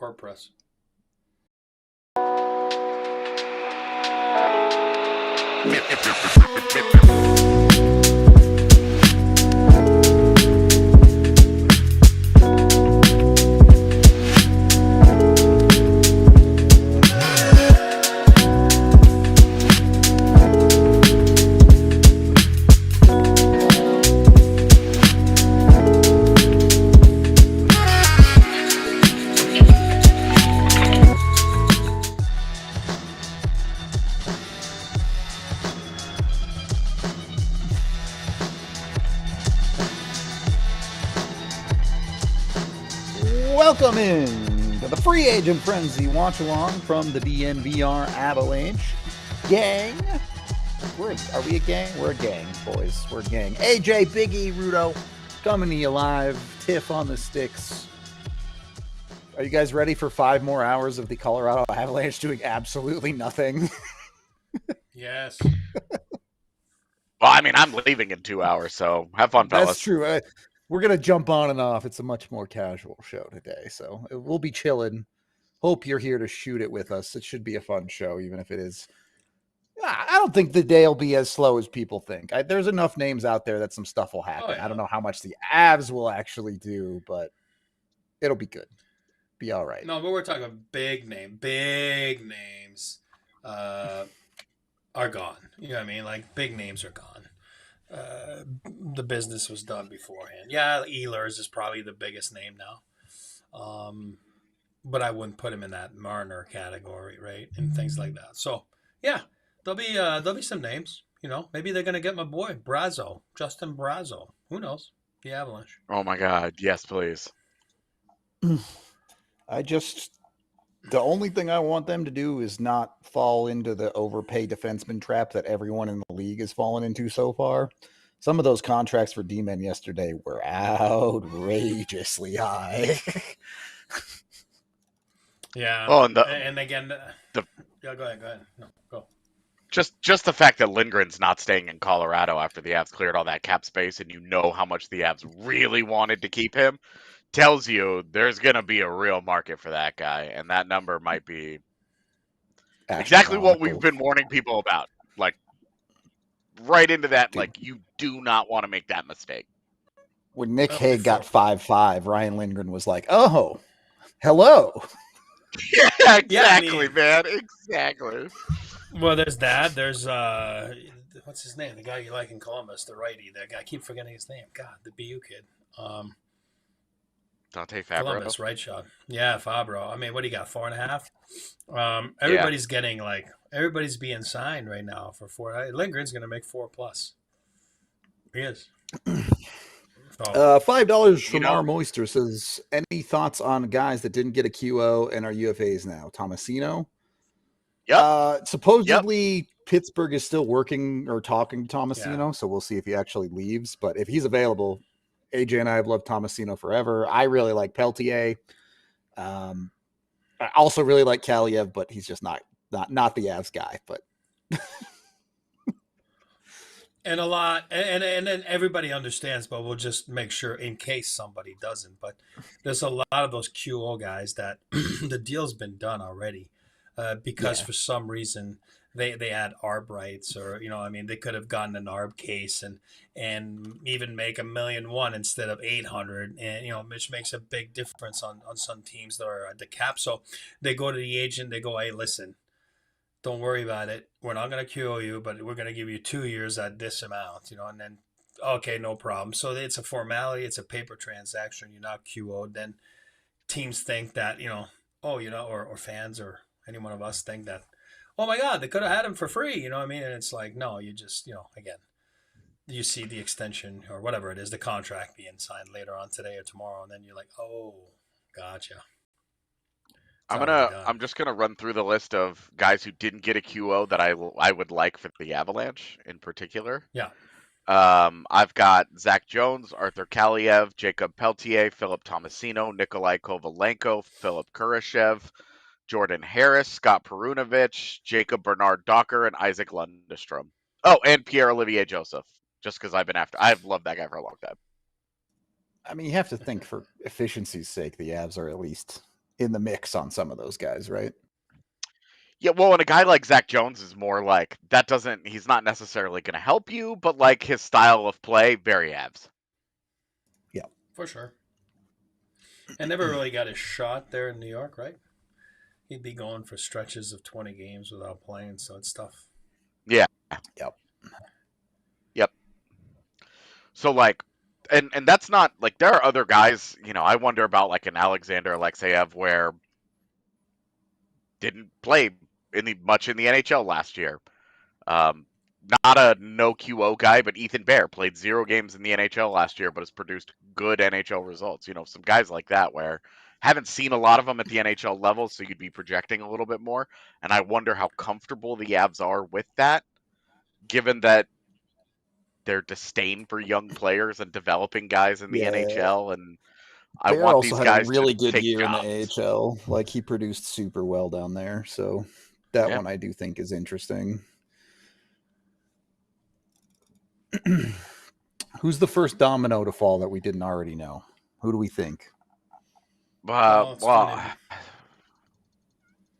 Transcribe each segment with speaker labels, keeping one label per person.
Speaker 1: court press.
Speaker 2: Welcome in to the Free Agent Frenzy watch along from the DNVR Avalanche gang. Are we a gang? We're a gang, boys. We're a gang. AJ, Biggie, Rudo, coming to you live. Tiff on the sticks. Are you guys ready for 5 more hours of the Colorado Avalanche doing absolutely nothing?
Speaker 1: Yes.
Speaker 3: Well, I mean, I'm leaving in 2 hours, so have fun, fellas.
Speaker 2: That's true. We're going to jump on and off. It's a much more casual show today, so we'll be chilling. Hope you're here to shoot it with us. It should be a fun show, even if it is. I don't think the day will be as slow as people think. There's enough names out there that some stuff will happen.
Speaker 1: Oh, yeah.
Speaker 2: I don't know how much the Avs will actually do, but it'll be good. Be all right.
Speaker 1: No, but we're talking big names are gone. You know what I mean? Like, big names are gone. The business was done beforehand. Yeah, Ehlers is probably the biggest name now. But I wouldn't put him in that Marner category, right? And things like that. So, yeah, there'll be some names. You know, maybe they're gonna get my boy Brazo, Justin Brazo. Who knows? The Avalanche.
Speaker 3: Oh my God, yes, please.
Speaker 2: The only thing I want them to do is not fall into the overpay defenseman trap that everyone in the league has fallen into so far. Some of those contracts for D-men yesterday were outrageously high.
Speaker 1: Yeah.
Speaker 3: Oh,
Speaker 1: and again, yeah, go ahead. No, go.
Speaker 3: Just the fact that Lindgren's not staying in Colorado after the Avs cleared all that cap space, and you know how much the Avs really wanted to keep him, tells you there's going to be a real market for that guy, and that number might be exactly what we've been warning people about. Like, right into that, like, you do not want to make that mistake.
Speaker 2: When Nick Hague got 5-5, Ryan Lindgren was like, oh, hello.
Speaker 3: Yeah, exactly, man. Exactly.
Speaker 1: Well, there's that. There's, what's his name? The guy you like in Columbus, the righty. That guy, I keep forgetting his name. God, the BU kid.
Speaker 3: Dante Fabro.
Speaker 1: Columbus, right shot. Yeah, Fabro. I mean, what do you got, 4.5? Everybody's getting, everybody's being signed right now for 4. Lindgren's going to make 4+. He is.
Speaker 2: $5 from our Moister says, any thoughts on guys that didn't get a QO and are UFAs now? Tomasino?
Speaker 3: Yep.
Speaker 2: Supposedly Pittsburgh is still working or talking to Tomasino, so we'll see if he actually leaves. But if he's available, AJ and I have loved Tomasino forever. I really like Peltier. I also really like Kaliev, but he's just not the Avs guy. But
Speaker 1: and a lot, and then everybody understands, but we'll just make sure in case somebody doesn't. But there's a lot of those QO guys that the deal's been done already because for some reason they had ARB rights, or they could have gotten an ARB case and even make $1.1 million instead of 800, and which makes a big difference on some teams that are at the cap. So they go to the agent, they go, hey, listen, don't worry about it. We're not going to QO you, but we're going to give you 2 years at this amount, and then okay, no problem. So it's a formality, it's a paper transaction. You're not QO'd. Then teams think that or fans or any one of us think that, oh my God, they could have had him for free, And it's like, no, you just, again, you see the extension or whatever it is, the contract being signed later on today or tomorrow, and then you're like, oh, gotcha.
Speaker 3: I'm just gonna run through the list of guys who didn't get a QO that I would like for the Avalanche in particular.
Speaker 1: Yeah.
Speaker 3: I've got Zach Jones, Arthur Kaliev, Jacob Peltier, Philip Tomasino, Nikolai Kovalenko, Philip Kurashev, Jordan Harris, Scott Perunovich, Jacob Bernard Docker, and Isaac Lundestrom. Oh, and Pierre-Olivier Joseph, just because I've loved that guy for a long time.
Speaker 2: I mean, you have to think for efficiency's sake, the Avs are at least in the mix on some of those guys, right?
Speaker 3: Yeah, well, and a guy like Zach Jones is more like that doesn't. He's not necessarily going to help you, but like his style of play, very Avs.
Speaker 2: Yeah,
Speaker 1: for sure. And never really got his shot there in New York, right? He'd be going for stretches of 20 games without playing, so it's tough.
Speaker 3: Yeah.
Speaker 2: Yep.
Speaker 3: Yep. So like, and that's not like there are other guys. I wonder about like an Alexander Alexeyev where didn't play much in the NHL last year. Not a no QO guy, but Ethan Bear played 0 games in the NHL last year, but has produced good NHL results. Some guys like that where haven't seen a lot of them at the NHL level, so you'd be projecting a little bit more. And I wonder how comfortable the Avs are with that, given that their disdain for young players and developing guys in the NHL. And I
Speaker 2: Bear
Speaker 3: want
Speaker 2: also
Speaker 3: these
Speaker 2: had a
Speaker 3: guys
Speaker 2: really
Speaker 3: to
Speaker 2: good
Speaker 3: take
Speaker 2: year
Speaker 3: jobs.
Speaker 2: in the AHL. Like he produced super well down there, so that
Speaker 3: Yeah.
Speaker 2: one I do think is interesting. Who's the first domino to fall that we didn't already know? Who do we think?
Speaker 1: Well, it's funny.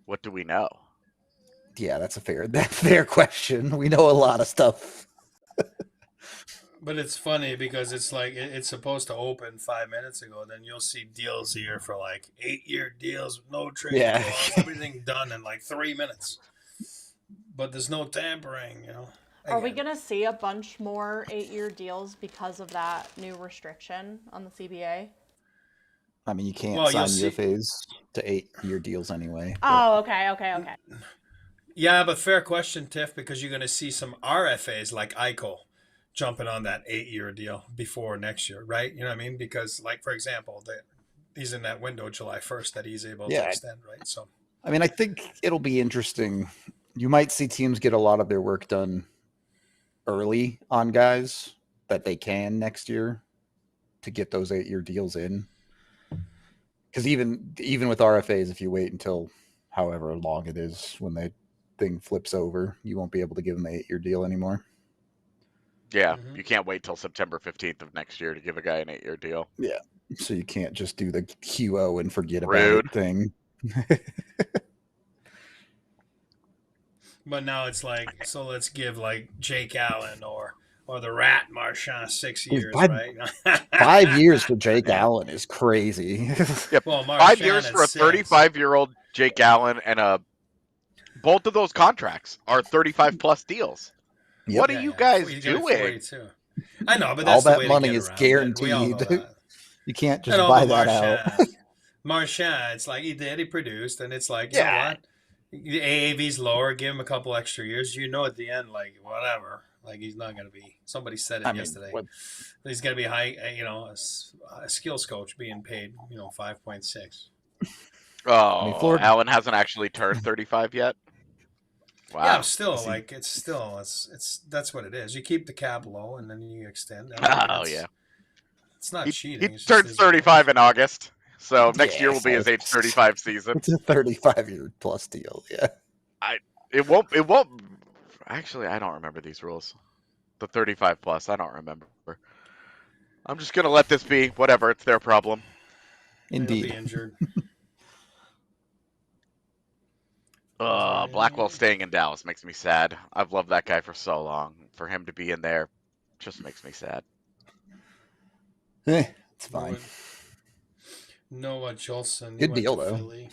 Speaker 3: What do we know?
Speaker 2: Yeah, that's a fair question. We know a lot of stuff.
Speaker 1: But it's funny because it's like it's supposed to open 5 minutes ago. Then you'll see deals here for like 8-year deals with no trade clause, everything done in like 3 minutes. But there's no tampering,
Speaker 4: Are we going to see a bunch more 8-year deals because of that new restriction on the CBA?
Speaker 2: I mean, you can't sign UFAs to 8-year deals anyway.
Speaker 4: Oh, okay.
Speaker 1: Yeah, but fair question, Tiff, because you're going to see some RFAs like Eichel jumping on that 8-year deal before next year, right? You know what I mean? Because, like, for example, he's in that window July 1st that he's able to extend, right? So,
Speaker 2: I mean, I think it'll be interesting. You might see teams get a lot of their work done early on guys that they can next year to get those 8-year deals in. Because even with RFAs, if you wait until however long it is when the thing flips over, you won't be able to give them the 8-year deal anymore.
Speaker 3: Yeah, you can't wait till September 15th of next year to give a guy an 8-year deal.
Speaker 2: Yeah, so you can't just do the QO and forget about it thing.
Speaker 1: But now it's like, so let's give like Jake Allen or the Rat Marchand 6 years, right?
Speaker 2: 5 years for Jake Allen is crazy.
Speaker 3: Yep.
Speaker 1: Well,
Speaker 3: 5 years for a 35-year-old Jake Allen, and both of those contracts are 35-plus deals. Yep. What are you guys doing?
Speaker 1: I know, but
Speaker 2: all
Speaker 1: that's
Speaker 2: that
Speaker 1: the way
Speaker 2: money
Speaker 1: to get
Speaker 2: is
Speaker 1: around
Speaker 2: guaranteed.
Speaker 1: We all know that.
Speaker 2: You can't just buy that out.
Speaker 1: Marchand, it's like he produced, and it's like, you know what? The AAV's lower, give him a couple extra years. At the end, like, whatever. Like, he's not going to be, somebody said it yesterday. He's going to be high, a skills coach being paid, 5.6.
Speaker 3: Oh, Allen hasn't actually turned 35 yet? Wow.
Speaker 1: Yeah, still, like, it's that's what it is. You keep the cap low, and then you extend.
Speaker 3: Yeah.
Speaker 1: It's not cheating.
Speaker 3: He turns 35 in August. So next year will be his age 35 season.
Speaker 2: It's a 35-year plus deal. Yeah.
Speaker 3: It won't. Actually, I don't remember these rules. The 35 plus, I don't remember. I'm just gonna let this be. Whatever, it's their problem.
Speaker 2: Indeed.
Speaker 1: He'll be injured.
Speaker 3: Blackwell staying in Dallas makes me sad. I've loved that guy for so long. For him to be in there just makes me sad.
Speaker 2: It's fine.
Speaker 1: Noah Jolson.
Speaker 2: Good deal, though.
Speaker 1: Philly.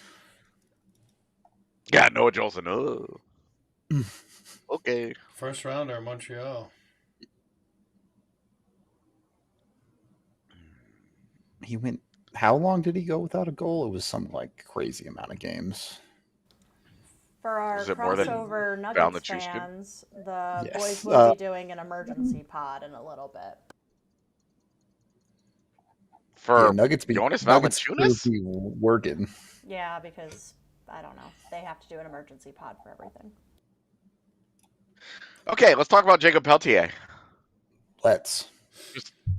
Speaker 3: Yeah, Noah Jolson. Oh. Okay.
Speaker 1: First rounder, Montreal.
Speaker 2: He went. How long did he go without a goal? It was some like crazy amount of games.
Speaker 4: For our crossover Nuggets fans, the boys will be doing an emergency pod in a little bit.
Speaker 3: For
Speaker 2: Nuggets
Speaker 3: Valanciunas
Speaker 2: be working.
Speaker 4: Yeah, because I don't know. They have to do an emergency pod for everything.
Speaker 3: Okay, let's talk about Jacob Peltier.
Speaker 2: Let's.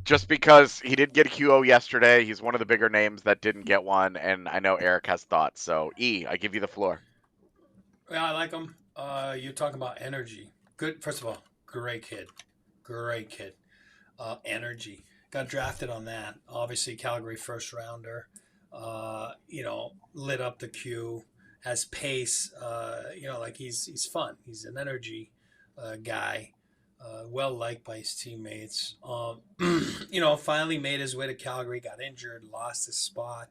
Speaker 3: Just because he did get a QO yesterday, he's one of the bigger names that didn't get one, and I know Eric has thoughts. So, I give you the floor.
Speaker 1: Yeah, I like him. You're talking about energy. Good. First of all, great kid. Energy. Got drafted on that. Obviously, Calgary first rounder. lit up the queue, has pace. Like he's fun. He's an energy guy, well liked by his teammates. Finally made his way to Calgary, got injured, lost his spot.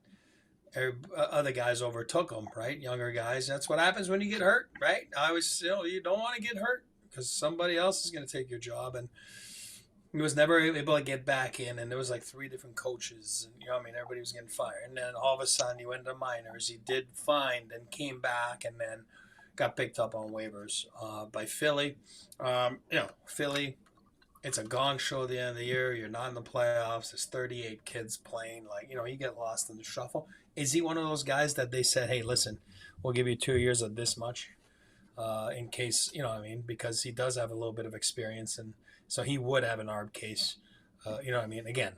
Speaker 1: Other guys overtook him, right? Younger guys. That's what happens when you get hurt, right? You don't want to get hurt because somebody else is going to take your job. And he was never able to get back in. And there was like 3 different coaches. And, everybody was getting fired. And then all of a sudden he went to minors. He did fine and came back and then got picked up on waivers by Philly. Philly, it's a gong show at the end of the year. You're not in the playoffs. There's 38 kids playing. You get lost in the shuffle. Is he one of those guys that they said, hey, listen, we'll give you 2 years of this much in case, because he does have a little bit of experience. And so he would have an ARB case, again,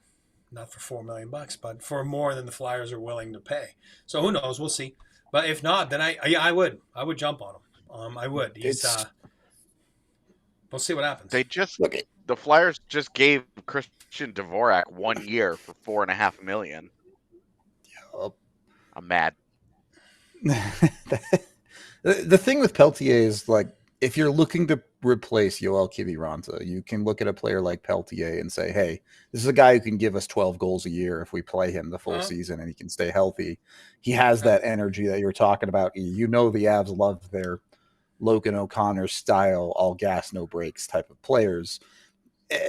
Speaker 1: not for $4 million, but for more than the Flyers are willing to pay. So who knows? We'll see. But if not, then I would jump on him. I would. We'll see what happens.
Speaker 3: The Flyers just gave Christian Dvorak 1 year for $4.5 million.
Speaker 2: Yep.
Speaker 3: I'm mad.
Speaker 2: The thing with Peltier is, if you're looking to replace Yoel Kiviranta, you can look at a player like Peltier and say, hey, this is a guy who can give us 12 goals a year if we play him the full season and he can stay healthy. He has that energy that you're talking about. The Avs love their Logan O'Connor style, all gas, no brakes type of players.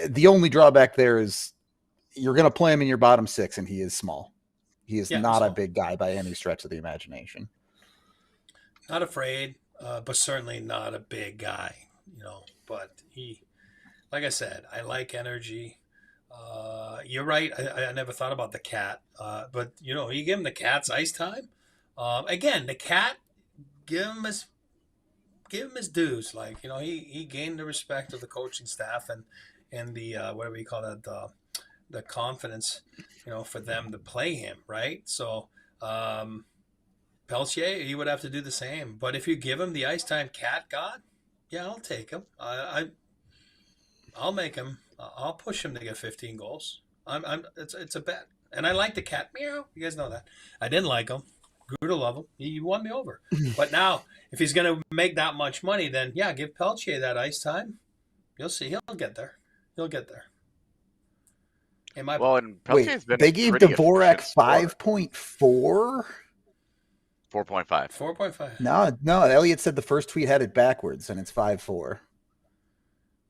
Speaker 2: The only drawback there is you're going to play him in your bottom 6, and he is small. He is not a big guy by any stretch of the imagination.
Speaker 1: Not afraid, but certainly not a big guy, But he, like I said, I like energy. You're right. I never thought about the cat, but you give him the cat's ice time. Again, the cat, give him his dues. He gained the respect of the coaching staff and the whatever you call that, the confidence, for them to play him, right? So Peltier, he would have to do the same. But if you give him the ice time cat god, yeah, I'll take him. I'll make him. I'll push him to get 15 goals. It's a bet. And I like the cat. Meow. You guys know that. I didn't like him. Grew to love him. He won me over. But now, if he's going to make that much money, then yeah, give Peltier that ice time. You'll see. He'll get there. He'll get there.
Speaker 3: And Peltier's been
Speaker 2: they gave Dvorak 5.4?
Speaker 3: 4.5.
Speaker 1: 4.5.
Speaker 2: No. Elliot said the first tweet had it backwards, and it's 5.4.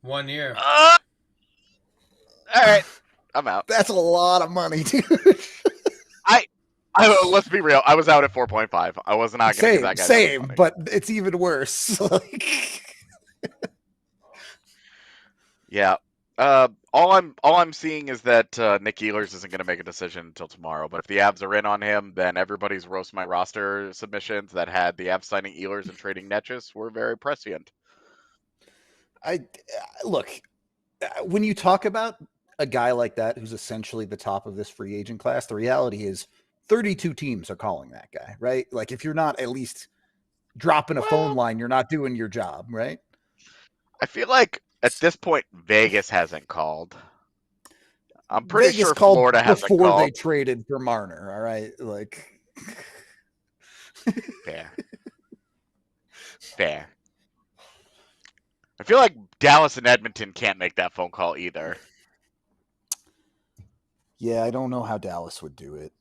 Speaker 1: 1 year.
Speaker 3: All right, I'm out.
Speaker 2: That's a lot of money, dude.
Speaker 3: Let's be real. I was out at 4.5. I was not going to give that guy
Speaker 2: same, but it's even worse.
Speaker 3: Yeah. All I'm seeing is that Nick Ehlers isn't going to make a decision until tomorrow. But if the Avs are in on him, then everybody's roast my roster submissions that had the Avs signing Ehlers and trading Netchus were very prescient.
Speaker 2: Look, when you talk about a guy like that who's essentially the top of this free agent class, the reality is 32 teams are calling that guy, right? If you're not at least dropping a phone line, you're not doing your job, right?
Speaker 3: I feel like at this point, Vegas hasn't called. I'm pretty
Speaker 2: Vegas
Speaker 3: sure
Speaker 2: called
Speaker 3: Florida hasn't called.
Speaker 2: Before they traded for Marner, all right?
Speaker 3: Fair. I feel like Dallas and Edmonton can't make that phone call either.
Speaker 2: Yeah, I don't know how Dallas would do it.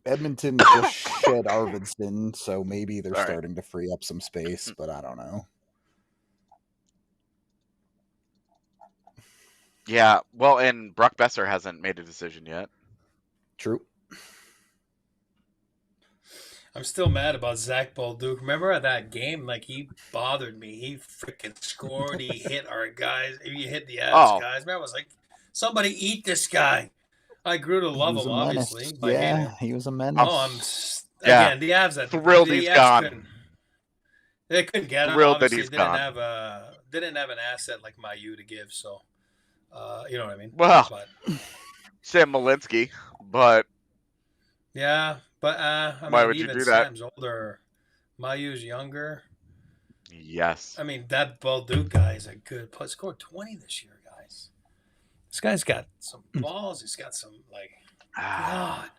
Speaker 2: Edmonton just shed Arvidsson, so maybe they're starting to free up some space, but I don't know.
Speaker 3: Yeah, well, and Brock Besser hasn't made a decision yet.
Speaker 2: True.
Speaker 1: I'm still mad about Zach Bolduc. Remember at that game? He bothered me. He freaking scored. He hit our guys. He hit the Avs guys. Man, I was like, somebody eat this guy. I grew to love him, obviously.
Speaker 2: Yeah, he was a menace.
Speaker 1: Again, the Avs.
Speaker 3: Thrilled he's gone.
Speaker 1: They couldn't get him.
Speaker 3: Thrilled that he's gone.
Speaker 1: Didn't have an asset like Mayu to give, so you know what I mean.
Speaker 3: Well, Sam Malinsky, but
Speaker 1: yeah, but
Speaker 3: why would you do that?
Speaker 1: Sam's older, Mayu's younger.
Speaker 3: Yes.
Speaker 1: I mean, that Bolduc guy is a good player. Scored 20 this year, guys. This guy's got some balls. He's got some God.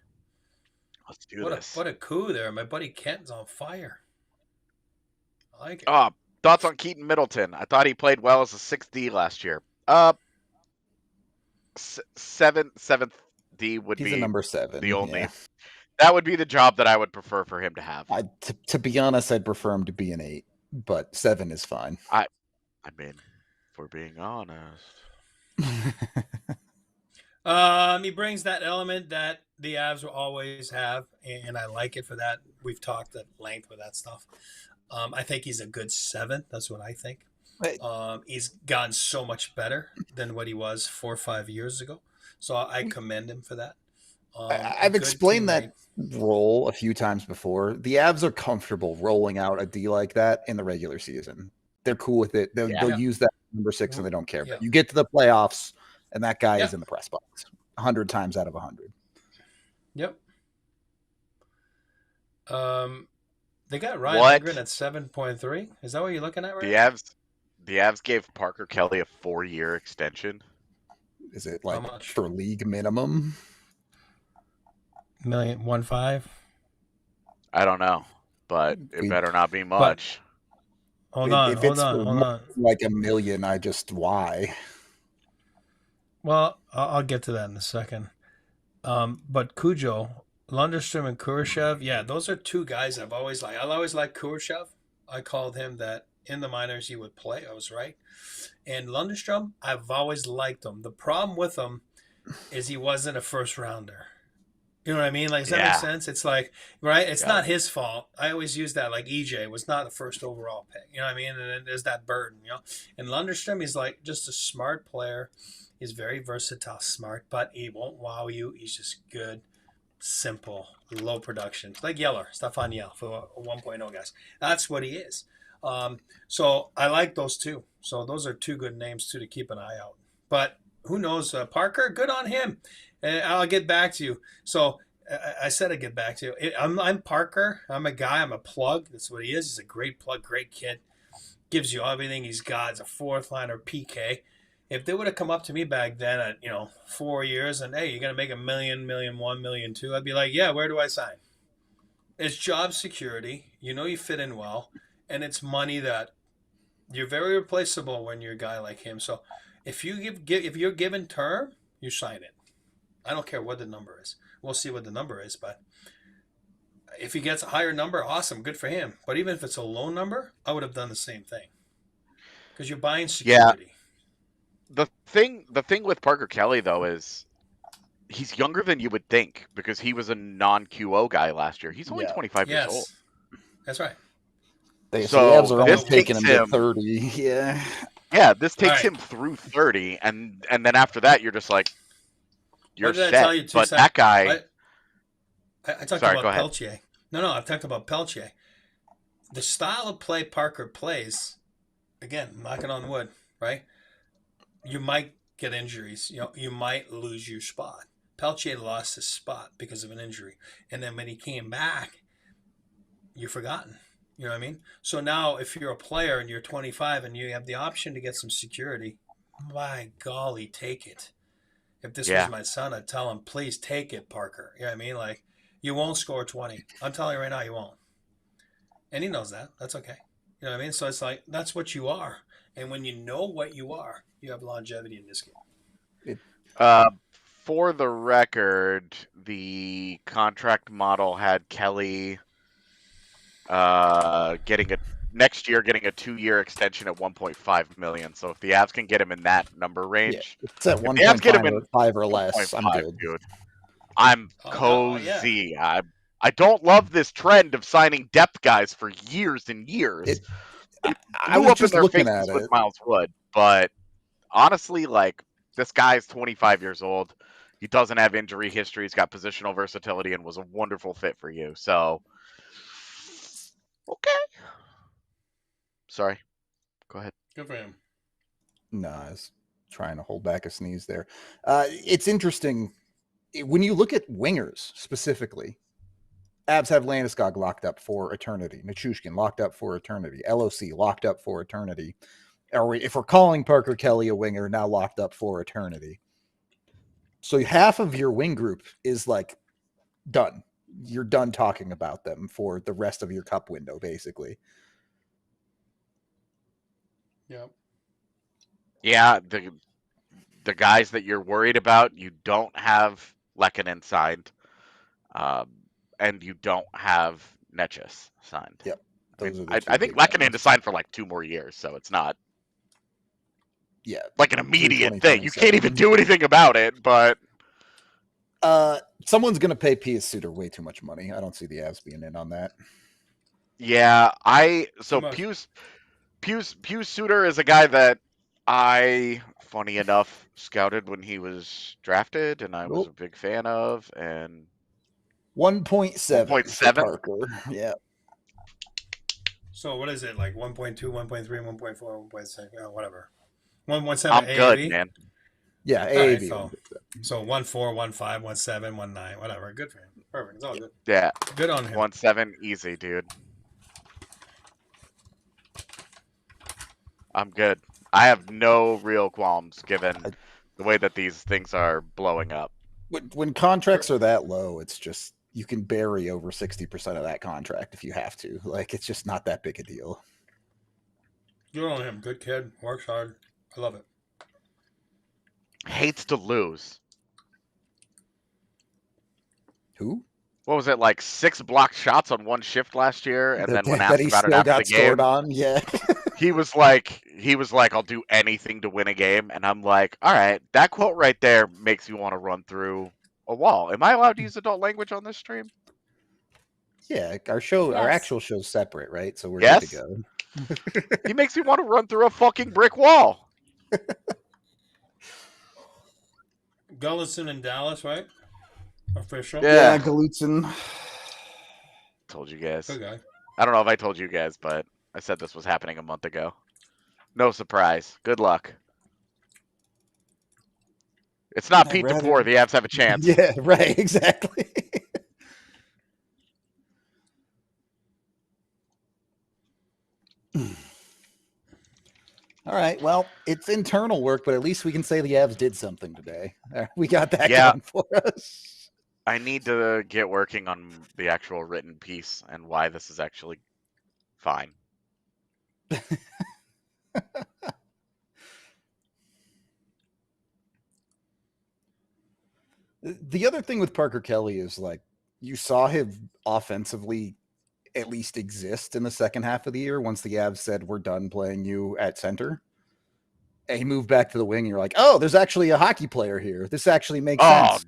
Speaker 3: Let's do this.
Speaker 1: What a coup there. My buddy Kenton's on fire. I like it.
Speaker 3: Thoughts on Keaton Middleton? I thought he played well as a 6D last year. Seventh D would
Speaker 2: He's
Speaker 3: be
Speaker 2: a number 7.
Speaker 3: the only. Yeah. That would be the job that I would prefer for him to have.
Speaker 2: To be honest, I'd prefer him to be an 8, but 7 is fine.
Speaker 3: I mean, if we're being honest.
Speaker 1: He brings that element that the Avs will always have, and I like it for that. We've talked at length with that stuff. I think he's a good 7. That's what I think. He's gotten so much better than what he was 4 or 5 years ago. So I commend him for that.
Speaker 2: I've explained that role a few times before. The Avs are comfortable rolling out a D like that in the regular season. They're cool with it. They'll use that number 6 and they don't care. But you get to the playoffs and that guy is in the press box 100 times out of 100.
Speaker 1: Yep. They got Ryan Lindgren at 7.3. Is that what you're looking at right now?
Speaker 3: The Avs gave Parker Kelly a 4-year extension.
Speaker 2: Is it like for league minimum?
Speaker 1: $1.5 million?
Speaker 3: I don't know, but it better not be much.
Speaker 1: Hold on.
Speaker 2: Like $1 million, why?
Speaker 1: Well, I'll get to that in a second. But Cujo, Lundestrom, and Kurashev, those are 2 guys I've always liked. I always liked Kurashev. I called him that in the minors he would play. I was right. And Lundestrom, I've always liked him. The problem with him is he wasn't a first rounder. You know what I mean? Like, does that make sense? It's like, right? It's not his fault. I always use that. Like, EJ was not the first overall pick. You know what I mean? And then there's that burden, you know? And Lundestrom, he's like just a smart player. He's very versatile, smart, but he won't wow you. He's just good, simple, low production. Like Stefan Yell for a 1.0 guys. That's what he is. So I like those 2. So those are 2 good names, too, to keep an eye out. But who knows? Parker, good on him. And I'll get back to you. So I said I'd get back to you. I'm Parker. I'm a guy. I'm a plug. That's what he is. He's a great plug, great kid. Gives you everything he's got. He's a 4th-liner PK. If they would have come up to me back then at 4 years and, hey, you're going to make $1 million, $1.1 million, $1.2 million, I'd be like, yeah, where do I sign? It's job security. You fit in well. And it's money that you're very replaceable when you're a guy like him. So if you're given term, you sign it. I don't care what the number is. We'll see what the number is, but if he gets a higher number, awesome, good for him. But even if it's a low number, I would have done the same thing because you're buying security.
Speaker 3: Yeah. The thing with Parker Kelly though is he's younger than you would think because he was a non-QO guy last year. He's only 25 years old.
Speaker 1: That's right.
Speaker 2: The Avs are almost taking him to 30. Yeah.
Speaker 3: Yeah, this takes him through 30, and then after that, you're just like, you're set. I tell you but that guy...
Speaker 1: I talked about Peltier. No, I've talked about Peltier. The style of play Parker plays, again, knocking on wood, right? You might get injuries. You might lose your spot. Peltier lost his spot because of an injury. And then when he came back, you're forgotten. You know what I mean? So now if you're a player and you're 25 and you have the option to get some security, my golly, take it. If this was my son, I'd tell him, please take it, Parker. You know what I mean? Like, you won't score 20. I'm telling you right now, you won't. And he knows that. That's okay. You know what I mean? So it's like, that's what you are. And when you know what you are, you have longevity in this game.
Speaker 3: For the record, the contract model had Kelly getting a 2-year extension at $1.5 million. So if the Avs can get him in that number range,
Speaker 2: it's at 1.5 or less. I'm good.
Speaker 3: Dude. I'm cozy. I don't love this trend of signing depth guys for years and years.
Speaker 2: I was just looking at it
Speaker 3: with Miles Wood, but honestly, like, this guy's 25 years old. He doesn't have injury history. He's got positional versatility and was a wonderful fit for you. So, okay. Sorry. Go ahead.
Speaker 1: Good for him.
Speaker 2: No, I was trying to hold back a sneeze there. It's interesting. When you look at wingers specifically, Avs have Landeskog locked up for eternity. Nichushkin locked up for eternity. LOC locked up for eternity. If we're calling Parker Kelly a winger, now locked up for eternity. So half of your wing group is like done. you're done talking about them for the rest of your cup window, basically.
Speaker 1: Yep.
Speaker 3: Yeah, the guys that you're worried about, you don't have Lehkonen signed, and you don't have Netchus signed.
Speaker 2: Yep.
Speaker 3: I think Lehkonen is signed for like 2 more years, so it's not like an immediate thing. You can't even do anything about it, but
Speaker 2: someone's gonna pay Pius Suter way too much money. I don't see the Avs being in on that.
Speaker 3: Yeah, Pius Suter is a guy that I, funny enough, scouted when he was drafted, and I was a big fan of. And
Speaker 2: 1.7 Parker. Yeah.
Speaker 1: So what is it, like 1.2, 1.3, 1.4, 1.6, whatever? 1.17
Speaker 3: I'm
Speaker 1: AAV?
Speaker 3: good, man.
Speaker 2: Yeah, AAV.
Speaker 1: Right, so 1.4, 1.5, 1.7, 1.9, whatever. Good for him. Perfect. It's all good.
Speaker 3: Yeah.
Speaker 1: Good on him.
Speaker 3: 1.7, easy, dude. I'm good. I have no real qualms given the way that these things are blowing up.
Speaker 2: When contracts are that low, it's just you can bury over 60% of that contract if you have to. Like, it's just not that big a deal.
Speaker 1: Good on him. Good kid. Works hard. I love it.
Speaker 3: Hates to lose.
Speaker 2: Who?
Speaker 3: What was it, like 6 blocked shots on one shift last year? And then when asked about it after the game,
Speaker 2: on. Yeah.
Speaker 3: he was like, I'll do anything to win a game. And I'm like, all right, that quote right there makes me want to run through a wall. Am I allowed to use adult language on this stream?
Speaker 2: Yeah, our actual show's separate, right? So we're good to go.
Speaker 3: He makes me want to run through a fucking brick wall.
Speaker 1: Gulletson in Dallas, right? Official.
Speaker 2: Yeah, Gulletson.
Speaker 3: Told you guys.
Speaker 1: Good guy.
Speaker 3: I don't know if I told you guys, but I said this was happening a month ago. No surprise. Good luck. It's not Pete DeBoer. The Avs have a chance.
Speaker 2: Yeah, right. Exactly. All right. Well, it's internal work, but at least we can say the Avs did something today. We got that going for us.
Speaker 3: I need to get working on the actual written piece and why this is actually fine.
Speaker 2: The other thing with Parker Kelly is, like, you saw him offensively at least exist in the second half of the year once the Avs said, we're done playing you at center. And he moved back to the wing, and you're like, oh, there's actually a hockey player here. This actually makes sense.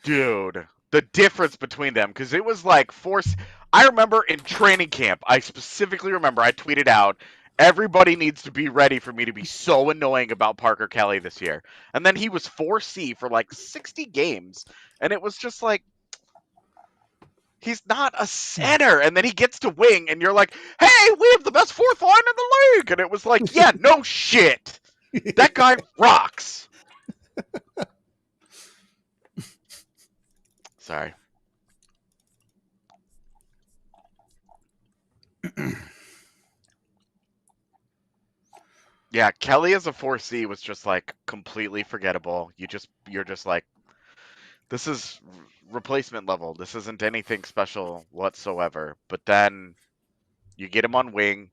Speaker 3: Dude. The difference between them, because it was like I remember in training camp, I specifically remember I tweeted out, everybody needs to be ready for me to be so annoying about Parker Kelly this year. And then he was 4C for like 60 games, and it was just like, he's not a center. And then he gets to wing, and you're like, hey, we have the best fourth line in the league. And it was like, yeah, no shit. That guy rocks. Sorry. Yeah, Kelly as a 4C was just like completely forgettable. You're just like, this is replacement level. This isn't anything special whatsoever. But then you get him on wing,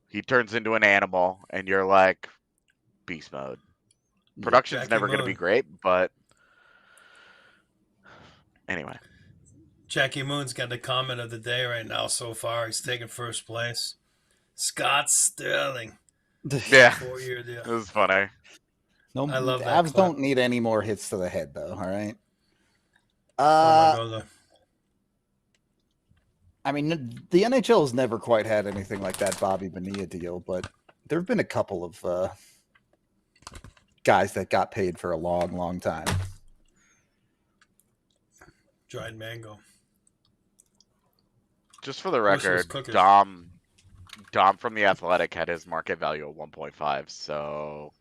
Speaker 3: he turns into an animal, and you're like, beast mode. Production's never going to be great, but anyway.
Speaker 1: Jackie Moon's got the comment of the day right now so far. He's taking first place. Scott Sterling.
Speaker 3: Yeah.
Speaker 1: 4-year deal.
Speaker 3: It was funny.
Speaker 2: No,
Speaker 1: I love that.
Speaker 2: Avs don't need any more hits to the head, though. All right. I mean, the NHL has never quite had anything like that Bobby Bonilla deal, but there have been a couple of guys that got paid for a long, long time.
Speaker 1: Dried mango.
Speaker 3: Just for the record, Dom from The Athletic had his market value at 1.5, so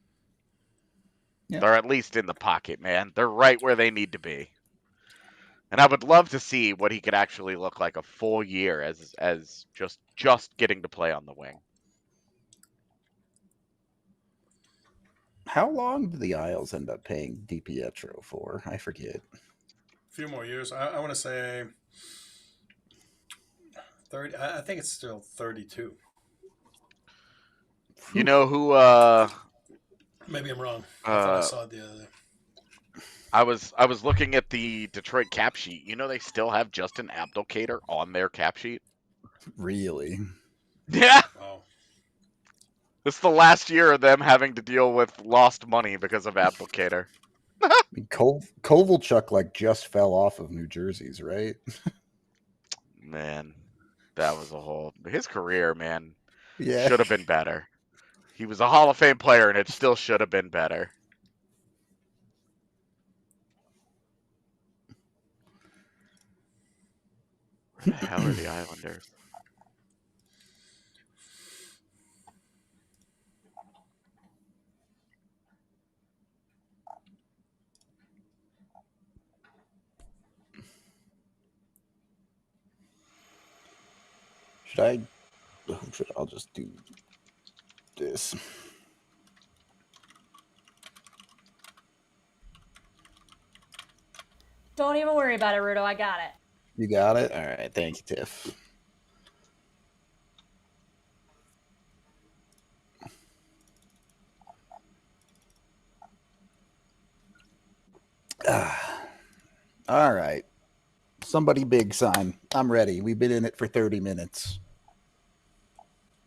Speaker 3: they're at least in the pocket, man. They're right where they need to be. And I would love to see what he could actually look like a full year as just getting to play on the wing.
Speaker 2: How long did the Isles end up paying DiPietro for? I forget.
Speaker 1: few more years. I want to say 30. I think it's still 32.
Speaker 3: You know who?
Speaker 1: Maybe I'm wrong. I thought I saw it the other day.
Speaker 3: I was looking at the Detroit cap sheet. You know they still have Justin Abdelkader on their cap sheet.
Speaker 2: Really?
Speaker 3: Yeah.
Speaker 1: Oh.
Speaker 3: This is the last year of them having to deal with lost money because of Abdelkader.
Speaker 2: I mean, Kovalchuk like just fell off of New Jersey's, right?
Speaker 3: Man, that was his career, man.
Speaker 2: Yeah.
Speaker 3: Should have been better. He was a Hall of Fame player, and it still should have been better. Where the hell are the Islanders?
Speaker 2: I'll just do this.
Speaker 4: Don't even worry about it, Rudo. I got it.
Speaker 2: You got it? All right. Thank you, Tiff. All right. Somebody big sign. I'm ready. We've been in it for 30 minutes.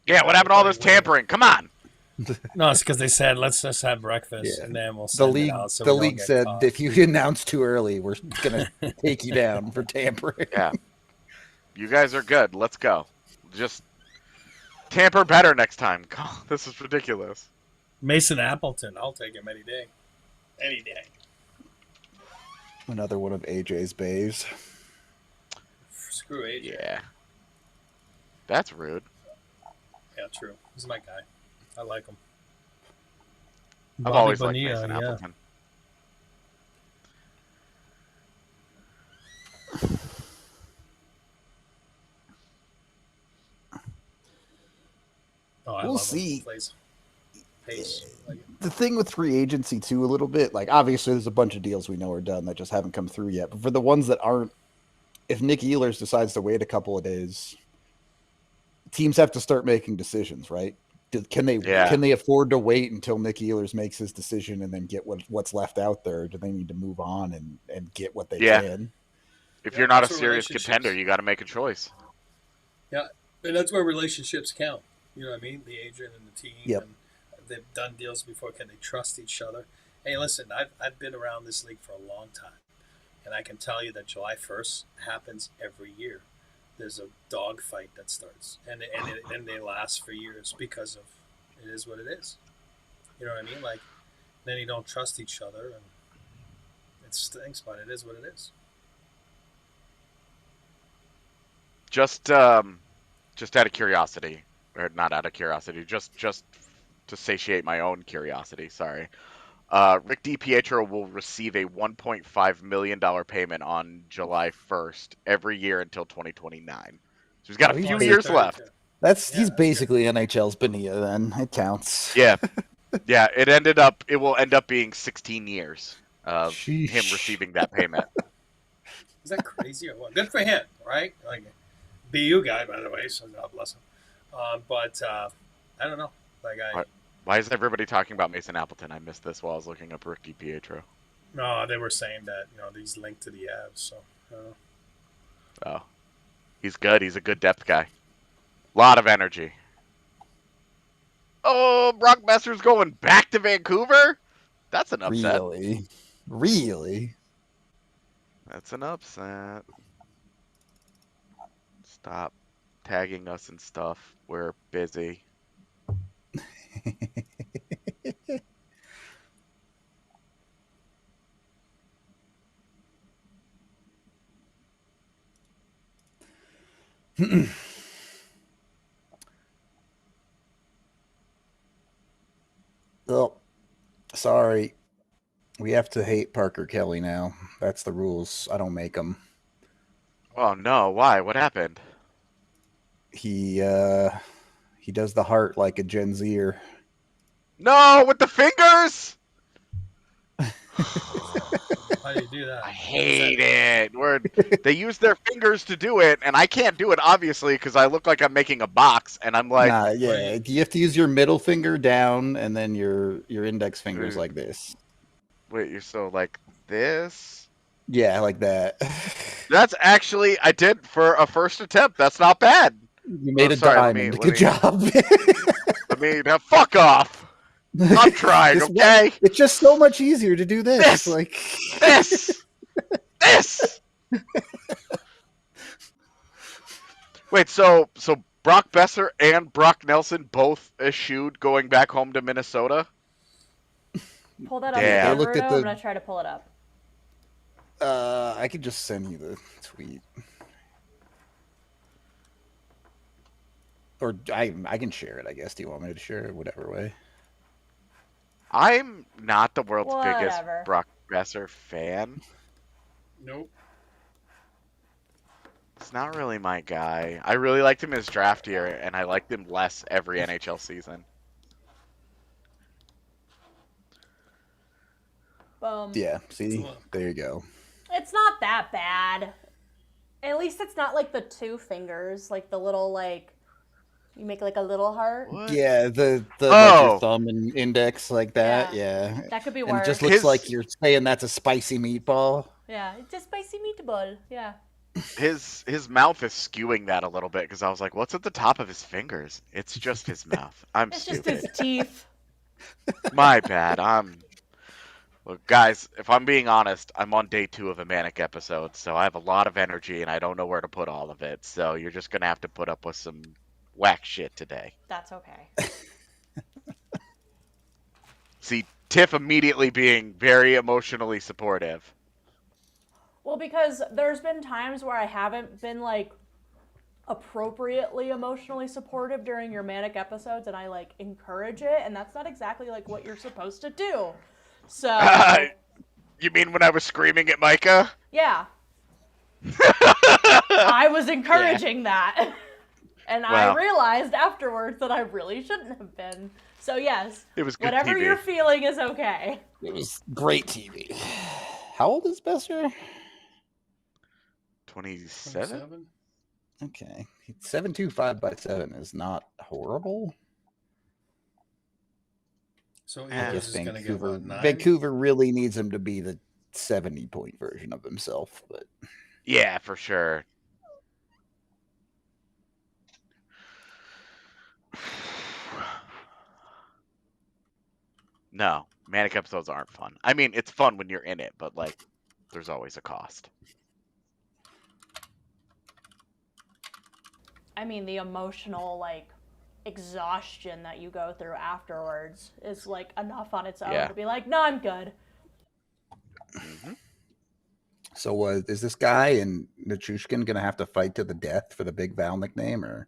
Speaker 3: Yeah, what happened to all this tampering? Come on.
Speaker 1: No, it's because they said let's just have breakfast and then we'll send it out. So
Speaker 2: the league said if you announce too early, we're gonna take you down for tampering.
Speaker 3: Yeah, you guys are good. Let's go. Just tamper better next time. This is ridiculous.
Speaker 1: Mason Appleton, I'll take him any day. Any day.
Speaker 2: Another one of AJ's bays.
Speaker 1: Screw AJ.
Speaker 3: Yeah, that's rude.
Speaker 1: Yeah, true. He's my guy. I like him.
Speaker 3: I've always liked Mason Appleton.
Speaker 1: Oh,
Speaker 2: we'll see.
Speaker 1: Pace.
Speaker 2: The thing with free agency too, a little bit, like obviously there's a bunch of deals we know are done that just haven't come through yet. But for the ones that aren't, if Nick Ehlers decides to wait a couple of days, teams have to start making decisions, right? Can they afford to wait until Nick Ehlers makes his decision and then get what's left out there? Or do they need to move on and get what they can?
Speaker 3: If you're not a serious contender, you got to make a choice.
Speaker 1: Yeah, and that's where relationships count. You know what I mean? The agent and the team.
Speaker 2: Yep.
Speaker 1: And they've done deals before. Can they trust each other? Hey, listen, I've been around this league for a long time, and I can tell you that July 1st happens every year. There's a dog fight that starts, and they last for years because of it is what it is. You know what I mean? Like, then you don't trust each other, and it stinks, but it is what it is.
Speaker 3: Just out of curiosity, or not out of curiosity, just to satiate my own curiosity. Sorry. Rick DiPietro will receive a $1.5 million payment on July 1st every year until 2029. So he's got a few years left.
Speaker 2: He's basically NHL's Bonilla then. It counts.
Speaker 3: Yeah. Yeah, it will end up being 16 years of him receiving that payment.
Speaker 1: Is that crazy or what? Good for him, right? Like, BU guy, by the way, so God bless him. But I don't know.
Speaker 3: Why is everybody talking about Mason Appleton? I missed this while I was looking up Rick DiPietro.
Speaker 1: No, they were saying that he's linked to the Avs. So,
Speaker 3: oh, he's good. He's a good depth guy. Lot of energy. Oh, Brock Besser's going back to Vancouver. That's an upset.
Speaker 2: Really?
Speaker 3: That's an upset. Stop tagging us and stuff. We're busy.
Speaker 2: Well, sorry. We have to hate Parker Kelly now. That's the rules. I don't make them.
Speaker 3: Oh, no. Why? What happened?
Speaker 2: He does the heart like a Gen Zer.
Speaker 3: No, with the fingers?
Speaker 1: I How do you do that?
Speaker 3: I hate it. They use their fingers to do it, and I can't do it, obviously, because I look like I'm making a box, and I'm like...
Speaker 2: Nah, yeah, you have to use your middle finger down, and then your index fingers like this.
Speaker 3: Wait, you're so like this?
Speaker 2: Yeah, like that.
Speaker 3: That's actually, I did for a first attempt. That's not bad.
Speaker 2: You made a diamond. Good job.
Speaker 3: Fuck off. I'm trying, okay?
Speaker 2: It's just so much easier to do this.
Speaker 3: This. Wait, so Brock Besser and Brock Nelson both eschewed going back home to Minnesota?
Speaker 4: Pull that up. I'm going to try to pull it up.
Speaker 2: I could just send you the tweet. Or I can share it, I guess. Do you want me to share it? Whatever way.
Speaker 3: I'm not the world's biggest Brock Besser fan.
Speaker 1: Nope.
Speaker 3: It's not really my guy. I really liked him as draft year, and I liked him less every NHL season.
Speaker 4: Boom.
Speaker 2: Yeah, see? There you go.
Speaker 4: It's not that bad. At least it's not like the two fingers, like the little, like, you make like a little heart.
Speaker 2: What? Yeah, the like your thumb and index like that. Yeah.
Speaker 4: That could be worse.
Speaker 2: And it just looks like you're saying that's a spicy meatball.
Speaker 4: Yeah, it's a spicy meatball. Yeah.
Speaker 3: His mouth is skewing that a little bit because I was like, what's at the top of his fingers? It's just his mouth.
Speaker 4: It's stupid. Just his teeth.
Speaker 3: My bad. Look, guys, if I'm being honest, I'm on day 2 of a manic episode, so I have a lot of energy and I don't know where to put all of it. So you're just gonna have to put up with some whack shit today.
Speaker 4: That's okay.
Speaker 3: See, Tiff immediately being very emotionally supportive.
Speaker 4: Well, because there's been times where I haven't been, like, appropriately emotionally supportive during your manic episodes, and I, like, encourage it, and that's not exactly, like, what you're supposed to do. So...
Speaker 3: You mean when I was screaming at Micah?
Speaker 4: Yeah. I was encouraging that. And I realized afterwards that I really shouldn't have been. So, yes,
Speaker 3: it was good
Speaker 4: whatever
Speaker 3: TV.
Speaker 4: You're feeling is okay.
Speaker 2: It was great TV. How old is Besser?
Speaker 3: 27?
Speaker 2: Okay. 7.25/7 is not horrible.
Speaker 1: So Ehlers is going to get what, 9?
Speaker 2: Vancouver really needs him to be the 70-point version of himself, but
Speaker 3: yeah, for sure. No, manic episodes aren't fun. I mean, it's fun when you're in it, but like, there's always a cost.
Speaker 4: I mean, the emotional, like, exhaustion that you go through afterwards is, like, enough on its own to be like, no, I'm good.
Speaker 3: Mm-hmm.
Speaker 2: So is this guy and Nichushkin going to have to fight to the death for the Big Val nickname, or?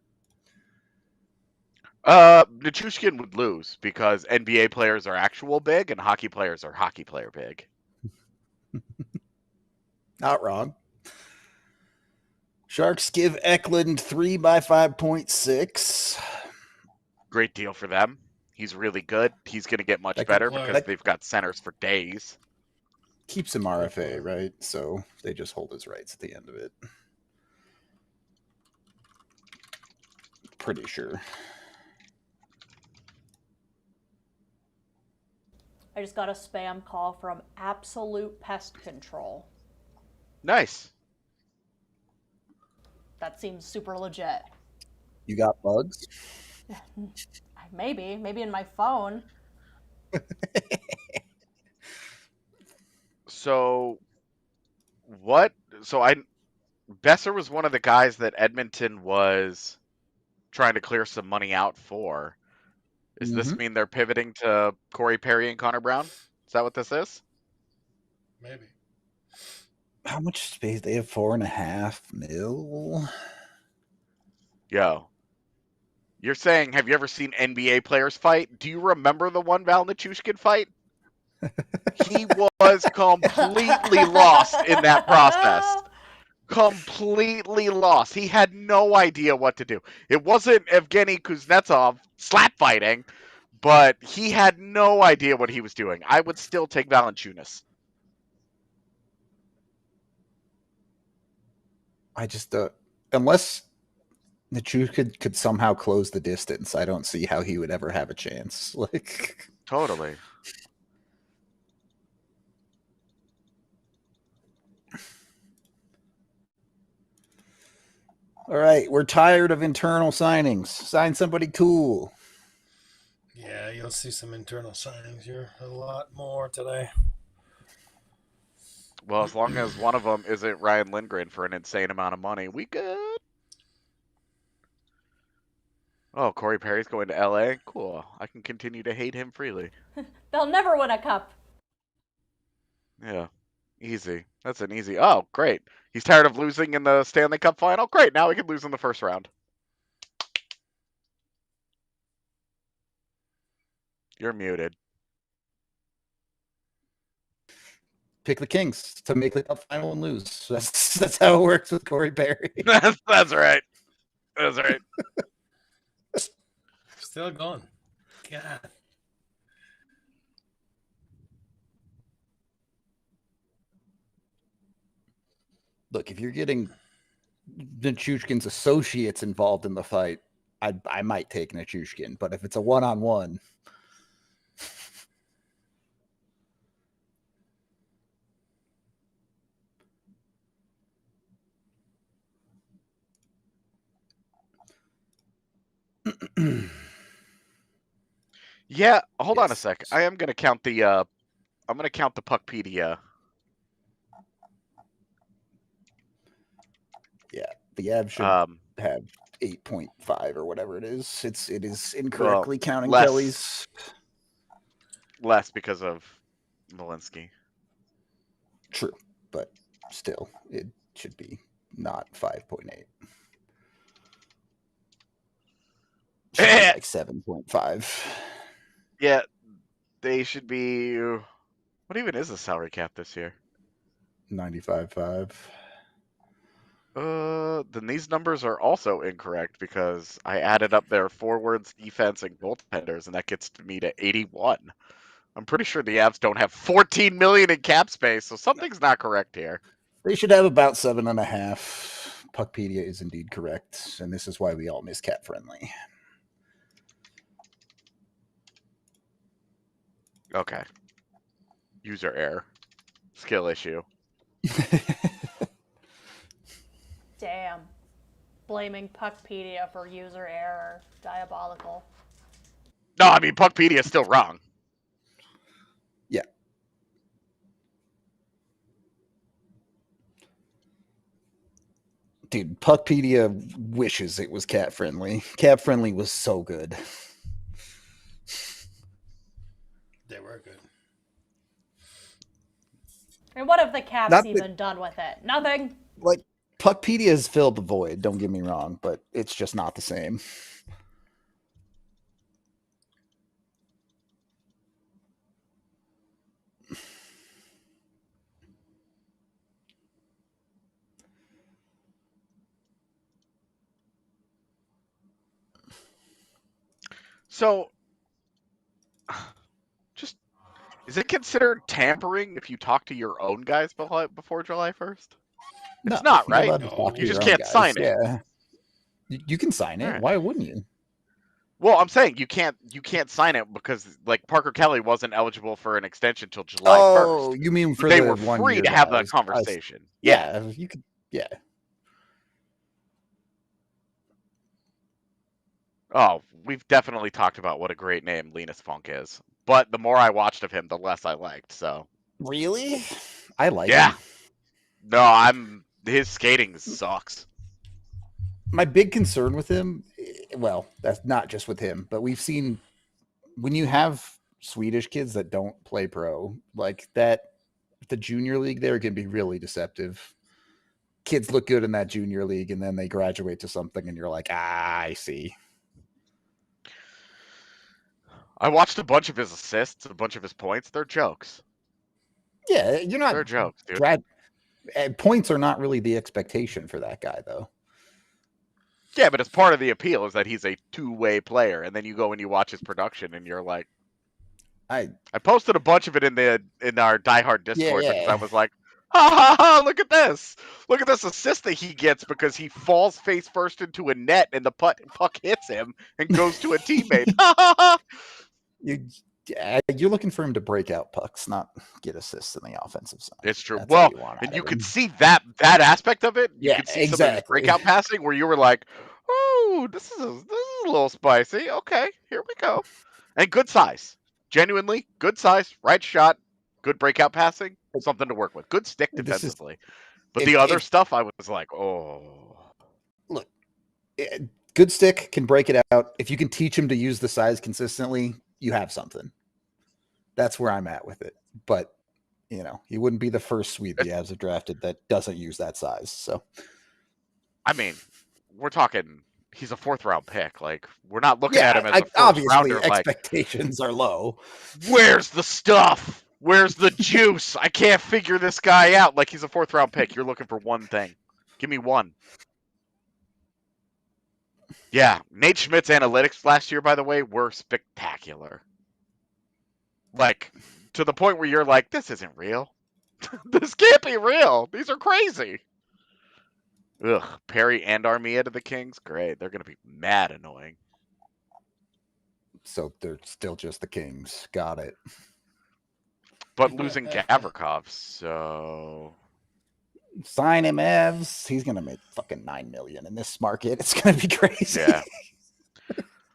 Speaker 3: Nichushkin would lose because NBA players are actual big and hockey players are hockey player big.
Speaker 2: Not wrong. Sharks give Eklund 3/5.6.
Speaker 3: Great deal for them. He's really good. He's going to get much better because they've got centers for days.
Speaker 2: Keeps him RFA, right? So they just hold his rights at the end of it. Pretty sure.
Speaker 4: I just got a spam call from Absolute Pest Control.
Speaker 3: Nice.
Speaker 4: That seems super legit.
Speaker 2: You got bugs?
Speaker 4: Maybe in my phone.
Speaker 3: So Besser was one of the guys that Edmonton was trying to clear some money out for. Does this mean they're pivoting to Corey Perry and Connor Brown? Is that what this is?
Speaker 1: Maybe.
Speaker 2: How much space? They have $4.5 million.
Speaker 3: Yo. You're saying, have you ever seen NBA players fight? Do you remember the one Val Nichushkin fight? He was completely lost in that process. Completely lost. He had no idea what to do. It wasn't Evgeny Kuznetsov slap fighting, but he had no idea what he was doing. I would still take Valanciunas.
Speaker 2: I just unless Nichushkin could somehow close the distance, I don't see how he would ever have a chance. Like,
Speaker 3: Totally.
Speaker 2: all right, we're tired of internal signings. Sign somebody cool.
Speaker 1: Yeah, you'll see some internal signings here a lot more today.
Speaker 3: Well, as long as one of them isn't Ryan Lindgren for an insane amount of money, we good. Oh, Corey Perry's going to LA? Cool. I can continue to hate him freely.
Speaker 4: They'll never win a cup.
Speaker 3: Yeah. Easy. That's an easy. Oh, great. He's tired of losing in the Stanley Cup final? Great. Now he can lose in the first round. You're muted.
Speaker 2: Pick the Kings to make the cup final and lose. That's how it works with Corey Perry.
Speaker 3: That's right. That's right.
Speaker 1: Still going. God.
Speaker 2: Look, if you're getting Nichushkin's associates involved in the fight, I might take Nichushkin. But if it's a one-on-one,
Speaker 3: Yeah, hold on a
Speaker 2: Yes.
Speaker 3: sec. I am gonna count the I'm gonna count the Puckpedia.
Speaker 2: yeah, the Avs should have 8.5 or whatever it is. It is incorrectly counting
Speaker 3: less.
Speaker 2: Kelly's.
Speaker 3: Less because of Malinsky.
Speaker 2: True, but still, it should be not 5.8. Should be like 7.5.
Speaker 3: Yeah, they should be. What even is the salary cap this year?
Speaker 2: 95.5.
Speaker 3: Then these numbers are also incorrect because I added up their forwards, defense, and goaltenders, and that gets me to 81. I'm pretty sure the Avs don't have 14 million in cap space, so something's not correct here.
Speaker 2: They should have about 7.5. Puckpedia is indeed correct, and this is why we all miss Cat Friendly.
Speaker 3: Okay. User error. Skill issue.
Speaker 4: Damn. Blaming Puckpedia for user error. Diabolical.
Speaker 3: No, I mean, Puckpedia is still wrong.
Speaker 2: Yeah. Dude, Puckpedia wishes it was Cat Friendly. Cat Friendly was so good.
Speaker 1: They were good.
Speaker 4: And what have the Caps
Speaker 2: Not that-
Speaker 4: even done with it? Nothing.
Speaker 2: Like, Puckpedia has filled the void, don't get me wrong, but it's just not the same.
Speaker 3: So, just, is it considered tampering if you talk to your own guys before July 1st?
Speaker 2: No,
Speaker 3: It's not,
Speaker 2: you're
Speaker 3: right?
Speaker 2: allowed to talk to
Speaker 3: You
Speaker 2: your
Speaker 3: just
Speaker 2: own
Speaker 3: can't
Speaker 2: guys.
Speaker 3: sign it.
Speaker 2: Yeah. You can sign it.
Speaker 3: All right.
Speaker 2: Why wouldn't you?
Speaker 3: Well, I'm saying you can't sign it because like Parker Kelly wasn't eligible for an extension till July 1st.
Speaker 2: Oh, you mean for
Speaker 3: they
Speaker 2: the
Speaker 3: were
Speaker 2: 1
Speaker 3: free
Speaker 2: year
Speaker 3: to have
Speaker 2: guys.
Speaker 3: that conversation.
Speaker 2: Yeah, you could. Yeah.
Speaker 3: Oh, we've definitely talked about what a great name Linus Funk is. But the more I watched of him, the less I liked. So
Speaker 2: Really? I like
Speaker 3: yeah.
Speaker 2: him.
Speaker 3: No, his skating sucks.
Speaker 2: My big concern with him, well, that's not just with him, but we've seen when you have Swedish kids that don't play pro, like that, the junior league there can be really deceptive. Kids look good in that junior league, and then they graduate to something, and you're like, I see.
Speaker 3: I watched a bunch of his assists, a bunch of his points. They're jokes.
Speaker 2: Yeah, you're not.
Speaker 3: They're jokes, dude.
Speaker 2: Points are not really the expectation for that guy, though.
Speaker 3: Yeah, but it's part of the appeal is that he's a two-way player, and then you go and you watch his production, and you're like, I posted a bunch of it in our diehard Discord because I was like, Ha ha ha! Look at this! Look at this assist that he gets because he falls face first into a net and the puck hits him and goes to a teammate. Ha ha ha!
Speaker 2: You're looking for him to break out pucks, not get assists in the offensive side.
Speaker 3: It's true.
Speaker 2: That's
Speaker 3: Well,
Speaker 2: what you want
Speaker 3: and
Speaker 2: out
Speaker 3: you
Speaker 2: of
Speaker 3: could
Speaker 2: him.
Speaker 3: see that aspect of it. You
Speaker 2: Yeah,
Speaker 3: could see some of his
Speaker 2: exactly.
Speaker 3: breakout passing where you were like, "Oh, this is a little spicy." Okay, here we go. And good size, genuinely good size, right shot, good breakout passing, something to work with. Good stick
Speaker 2: This is
Speaker 3: defensively. But the other stuff, I was like, "Oh."
Speaker 2: Look, good stick can break it out. If you can teach him to use the size consistently, you have something. That's where I'm at with it. But, you know, he wouldn't be the first Swede the Avs have drafted that doesn't use that size. So,
Speaker 3: I mean, we're talking. He's a 4th round pick. Like, we're not looking at him as a first
Speaker 2: obviously
Speaker 3: rounder.
Speaker 2: expectations are low.
Speaker 3: Where's the stuff? Where's the juice? I can't figure this guy out. Like, he's a 4th round pick. You're looking for one thing. Give me one. Yeah, Nate Schmidt's analytics last year, by the way, were spectacular. Like, to the point where you're like, this isn't real. This can't be real. These are crazy. Ugh, Perry and Armia to the Kings? Great. They're going to be mad annoying.
Speaker 2: So they're still just the Kings. Got it.
Speaker 3: But losing Gavrikov, so...
Speaker 2: Sign him, Avs. He's going to make fucking $9 million in this market. It's going to be crazy.
Speaker 3: Yeah.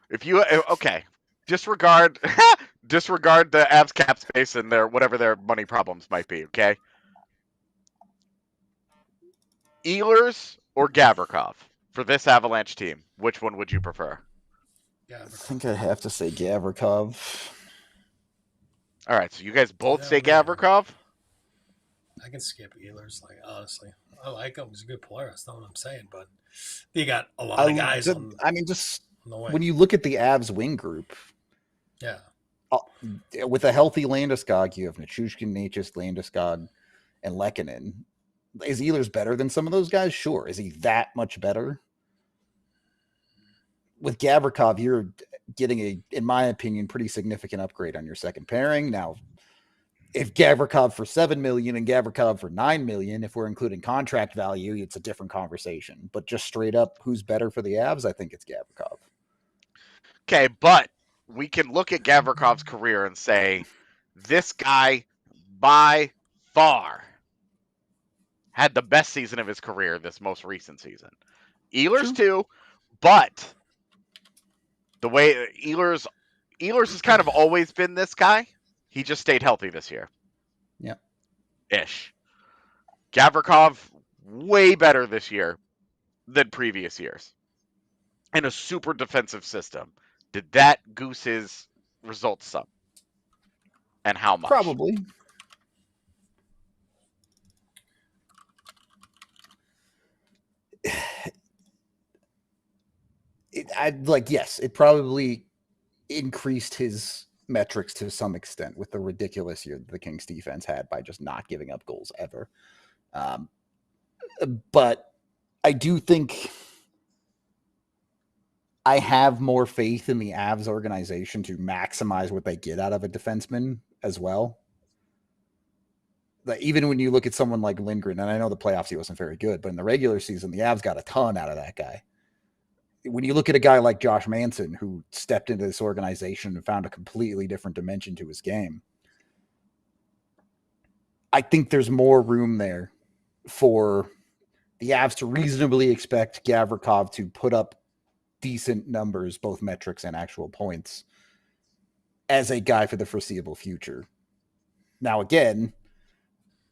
Speaker 3: If you... Okay. Disregard the Avs cap space and their whatever their money problems might be, okay? Ehlers or Gavrikov for this Avalanche team? Which one would you prefer?
Speaker 2: I think I have to say Gavrikov.
Speaker 3: All right, so you guys both say Gavrikov?
Speaker 1: I can skip Ehlers, like, honestly. I like him. He's a good player. That's not what I'm saying, but you got a lot of guys
Speaker 2: just
Speaker 1: on the way.
Speaker 2: When you look at the Avs wing group,
Speaker 1: yeah,
Speaker 2: with a healthy Landeskog, you have Nichushkin, Necas, Landeskog, and Lehkonen. Is Ehlers better than some of those guys? Sure. Is he that much better? With Gavrikov, you're getting in my opinion, pretty significant upgrade on your second pairing. Now, if Gavrikov for $7 million and Gavrikov for $9 million, if we're including contract value, it's a different conversation. But just straight up, who's better for the Avs? I think it's Gavrikov.
Speaker 3: Okay, but we can look at Gavrikov's career and say, this guy, by far, had the best season of his career this most recent season. Ehlers too, but the way Ehlers has kind of always been this guy. He just stayed healthy this year.
Speaker 2: Yeah.
Speaker 3: Ish. Gavrikov, way better this year than previous years. In a super defensive system. Did that goose his results some? And how much?
Speaker 2: Probably. Yes, it probably increased his metrics to some extent with the ridiculous year the Kings defense had by just not giving up goals ever. But I do think I have more faith in the Avs organization to maximize what they get out of a defenseman as well. Like, even when you look at someone like Lindgren, and I know the playoffs he wasn't very good, but in the regular season, the Avs got a ton out of that guy. When you look at a guy like Josh Manson, who stepped into this organization and found a completely different dimension to his game, I think there's more room there for the Avs to reasonably expect Gavrikov to put up decent numbers, both metrics and actual points, as a guy for the foreseeable future. Now, again,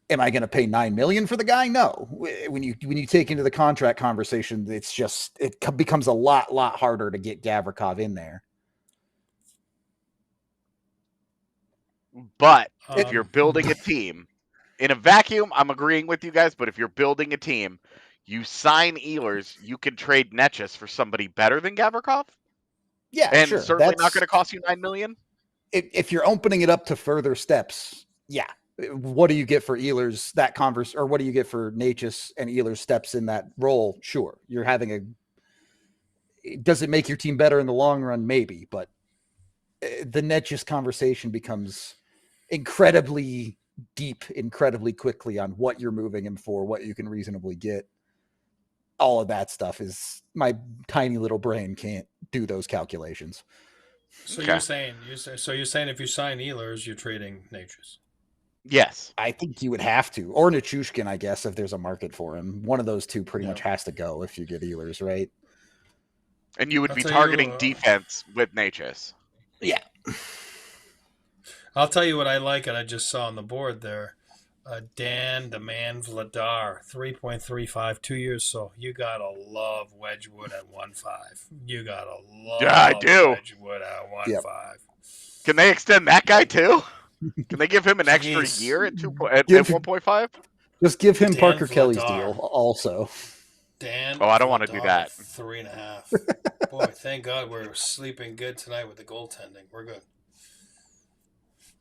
Speaker 2: am I going to pay $9 million for the guy? No. When you take into the contract conversation, it becomes a lot harder to get Gavrikov in there.
Speaker 3: But if you're building a team in a vacuum, I'm agreeing with you guys. But if you're building a team, you sign Ehlers, you can trade Necas for somebody better than Gavrikov.
Speaker 2: Yeah,
Speaker 3: and
Speaker 2: sure.
Speaker 3: certainly not going to cost you $9 million.
Speaker 2: If you're opening it up to further steps, yeah. What do you get for Ehlers? Or what do you get for Necas and Ehlers steps in that role? Sure, you're having does it make your team better in the long run? Maybe, but the Necas conversation becomes incredibly deep incredibly quickly on what you're moving him for, what you can reasonably get. All of that stuff is my tiny little brain can't do those calculations.
Speaker 1: So
Speaker 3: Okay.
Speaker 1: you're saying if you sign Ehlers, you're trading Natchez.
Speaker 3: Yes.
Speaker 2: I think you would have to, or Nichushkin, I guess, if there's a market for him. One of those two pretty much has to go if you get Ehlers, right?
Speaker 3: And you would
Speaker 1: I'll
Speaker 3: be
Speaker 1: tell
Speaker 3: targeting
Speaker 1: you,
Speaker 3: defense with Natchez.
Speaker 2: Yeah.
Speaker 1: I'll tell you what I like, and I just saw on the board there. Dan the Man Vladar, 3.35, 2 years. So you gotta love Wedgwood at 1.5. You gotta love
Speaker 3: I do.
Speaker 1: Wedgwood at 1.5.
Speaker 3: Can they extend that guy too? Can they give him an extra
Speaker 1: Jeez.
Speaker 3: year at 1.5?
Speaker 2: Just give him
Speaker 1: Dan
Speaker 2: Parker Kelly's
Speaker 1: Vladar.
Speaker 2: deal also.
Speaker 1: Dan.
Speaker 3: Oh, I don't want to do that.
Speaker 1: 3.5. Boy, thank God we're sleeping good tonight with the goaltending. We're good.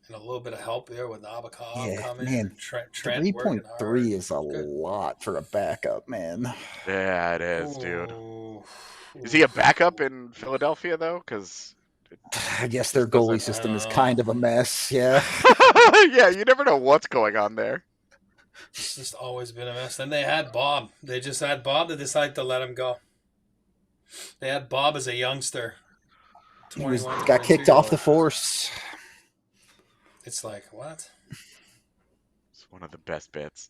Speaker 1: And a little bit of help there with Nabokov coming.
Speaker 2: Man,
Speaker 1: And Trent
Speaker 2: 3.3 is a lot for a backup, man.
Speaker 3: Yeah, it is, dude.
Speaker 1: Ooh.
Speaker 3: Is he a backup in Philadelphia though? Because
Speaker 2: I guess their goalie system is kind of a mess. Yeah.
Speaker 3: yeah, you never know what's going on there.
Speaker 1: It's just always been a mess. Then they had Bob. They just had Bob. They decided to let him go. They had Bob as a youngster.
Speaker 2: He got kicked off the force.
Speaker 1: It's like, what?
Speaker 3: It's one of the best bits.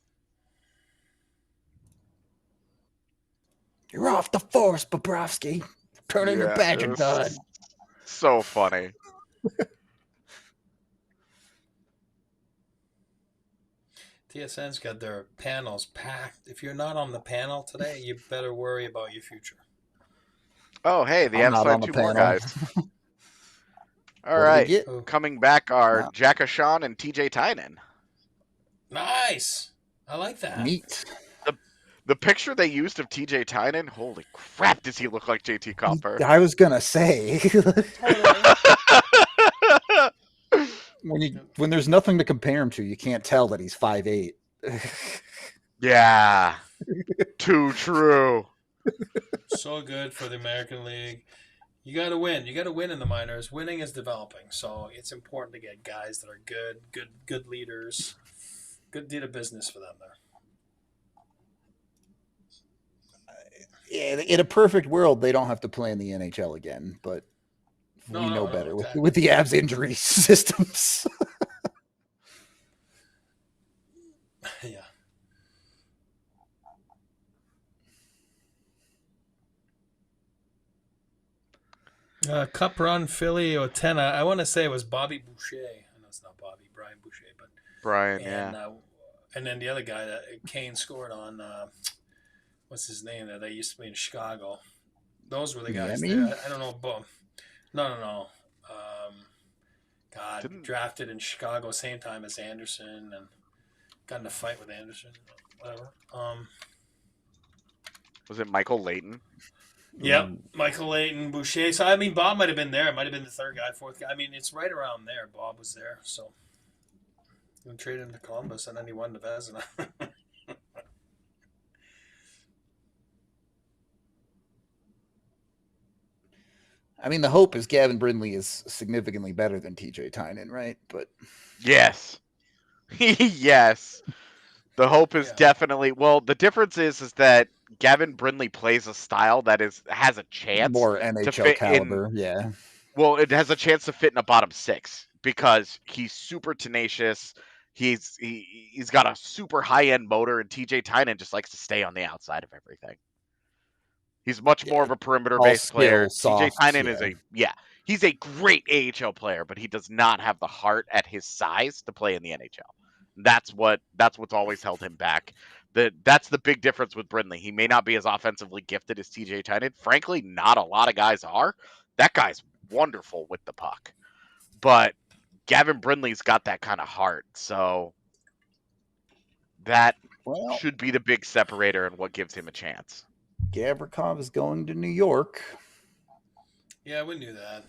Speaker 2: You're off the force, Bobrovsky. Turn in your badge and done.
Speaker 3: So funny.
Speaker 1: TSN's got their panels packed. If you're not on the panel today, you better worry about your future.
Speaker 3: Oh, hey, the Avs signed 2 more guys. All right, coming back are Jack O'Shawn and TJ Tynan.
Speaker 1: Nice. I like that.
Speaker 2: Neat.
Speaker 3: The picture they used of TJ Tynan, holy crap, does he look like JT Compher?
Speaker 2: I was gonna say. When there's nothing to compare him to, you can't tell that he's 5'8".
Speaker 3: Yeah. Too true.
Speaker 1: So good for the American League. You got to win. You got to win in the minors. Winning is developing, so it's important to get guys that are good leaders. Good deed of business for them there.
Speaker 2: Yeah, in a perfect world, they don't have to play in the NHL again, but we know better exactly. with the Avs injury systems.
Speaker 1: Yeah. Cup run, Philly, Otena. I want to say it was Bobby Boucher. I know it's not Bobby, Brian Boucher, but
Speaker 3: Brian,
Speaker 1: and then the other guy that Kane scored on, what's his name? That they used to be in Chicago. Those were the guys. I don't know, but no. Drafted in Chicago same time as Anderson and got in a fight with Anderson. Whatever.
Speaker 3: Was it Michael Layton?
Speaker 1: Yep, Michael Layton, Boucher. So, I mean, Bob might have been there. It might have been the third guy, fourth guy. I mean, it's right around there. Bob was there. So, he traded him to Columbus, and then he won the Vezina.
Speaker 2: I mean, the hope is Gavin Brindley is significantly better than TJ Tynan, right? But
Speaker 3: yes. Yes. The hope is definitely, well, the difference is that Gavin Brindley plays a style that has a chance
Speaker 2: more NHL caliber,
Speaker 3: Well, it has a chance to fit in a bottom 6 because he's super tenacious. He's got a super high end motor, and TJ Tynan just likes to stay on the outside of everything. He's much more of a perimeter based player. TJ Tynan is he's a great AHL player, but he does not have the heart at his size to play in the NHL. That's what's always held him back. That's the big difference with Brindley. He may not be as offensively gifted as TJ Tynan. Frankly, not a lot of guys are. That guy's wonderful with the puck. But Gavin Brindley's got that kind of heart. So that should be the big separator and what gives him a chance.
Speaker 2: Gavrikov is going to New York.
Speaker 1: Yeah, we knew that.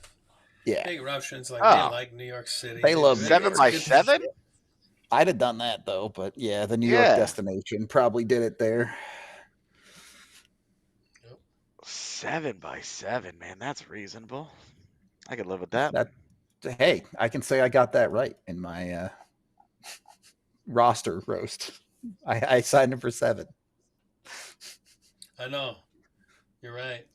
Speaker 2: Yeah.
Speaker 1: Big Russians they like New York City.
Speaker 2: They love
Speaker 3: 7x7?
Speaker 2: I'd have done that though, but yeah, the New York destination probably did it there.
Speaker 3: 7x7, man, that's reasonable. I could live with that.
Speaker 2: Hey, I can say I got that right in my roster roast. I signed him for 7.
Speaker 1: I know. You're right.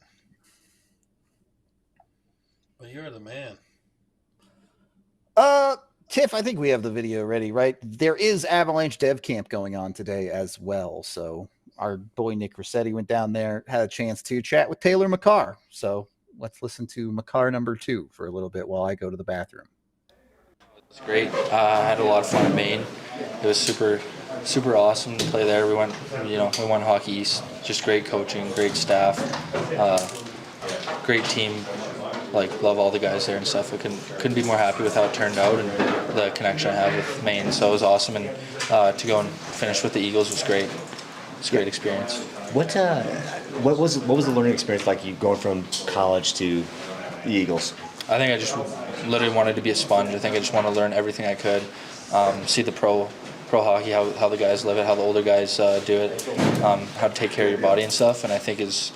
Speaker 1: Well, you're the man.
Speaker 2: Tiff, I think we have the video ready, right? There is Avalanche Dev Camp going on today as well. So our boy Nick Rossetti went down there, had a chance to chat with Taylor McCarr. So let's listen to McCarr number 2 for a little bit while I go to the bathroom.
Speaker 5: It was great. I had a lot of fun in Maine. It was super awesome to play there. We won Hockey East. Just great coaching, great staff, great team. Like, love all the guys there and stuff. I couldn't be more happy with how it turned out and the connection I have with Maine. So it was awesome, and to go and finish with the Eagles was great. It's a great experience.
Speaker 6: What was the learning experience like, you going from college to the Eagles?
Speaker 5: I think I just literally wanted to be a sponge. I think I just want to learn everything I could, see the pro hockey, how the guys live it, how the older guys do it, how to take care of your body and stuff. And I think is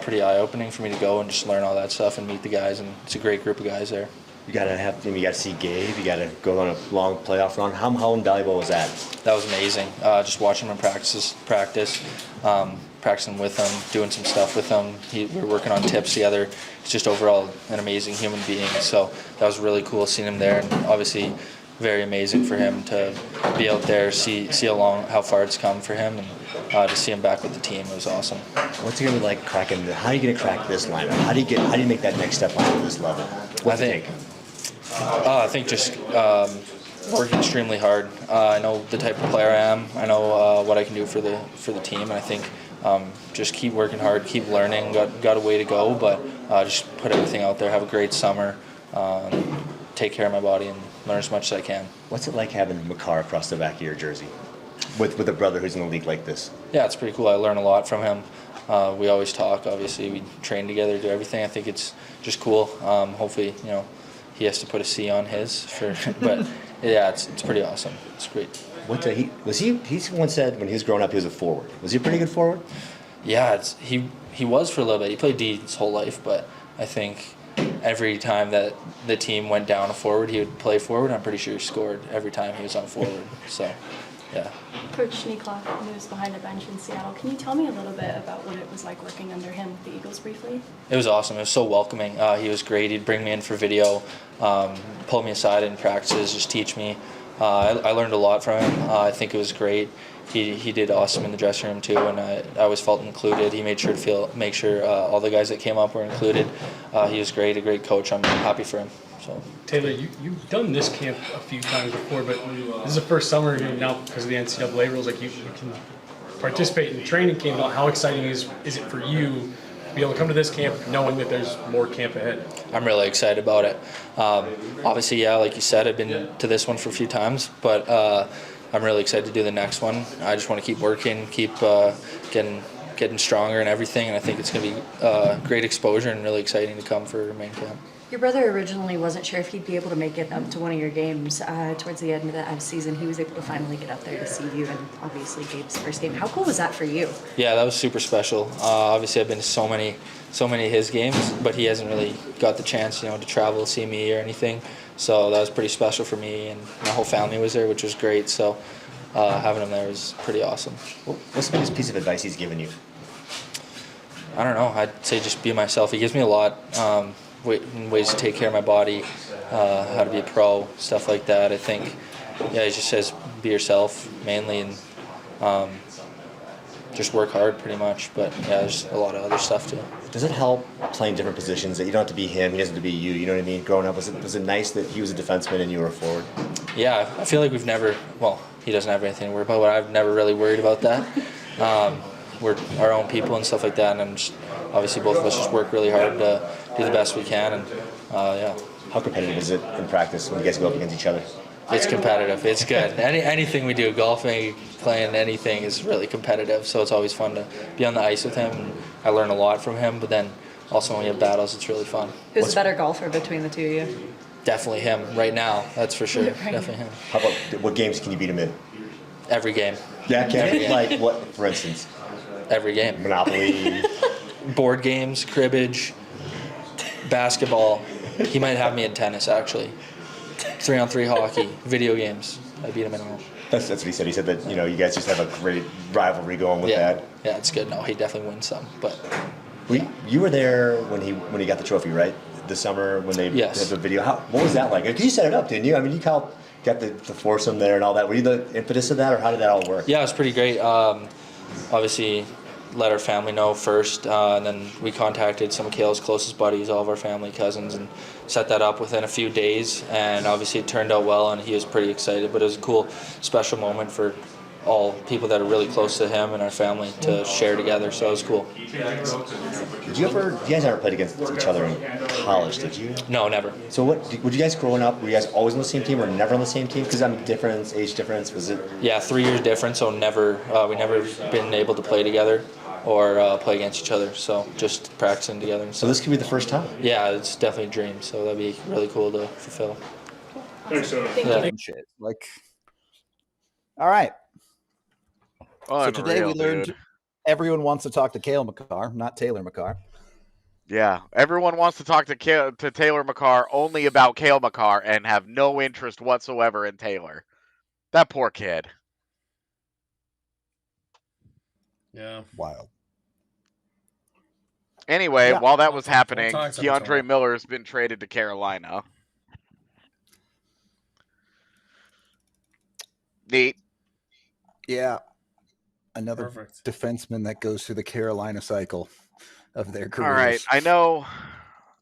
Speaker 5: pretty eye-opening for me to go and just learn all that stuff and meet the guys. And it's a great group of guys there.
Speaker 6: You got to see Gabe. You got to go on a long playoff run. How invaluable was that? That
Speaker 5: was amazing. Just watching him practice, practicing with him, doing some stuff with him. We were working on tips together. He's just overall an amazing human being. So that was really cool seeing him there, and obviously very amazing for him to be out there, see how far it's come for him, and to see him back with the team. It was awesome.
Speaker 6: What's it gonna be like cracking? How are you gonna crack this lineup? How do you make that next step onto this level?
Speaker 5: I think just working extremely hard. I know the type of player I am. I know what I can do for the team, and I think just keep working hard, keep learning. Got a way to go, but just put everything out there. Have a great summer. Take care of my body and learn as much as I can.
Speaker 6: What's it like having McCarr across the back of your jersey with a brother who's in the league like this?
Speaker 5: Yeah, it's pretty cool. I learn a lot from him. We always talk. Obviously, we train together, do everything. I think it's just cool. Hopefully, he has to put a C on his, but yeah, it's pretty awesome. It's great.
Speaker 6: He once said when he was growing up he was a forward. Was he a pretty good forward?
Speaker 5: Yeah, he was for a little bit. He played D his whole life, but I think every time that the team went down a forward, he would play forward. I'm pretty sure he scored every time he was on forward. So, yeah.
Speaker 7: Coach Schmidt, who was behind the bench in Seattle, can you tell me a little bit about what it was like working under him with the Eagles briefly?
Speaker 5: It was awesome. It was so welcoming. He was great. He'd bring me in for video, pull me aside in practices, just teach me. I learned a lot from him. I think it was great. He did awesome in the dressing room too, and I always felt included. He made sure to all the guys that came up were included. He was great, a great coach. I'm happy for him. So
Speaker 8: Taylor, you've done this camp a few times before, but this is the first summer now because of the NCAA rules. Like you can participate in the training camp. How exciting is it for you to be able to come to this camp knowing that there's more camp ahead?
Speaker 5: I'm really excited about it. Obviously, yeah, like you said, I've been to this one for a few times, but I'm really excited to do the next one. I just want to keep working, keep getting stronger and everything, and I think it's going to be great exposure and really exciting to come for main camp.
Speaker 7: Your brother originally wasn't sure if he'd be able to make it up to one of your games. Towards the end of the season, he was able to finally get out there to see you, and obviously Gabe's first game. How cool was that for you?
Speaker 5: Yeah, that was super special. Obviously, I've been to so many of his games, but he hasn't really got the chance, to travel, see me or anything. So that was pretty special for me, and my whole family was there, which was great. So having him there was pretty awesome.
Speaker 6: What's the biggest piece of advice he's given you?
Speaker 5: I don't know. I'd say just be myself. He gives me a lot. Ways to take care of my body, how to be a pro, stuff like that. I think, yeah, he just says be yourself mainly, and just work hard pretty much. But yeah, there's a lot of other stuff too.
Speaker 6: Does it help playing different positions that you don't have to be him, he doesn't have to be you? You know what I mean? Growing up, was it nice that he was a defenseman and you were a forward?
Speaker 5: Yeah, I feel like we've never. Well, he doesn't have anything to worry about, but I've never really worried about that. We're our own people and stuff like that, and obviously both of us just work really hard to do the best we can, and yeah.
Speaker 6: How competitive is it in practice when you guys go up against each other?
Speaker 5: It's competitive. It's good. Anything we do, golfing, playing, anything is really competitive. So it's always fun to be on the ice with him. And I learn a lot from him, but then also when we have battles, it's really fun.
Speaker 7: Who's the better golfer between the two of you?
Speaker 5: Definitely him right now. That's for sure.
Speaker 7: Right.
Speaker 5: Definitely him.
Speaker 6: How about what games can you beat him in?
Speaker 5: Every game.
Speaker 6: Yeah, like what, for instance?
Speaker 5: Every game.
Speaker 6: Monopoly.
Speaker 5: Board games, cribbage, basketball. He might have me in tennis, actually. 3-on-3 hockey, video games. I beat him in all.
Speaker 6: That's what he said. He said that you guys just have a great rivalry going with that.
Speaker 5: Yeah, it's good. No, he definitely wins some, but
Speaker 6: You were there when he got the trophy, right? This summer when they
Speaker 5: Yes.
Speaker 6: had the video. What was that like? Because you set it up, didn't you? I mean, you got the foursome there and all that. Were you the impetus of that, or how did that all work?
Speaker 5: yeah, it was pretty great. Obviously, let our family know first, and then we contacted some of Kale's closest buddies, all of our family, cousins, and set that up within a few days. And obviously, it turned out well, and he was pretty excited. But it was a cool, special moment for all people that are really close to him and our family to share together. So it was cool.
Speaker 6: Did you guys ever played against each other in college? Did you?
Speaker 5: No, never.
Speaker 6: So would you guys growing up? Were you guys always on the same team, or never on the same team? Because age difference, was it?
Speaker 5: Yeah, 3 years difference, so never we never been able to play together or play against each other. So just practicing together. And
Speaker 6: So this could be the first time.
Speaker 5: yeah, it's definitely a dream. So that'd be really cool to fulfill. Yeah.
Speaker 2: And shit. Like, all right. So today we learned
Speaker 3: dude.
Speaker 2: everyone wants to talk to Cale Makar, not Taylor Makar.
Speaker 3: Yeah, everyone wants to talk to Taylor Makar only about Cale Makar and have no interest whatsoever in Taylor. That poor kid.
Speaker 1: Yeah.
Speaker 2: Wild.
Speaker 3: Anyway,
Speaker 2: Yeah.
Speaker 3: while that was happening,
Speaker 1: talk some
Speaker 3: Keandre
Speaker 1: tomorrow.
Speaker 3: Miller's been traded to Carolina. Neat.
Speaker 2: Yeah. Another
Speaker 1: Perfect.
Speaker 2: defenseman that goes through the Carolina cycle of their careers.
Speaker 3: All right,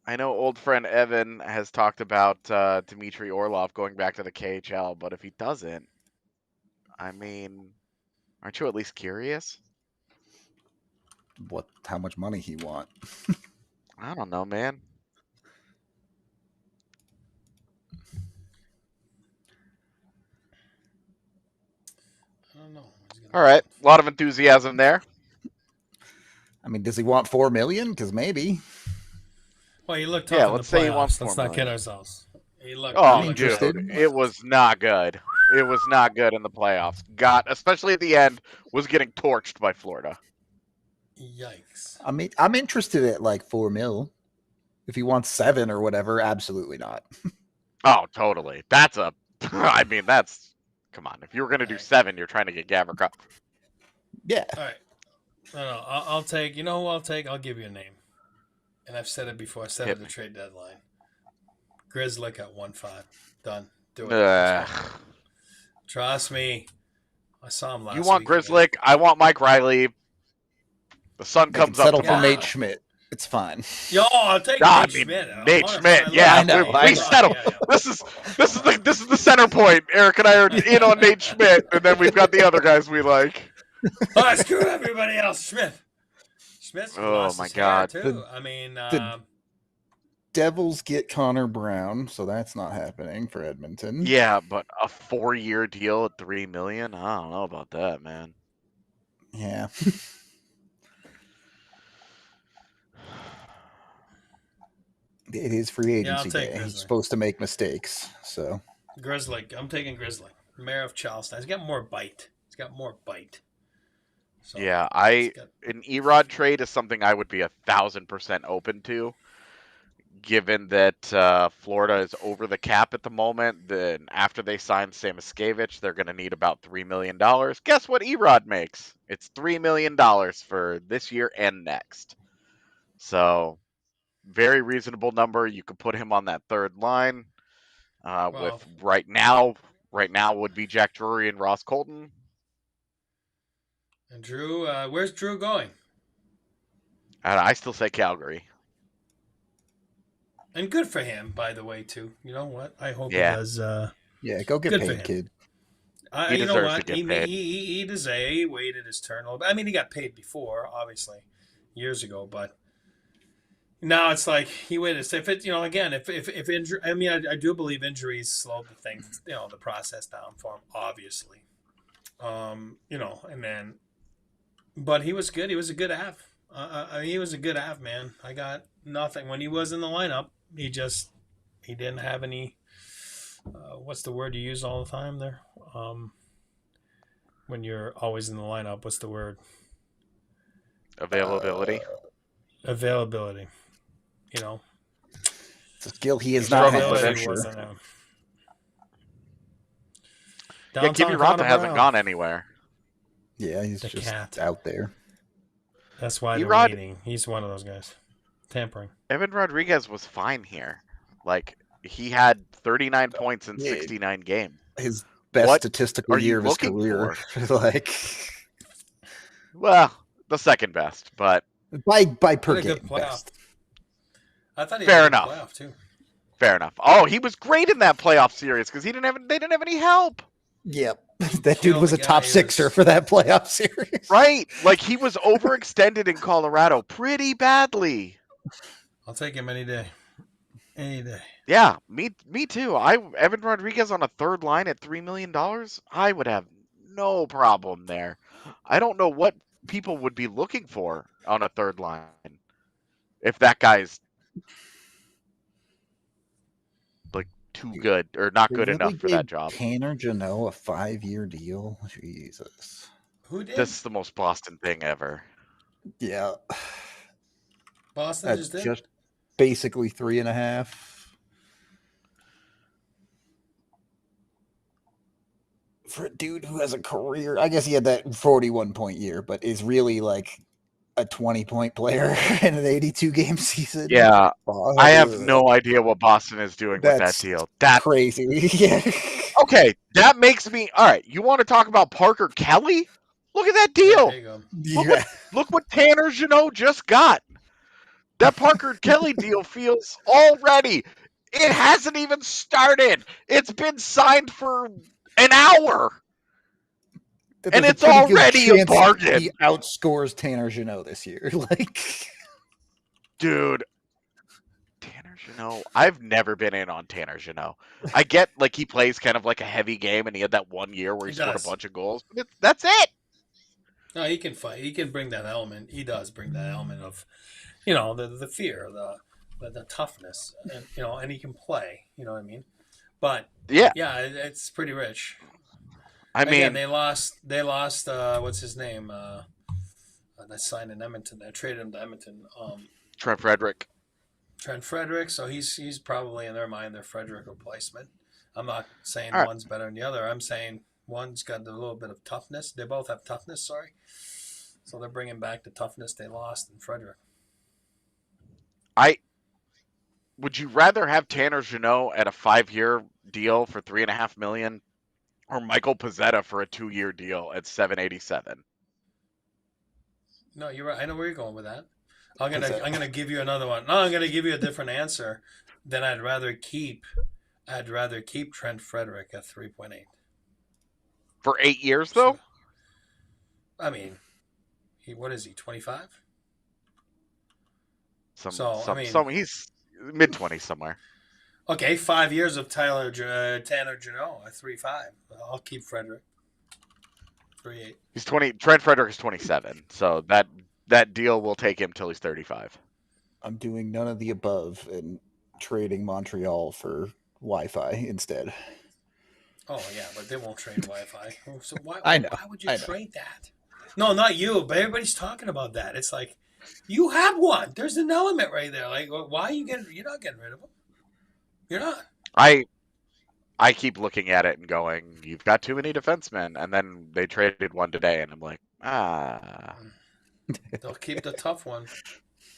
Speaker 3: I know old friend Evan has talked about Dmitry Orlov going back to the KHL, but if he doesn't, I mean, aren't you at least curious?
Speaker 2: How much money he want?
Speaker 3: I don't know, man.
Speaker 1: I don't know.
Speaker 3: All right, a lot of enthusiasm there.
Speaker 2: I mean, does he want $4 million? Because maybe.
Speaker 1: Well, he looked tough
Speaker 3: Yeah,
Speaker 1: in
Speaker 3: let's
Speaker 1: the
Speaker 3: say he
Speaker 1: playoffs.
Speaker 3: wants
Speaker 1: Let's
Speaker 3: $4
Speaker 1: not kid
Speaker 3: million.
Speaker 1: ourselves. He looked.
Speaker 3: Oh,
Speaker 1: he looked
Speaker 3: dude,
Speaker 2: interested.
Speaker 3: it was not good. It was not good in the playoffs. Especially at the end, was getting torched by Florida.
Speaker 1: Yikes.
Speaker 2: I mean, I'm interested at like $4 million. If he wants 7 or whatever, absolutely not.
Speaker 3: Oh, totally. I mean, come on. If you were going to do 7, you're trying to get Gavrikov.
Speaker 2: Yeah.
Speaker 1: All right. No, I'll take. You know who I'll take? I'll give you a name. And I've said it before. I said it at the trade deadline. Grizzlick at 1.5. Done. Do it. Trust me. I saw him last week.
Speaker 3: You want Grizzlick? I want Mike Riley. The sun
Speaker 2: They can
Speaker 3: comes up
Speaker 2: settle for
Speaker 3: tomorrow.
Speaker 2: Nate Schmidt. It's fine.
Speaker 1: Yo, I'll take
Speaker 3: I
Speaker 1: Nate
Speaker 3: mean,
Speaker 1: Schmidt.
Speaker 3: Nate Schmidt. Yeah,
Speaker 2: I know,
Speaker 3: we settle.
Speaker 1: Yeah.
Speaker 3: This is the center point. Eric and I are in on Nate Schmidt, and then we've got the other guys we like.
Speaker 1: All right, screw everybody else. Schmidt's
Speaker 3: Oh,
Speaker 1: lost
Speaker 3: my
Speaker 1: his hair,
Speaker 3: God.
Speaker 1: too. I mean,
Speaker 2: Devils get Connor Brown, so that's not happening for Edmonton.
Speaker 3: Yeah, but a 4-year deal at $3 million. I don't know about that, man.
Speaker 2: Yeah. It is free agency
Speaker 1: take
Speaker 2: day. He's
Speaker 1: Grizzly.
Speaker 2: supposed to make mistakes, so
Speaker 1: Grizzly. I'm taking Grizzly. Mayor of Charleston. He's got more bite. So,
Speaker 3: Yeah,
Speaker 1: he's got-
Speaker 3: an Erod trade is something I would be 1,000% open to, given that Florida is over the cap at the moment. Then after they sign Samoskevich, they're going to need about $3 million. Guess what Erod makes? It's $3 million for this year and next. So, very reasonable number. You could put him on that third line. With right now would be Jack Drury and Ross Colton.
Speaker 1: And Drew, where's Drew going?
Speaker 3: I still say Calgary.
Speaker 1: And good for him, by the way, too. You know what? I hope
Speaker 3: Yeah.
Speaker 1: he does.
Speaker 2: yeah, go get
Speaker 1: Good for
Speaker 2: paid,
Speaker 1: him.
Speaker 2: kid.
Speaker 3: He
Speaker 1: You know
Speaker 3: deserves
Speaker 1: what?
Speaker 3: to get paid.
Speaker 1: He deserves. He waited his turn a little bit. I mean, he got paid before, obviously, years ago, but now it's like he waited. If it, again, if injury, I mean, I do believe injuries slowed the thing, the process down for him, obviously. And then, but he was good. He was a good av. He was a good av, man. I got nothing when he was in the lineup. He didn't have any. What's the word you use all the time there? When you're always in the lineup, what's the word?
Speaker 3: Availability.
Speaker 1: Availability.
Speaker 2: It's a skill he has not had,
Speaker 3: Struggled with
Speaker 2: for
Speaker 3: it.
Speaker 2: sure.
Speaker 3: Yeah, Kimmy Ranta hasn't gone anywhere.
Speaker 2: Yeah, he's
Speaker 1: The
Speaker 2: just
Speaker 1: cat.
Speaker 2: out there.
Speaker 1: That's why they're
Speaker 3: Erod-
Speaker 1: waiting. He's one of those guys. Tampering.
Speaker 3: Evan Rodriguez was fine here. Like, he had 39 points in
Speaker 2: Yeah.
Speaker 3: 69 games.
Speaker 2: His best
Speaker 3: What
Speaker 2: statistical
Speaker 3: are you
Speaker 2: year of his
Speaker 3: looking
Speaker 2: career. Like
Speaker 3: Well, the second best, but
Speaker 2: by
Speaker 1: He
Speaker 2: per
Speaker 1: had a good
Speaker 2: game
Speaker 1: playoff.
Speaker 2: best.
Speaker 1: I thought he
Speaker 3: Fair
Speaker 1: had a good
Speaker 3: enough.
Speaker 1: playoff too.
Speaker 3: fair enough. Oh, he was great in that playoff series because they didn't have any help.
Speaker 2: Yep. That dude was
Speaker 1: the
Speaker 2: a top
Speaker 1: guy.
Speaker 2: sixer for that playoff series.
Speaker 3: Right? Like, he was overextended in Colorado pretty badly.
Speaker 1: I'll take him any day. Any day.
Speaker 3: Yeah, me too. Evan Rodriguez on a third line at $3 million, I would have no problem there. I don't know what people would be looking for on a third line if that guy's like too good or not
Speaker 2: They
Speaker 3: good
Speaker 2: really
Speaker 3: enough for
Speaker 2: gave
Speaker 3: that job.
Speaker 2: Tanner Jeannot a 5-year deal. Jesus.
Speaker 1: Who did?
Speaker 3: This is the most Boston thing ever.
Speaker 2: Yeah.
Speaker 1: Boston
Speaker 2: That's
Speaker 1: just did?
Speaker 2: just basically 3.5. For a dude who has a career, I guess he had that 41-point year, but is really like a 20-point player in an 82-game season.
Speaker 3: Yeah, I have
Speaker 2: Ugh.
Speaker 3: no idea what Boston is doing with that
Speaker 2: That's
Speaker 3: deal. That
Speaker 2: crazy. Yeah.
Speaker 3: okay, that makes me all right. You want to talk about Parker Kelly? Look at that
Speaker 1: Yeah,
Speaker 3: deal.
Speaker 1: there you go.
Speaker 2: Yeah.
Speaker 3: Look what Tanner Jeannot just got. That Parker Kelly deal feels already. It hasn't even started. It's been signed for an hour.
Speaker 2: That
Speaker 3: And
Speaker 2: there's
Speaker 3: it's
Speaker 2: pretty good
Speaker 3: already a
Speaker 2: chance
Speaker 3: bargain.
Speaker 2: He outscores Tanner Jeannot this year. Like,
Speaker 3: Dude, Tanner Jeannot. I've never been in on Tanner Jeannot. I get like he plays kind of like a heavy game, and he had that one year where he
Speaker 1: He
Speaker 3: scored
Speaker 1: does.
Speaker 3: a bunch of goals. But that's it.
Speaker 1: No, he can fight. He can bring that element. He does bring that element of, you know, the fear, the toughness, and and he can play. You know what I mean? But
Speaker 3: Yeah,
Speaker 1: it's pretty rich.
Speaker 3: I mean,
Speaker 1: Again, they lost. What's his name? That signed in Edmonton. They traded him to Edmonton.
Speaker 3: Trent Frederick.
Speaker 1: Trent Frederick. So he's probably in their mind their Frederick replacement. I'm not saying
Speaker 3: All right.
Speaker 1: one's better than the other. I'm saying one's got a little bit of toughness. They both have toughness. Sorry. So they're bringing back the toughness they lost in Frederick.
Speaker 3: Would you rather have Tanner Jeannot at a 5-year deal for $3.5 million, or Michael Pezzetta for a 2-year deal at $787?
Speaker 1: No, you're right. I know where you're going with that. I'm gonna give you another one. No, I'm gonna give you a different answer. Then I'd rather keep Trent Frederick at 3.8.
Speaker 3: For 8 years, though?
Speaker 1: I mean, what is he? 25?
Speaker 3: He's mid-20s somewhere.
Speaker 1: Okay, 5 years of Tanner Jeannot at 3.5. I'll keep Frederick. 3.8.
Speaker 3: He's 20. Trent Frederick is 27, so that deal will take him till he's 35.
Speaker 2: I'm doing none of the above and trading Montreal for Wi-Fi instead.
Speaker 1: Oh yeah, but they won't trade Wi-Fi. So why?
Speaker 2: I know,
Speaker 1: Why would you
Speaker 2: I know.
Speaker 1: trade that? No, not you. But everybody's talking about that. It's like you have one. There's an element right there. Like, why are you getting? You're not getting rid of him. You're not.
Speaker 3: I keep looking at it and going, you've got too many defensemen. And then they traded one today, and I'm like,
Speaker 1: They'll keep the tough one.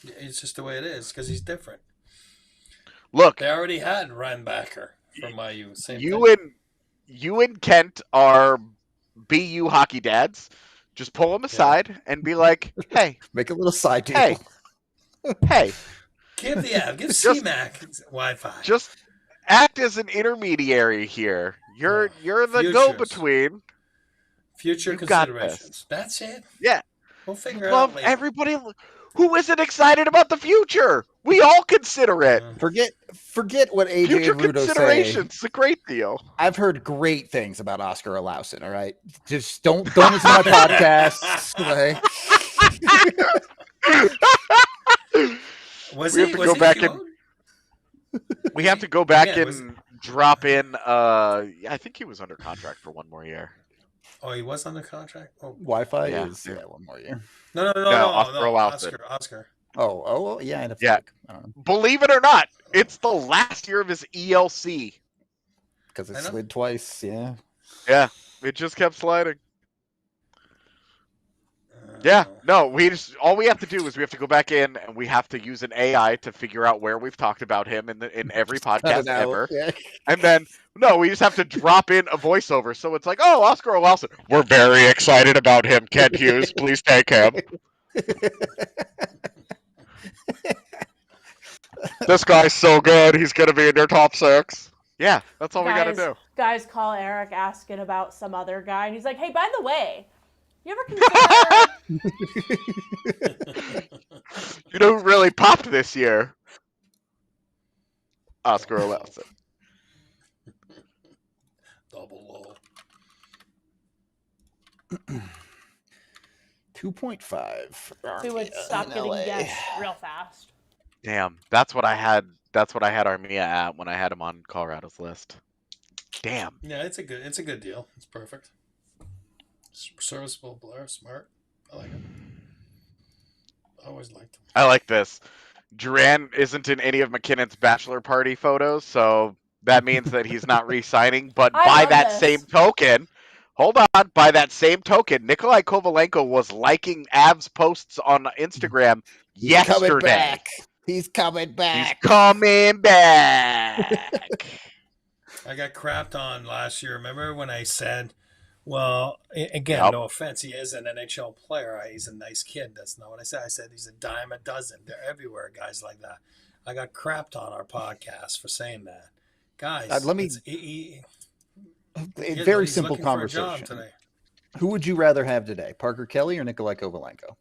Speaker 1: It's just the way it is because he's different.
Speaker 3: Look,
Speaker 1: They already had Reinbacher from IU. Same
Speaker 3: you
Speaker 1: thing.
Speaker 3: and Kent are BU hockey dads. Just pull them aside and be like, hey,
Speaker 2: Make a little side deal.
Speaker 3: hey,
Speaker 1: Give
Speaker 3: Just-
Speaker 1: CMAC Wi-Fi.
Speaker 3: just act as an intermediary here. You're the
Speaker 1: Futures.
Speaker 3: go-between.
Speaker 1: Future
Speaker 3: You got
Speaker 1: considerations. That's it.
Speaker 3: Yeah.
Speaker 1: We'll figure it
Speaker 3: Love
Speaker 1: out later.
Speaker 3: everybody who isn't excited about the future. We all consider it.
Speaker 2: Forget what AJ
Speaker 3: Future
Speaker 2: and Rudo say.
Speaker 3: considerations. It's a great deal.
Speaker 2: I've heard great things about Oscar Olausen. All right, just don't listen to my podcast. Like,
Speaker 1: Was
Speaker 3: We
Speaker 1: he?
Speaker 3: have to
Speaker 1: was
Speaker 3: go
Speaker 1: he
Speaker 3: back
Speaker 1: cute?
Speaker 3: We have to go back
Speaker 1: Yeah,
Speaker 3: and drop in. I think he was under contract for one more year.
Speaker 1: Oh, he was under contract. Oh,
Speaker 2: Wi-Fi
Speaker 3: Yeah.
Speaker 2: is one more year.
Speaker 1: no,
Speaker 3: Oscar Olausen.
Speaker 1: Oscar.
Speaker 2: Oh, yeah, I'd have to
Speaker 3: Yeah.
Speaker 2: look. I don't know
Speaker 3: Believe it or not, it's the last year of his ELC.
Speaker 2: because it
Speaker 1: I know.
Speaker 2: slid twice. Yeah,
Speaker 3: Yeah. It just kept sliding. Yeah, no, all we have to do is we have to go back in and we have to use an AI to figure out where we've talked about him in every
Speaker 2: Cut
Speaker 3: podcast
Speaker 2: it out.
Speaker 3: ever.
Speaker 2: Yeah.
Speaker 3: And then we just have to drop in a voiceover. So it's like, oh, Oscar Wilson. We're very excited about him. Kent Hughes, please take him. This guy's so good. He's gonna be in your top 6. Yeah, that's all we gotta do.
Speaker 4: Guys call Eric asking about some other guy, and he's like, "Hey, by the way, you ever consider?"
Speaker 3: You know who really popped this year? Oscar Wilson.
Speaker 1: Double
Speaker 2: 2.5.
Speaker 4: We would stop getting guests real fast.
Speaker 3: Damn, that's what I had Armia at when I had him on Colorado's list. Damn.
Speaker 1: Yeah, it's a good deal. It's perfect. Serviceable player, smart. I like it. I always liked him.
Speaker 3: I like this. Duran isn't in any of McKinnon's bachelor party photos, so that means that he's not re-signing. But by that same token, Nikolai Kovalenko was liking Avs posts on Instagram yesterday.
Speaker 2: He's coming back.
Speaker 3: He's coming back.
Speaker 1: I got crapped on last year. Remember when I said, well, again, no offense, he is an NHL player. He's a nice kid. That's not what I said. I said he's a dime a dozen. They're everywhere, guys like that. I got crapped on our podcast for saying that. Guys,
Speaker 2: let me... A very simple conversation. Who would you rather have today, Parker Kelly or Nikolai Kovalenko?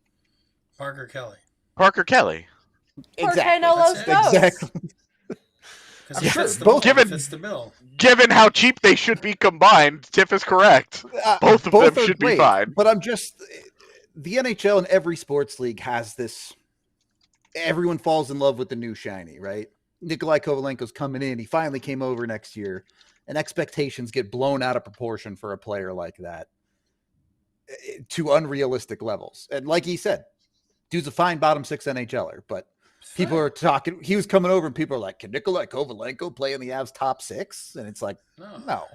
Speaker 1: Parker Kelly.
Speaker 3: Parker Kelly.
Speaker 2: Exactly.
Speaker 3: Given how cheap they should be combined, Tiff is correct. Both of them should be fine.
Speaker 2: But the NHL in every sports league has this. Everyone falls in love with the new shiny, right? Nikolai Kovalenko's coming in. He finally came over next year, and expectations get blown out of proportion for a player like that to unrealistic levels. And like he said, dude's a fine bottom 6 NHLer, but people are talking. He was coming over, and people are like, "Can Nikolai Kovalenko play in the Avs top 6?" And it's like, no.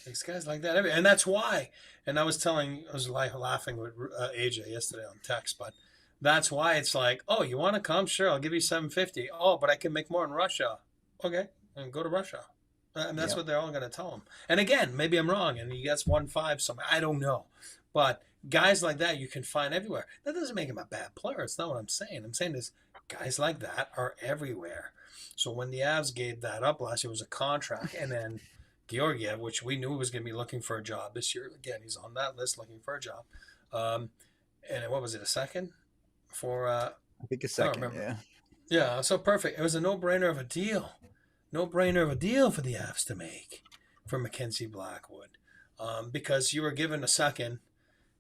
Speaker 1: These guys like that, and that's why. And I was laughing with AJ yesterday on text, but that's why it's like, oh, you want to come? Sure, I'll give you $750. Oh, but I can make more in Russia. Okay, and go to Russia. And that's what they're all going to tell him. And again, maybe I'm wrong, and he gets 1.5 somewhere. I don't know, but guys like that you can find everywhere. That doesn't make him a bad player. It's not what I'm saying. I'm saying is guys like that are everywhere. So when the Avs gave that up last year, it was a contract, and then Georgiev, which we knew was going to be looking for a job this year. Again, he's on that list looking for a job. And what was it, a second? I
Speaker 2: think a second,
Speaker 1: Yeah, so perfect. It was a no-brainer of a deal. No-brainer of a deal for the Avs to make for Mackenzie Blackwood. Because you were given a second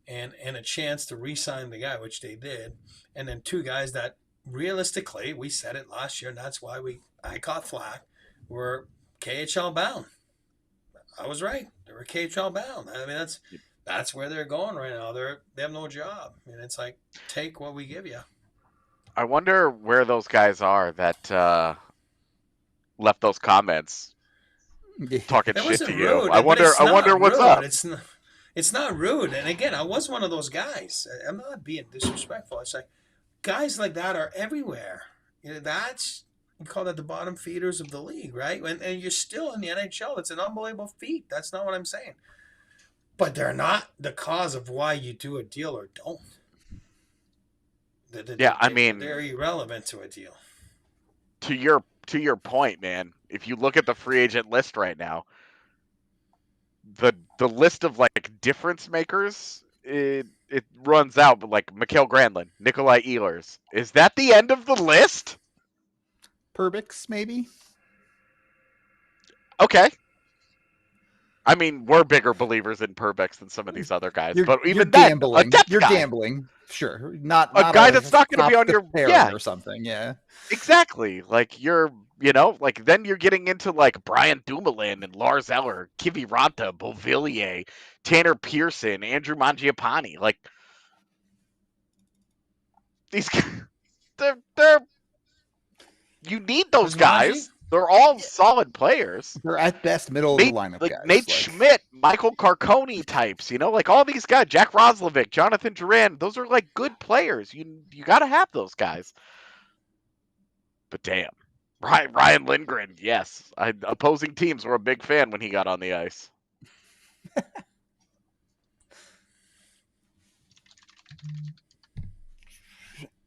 Speaker 1: and a chance to re-sign the guy, which they did. And then 2 guys that realistically, we said it last year, and that's why I caught flack, were KHL bound. I was right. They were KHL bound. I mean, that's where they're going right now. They have no job. And it's like, take what we give you.
Speaker 3: I wonder where those guys are that left those comments talking shit to you.
Speaker 1: Rude,
Speaker 3: I wonder what's up.
Speaker 1: It's not rude. And again, I was one of those guys. I'm not being disrespectful. It's like guys like that are everywhere. You call that the bottom feeders of the league, right? And you're still in the NHL. It's an unbelievable feat. That's not what I'm saying. But they're not the cause of why you do a deal or don't. They're irrelevant to a deal.
Speaker 3: To your point, man, if you look at the free agent list right now, the list of like difference makers, it runs out, but like Mikhail Granlund, Nikolai Ehlers. Is that the end of the list?
Speaker 2: Perbix, maybe?
Speaker 3: Okay. I mean, we're bigger believers in Perbix than some of these other guys, but even then,
Speaker 2: you're gambling. Sure, not
Speaker 3: a guy that's not going to be on your
Speaker 2: or something. Yeah,
Speaker 3: exactly. Like then you're getting into like Brian Dumoulin and Lars Eller, Kiviranta, Beauvillier, Tanner Pearson, Andrew Mangiapane. Like these guys, they're you need those guys. They're all solid players.
Speaker 2: They're at best middle of the lineup
Speaker 3: Like
Speaker 2: guys.
Speaker 3: Nate Schmidt, Michael Carcone types, like all these guys, Jack Roslovic, Jonathan Duran, those are like good players. You got to have those guys. But damn, Ryan Lindgren, yes, opposing teams were a big fan when he got on the ice.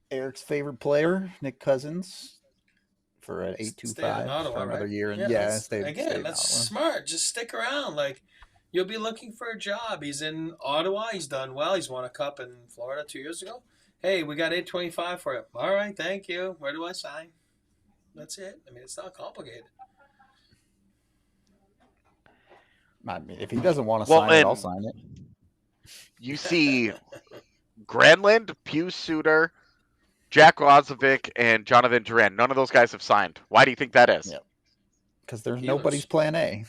Speaker 2: Eric's favorite player, Nick Cousins, for an 8.25 for another year. And
Speaker 1: that's smart. Just stick around. Like, you'll be looking for a job. He's in Ottawa. He's done well. He's won a cup in Florida 2 years ago. Hey, we got 8.25 for you. All right, thank you. Where do I sign? That's it. I mean, it's not complicated.
Speaker 2: I mean, if he doesn't want to sign it, I'll sign it.
Speaker 3: You see Granlund, Pius Suter, Jack Roslovic, and Jonathan Duran. None of those guys have signed. Why do you think that is?
Speaker 2: Because there's nobody's plan A.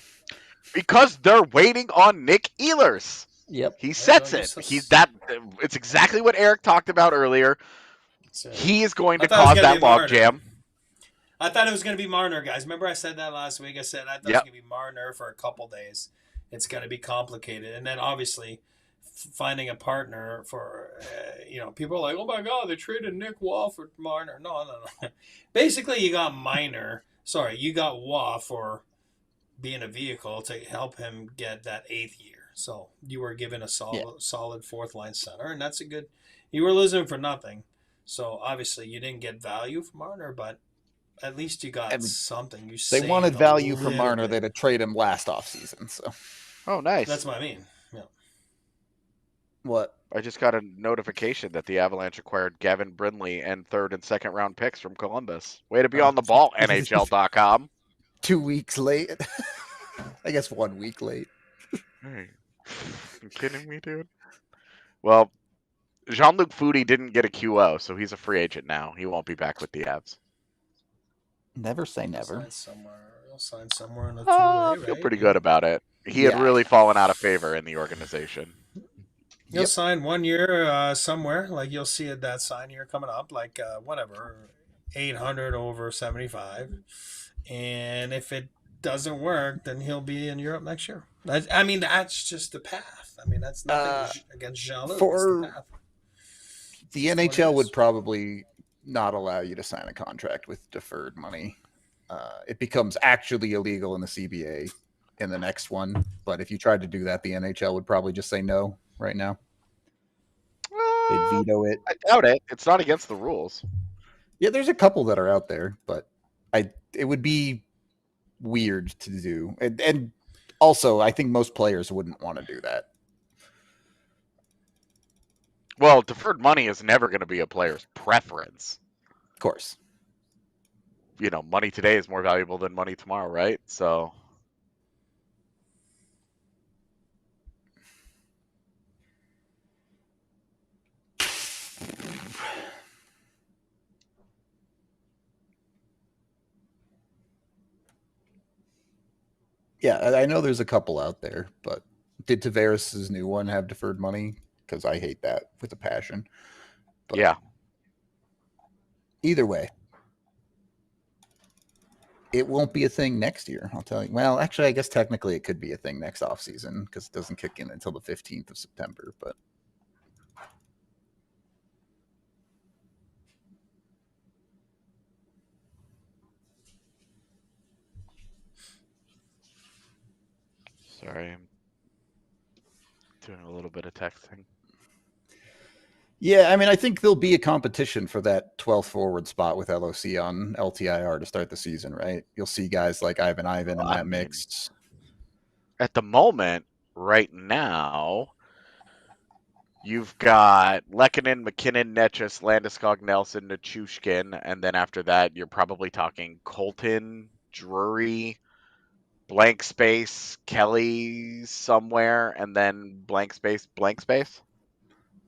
Speaker 3: Because they're waiting on Nick Ehlers.
Speaker 2: Yep.
Speaker 3: He sets it. It's exactly what Eric talked about earlier. He is going to cause that logjam.
Speaker 1: I thought it was going to be Marner, guys. Remember I said that last week? I said I thought it was going to be Marner for a couple days. It's going to be complicated. And then obviously finding a partner for, people are like, oh my God, they traded Nick Waugh for Marner. No. Basically, you got you got Waugh for being a vehicle to help him get that 8th year. So you were given a solid fourth line center, and that's you were losing for nothing. So obviously you didn't get value from Marner, but at least you got something.
Speaker 2: They wanted value from Marner. They'd have traded him last offseason. So.
Speaker 3: Oh, nice.
Speaker 1: That's what I mean. Yeah.
Speaker 2: What?
Speaker 3: I just got a notification that the Avalanche acquired Gavin Brindley and 3rd and 2nd round picks from Columbus. Way to be on the ball, NHL.com.
Speaker 2: 2 weeks late. I guess 1 week late.
Speaker 3: Hey, you kidding me, dude? Well, Jean-Luc Foudy didn't get a QO, so he's a free agent now. He won't be back with the Avs.
Speaker 2: Never say never.
Speaker 1: He'll sign somewhere in the two-way,
Speaker 3: I feel pretty good about it. He had really fallen out of favor in the organization.
Speaker 1: He'll sign 1 year somewhere. Like, you'll see that sign year coming up, like, 800 over 75. And if it doesn't work, then he'll be in Europe next year. That's just the path. That's nothing against Jean-Luc.
Speaker 2: The NHL would probably not allow you to sign a contract with deferred money. It becomes actually illegal in the CBA in the next one. But if you tried to do that, the NHL would probably just say no right now. They'd veto it.
Speaker 3: I doubt it. It's not against the rules.
Speaker 2: Yeah, there's a couple that are out there, but it would be weird to do. And also, I think most players wouldn't want to do that.
Speaker 3: Well, deferred money is never going to be a player's preference.
Speaker 2: Of course.
Speaker 3: Money today is more valuable than money tomorrow, right? So.
Speaker 2: Yeah, I know there's a couple out there, but did Tavares' new one have deferred money? Because I hate that with a passion. But
Speaker 3: yeah.
Speaker 2: Either way, it won't be a thing next year, I'll tell you. Well, actually, I guess technically it could be a thing next offseason because it doesn't kick in until the 15th of September. But
Speaker 3: sorry, I'm doing a little bit of texting.
Speaker 2: yeah, I think there'll be a competition for that 12th forward spot with LOC on LTIR to start the season, right? You'll see guys like Ivan in that mix.
Speaker 3: At the moment, right now, you've got Lehkonen, McKinnon, Netchus, Landeskog, Nelson, Nichushkin, and then after that, you're probably talking Colton, Drury, blank space, Kelly somewhere, and then blank space.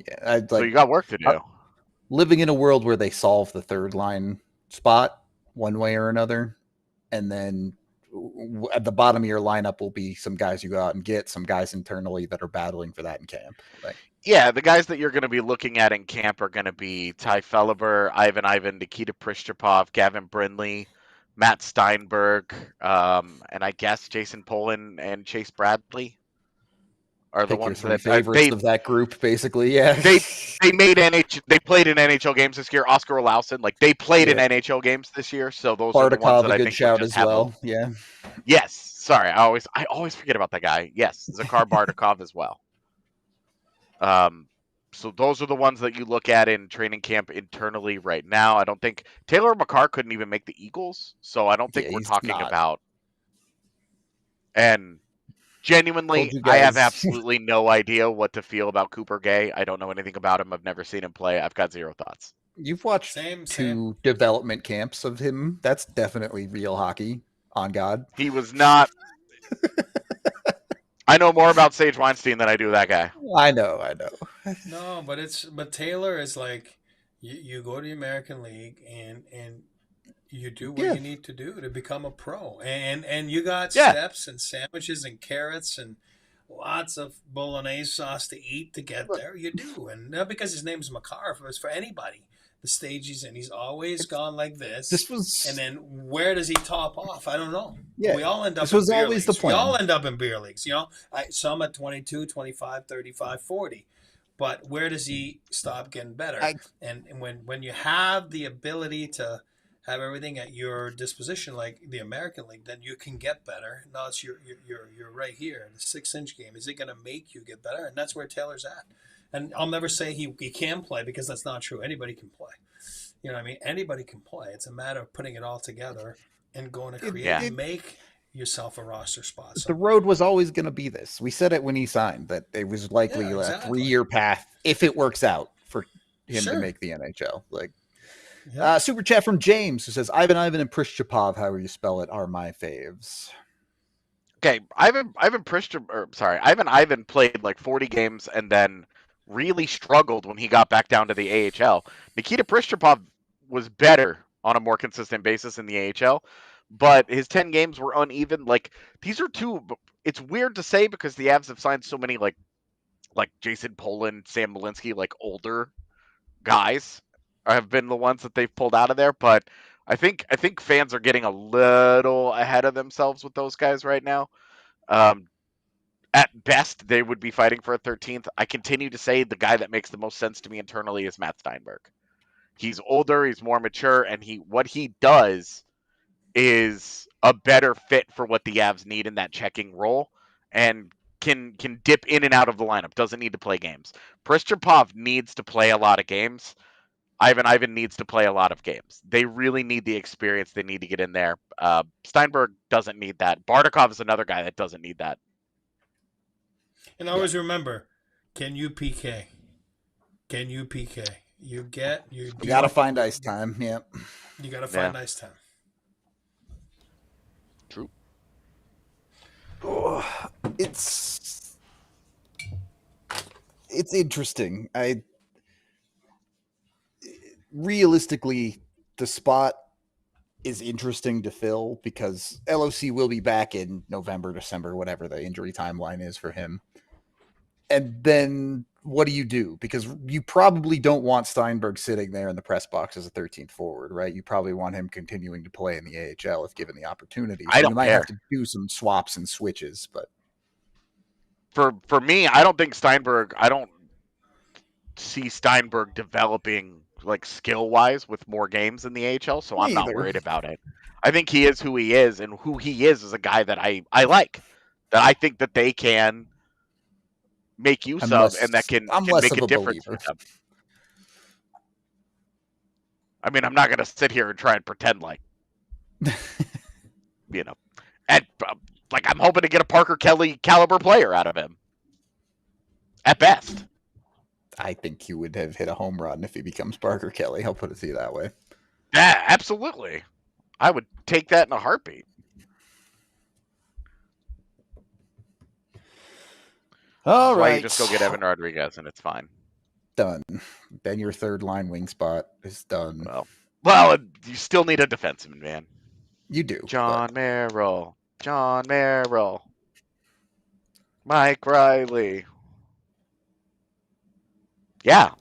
Speaker 2: Yeah,
Speaker 3: so you got work to do.
Speaker 2: Living in a world where they solve the third line spot one way or another, and then at the bottom of your lineup will be some guys you go out and get, some guys internally that are battling for that in camp. Right?
Speaker 3: Yeah, the guys that you're going to be looking at in camp are going to be Ty Felleber, Ivan, Nikita Prishchapov, Gavin Brindley, Matt Steinberg, and I guess Jason Polin and Chase Bradley are the
Speaker 2: Pick your
Speaker 3: ones
Speaker 2: three
Speaker 3: that
Speaker 2: favorites of that group, basically. Yeah.
Speaker 3: they made they played in NHL games this year. Oscar Olausen, like they played in NHL games this year, so those are the ones
Speaker 2: Bardakov,
Speaker 3: that
Speaker 2: a
Speaker 3: I
Speaker 2: good
Speaker 3: think would
Speaker 2: shout
Speaker 3: just
Speaker 2: as
Speaker 3: have
Speaker 2: well. Yeah.
Speaker 3: Yes, sorry, I always forget about that guy. Yes, Zakhar Bardakov as well. So those are the ones that you look at in training camp internally right now. I don't think Taylor McCarr couldn't even make the Eagles, so I don't think
Speaker 2: Yeah,
Speaker 3: we're
Speaker 2: he's
Speaker 3: talking
Speaker 2: not.
Speaker 3: about. And genuinely,
Speaker 2: Told you
Speaker 3: I have
Speaker 2: guys.
Speaker 3: absolutely no idea what to feel about Cooper Gay. I don't know anything about him. I've never seen him play. I've got zero thoughts.
Speaker 2: You've watched
Speaker 1: Same.
Speaker 2: two development camps of him. That's definitely real hockey, on God.
Speaker 3: He was not. I know more about Sage Weinstein than I do that guy.
Speaker 2: I know.
Speaker 1: No, but Taylor is like you go to the American League and you do what you need to do to become a pro, and you got steps and sandwiches and carrots and lots of bolognese sauce to eat to get there. You do, and not because his name's Makar, it's for anybody. The stage he's in, he's always gone like this. And then where does he top off? I don't know.
Speaker 2: Yeah,
Speaker 1: we all end up.
Speaker 2: This was
Speaker 1: in beer
Speaker 2: always
Speaker 1: leagues.
Speaker 2: the plan.
Speaker 1: We all end up in beer leagues. You know, some at 22, 25, 35, 40. But where does he stop getting better? And when you have the ability to have everything at your disposition, like the American League, then you can get better. Now it's you're right here. The 6-inch game, is it going to make you get better? And that's where Taylor's at. And I'll never say he can play, because that's not true. Anybody can play. You know what I mean? Anybody can play. It's a matter of putting it all together and going to create, make yourself a roster spot.
Speaker 2: The road was always going to be this. We said it when he signed, that it was likely a 3-year path, if it works out, for him to make the NHL. Like, super chat from James, who says, Ivan and Prishchapov, however you spell it, are my faves.
Speaker 3: Okay, Ivan played like 40 games and then really struggled when he got back down to the AHL. Nikita Prishchapov was better on a more consistent basis in the AHL, but his 10 games were uneven. Like, these are two. It's weird to say because the Avs have signed so many like Jason Polin, Sam Malinsky, like older guys have been the ones that they've pulled out of there. But I think fans are getting a little ahead of themselves with those guys right now. At best, they would be fighting for a 13th. I continue to say the guy that makes the most sense to me internally is Matt Steinberg. He's older, he's more mature, and what he does is a better fit for what the Avs need in that checking role, and can dip in and out of the lineup. Doesn't need to play games. Prishchapov needs to play a lot of games. Ivan needs to play a lot of games. They really need the experience. They need to get in there. Steinberg doesn't need that. Bardakov is another guy that doesn't need that.
Speaker 1: And always remember, can you PK? Can you PK? You got to
Speaker 2: find ice time. Yeah.
Speaker 1: You got to find ice time.
Speaker 3: True.
Speaker 2: Oh, it's interesting. Realistically, the spot is interesting to fill because LOC will be back in November, December, whatever the injury timeline is for him. And then what do you do? Because you probably don't want Steinberg sitting there in the press box as a 13th forward, right? You probably want him continuing to play in the AHL if given the opportunity. So you might have to do some swaps and switches, but
Speaker 3: for me, I don't see Steinberg developing like skill wise with more games in the AHL, so I'm not worried about it. I think he is who he is, and who he is a guy that I like, that I think that they can make use of, and that can make a difference with them. I mean, I'm not going to sit here and try and pretend like, and like I'm hoping to get a Parker Kelly caliber player out of him. At best.
Speaker 2: I think he would have hit a home run if he becomes Parker Kelly. I'll put it to you that way.
Speaker 3: Yeah, absolutely. I would take that in a heartbeat.
Speaker 2: All right.
Speaker 3: You just go get Evan Rodriguez and it's fine.
Speaker 2: Done. Then your third line wing spot is done.
Speaker 3: Well, you still need a defenseman, man.
Speaker 2: You do.
Speaker 3: John Merrill. Mike Riley. Yeah,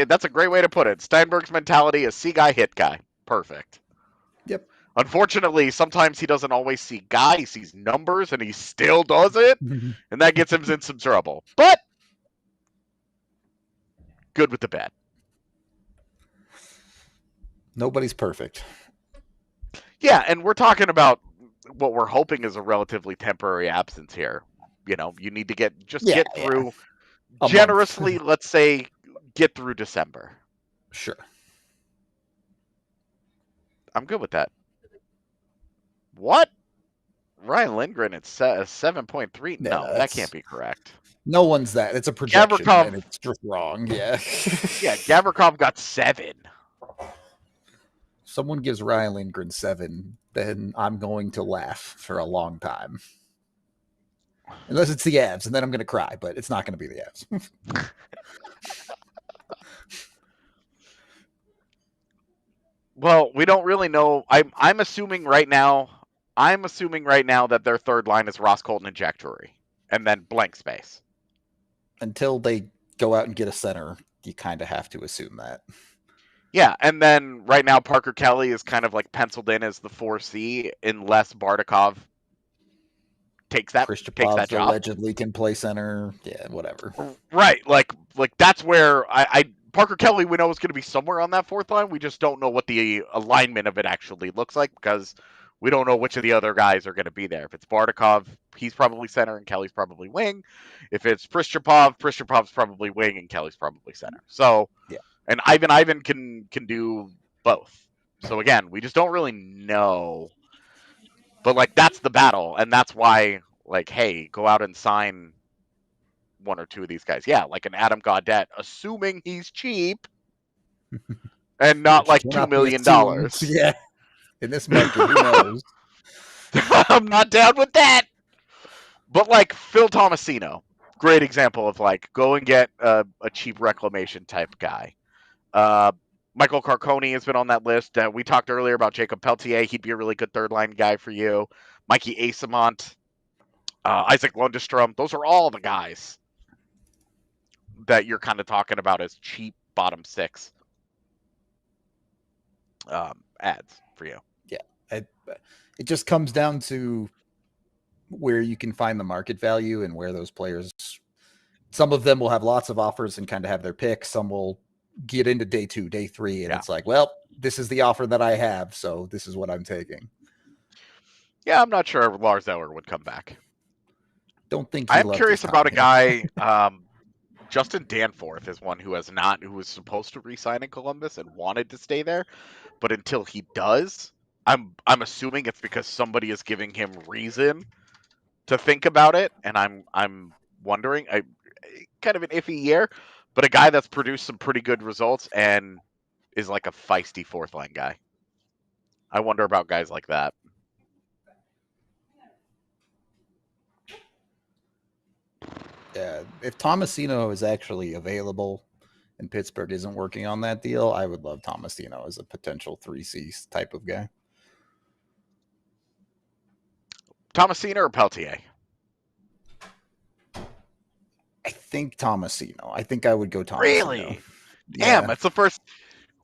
Speaker 3: that's a great way to put it. Steinberg's mentality is see guy, hit guy. Perfect.
Speaker 2: Yep.
Speaker 3: Unfortunately, sometimes he doesn't always see guy. He sees numbers, and he still does it, and that gets him in some trouble. But good with the bad.
Speaker 2: Nobody's perfect.
Speaker 3: Yeah, and we're talking about what we're hoping is a relatively temporary absence here. You know, you need to get through
Speaker 2: A
Speaker 3: generously, let's say, get through December.
Speaker 2: Sure.
Speaker 3: I'm good with that. What? Ryan Lindgren at 7.3?
Speaker 2: Yeah,
Speaker 3: No, that can't be correct.
Speaker 2: No one's that. It's a projection,
Speaker 3: Gavrikov-
Speaker 2: and it's just wrong. Yeah.
Speaker 3: Yeah, Gavrikov got 7.
Speaker 2: Someone gives Ryan Lindgren 7, then I'm going to laugh for a long time. Unless it's the Avs, and then I'm going to cry, but it's not going to be the Avs.
Speaker 3: Well, we don't really know. I'm assuming right now that their third line is Ross Colton and Jack Drury, and then blank space.
Speaker 2: Until they go out and get a center, you kind of have to assume that.
Speaker 3: Yeah, and then right now Parker Kelly is kind of like penciled in as the 4C unless Bardakov takes that job.
Speaker 2: Allegedly can play center. Yeah, whatever.
Speaker 3: Right, like that's where I Parker Kelly we know is going to be somewhere on that fourth line. We just don't know what the alignment of it actually looks like because we don't know which of the other guys are going to be there. If it's Bardakov, he's probably center and Kelly's probably wing. If it's Prishchapov's probably wing and Kelly's probably center. So
Speaker 2: yeah.
Speaker 3: And Ivan can do both. So again, we just don't really know. But like that's the battle, and that's why like, hey, go out and sign one or two of these guys. Yeah, like an Adam Gaudette, assuming he's cheap and not like $2 million.
Speaker 2: Yeah. In this market, who knows?
Speaker 3: I'm not down with that. But like Phil Tomasino, great example of like go and get a cheap reclamation type guy. Michael Carconi has been on that list. We talked earlier about Jacob Peltier. He'd be a really good third line guy for you. Mikey Asamont, Isaac Lundestrom. Those are all the guys that you're kind of talking about as cheap bottom 6 ads for you.
Speaker 2: Yeah. It just comes down to where you can find the market value and where those players, some of them will have lots of offers and kind of have their pick. Some will get into day 2, day 3, and it's like, well, this is the offer that I have, so this is what I'm taking.
Speaker 3: Yeah, I'm not sure Lars Eller would come back.
Speaker 2: Don't think
Speaker 3: I'm curious about a guy. Justin Danforth is one who was supposed to re-sign in Columbus and wanted to stay there, but until he does, I'm assuming it's because somebody is giving him reason to think about it, and I'm wondering. Kind of an iffy year. But a guy that's produced some pretty good results and is like a feisty fourth line guy. I wonder about guys like that.
Speaker 2: Yeah, if Tomasino is actually available and Pittsburgh isn't working on that deal, I would love Tomasino as a potential 3C type of guy.
Speaker 3: Tomasino or Peltier?
Speaker 2: I think Tomasino. I think I would go Tomasino.
Speaker 3: Really? Damn, that's the first.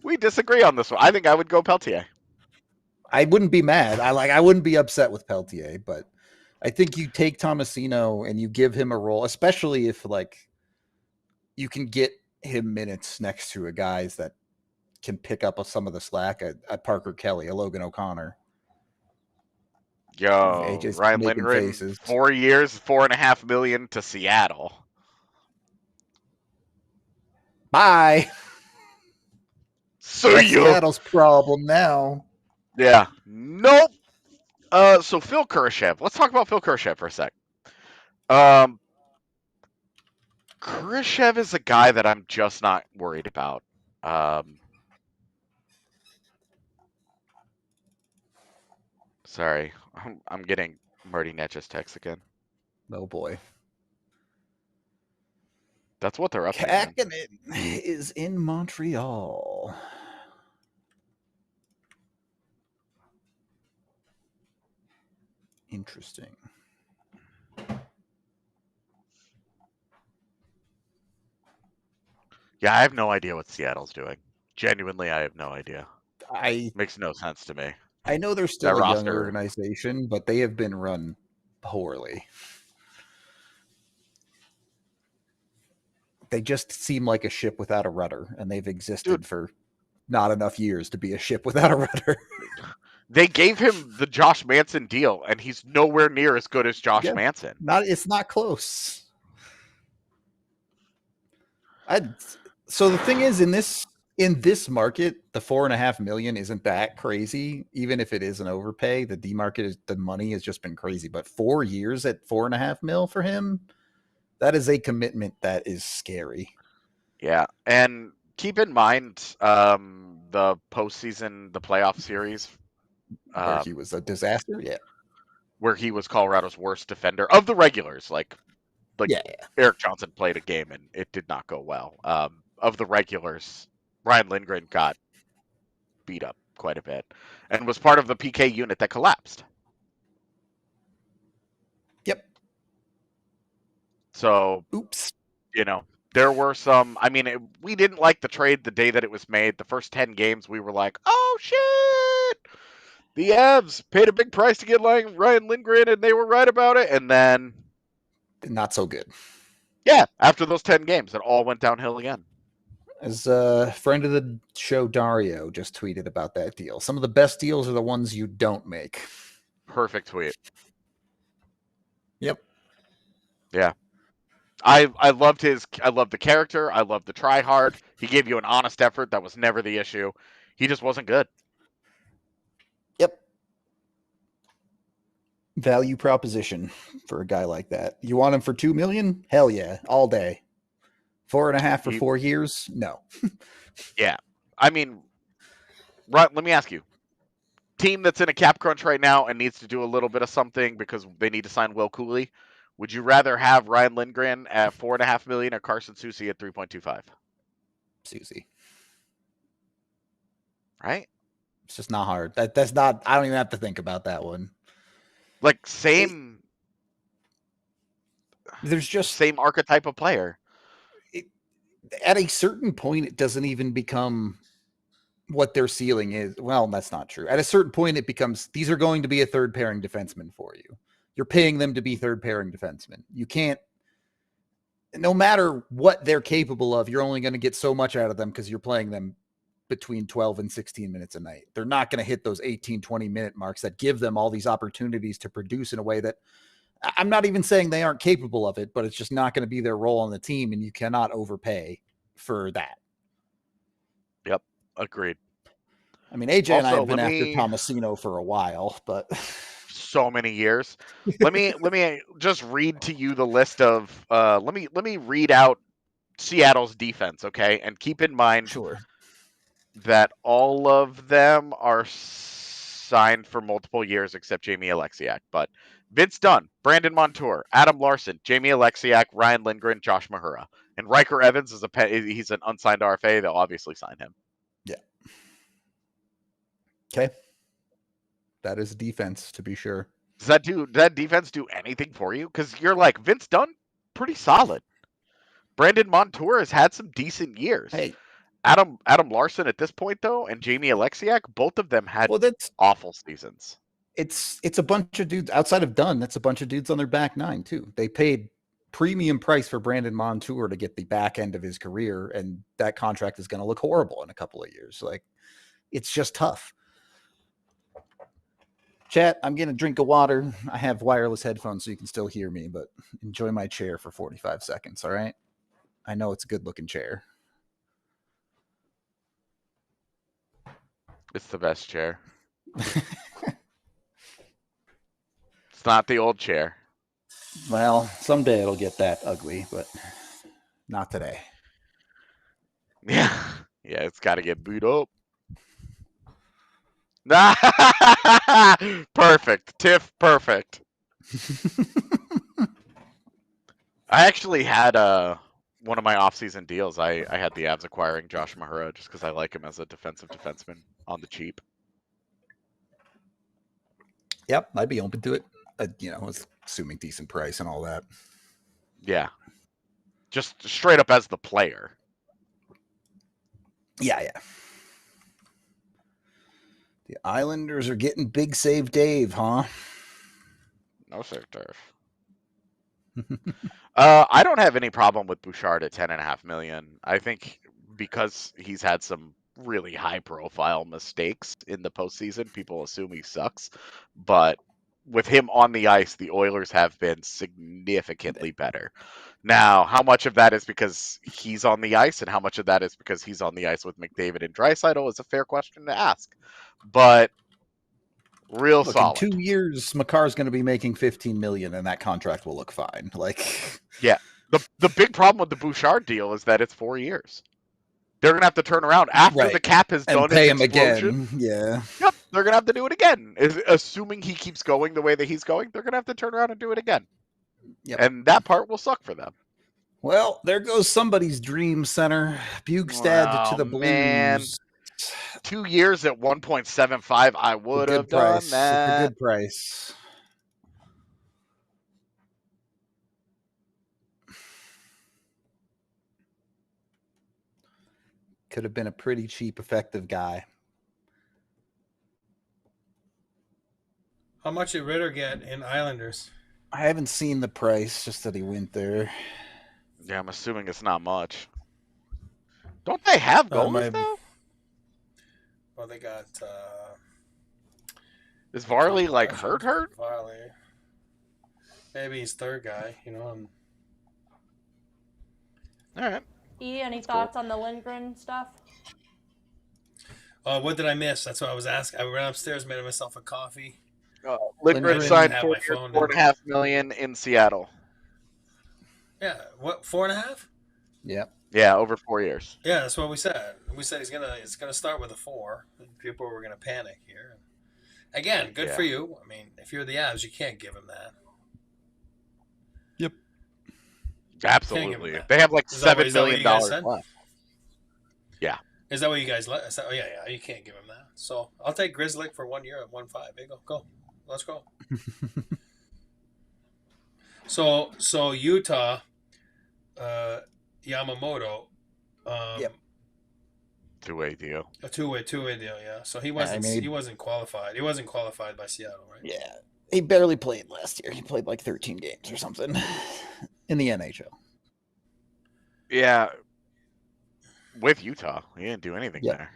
Speaker 3: We disagree on this one. I think I would go Peltier.
Speaker 2: I wouldn't be mad. I wouldn't be upset with Peltier, but I think you take Tomasino and you give him a role, especially if like you can get him minutes next to a guys that can pick up some of the slack at Parker Kelly, a Logan O'Connor.
Speaker 3: Yo, Ryan Lindgren, 4 years, $4.5 million to Seattle.
Speaker 2: Bye.
Speaker 3: So
Speaker 2: Seattle's problem now.
Speaker 3: Yeah. Nope. So Phil Kurashev. Let's talk about Phil Kurashev for a sec. Kurashev is a guy that I'm just not worried about. Sorry, I'm getting Marty Netch's text again.
Speaker 2: Oh boy.
Speaker 3: That's what they're up to.
Speaker 2: Kakinen is in Montreal. Interesting.
Speaker 3: Yeah, I have no idea what Seattle's doing. Genuinely, I have no idea.
Speaker 2: I
Speaker 3: Makes no sense to me.
Speaker 2: I know they're still
Speaker 3: That
Speaker 2: a young
Speaker 3: roster-
Speaker 2: organization, but they have been run poorly. They just seem like a ship without a rudder, and they've existed for not enough years to be a ship without a rudder.
Speaker 3: They gave him the Josh Manson deal, and he's nowhere near as good as Josh
Speaker 2: Yeah.
Speaker 3: Manson.
Speaker 2: It's not close. So the thing is, in this market, the $4.5 million isn't that crazy. Even if it is an overpay, the money has just been crazy. But 4 years at $4.5 million for him, that is a commitment that is scary.
Speaker 3: Yeah, and keep in mind the postseason, the playoff series,
Speaker 2: Where he was a disaster. Yeah.
Speaker 3: where he was Colorado's worst defender of the regulars. Like
Speaker 2: Yeah.
Speaker 3: Eric Johnson played a game and it did not go well. Of the regulars, Ryan Lindgren got beat up quite a bit and was part of the PK unit that collapsed.
Speaker 2: Yep.
Speaker 3: So,
Speaker 2: Oops.
Speaker 3: there were some. I mean, we didn't like the trade the day that it was made. The first 10 games, we were like, oh, shit! The Avs paid a big price to get Ryan Lindgren, and they were right about it. And then,
Speaker 2: Not so good.
Speaker 3: yeah, after those 10 games, it all went downhill again.
Speaker 2: As a friend of the show, Dario, just tweeted about that deal. Some of the best deals are the ones you don't make.
Speaker 3: Perfect tweet.
Speaker 2: Yep.
Speaker 3: Yeah. I loved the character. I loved the try hard. He gave you an honest effort. That was never the issue. He just wasn't good.
Speaker 2: Yep. Value proposition for a guy like that. You want him for $2 million? Hell yeah, all day. 4.5 for 4 years? No.
Speaker 3: Yeah. I mean, right, let me ask you. Team that's in a cap crunch right now and needs to do a little bit of something because they need to sign Will Cooley. Would you rather have Ryan Lindgren at $4.5 million or Carson Soucy at 3.25?
Speaker 2: Susie.
Speaker 3: Right?
Speaker 2: It's just not hard. That's not. I don't even have to think about that one.
Speaker 3: Like same.
Speaker 2: There's just
Speaker 3: same archetype of player.
Speaker 2: At a certain point, it doesn't even become what their ceiling is. Well, that's not true. At a certain point, it becomes these are going to be a third pairing defenseman for you. You're paying them to be third pairing defensemen. You can't, no matter what they're capable of, you're only going to get so much out of them because you're playing them between 12 and 16 minutes a night. They're not going to hit those 18, 20 minute marks that give them all these opportunities to produce in a way that I'm not even saying they aren't capable of it, but it's just not going to be their role on the team, and you cannot overpay for that.
Speaker 3: Yep, agreed.
Speaker 2: I mean, AJ and I have been
Speaker 3: let
Speaker 2: after
Speaker 3: me-
Speaker 2: Tomasino for a while, but
Speaker 3: So many years. Let me just read to you the list of let me read out Seattle's defense, okay? And keep in mind
Speaker 2: sure.
Speaker 3: that all of them are signed for multiple years except Jamie Alexiak. But Vince Dunn, Brandon Montour, Adam Larson, Jamie Alexiak, Ryan Lindgren, Josh Mahura. And Riker Evans is he's an unsigned RFA. They'll obviously sign him.
Speaker 2: Yeah. Okay. That is defense, to be sure.
Speaker 3: Does that defense do anything for you? Because you're like, Vince Dunn, pretty solid. Brandon Montour has had some decent years.
Speaker 2: Hey,
Speaker 3: Adam Larson at this point, though, and Jamie Alexiak, both of them had awful seasons.
Speaker 2: It's a bunch of dudes outside of Dunn. That's a bunch of dudes on their back nine, too. They paid premium price for Brandon Montour to get the back end of his career, and that contract is going to look horrible in a couple of years. Like, it's just tough. Chat, I'm getting a drink of water. I have wireless headphones so you can still hear me, but enjoy my chair for 45 seconds, all right? I know it's a good-looking chair.
Speaker 3: It's the best chair. It's not the old chair.
Speaker 2: Well, someday it'll get that ugly, but not today.
Speaker 3: Yeah. Yeah, it's got to get booed up. Perfect. Tiff, perfect. I actually had one of my off-season deals. I had the Avs acquiring Josh Mahura just because I like him as a defensive defenseman on the cheap.
Speaker 2: Yep, I'd be open to it. Assuming decent price and all that.
Speaker 3: Yeah. Just straight up as the player.
Speaker 2: Yeah. The Islanders are getting big save Dave, huh?
Speaker 3: No, sir, turf. I don't have any problem with Bouchard at $10.5 million. I think because he's had some really high-profile mistakes in the postseason, people assume he sucks. But with him on the ice, the Oilers have been significantly better. Now, how much of that is because he's on the ice, and how much of that is because he's on the ice with McDavid and Draisaitl is a fair question to ask. But real
Speaker 2: Look,
Speaker 3: solid.
Speaker 2: in 2 years, Makar's going to be making $15 million, and that contract will look fine. Like,
Speaker 3: yeah, the big problem with the Bouchard deal is that it's 4 years. They're gonna have to turn around after the cap has
Speaker 2: and
Speaker 3: done
Speaker 2: pay
Speaker 3: its
Speaker 2: him
Speaker 3: explosion.
Speaker 2: again. Yeah.
Speaker 3: Yep, they're gonna have to do it again. Assuming he keeps going the way that he's going, they're gonna have to turn around and do it again.
Speaker 2: Yep.
Speaker 3: And that part will suck for them.
Speaker 2: Well, there goes somebody's dream center. Bugstad to the Blues.
Speaker 3: Man. 2 years at 1.75, I would have done that.
Speaker 2: It's a good price. Could have been a pretty cheap, effective guy.
Speaker 1: How much did Ritter get in Islanders?
Speaker 2: I haven't seen the price, just that he went there.
Speaker 3: Yeah, I'm assuming it's not much. Don't they have goalies though?
Speaker 1: Well, they got.
Speaker 3: Is Varley like hurt?
Speaker 1: Varley. Maybe he's third guy. You know.
Speaker 3: All right.
Speaker 4: Any thoughts on the Lindgren stuff?
Speaker 1: What did I miss? That's what I was asking. I ran upstairs, made myself a coffee.
Speaker 3: Lindgren signed
Speaker 1: have
Speaker 3: 4
Speaker 1: my
Speaker 3: years,
Speaker 1: phone
Speaker 3: $4.5 million in Seattle.
Speaker 1: Yeah, what 4.5?
Speaker 2: Yep.
Speaker 3: Yeah, over 4 years.
Speaker 1: Yeah, that's what we said. We said it's gonna start with a 4. People were gonna panic here. Again, good for you. I mean, if you're the Avs, you can't give him that.
Speaker 2: Yep.
Speaker 3: Absolutely. They have like $7 million left. Yeah.
Speaker 1: Is that what you guys let? Oh yeah, you can't give him that. So I'll take Grizzly for 1 year at 1.5. There you go. Let's go. So Utah, Yamamoto.
Speaker 2: Yep.
Speaker 3: Two-way deal.
Speaker 1: A two-way deal. Yeah. So he wasn't. He wasn't qualified. He wasn't qualified by Seattle, right?
Speaker 2: Yeah. He barely played last year. He played like 13 games or something in the NHL.
Speaker 3: Yeah. With Utah, he didn't do anything there.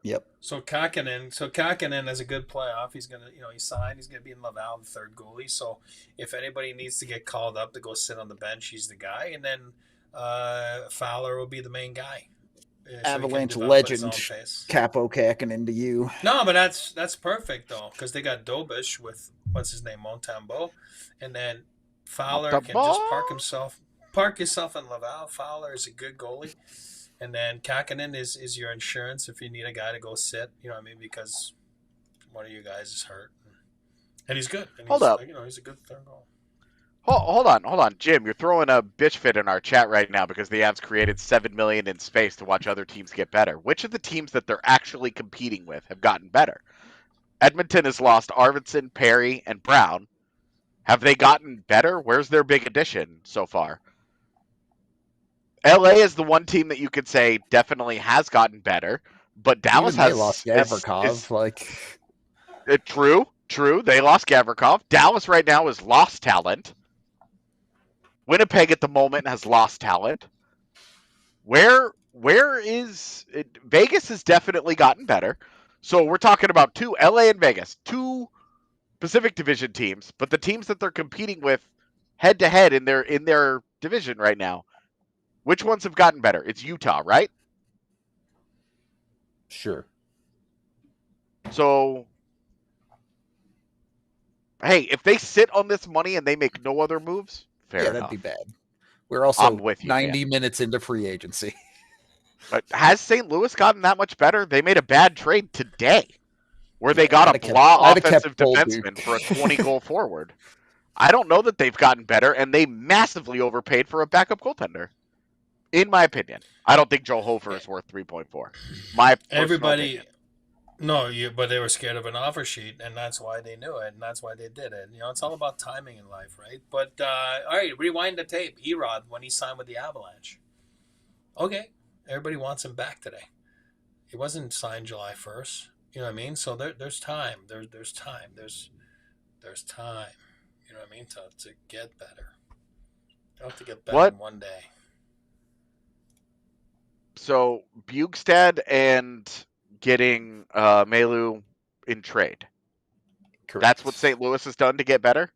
Speaker 2: Yep.
Speaker 1: So Kakkonen has a good playoff. He's gonna, he signed. He's gonna be in Laval, the third goalie. So if anybody needs to get called up to go sit on the bench, he's the guy. And then Fowler will be the main guy.
Speaker 2: Avalanche legend Capo Kakkonen to you.
Speaker 1: No, but that's perfect though, because they got Dobish with what's his name, Montembeault, and then Fowler can just park yourself in Laval. Fowler is a good goalie. And then Kakkonen is your insurance if you need a guy to go sit, you know what I mean, because one of you guys is hurt. And he's good. And
Speaker 3: Hold up.
Speaker 1: He's a good third goal.
Speaker 3: Hold on. Jim, you're throwing a bitch fit in our chat right now because the Avs created $7 million in space to watch other teams get better. Which of the teams that they're actually competing with have gotten better? Edmonton has lost Arvidsson, Perry, and Brown. Have they gotten better? Where's their big addition so far? LA is the one team that you could say definitely has gotten better, but Dallas has
Speaker 2: lost Gavrikov.
Speaker 3: True. They lost Gavrikov. Dallas right now is lost talent. Winnipeg at the moment has lost talent. Where is it? Vegas has definitely gotten better. So we're talking about two LA and Vegas, two Pacific Division teams, but the teams that they're competing with head to head in their division right now. Which ones have gotten better? It's Utah, right?
Speaker 2: Sure.
Speaker 3: So, hey, if they sit on this money and they make no other moves, fair enough.
Speaker 2: That'd be bad. We're also
Speaker 3: I'm with you,
Speaker 2: 90 minutes into free agency.
Speaker 3: But has St. Louis gotten that much better? They made a bad trade today where they got a blah offensive defenseman for a 20-goal forward. I don't know that they've gotten better, and they massively overpaid for a backup goaltender. In my opinion, I don't think Joe Hofer is worth 3.4. Everybody,
Speaker 1: but they were scared of an offer sheet, and that's why they knew it, and that's why they did it. It's all about timing in life, right? But all right, rewind the tape. Erod when he signed with the Avalanche. Okay, everybody wants him back today. He wasn't signed July 1st. You know what I mean? So there's time. There's time. There's time. You know what I mean? To get better. You don't have to get better
Speaker 3: What?
Speaker 1: in one day.
Speaker 3: So Bugstad and getting Melu in trade.
Speaker 2: Correct.
Speaker 3: That's what St. Louis has done to get better?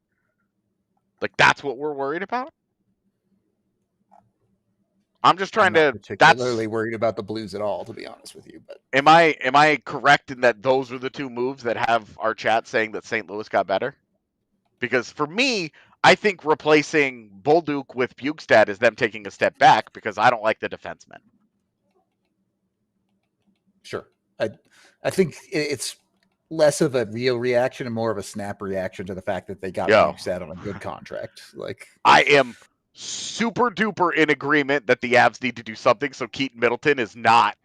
Speaker 3: Like, that's what we're worried about? I'm just trying
Speaker 2: I'm not
Speaker 3: to.
Speaker 2: particularly worried about the Blues at all, to be honest with you. But
Speaker 3: Am I correct in that those were the two moves that have our chat saying that St. Louis got better? Because for me, I think replacing Bolduc with Bugstad is them taking a step back because I don't like the defenseman.
Speaker 2: sure, I think it's less of a real reaction and more of a snap reaction to the fact that they got Bugstad on a good contract. Like,
Speaker 3: I am super duper in agreement that the Avs need to do something so Keaton Middleton is not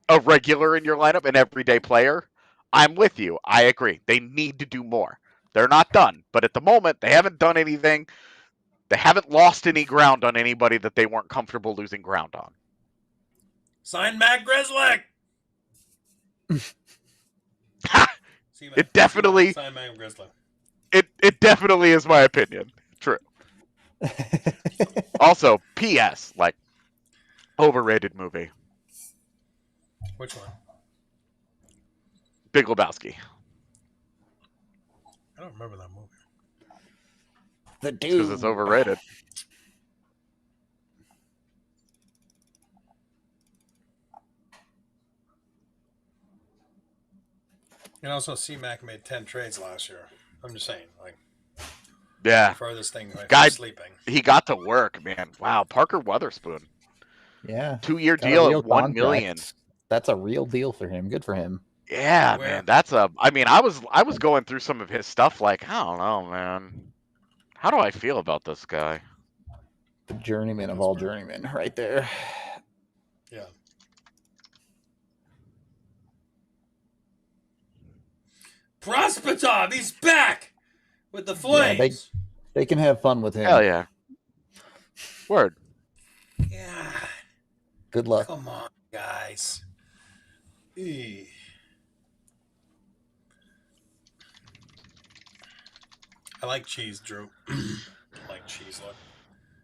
Speaker 3: a regular in your lineup, an everyday player. I'm with you. I agree. They need to do more. They're not done, but at the moment, they haven't done anything. They haven't lost any ground on anybody that they weren't comfortable losing ground on.
Speaker 1: Sign Matt Grzelcyk.
Speaker 3: It definitely.
Speaker 1: Sign Matt Grzelcyk.
Speaker 3: It definitely is my opinion. True. Also, P.S. Like, overrated movie.
Speaker 1: Which one?
Speaker 3: Big Lebowski.
Speaker 1: I don't remember that movie.
Speaker 2: the dude.
Speaker 3: Because it's overrated.
Speaker 1: And also, C-Mac made 10 trades last year. I'm just saying, like,
Speaker 3: Yeah.
Speaker 1: furthest thing away
Speaker 3: Guy,
Speaker 1: from sleeping.
Speaker 3: He got to work, man. Wow, Parker Weatherspoon.
Speaker 2: Yeah.
Speaker 3: 2-year
Speaker 2: Got a
Speaker 3: deal
Speaker 2: real
Speaker 3: at $1
Speaker 2: contract.
Speaker 3: million.
Speaker 2: That's a real deal for him. Good for him.
Speaker 3: Yeah,
Speaker 1: Where?
Speaker 3: man. That's a. I mean, I was going through some of his stuff. Like, I don't know, man. How do I feel about this guy?
Speaker 2: The journeyman of all journeymen, right there.
Speaker 1: Yeah. Prospitov, he's back with the Flames.
Speaker 2: Yeah, they can have fun with him.
Speaker 3: Hell yeah. Word.
Speaker 1: Yeah.
Speaker 2: Good luck.
Speaker 1: Come on, guys. Eee. I like cheese, Drew. I like cheese. Look.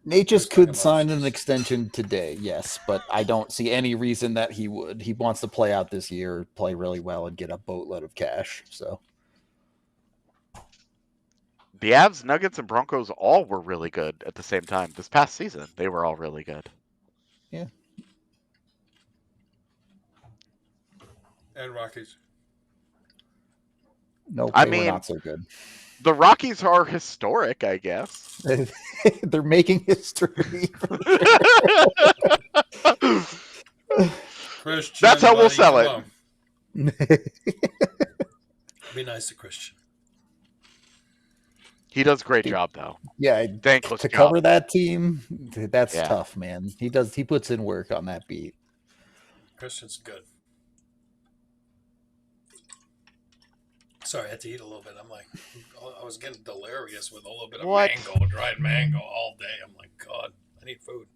Speaker 2: Natchez could sign an extension today, yes, but I don't see any reason that he would. He wants to play out this year, play really well, and get a boatload of cash. So
Speaker 3: The Avs, Nuggets, and Broncos all were really good at the same time. This past season, they were all really good.
Speaker 2: yeah,
Speaker 1: And Rockies.
Speaker 2: no,
Speaker 3: I
Speaker 2: they
Speaker 3: mean,
Speaker 2: were not so good.
Speaker 3: The Rockies are historic, I guess.
Speaker 2: They're making history.
Speaker 1: Christian,
Speaker 3: That's how we'll
Speaker 1: buddy,
Speaker 3: sell
Speaker 1: come
Speaker 3: it.
Speaker 1: on. Be nice to Christian.
Speaker 3: He does a great job, though.
Speaker 2: Yeah,
Speaker 3: Thankless
Speaker 2: to
Speaker 3: job.
Speaker 2: cover that team, that's
Speaker 3: Yeah.
Speaker 2: tough, man. He puts in work on that beat.
Speaker 1: Christian's good. Sorry, I had to eat a little bit. I'm like, I was getting delirious with a little bit of
Speaker 3: What?
Speaker 1: mango, dried mango all day. I'm like, God, I need food.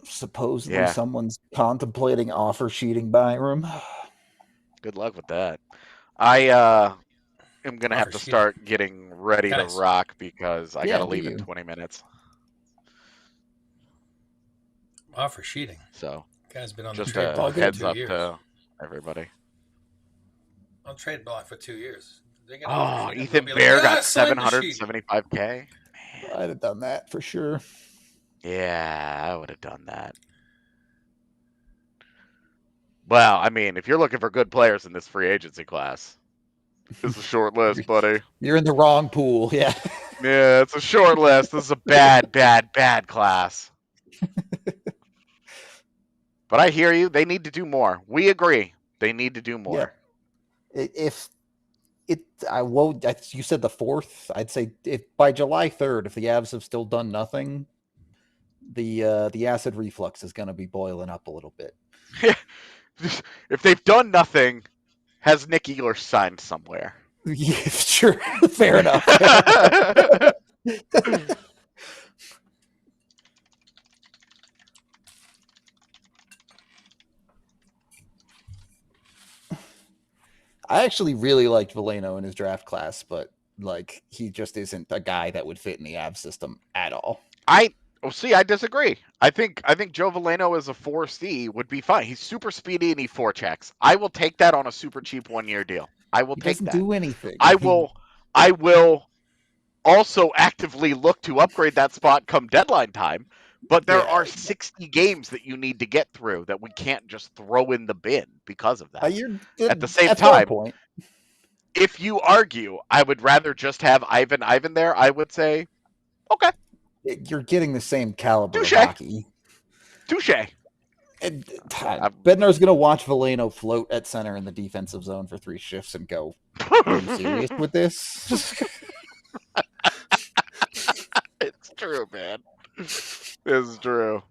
Speaker 2: Supposedly
Speaker 3: Yeah.
Speaker 2: someone's contemplating offer sheeting Byram.
Speaker 3: Good luck with that. I am going to have
Speaker 1: Offer
Speaker 3: to
Speaker 1: sheeting.
Speaker 3: start getting ready
Speaker 1: Guys.
Speaker 3: to rock because I
Speaker 2: Yeah,
Speaker 3: got to leave
Speaker 2: do
Speaker 3: in
Speaker 2: you.
Speaker 3: 20 minutes.
Speaker 1: Offer sheeting.
Speaker 3: So
Speaker 1: Guy's been on
Speaker 3: just
Speaker 1: the trade
Speaker 3: a
Speaker 1: block for
Speaker 3: heads
Speaker 1: 2
Speaker 3: up
Speaker 1: years.
Speaker 3: to everybody.
Speaker 1: On trade block for 2 years. They get
Speaker 3: Oh,
Speaker 1: offer sheeting,
Speaker 3: Ethan
Speaker 1: they'll be
Speaker 3: Bear
Speaker 1: like,
Speaker 3: got
Speaker 1: sign the sheet.
Speaker 3: $775K.
Speaker 2: I'd have done that for sure.
Speaker 3: Yeah, I would have done that. Well, I mean, if you're looking for good players in this free agency class, it's a short list, buddy.
Speaker 2: You're in the wrong pool, yeah.
Speaker 3: Yeah, it's a short list. This is a bad, bad, bad class. But I hear you. They need to do more. We agree. They need to do more.
Speaker 2: If you said the 4th, I'd say if by July 3rd, if the Avs have still done nothing, the acid reflux is going to be boiling up a little bit.
Speaker 3: If they've done nothing, has Nick Ehlers signed somewhere?
Speaker 2: Yeah, sure, fair enough. I actually really liked Veleno in his draft class, but like he just isn't a guy that would fit in the Avs system at all.
Speaker 3: I disagree. I think Joe Veleno as a 4C would be fine. He's super speedy and he forechecks. I will take that on a super cheap 1-year deal. I will
Speaker 2: He
Speaker 3: take
Speaker 2: doesn't
Speaker 3: that.
Speaker 2: do anything.
Speaker 3: I will also actively look to upgrade that spot come deadline time. But there are 60 games that you need to get through that we can't just throw in the bin because of that. At the same time,
Speaker 2: point.
Speaker 3: If you argue, I would rather just have Ivan there, I would say, okay.
Speaker 2: You're getting the same caliber
Speaker 3: Touche.
Speaker 2: of hockey.
Speaker 3: Touche.
Speaker 2: Bednar's going to watch Veleno float at center in the defensive zone for 3 shifts and go, are you serious with this?
Speaker 3: It's true, man. It's true.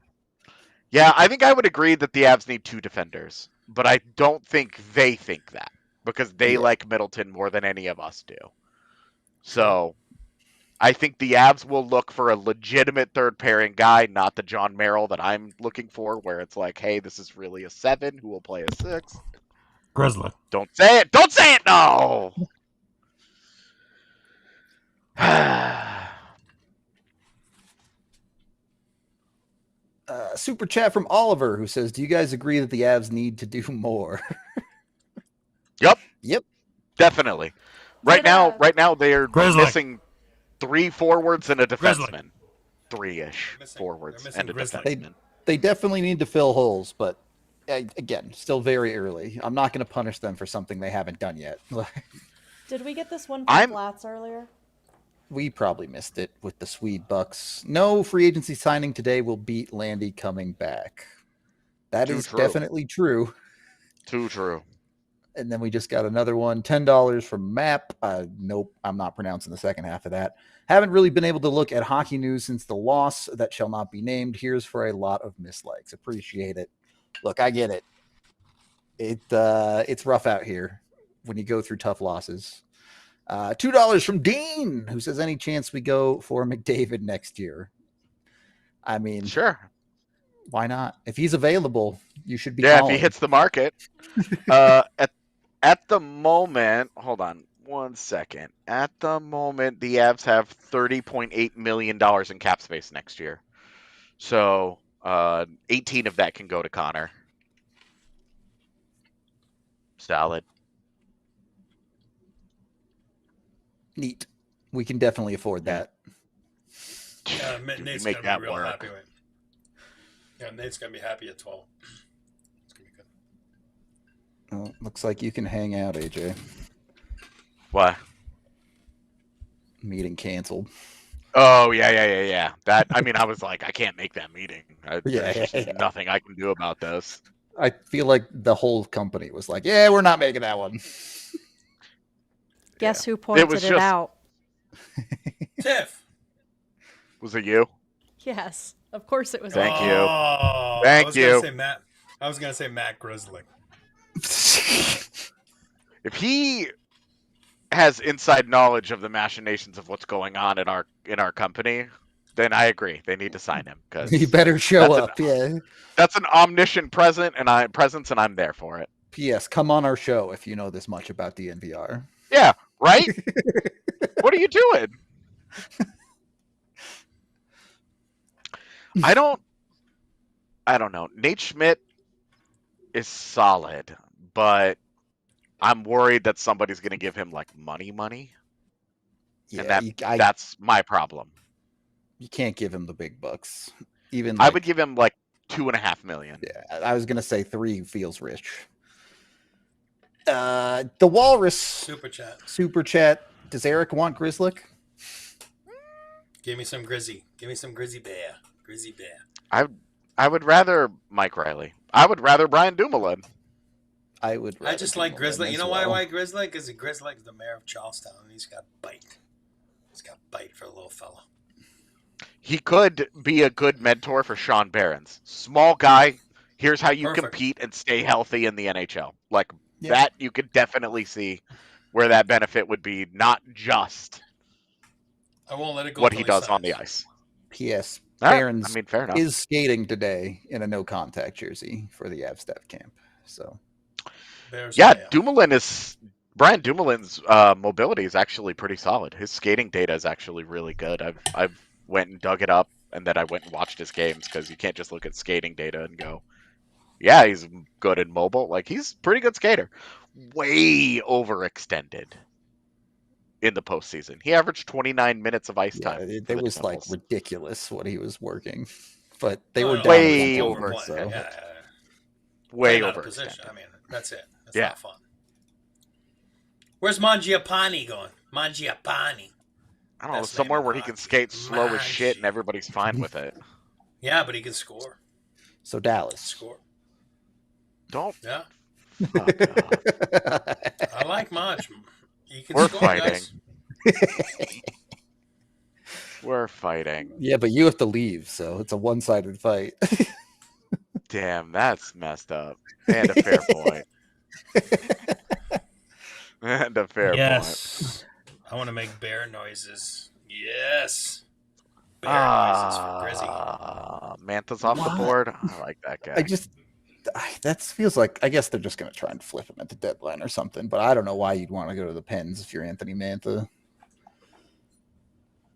Speaker 3: Yeah, I think I would agree that the Avs need 2 defenders, but I don't think they think that because they like Middleton more than any of us do. So I think the Avs will look for a legitimate third pairing guy, not the John Merrill that I'm looking for, where it's like, hey, this is really a 7 who will play a 6.
Speaker 1: Grizzly.
Speaker 3: Don't say it. Don't say it. No.
Speaker 2: Super chat from Oliver, who says, do you guys agree that the Avs need to do more?
Speaker 3: Yep. Definitely. Right now they are missing 3 forwards and a defenseman. 3-ish forwards and a defenseman.
Speaker 2: They definitely need to fill holes, but again, still very early. I'm not going to punish them for something they haven't done yet.
Speaker 4: Did we get this one from Flats earlier?
Speaker 2: We probably missed it with the Swede Bucks. No free agency signing today will beat Landy coming back. That is definitely true.
Speaker 3: Too true.
Speaker 2: And then we just got another one, $10 from Map. Nope, I'm not pronouncing the second half of that. Haven't really been able to look at hockey news since the loss that shall not be named. Here's for a lot of mislikes. Appreciate it. Look, I get it. It's rough out here when you go through tough losses. $2 from Dean, who says, any chance we go for McDavid next year? I mean,
Speaker 3: sure.
Speaker 2: Why not? If he's available, you should be
Speaker 3: calling.
Speaker 2: If
Speaker 3: he hits the market. At the moment, hold on one second. At the moment, the Avs have $30.8 million in cap space next year. So 18 of that can go to Connor. Solid.
Speaker 2: Neat. We can definitely afford that.
Speaker 1: Yeah, Nate's
Speaker 3: make
Speaker 1: gonna
Speaker 3: that
Speaker 1: be real
Speaker 3: work.
Speaker 1: happy with. Yeah, Nate's gonna be happy at 12. It's gonna be good.
Speaker 2: Well, looks like you can hang out, AJ.
Speaker 3: What?
Speaker 2: Meeting canceled.
Speaker 3: Oh yeah. That I was like, I can't make that meeting. There's nothing I can do about this.
Speaker 2: I feel like the whole company was like, yeah, we're not making that one.
Speaker 4: Guess who pointed it out?
Speaker 1: Tiff.
Speaker 3: Was it you?
Speaker 4: Yes, of course it was.
Speaker 3: Thank you.
Speaker 1: I was gonna say Matt Grizzly.
Speaker 3: If he has inside knowledge of the machinations of what's going on in our company, then I agree. They need to sign him because
Speaker 2: he better show up.
Speaker 3: That's an omniscient presence, and I'm there for it.
Speaker 2: P.S. Come on our show if you know this much about DNVR.
Speaker 3: Yeah, right. What are you doing? I don't know. Nate Schmidt is solid, but I'm worried that somebody's going to give him like money.
Speaker 2: Yeah,
Speaker 3: and that's my problem.
Speaker 2: You can't give him the big bucks. Even
Speaker 3: I would give him like $2.5 million.
Speaker 2: Yeah, I was going to say 3 feels rich. The Walrus Super chat. Does Eric want Grizzlick?
Speaker 1: Give me some Grizzy. Give me some Grizzy Bear. Grizzy Bear.
Speaker 3: I would rather Mike Riley. I would rather Brian Dumoulin.
Speaker 2: I
Speaker 1: just like Grizzly. You know why I like Grizzly? Because Grizzly's the mayor of Charlestown, and he's got bite. He's got bite for a little fella.
Speaker 3: He could be a good mentor for Sean Behrens. Small guy. Here's how you compete and stay healthy in the NHL. That you could definitely see where that benefit would be, not just
Speaker 1: I won't let it go
Speaker 3: what he does on the ice.
Speaker 2: P.S.
Speaker 3: Fair
Speaker 2: Behrens
Speaker 3: enough.
Speaker 2: is skating today in a no-contact jersey for the Avs staff camp. So,
Speaker 3: yeah, Dumoulin is Brian Dumoulin's mobility is actually pretty solid. His skating data is actually really good. I've went and dug it up, and then I went and watched his games because you can't just look at skating data and go, yeah, he's good and mobile. Like, he's a pretty good skater. Way overextended in the postseason. He averaged 29 minutes of ice time.
Speaker 2: It was like ridiculous what he was working, but they
Speaker 3: No,
Speaker 2: were
Speaker 3: no,
Speaker 2: down
Speaker 3: way
Speaker 2: to
Speaker 3: over.
Speaker 2: So.
Speaker 1: Yeah.
Speaker 3: Way
Speaker 1: Playing out of
Speaker 3: overextended.
Speaker 1: position. I mean, that's it. It's
Speaker 3: Yeah.
Speaker 1: not fun. Where's Mangiapane going? Mangiapane.
Speaker 3: I don't know,
Speaker 1: Best
Speaker 3: somewhere
Speaker 1: name
Speaker 3: where he
Speaker 1: in
Speaker 3: can
Speaker 1: hockey.
Speaker 3: skate slow as shit and everybody's fine with it.
Speaker 1: Yeah, but he can score.
Speaker 2: So Dallas.
Speaker 1: Score.
Speaker 3: Don't.
Speaker 1: Yeah.
Speaker 3: Fuck off.
Speaker 1: I like Manj. He can
Speaker 3: We're
Speaker 1: score,
Speaker 3: fighting.
Speaker 1: guys.
Speaker 3: We're fighting.
Speaker 2: Yeah, but you have to leave, so it's a one-sided fight.
Speaker 3: Damn, that's messed up. And a fair point. And a fair point.
Speaker 1: Yes. I want to make bear noises. Yes. Bear noises for Grizzy.
Speaker 3: Mantha's off the board. I like that guy.
Speaker 2: That feels like, I guess they're just going to try and flip him at the deadline or something, but I don't know why you'd want to go to the Pens if you're Anthony Mantha.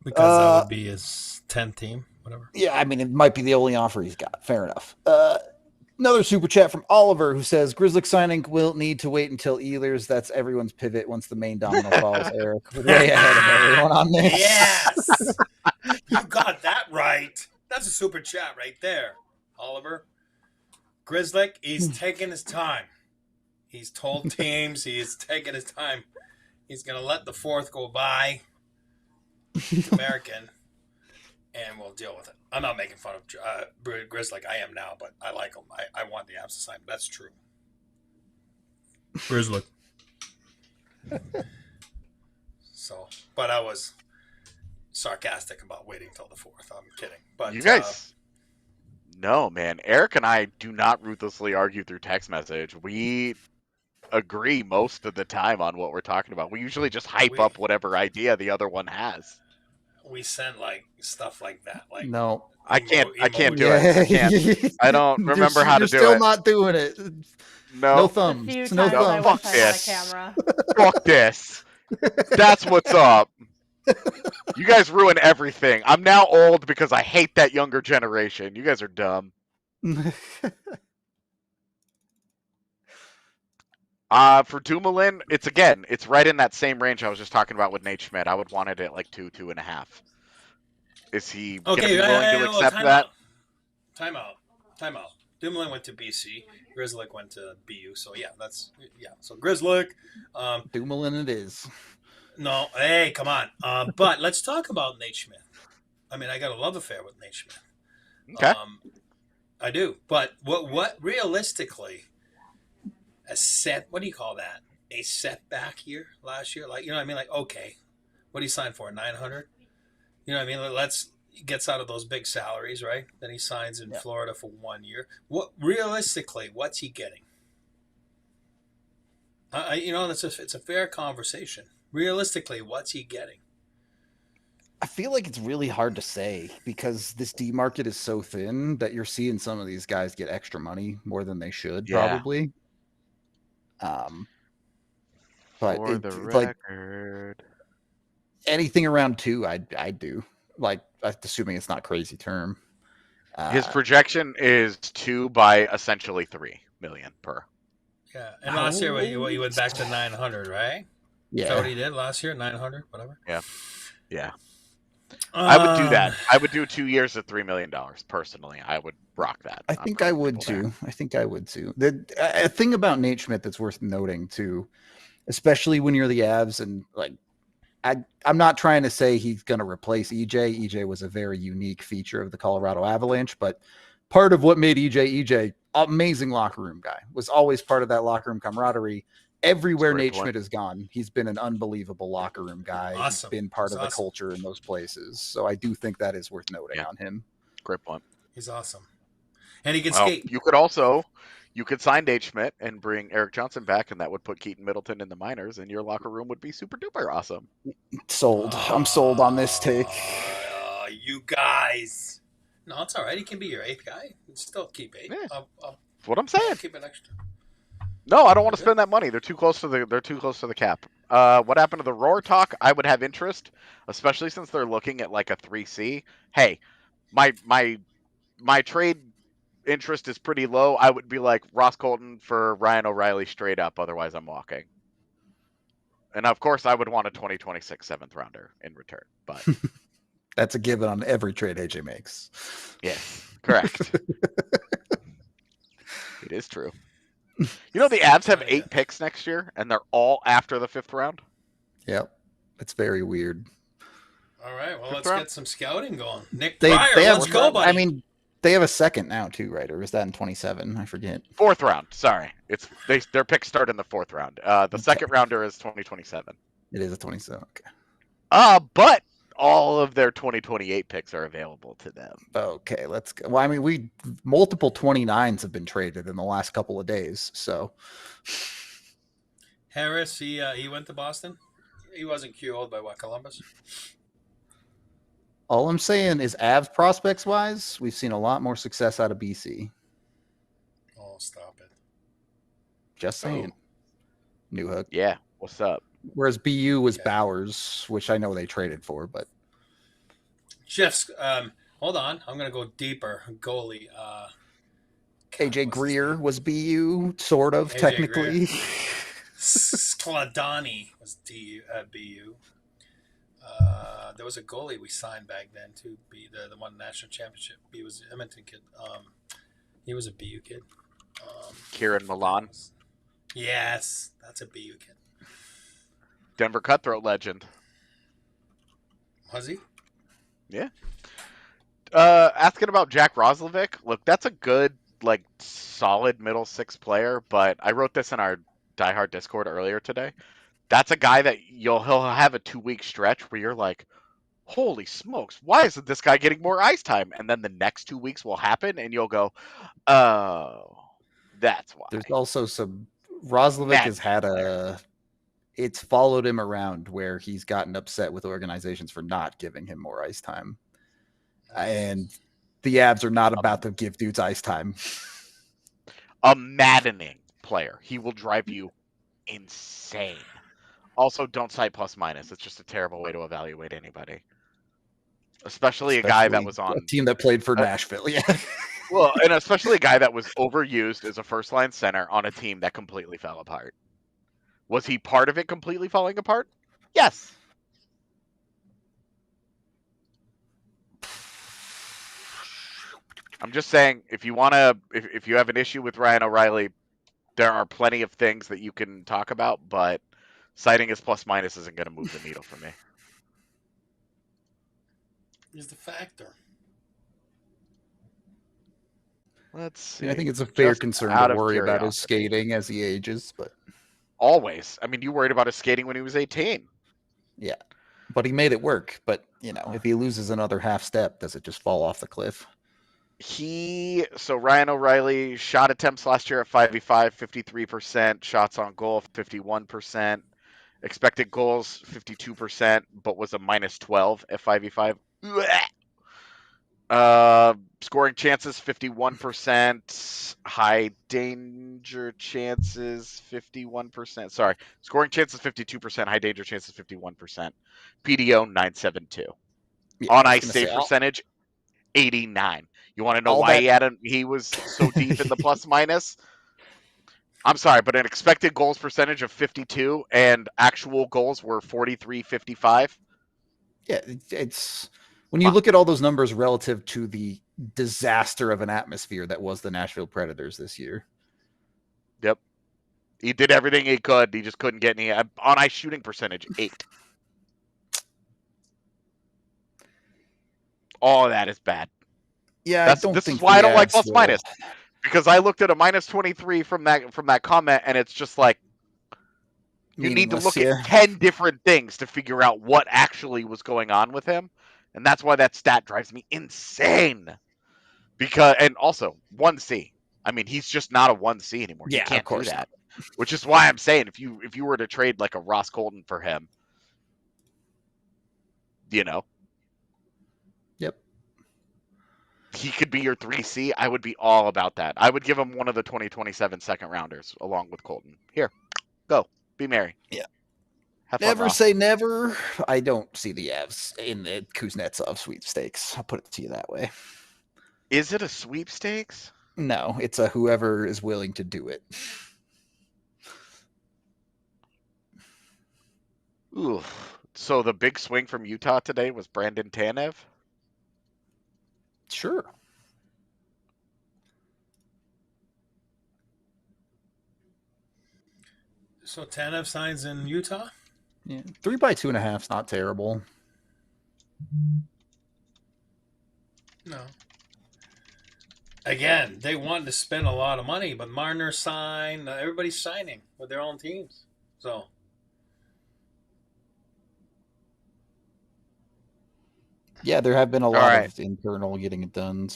Speaker 1: Because that would be his 10th team, whatever.
Speaker 2: Yeah, I mean, it might be the only offer he's got. Fair enough. Another super chat from Oliver who says, Grizzly signing will need to wait until Ehlers. That's everyone's pivot once the main domino falls. Eric, we're way ahead of everyone on this.
Speaker 1: Yes. You got that right. That's a super chat right there, Oliver. Grizzly, he's taking his time. He's told teams he's taking his time. He's going to let the fourth go by. American. And we'll deal with it. I'm not making fun of Grizz like I am now, but I like him. I want the Avs to sign him. That's true. Grizzly. So, but I was sarcastic about waiting till the fourth. I'm kidding. But
Speaker 3: you guys, no, man. Eric and I do not ruthlessly argue through text message. We agree most of the time on what we're talking about. We usually just hype up whatever idea the other one has.
Speaker 1: We send like stuff like that. Like
Speaker 2: no,
Speaker 3: I can't do
Speaker 2: Yeah.
Speaker 3: it. I can't. I don't remember how to do it.
Speaker 2: You're still not doing it. No thumbs.
Speaker 4: A few
Speaker 2: No
Speaker 4: times I
Speaker 2: thumbs.
Speaker 4: wish I had a camera.
Speaker 3: Fuck this. That's what's up. You guys ruin everything. I'm now old because I hate that younger generation. You guys are dumb. For Dumoulin, it's right in that same range I was just talking about with Nate Schmidt. I would want it at like 2.5. Is he going to be willing to accept that?
Speaker 1: Time out. Dumoulin went to BC. Grizzly went to BU. So yeah, So Grizzly.
Speaker 2: Dumoulin it is.
Speaker 1: No, hey, come on. But let's talk about Nate Schmidt. I mean, I got a love affair with Nate Schmidt.
Speaker 3: Okay.
Speaker 1: I do. But what realistically, what do you call that? A setback year last year? Like, you know what I mean? Like, okay, what did he sign for? 900? You know what I mean? He gets out of those big salaries, right? Then he signs in Florida for 1 year. Realistically, what's he getting? It's a fair conversation. Realistically, what's he getting?
Speaker 2: I feel like it's really hard to say because this D market is so thin that you're seeing some of these guys get extra money more than they should, probably. But
Speaker 3: For the record,
Speaker 2: like, anything around 2, I'd do. Like, assuming it's not crazy term.
Speaker 3: his projection is 2 by essentially 3 million per.
Speaker 1: Yeah, and last year he went back to 900, right?
Speaker 2: Yeah.
Speaker 1: Is that what he did last year? 900, whatever.
Speaker 3: Yeah. I would do that. I would do 2 years at $3 million personally. I would rock that.
Speaker 2: I think I would too. The thing about Nate Schmidt that's worth noting too, especially when you're the Avs, and like, I'm not trying to say he's going to replace EJ. EJ was a very unique feature of the Colorado Avalanche, but part of what made EJ, amazing locker room guy, was always part of that locker room camaraderie. Everywhere Nate Schmidt has gone, he's been an unbelievable locker room guy.
Speaker 1: Awesome.
Speaker 2: He's been part of the culture in those places. So I do think that is worth noting on him.
Speaker 3: Great point.
Speaker 1: He's awesome. And he can skate.
Speaker 3: You could sign Nate Schmidt and bring Eric Johnson back, and that would put Keaton Middleton in the minors, and your locker room would be super duper awesome.
Speaker 2: Sold. I'm sold on this take.
Speaker 1: You guys. No, it's all right. He can be your 8th guy. Still keep 8.
Speaker 3: Yeah. That's what I'm saying.
Speaker 1: Keep an extra.
Speaker 3: No, I don't want to spend that money. They're too close to the cap. What happened to the Roar talk? I would have interest, especially since they're looking at like a 3C. Hey, my trade interest is pretty low. I would be like Ross Colton for Ryan O'Reilly straight up. Otherwise, I'm walking. And of course, I would want a 2026 seventh rounder in return. But
Speaker 2: That's a given on every trade AJ makes.
Speaker 3: yes, correct. It is true. You know, the Avs have 8 picks next year, and they're all after the 5th round.
Speaker 2: Yep. It's very weird.
Speaker 1: All right, well,
Speaker 3: Fifth
Speaker 1: let's
Speaker 3: round?
Speaker 1: get some scouting going. Nick
Speaker 2: They
Speaker 1: Pryor,
Speaker 2: have,
Speaker 1: let's go, buddy.
Speaker 2: I mean, they have a second now too, right? Or is that in 27? I forget.
Speaker 3: 4th round. Sorry, their picks start in the 4th round. The second rounder is 2027.
Speaker 2: It is a 27. Okay.
Speaker 3: But all of their 2028 picks are available to them.
Speaker 2: Okay, let's go. Well, I mean, multiple 29s have been traded in the last couple of days, so
Speaker 1: Harris, he went to Boston. He wasn't QO'd by what, Columbus?
Speaker 2: all I'm saying is Avs prospects wise, we've seen a lot more success out of BC.
Speaker 1: Oh, stop it.
Speaker 2: Just saying. New Hook.
Speaker 3: Yeah, what's up?
Speaker 2: Whereas BU was Bowers, which I know they traded for, but
Speaker 1: Jeff's, hold on. I'm going to go deeper. Goalie.
Speaker 2: KJ Greer was BU, sort of,
Speaker 1: AJ
Speaker 2: technically.
Speaker 1: Skladani was BU. There was a goalie we signed back then too. The one national championship. He was an Edmonton kid. He was a BU kid.
Speaker 3: Kieran Milan,
Speaker 1: Yes, that's a BU kid.
Speaker 3: Denver Cutthroat legend.
Speaker 1: Was he?
Speaker 3: Yeah. Asking about Jack Roslovic. Look, that's a good, like, solid middle 6 player, but I wrote this in our Die Hard Discord earlier today. That's a guy that he'll have a 2-week stretch where you're like, holy smokes, why isn't this guy getting more ice time? And then the next 2 weeks will happen, and you'll go, oh, that's why.
Speaker 2: There's also some Roslovic has had it's followed him around where he's gotten upset with organizations for not giving him more ice time. And the Avs are not about to give dudes ice time.
Speaker 3: A maddening player. He will drive you insane. Also, don't cite plus minus. It's just a terrible way to evaluate anybody. Especially a guy that was on
Speaker 2: a team that played for Nashville. Yeah.
Speaker 3: Well, and especially a guy that was overused as a first-line center on a team that completely fell apart. Was he part of it completely falling apart? Yes. I'm just saying, if you have an issue with Ryan O'Reilly, there are plenty of things that you can talk about, but citing his plus minus isn't going to move the needle for me.
Speaker 1: He's the factor.
Speaker 3: Let's see.
Speaker 2: I think it's a fair
Speaker 3: Just
Speaker 2: concern
Speaker 3: out
Speaker 2: to
Speaker 3: of
Speaker 2: worry about his
Speaker 3: curiosity.
Speaker 2: skating as he ages, but
Speaker 3: Always. I mean, you worried about his skating when he was 18.
Speaker 2: yeah. But he made it work. But, if he loses another half step, does it just fall off the cliff?
Speaker 3: Ryan O'Reilly shot attempts last year at 5v5, 53%, shots on goal, 51%, expected goals, 52%, but was a minus 12 at 5v5. Scoring chances, 51%, high danger chances, 51%. Sorry, scoring chances, 52%, high danger chances, 51%. PDO, 972. On ice save percentage, 89. You want to know why he was so deep in the plus minus? I'm sorry, but an expected goals percentage of 52 and actual goals were 43-55.
Speaker 2: Yeah, it's when you look at all those numbers relative to the disaster of an atmosphere that was the Nashville Predators this year.
Speaker 3: Yep. He did everything he could. He just couldn't get any on ice shooting percentage, 8. All of that is bad.
Speaker 2: Yeah,
Speaker 3: this is why I don't like plus minus, because I looked at a minus 23 from that comment, and it's just like you need to look at 10 different things to figure out what actually was going on with him, and that's why that stat drives me insane. And also 1C. I mean, he's just not a 1C anymore.
Speaker 2: Yeah,
Speaker 3: you can't
Speaker 2: of course
Speaker 3: do that. Which is why I'm saying if you were to trade like a Ross Colton for him,
Speaker 2: Yep.
Speaker 3: he could be your 3C, I would be all about that. I would give him one of the 2027 second rounders along with Colton. Here, go. Be merry.
Speaker 2: Yeah.
Speaker 3: Have fun,
Speaker 2: Never
Speaker 3: Ross.
Speaker 2: say never. I don't see the Avs in the Kuznetsov sweepstakes. I'll put it to you that way.
Speaker 3: Is it a sweepstakes?
Speaker 2: No, it's a whoever is willing to do it.
Speaker 3: Ooh. So the big swing from Utah today was Brandon Tanev?
Speaker 2: Sure.
Speaker 1: So Tanev signs in Utah?
Speaker 2: Yeah. 3 by 2.5 is not terrible.
Speaker 1: No. Again, they wanted to spend a lot of money, but Marner signed. Everybody's signing with their own teams. So
Speaker 2: Yeah, there have been a lot
Speaker 3: right.
Speaker 2: of internal getting it done.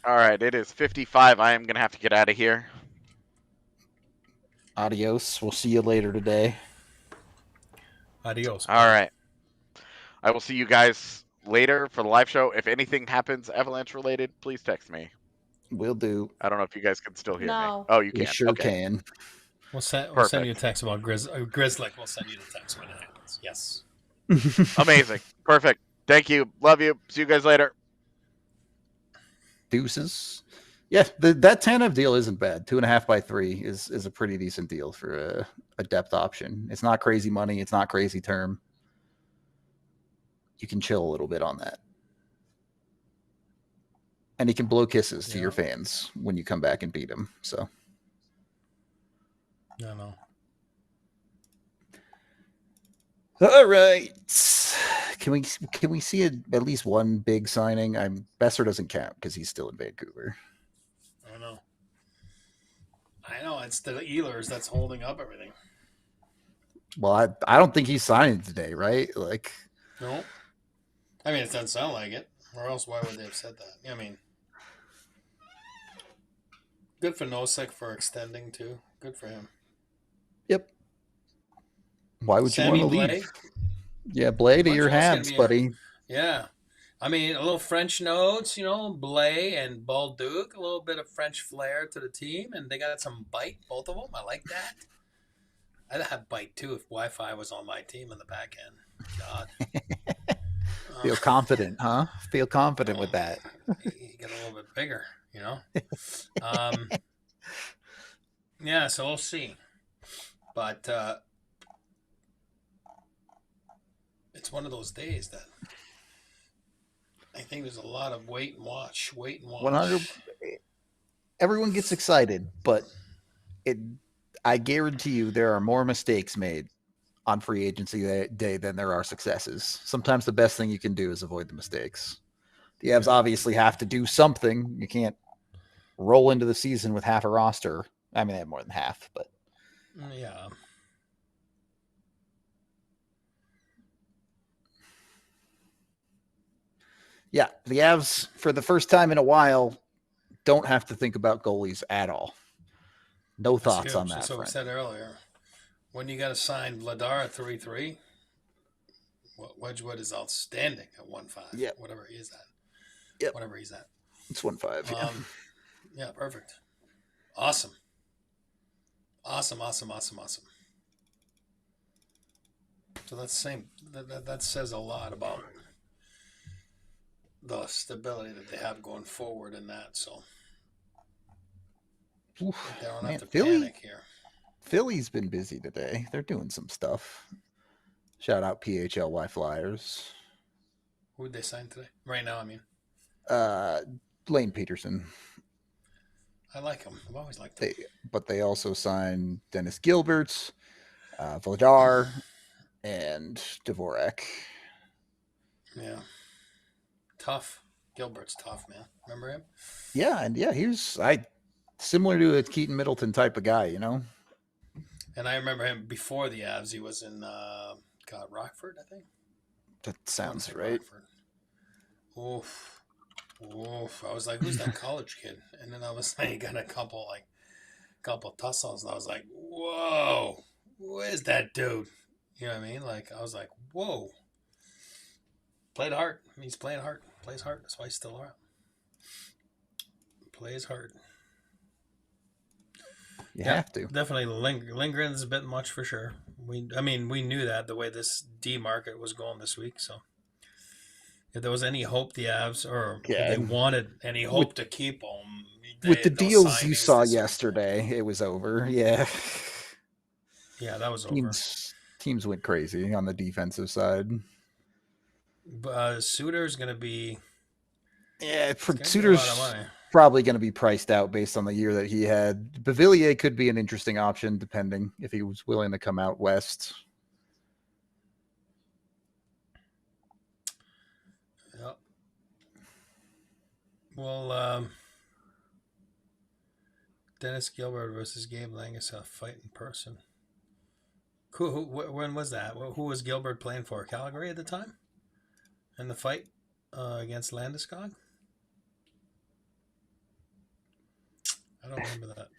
Speaker 3: All right, it is 55. I am going to have to get out of here.
Speaker 2: Adios. We'll see you later today.
Speaker 1: adios.
Speaker 3: All right. I will see you guys later for the live show. If anything happens Avalanche related, please text me.
Speaker 2: Will do.
Speaker 3: I don't know if you guys can still hear
Speaker 4: No.
Speaker 3: me. Oh, you
Speaker 2: You
Speaker 3: can.
Speaker 2: sure
Speaker 3: Okay.
Speaker 2: can.
Speaker 1: We'll send you a text about Grizzly. We'll send you the text when it happens. Yes.
Speaker 3: Amazing. Perfect. Thank you. Love you. See you guys later.
Speaker 2: Deuces. Yeah, that Tanev deal isn't bad. 2.5 by 3 is a pretty decent deal for a depth option. It's not crazy money. It's not crazy term. You can chill a little bit on that. And he can blow kisses to your fans when you come back and beat him. So
Speaker 1: No.
Speaker 2: all right. Can we see at least one big signing? Besser doesn't count because he's still in Vancouver.
Speaker 1: I know. It's the Ehlers that's holding up everything.
Speaker 2: Well, I don't think he's signing today, right? Like,
Speaker 1: No. I mean, it doesn't sound like it. Or else, why would they have said that? I mean, good for Nosek for extending, too. Good for him.
Speaker 2: yep. Why would
Speaker 1: Sammy
Speaker 2: you want to
Speaker 1: Blais?
Speaker 2: leave? Yeah, Blais to your
Speaker 1: Montreal's gonna
Speaker 2: hands,
Speaker 1: be
Speaker 2: buddy.
Speaker 1: Yeah. I mean, a little French notes, Blais and Balduc, a little bit of French flair to the team, and they got some bite, both of them. I like that. I'd have bite, too, if Wi-Fi was on my team in the back end. God.
Speaker 2: Feel confident, huh? Feel confident with that.
Speaker 1: You get a little bit bigger, Yeah, so we'll see. But it's one of those days that I think there's a lot of wait and watch.
Speaker 2: 100. Everyone gets excited, but I guarantee you there are more mistakes made on free agency day than there are successes. Sometimes the best thing you can do is avoid the mistakes. The Avs obviously have to do something. You can't roll into the season with half a roster. I mean, they have more than half, but
Speaker 1: Yeah.
Speaker 2: yeah, the Avs, for the first time in a while, don't have to think about goalies at all. No thoughts on that.
Speaker 1: That's what we said earlier. When you got to sign Vladar at 3-3, Wedgwood is outstanding at 1-5.
Speaker 2: Yeah.
Speaker 1: Whatever he is at.
Speaker 2: Yep.
Speaker 1: Whatever he's at.
Speaker 2: It's 1-5. Yeah.
Speaker 1: Yeah, perfect. Awesome. Awesome. So that's the same. That says a lot about the stability that they have going forward in that. So they don't have to panic here.
Speaker 2: Philly's been busy today. They're doing some stuff. Shout out PHLY Flyers.
Speaker 1: Who would they sign today? Right now, I mean.
Speaker 2: Lane Peterson.
Speaker 1: I like him. I've always liked him.
Speaker 2: But they also signed Dennis Gilbert, Vladar, and Dvorak.
Speaker 1: Yeah. Tough. Gilbert's tough, man. Remember him?
Speaker 2: Yeah, and yeah, he was similar to a Keaton Middleton type of guy,
Speaker 1: And I remember him before the Avs. He was in Rockford, I think.
Speaker 2: That sounds right.
Speaker 1: Rockford. Oof. I was like, who's that college kid? And then I was like, he got a couple tussles, and I was like, whoa, who is that dude? You know what I mean? Like, I was like, whoa. Played hard. I mean, he's playing hard. Plays hard. That's why he's still around. Plays hard.
Speaker 2: You have to.
Speaker 1: Definitely Lindgren's a bit much for sure. We knew that the way this D market was going this week. So if there was any hope the Avs or if they wanted any hope to keep him,
Speaker 2: With the deals you saw yesterday, it was over. Yeah.
Speaker 1: Yeah, that was over.
Speaker 2: Teams went crazy on the defensive side.
Speaker 1: Suter's going to be...
Speaker 2: Yeah, Suter's probably going to be priced out based on the year that he had. Beauvillier could be an interesting option, depending if he was willing to come out west.
Speaker 1: Yep. Well, Dennis Gilbert versus Gabe Langus, a fight in person. When was that? Who was Gilbert playing for? Calgary at the time? In the fight against Landeskog? I don't remember that.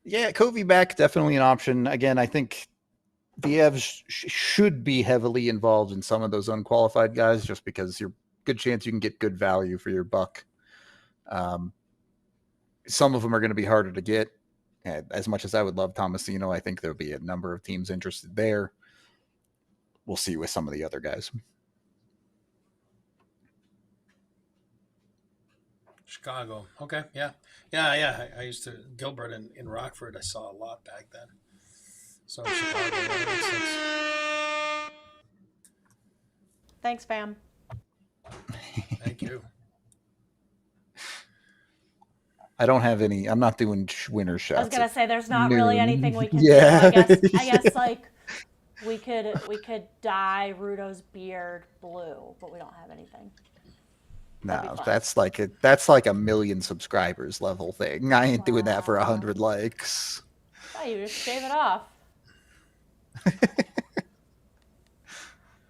Speaker 2: Yeah, Covey back, definitely an option. Again, I think the Avs should be heavily involved in some of those unqualified guys just because you're good chance you can get good value for your buck. Some of them are going to be harder to get. As much as I would love Tomasino, I think there'll be a number of teams interested there. We'll see with some of the other guys.
Speaker 1: Chicago. Okay, yeah. I used to Gilbert in Rockford. I saw a lot back then. So Chicago. That makes sense.
Speaker 4: Thanks, fam.
Speaker 1: Thank you.
Speaker 2: I don't have any. I'm not doing winner shots.
Speaker 4: I was gonna say there's not
Speaker 2: noon.
Speaker 4: really anything we can
Speaker 2: Yeah.
Speaker 4: do. I guess like we could dye Rudo's beard blue, but we don't have anything.
Speaker 2: No, that's like a million subscribers level thing. I ain't doing that for 100 likes.
Speaker 4: Oh, you just shave it off.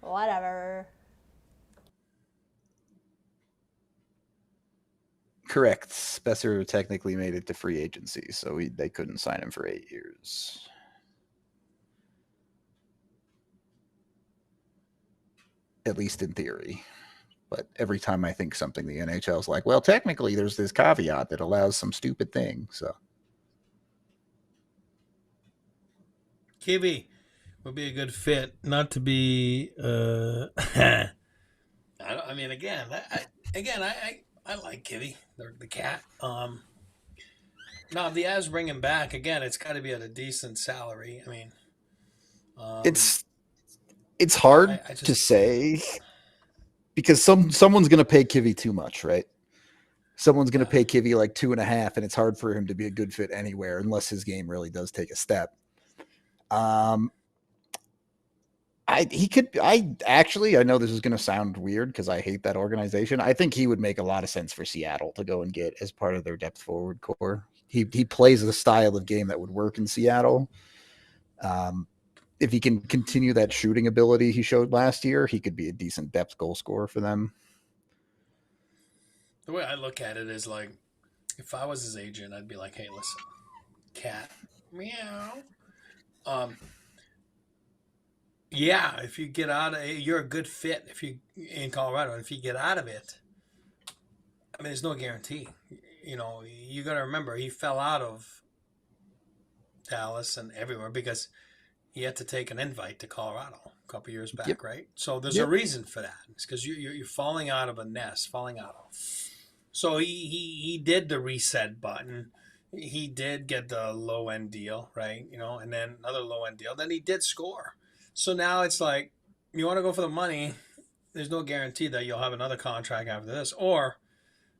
Speaker 4: Whatever.
Speaker 2: Correct. Besser technically made it to free agency, so they couldn't sign him for 8 years. At least in theory. But every time I think something, the NHL is like, well, technically there's this caveat that allows some stupid thing. So
Speaker 1: Kibby would be a good fit. Not to be. I like Kibby, the cat. Now if the Avs bring him back again, it's got to be at a decent salary. I mean,
Speaker 2: it's hard to say. Because someone's going to pay Kivy too much, right? Someone's going to pay Kivy like 2.5, and it's hard for him to be a good fit anywhere unless his game really does take a step. I know this is going to sound weird because I hate that organization. I think he would make a lot of sense for Seattle to go and get as part of their depth forward core. He plays the style of game that would work in Seattle. If he can continue that shooting ability he showed last year, he could be a decent depth goal scorer for them.
Speaker 1: The way I look at it is like, if I was his agent, I'd be like, hey, listen, cat, meow. Yeah, if you get out of it, you're a good fit if you in Colorado. If you get out of it, I mean, there's no guarantee. You know, you got to remember, he fell out of Dallas and everywhere because he had to take an invite to Colorado a couple years back, right? So there's a reason for that. It's because you're falling out of a nest, So he did the reset button. He did get the low end deal, right? You know, and then another low end deal. Then he did score. So now it's like, you want to go for the money. There's no guarantee that you'll have another contract after this, or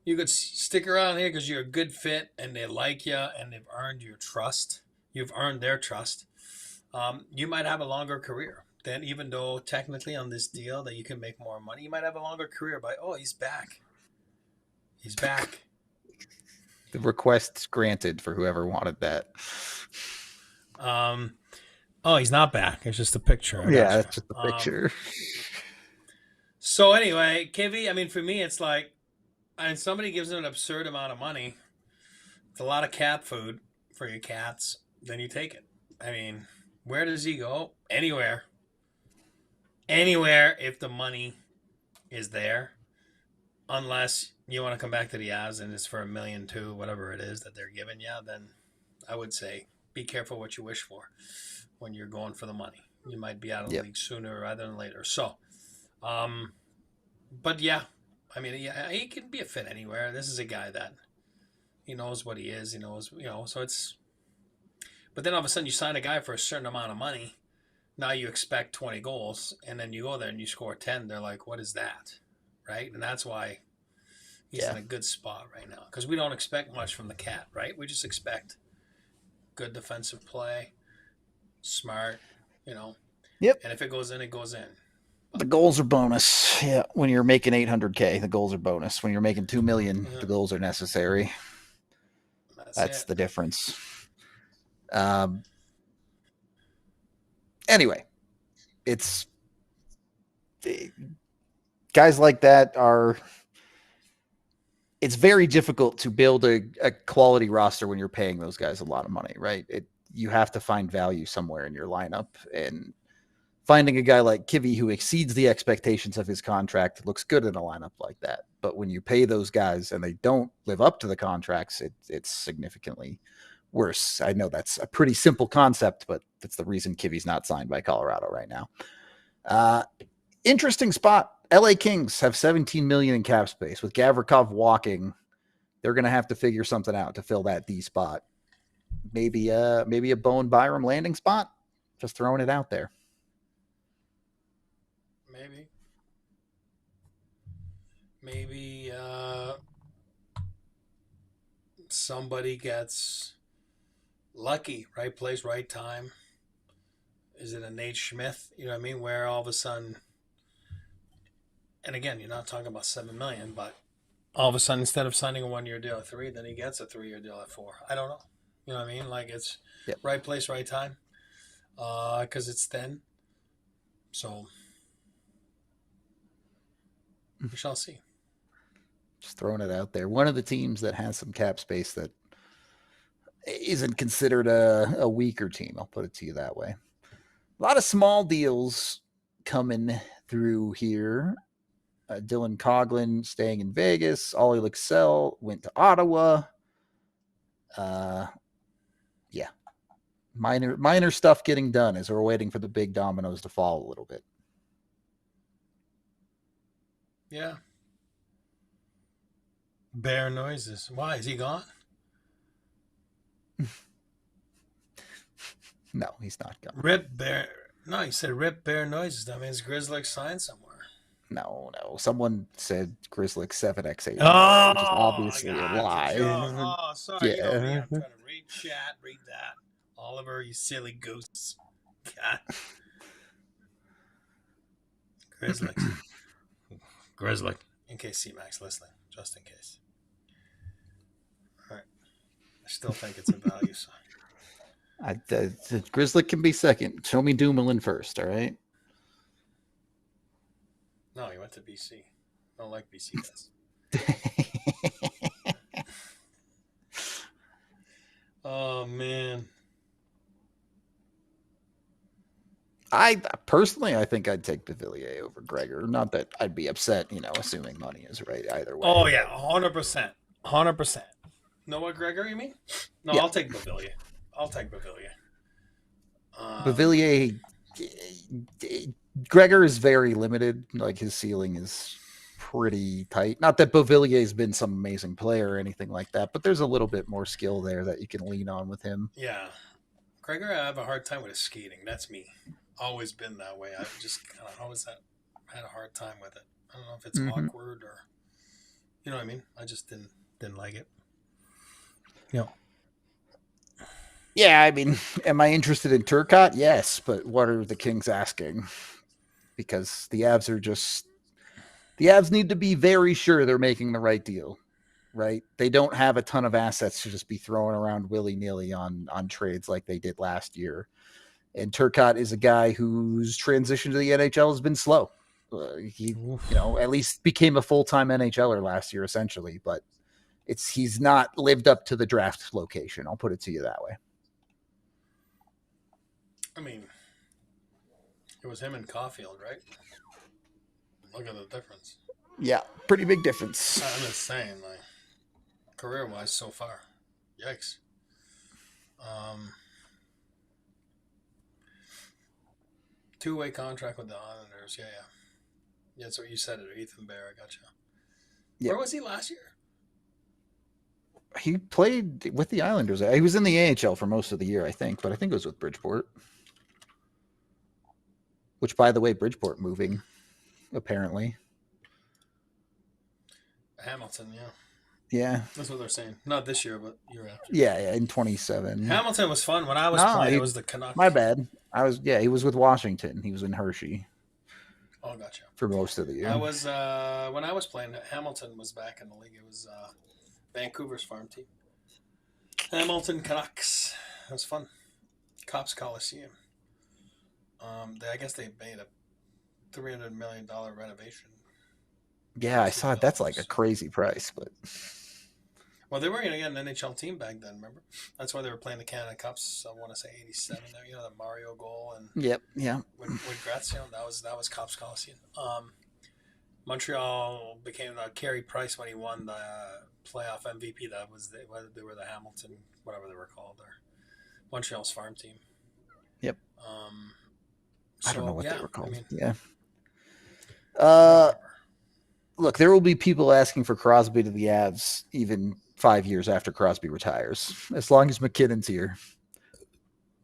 Speaker 1: you could stick around here because you're a good fit and they like you and they've earned your trust. You've earned their trust. You might have a longer career. Then even though technically on this deal that you can make more money, you might have a longer career by, oh, he's back. He's back.
Speaker 2: The request's granted for whoever wanted that.
Speaker 1: Oh, he's not back. It's just a picture.
Speaker 2: Yeah, it's just a picture.
Speaker 1: So anyway, Kivy, I mean, for me, it's like, and somebody gives him an absurd amount of money. It's a lot of cat food for your cats. Then you take it. I mean, where does he go? Anywhere. Anywhere if the money is there. Unless you want to come back to the Avs and it's for $1.2 million, whatever it is that they're giving you, then I would say be careful what you wish for when you're going for the money. You might be out of the league sooner rather than later. So, but yeah, I mean, yeah, he can be a fit anywhere. This is a guy that he knows what he is. He knows, so it's. But then all of a sudden you sign a guy for a certain amount of money. Now you expect 20 goals, and then you go there and you score 10. They're like, what is that? Right? And that's why he's in a good spot right now. Because we don't expect much from the cat, right? We just expect good defensive play, smart,
Speaker 2: Yep.
Speaker 1: And if it goes in, it goes in.
Speaker 2: The goals are bonus. Yeah. When you're making $800K, the goals are bonus. When you're making $2 million, the goals are necessary. That's the difference. Anyway, it's guys like that it's very difficult to build a quality roster when you're paying those guys a lot of money, right? You have to find value somewhere in your lineup, and finding a guy like Kivy who exceeds the expectations of his contract looks good in a lineup like that. But when you pay those guys and they don't live up to the contracts, it's significantly worse. I know that's a pretty simple concept, but that's the reason Kivy's not signed by Colorado right now. Interesting spot. LA Kings have $17 million in cap space. With Gavrikov walking, they're going to have to figure something out to fill that D spot. Maybe a Bowen Byram landing spot. Just throwing it out there.
Speaker 1: Maybe somebody gets lucky, right place, right time. Is it a Nate Schmidt? You know what I mean? Where all of a sudden, and again, you're not talking about $7 million, but all of a sudden, instead of signing a 1-year deal at 3, then he gets a 3-year deal at 4. I don't know. You know what I mean? Like it's right place, right time. Because it's thin. So we shall see.
Speaker 2: Just throwing it out there. One of the teams that has some cap space that isn't considered a weaker team. I'll put it to you that way. A lot of small deals coming through here. Dylan Coughlin staying in Vegas. Ollie Luxell went to Ottawa. Minor stuff getting done as we're waiting for the big dominoes to fall a little bit.
Speaker 1: Yeah. Bear noises. Why? Is he gone?
Speaker 2: No, he's not gone.
Speaker 1: Rip Bear. No, he said rip Bear noises. That means Grizzly signed somewhere.
Speaker 2: No. Someone said Grizzly 7x8. Which is
Speaker 1: Oh,
Speaker 2: obviously a lie.
Speaker 1: Oh, sorry.
Speaker 2: Yeah.
Speaker 1: You know me. I'm trying to read chat, read that. Oliver, you silly goose. God. Grizzly. In case C-Mac's listening, just in case. All right. I still think it's a value sign.
Speaker 2: Grizzly can be second. Show me Dumoulin first, all right?
Speaker 1: No, he went to BC. I don't like BC guys. Oh, man.
Speaker 2: I think I'd take Pavillier over Gregor. Not that I'd be upset, assuming money is right either way.
Speaker 1: Oh, yeah, 100%. 100%. Noah Gregor, you mean? No, yeah. I'll take Pavillier.
Speaker 2: Pavillier, Gregor is very limited. Like, his ceiling is pretty tight. Not that Beauvillier's been some amazing player or anything like that, but there's a little bit more skill there that you can lean on with him.
Speaker 1: Yeah. Gregor, I have a hard time with his skating. That's me. Always been that way. I've just kind of always had a hard time with it. I don't know if it's awkward or, you know what I mean? I just didn't like it.
Speaker 2: Yeah, I mean, am I interested in Turcotte? Yes, but what are the Kings asking? Because the Avs need to be very sure they're making the right deal, right? They don't have a ton of assets to just be throwing around willy-nilly on trades like they did last year. And Turcotte is a guy whose transition to the NHL has been slow. He, at least became a full-time NHLer last year, essentially, but he's not lived up to the draft location. I'll put it to you that way.
Speaker 1: I mean, it was him and Caulfield, right? Look at the difference.
Speaker 2: Yeah, pretty big difference.
Speaker 1: I'm just saying, like, career-wise so far. Yikes. Two-way contract with the Islanders. Yeah. Yeah, that's what you said it. Ethan Bear, I got you.
Speaker 2: Yep.
Speaker 1: Where was he last year?
Speaker 2: He played with the Islanders. He was in the AHL for most of the year, I think, but I think it was with Bridgeport. Which, by the way, Bridgeport moving, apparently.
Speaker 1: Hamilton, yeah.
Speaker 2: Yeah.
Speaker 1: That's what they're saying. Not this year, but year after.
Speaker 2: Yeah, in 27.
Speaker 1: Hamilton was fun. When I was playing, it was the Canucks.
Speaker 2: My bad. He was with Washington. He was in Hershey.
Speaker 1: Oh, gotcha.
Speaker 2: For most of the year.
Speaker 1: I was when I was playing, Hamilton was back in the league. It was Vancouver's farm team. Hamilton Canucks. It was fun. Cops Coliseum. I guess they made a $300 million renovation.
Speaker 2: Yeah, I saw it. That's like a crazy price, but
Speaker 1: well, they were going to get an NHL team back then. Remember? That's why they were playing the Canada Cups. I want to say '87. You know, the Mario goal and
Speaker 2: yep, yeah.
Speaker 1: With Gretzky, that was Cops Coliseum. Montreal became Carey Price when he won the playoff MVP. That was they were the Hamilton, whatever they were called, or Montreal's farm team.
Speaker 2: Yep. I don't know what they were called. Yeah. Look, there will be people asking for Crosby to the Avs even 5 years after Crosby retires, as long as McKinnon's here.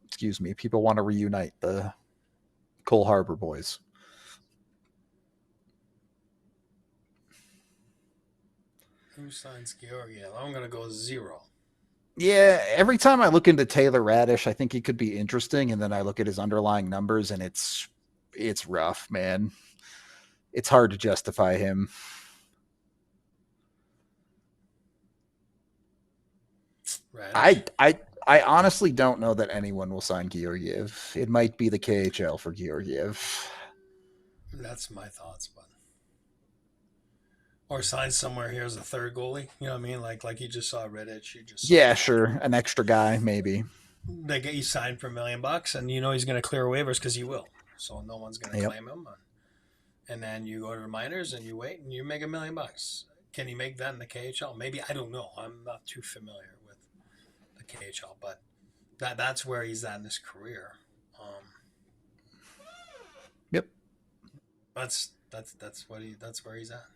Speaker 2: Excuse me. People want to reunite the Cole Harbor boys.
Speaker 1: Who signs Georgiev? I'm going to go 0.
Speaker 2: Yeah, every time I look into Taylor Radish, I think he could be interesting, and then I look at his underlying numbers, and it's rough, man. It's hard to justify him. Radish. I honestly don't know that anyone will sign Georgiev. It might be the KHL for Georgiev.
Speaker 1: That's my thoughts, but or sign somewhere here as a third goalie. You know what I mean? Like you just saw Redditch.
Speaker 2: Yeah, sure, an extra guy maybe.
Speaker 1: They get you signed for $1 million, and you know he's going to clear waivers because he will. So no one's going to claim him. And then you go to the minors and you wait and you make $1 million. Can he make that in the KHL? Maybe, I don't know. I'm not too familiar with the KHL, but that's where he's at in his career.
Speaker 2: Yep.
Speaker 1: That's where he's at.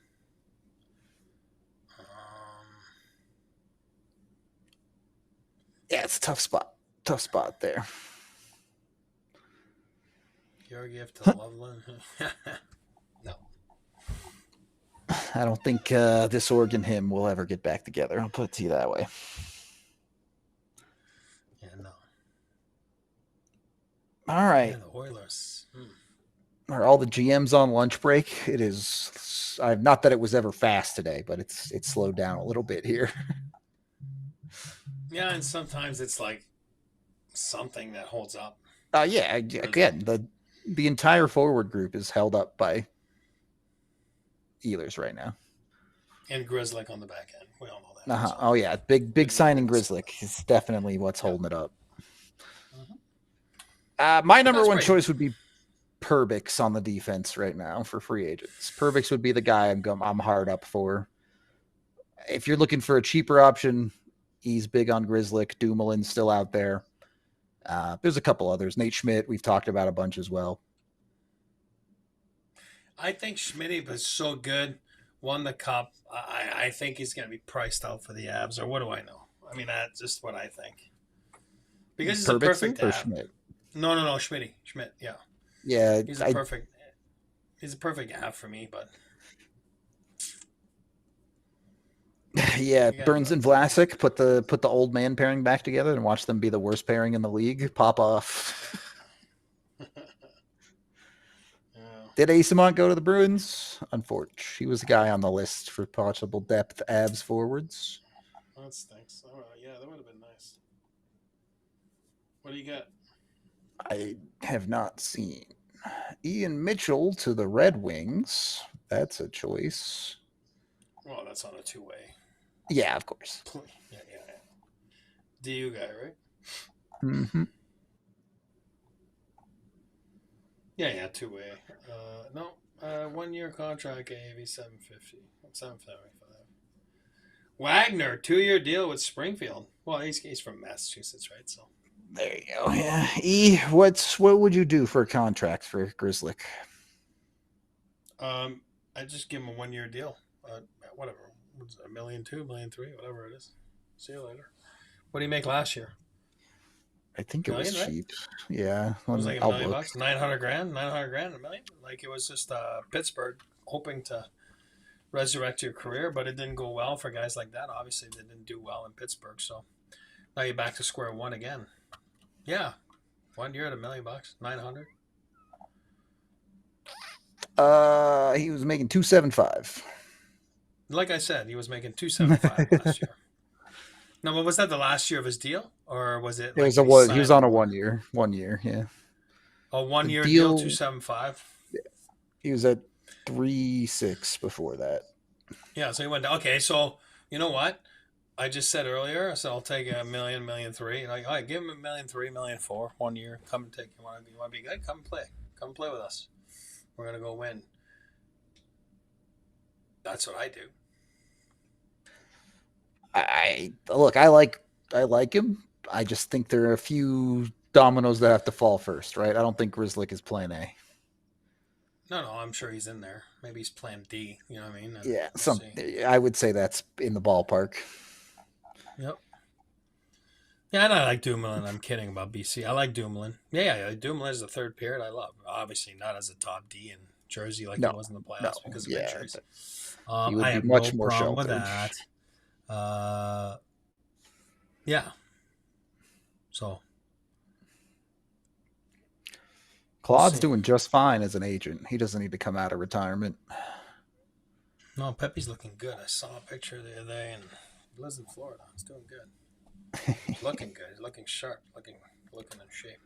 Speaker 2: Yeah, it's a tough spot. Tough spot there.
Speaker 1: Georgiev to Loveland. No.
Speaker 2: I don't think this Oregon him will ever get back together. I'll put it to you that way.
Speaker 1: Yeah, no.
Speaker 2: All right.
Speaker 1: Yeah, the Oilers.
Speaker 2: Are all the GMs on lunch break? It is. Not that it was ever fast today, but it's slowed down a little bit here.
Speaker 1: Yeah, and sometimes it's like something that holds up.
Speaker 2: Yeah. Again, the entire forward group is held up by Ehlers right now.
Speaker 1: And Grizzlick on the back end. We all know that.
Speaker 2: So. Oh, yeah. Big signing Grizzlick is definitely what's holding it up. My number one choice would be Perbix on the defense right now for free agents. Perbix would be the guy I'm hard up for. If you're looking for a cheaper option, he's big on Grizzlick. Dumoulin's still out there. There's a couple others. Nate Schmidt, we've talked about a bunch as well.
Speaker 1: I think Schmidt was so good, won the cup. I think he's going to be priced out for the Avs, or what do I know? I mean, that's just what I think. Because he's a perfect
Speaker 2: or
Speaker 1: Av.
Speaker 2: Schmidt?
Speaker 1: No, Schmidt, yeah.
Speaker 2: Yeah.
Speaker 1: He's a perfect Av for me, but...
Speaker 2: Yeah, Burns and Vlasic put the old man pairing back together and watch them be the worst pairing in the league. Pop off. Did Asimont go to the Bruins? Unfortunately, he was the guy on the list for possible depth abs forwards.
Speaker 1: That stinks. All right, yeah, that would have been nice. What do you got?
Speaker 2: I have not seen Ian Mitchell to the Red Wings. That's a choice.
Speaker 1: Well, that's on a two-way.
Speaker 2: Yeah, of course.
Speaker 1: Yeah. DU guy, right?
Speaker 2: Mm-hmm.
Speaker 1: Yeah, two-way. No, 1-year contract, AAV 750. 775. Wagner, 2-year deal with Springfield. Well, he's from Massachusetts, right? So
Speaker 2: There you go. Yeah. E, what would you do for a contract for Grizzly?
Speaker 1: I just give him a 1-year deal. Whatever. What's it, $1 million, $2 million, $3 million, whatever it is. See you later. What did he make last year?
Speaker 2: I think it was
Speaker 1: Million, right?
Speaker 2: cheap. Yeah.
Speaker 1: It was like $1 million,
Speaker 2: look.
Speaker 1: $900,000, $1 million. Like it was just Pittsburgh hoping to resurrect your career, but it didn't go well for guys like that. Obviously, they didn't do well in Pittsburgh, so now you're back to square one again. Yeah, 1 year at $1 million, 900.
Speaker 2: He was making 275.
Speaker 1: Like I said, he was making 275 last year. No, but was that the last year of his deal, or was it?
Speaker 2: It was he was on a 1 year. 1 year, yeah.
Speaker 1: A 1 year deal, 275.
Speaker 2: He was at 3.6 before that.
Speaker 1: Yeah, so he went down. Okay, so you know what? I just said earlier, I said I'll take $1 million, $1.3 million. Like, all right, give him $1.3 million, $1.4 million, 1 year. Come and take. You want to be good? Come play. Come play with us. We're gonna go win. That's what I do.
Speaker 2: I like him. I just think there are a few dominoes that have to fall first, right? I don't think Grizzly is plan A.
Speaker 1: No, I'm sure he's in there. Maybe he's plan D. You know what I mean?
Speaker 2: Yeah,
Speaker 1: We'll
Speaker 2: I would say that's in the ballpark.
Speaker 1: Yep. Yeah, and I like Dumoulin. I'm kidding about BC. I like Dumoulin. Yeah, Dumoulin is the third period I love. Obviously not as a top D in Jersey like he was in the playoffs because of injuries. I have much more problem with that. Yeah. So.
Speaker 2: Claude's doing just fine as an agent. He doesn't need to come out of retirement.
Speaker 1: No, Pepe's looking good. I saw a picture the other day, and he lives in Florida. He's doing good. He's looking good. He's looking sharp. Looking in shape.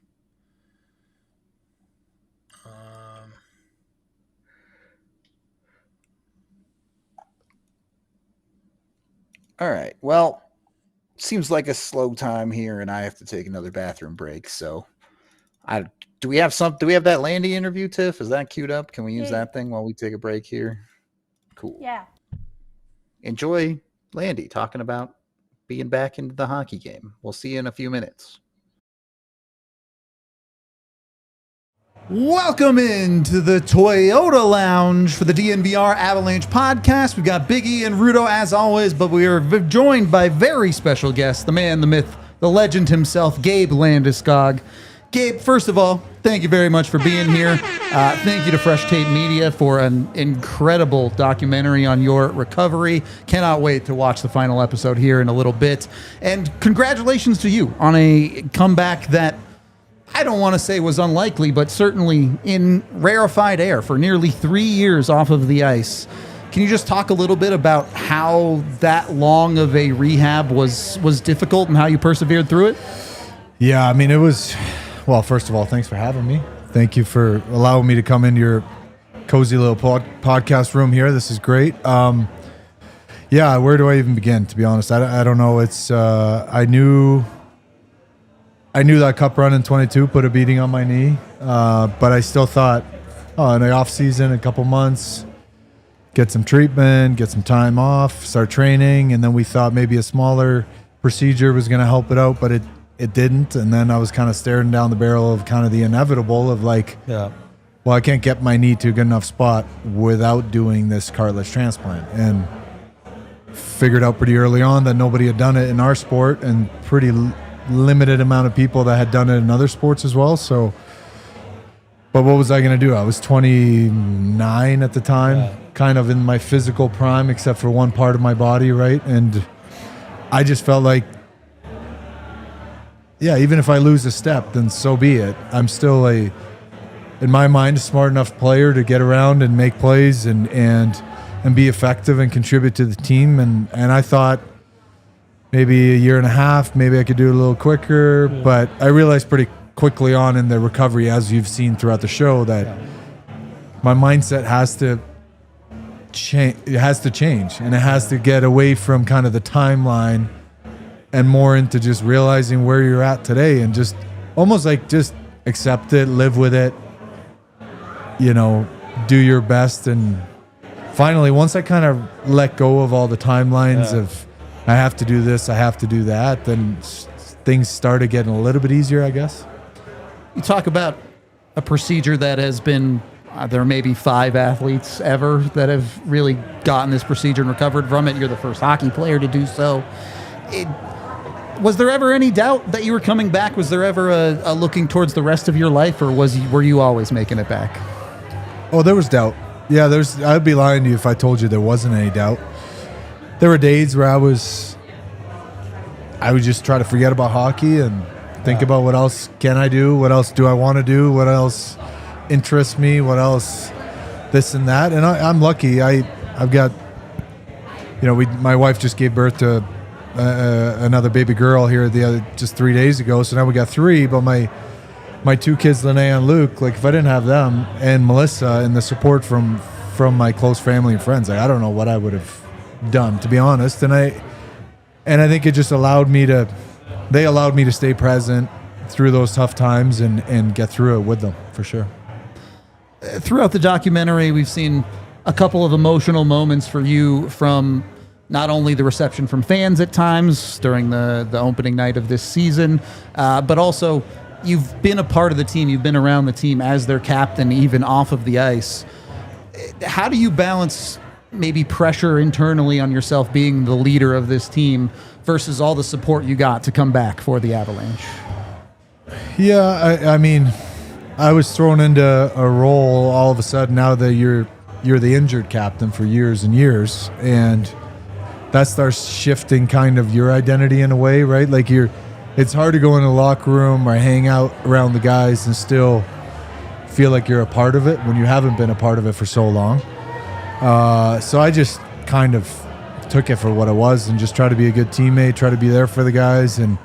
Speaker 2: All right. Well, seems like a slow time here, and I have to take another bathroom break. So, do we have that Landy interview, Tiff? Is that queued up? Can we use that thing while we take a break here? Cool.
Speaker 4: Yeah.
Speaker 2: Enjoy Landy talking about being back into the hockey game. We'll see you in a few minutes. Welcome into the Toyota Lounge for the DNVR Avalanche podcast. We've got Biggie and Rudo as always, but we are joined by very special guests, the man, the myth, the legend himself, Gabe Landeskog. Gabe, first of all, thank you very much for being here. Thank you to Fresh Tape Media for an incredible documentary on your recovery. Cannot wait to watch the final episode here in a little bit. And congratulations to you on a comeback that I don't want to say was unlikely, but certainly in rarefied air for nearly 3 years off of the ice. Can you just talk a little bit about how that long of a rehab was difficult and how you persevered through it?
Speaker 9: Yeah, I mean, it was, well, first of all, thanks for having me. Thank you for allowing me to come into your cozy little podcast room here. This is great. Yeah, where do I even begin, to be honest? I don't know. It's I knew that cup run in 22 put a beating on my knee, but I still thought, in the off season, a couple months, get some treatment, get some time off, start training, and then we thought maybe a smaller procedure was going to help it out, but it didn't. And then I was kind of staring down the barrel of kind of the inevitable of like, well, I can't get my knee to a good enough spot without doing this cartilage transplant, and figured out pretty early on that nobody had done it in our sport, and pretty limited amount of people that had done it in other sports as well. So, but what was I going to do? I was 29 at the time, kind of in my physical prime, except for one part of my body, right? And I just felt like, yeah, even if I lose a step, then so be it. I'm still in my mind, a smart enough player to get around and make plays and be effective and contribute to the team. And I thought, maybe a year and a half, maybe I could do it a little quicker. Yeah. But I realized pretty quickly on in the recovery, as you've seen throughout the show, that my mindset has to change. It has to change, and it has to get away from kind of the timeline and more into just realizing where you're at today, and just almost like just accept it, live with it, do your best. And finally, once I kind of let go of all the timelines of I have to do this, I have to do that, then things started getting a little bit easier, I guess.
Speaker 2: You talk about a procedure that has been, there may be 5 athletes ever that have really gotten this procedure and recovered from it. You're the first hockey player to do so. Was there ever any doubt that you were coming back? Was there ever a looking towards the rest of your life, or were you always making it back?
Speaker 9: Oh, there was doubt. Yeah, I'd be lying to you if I told you there wasn't any doubt. There were days where I would just try to forget about hockey and think about what else can I do, what else do I want to do, what else interests me, what else this and that. And I'm lucky. I've got, my wife just gave birth to another baby girl here just 3 days ago. So now we got 3, but my 2 kids, Linnea and Luke, like if I didn't have them and Melissa and the support from my close family and friends, I don't know what I would have done, to be honest. And I think it just allowed me to stay present through those tough times and get through it with them, for sure.
Speaker 2: Throughout the documentary, we've seen a couple of emotional moments for you, from not only the reception from fans at times during the opening night of this season, but also you've been a part of the team, you've been around the team as their captain, even off of the ice. How do you balance maybe pressure internally on yourself being the leader of this team versus all the support you got to come back for the Avalanche?
Speaker 9: Yeah, I mean, I was thrown into a role all of a sudden now that you're the injured captain for years and years, and that starts shifting kind of your identity in a way, right? Like it's hard to go in the locker room or hang out around the guys and still feel like you're a part of it when you haven't been a part of it for so long. So I just kind of took it for what it was and just try to be a good teammate, try to be there for the guys. And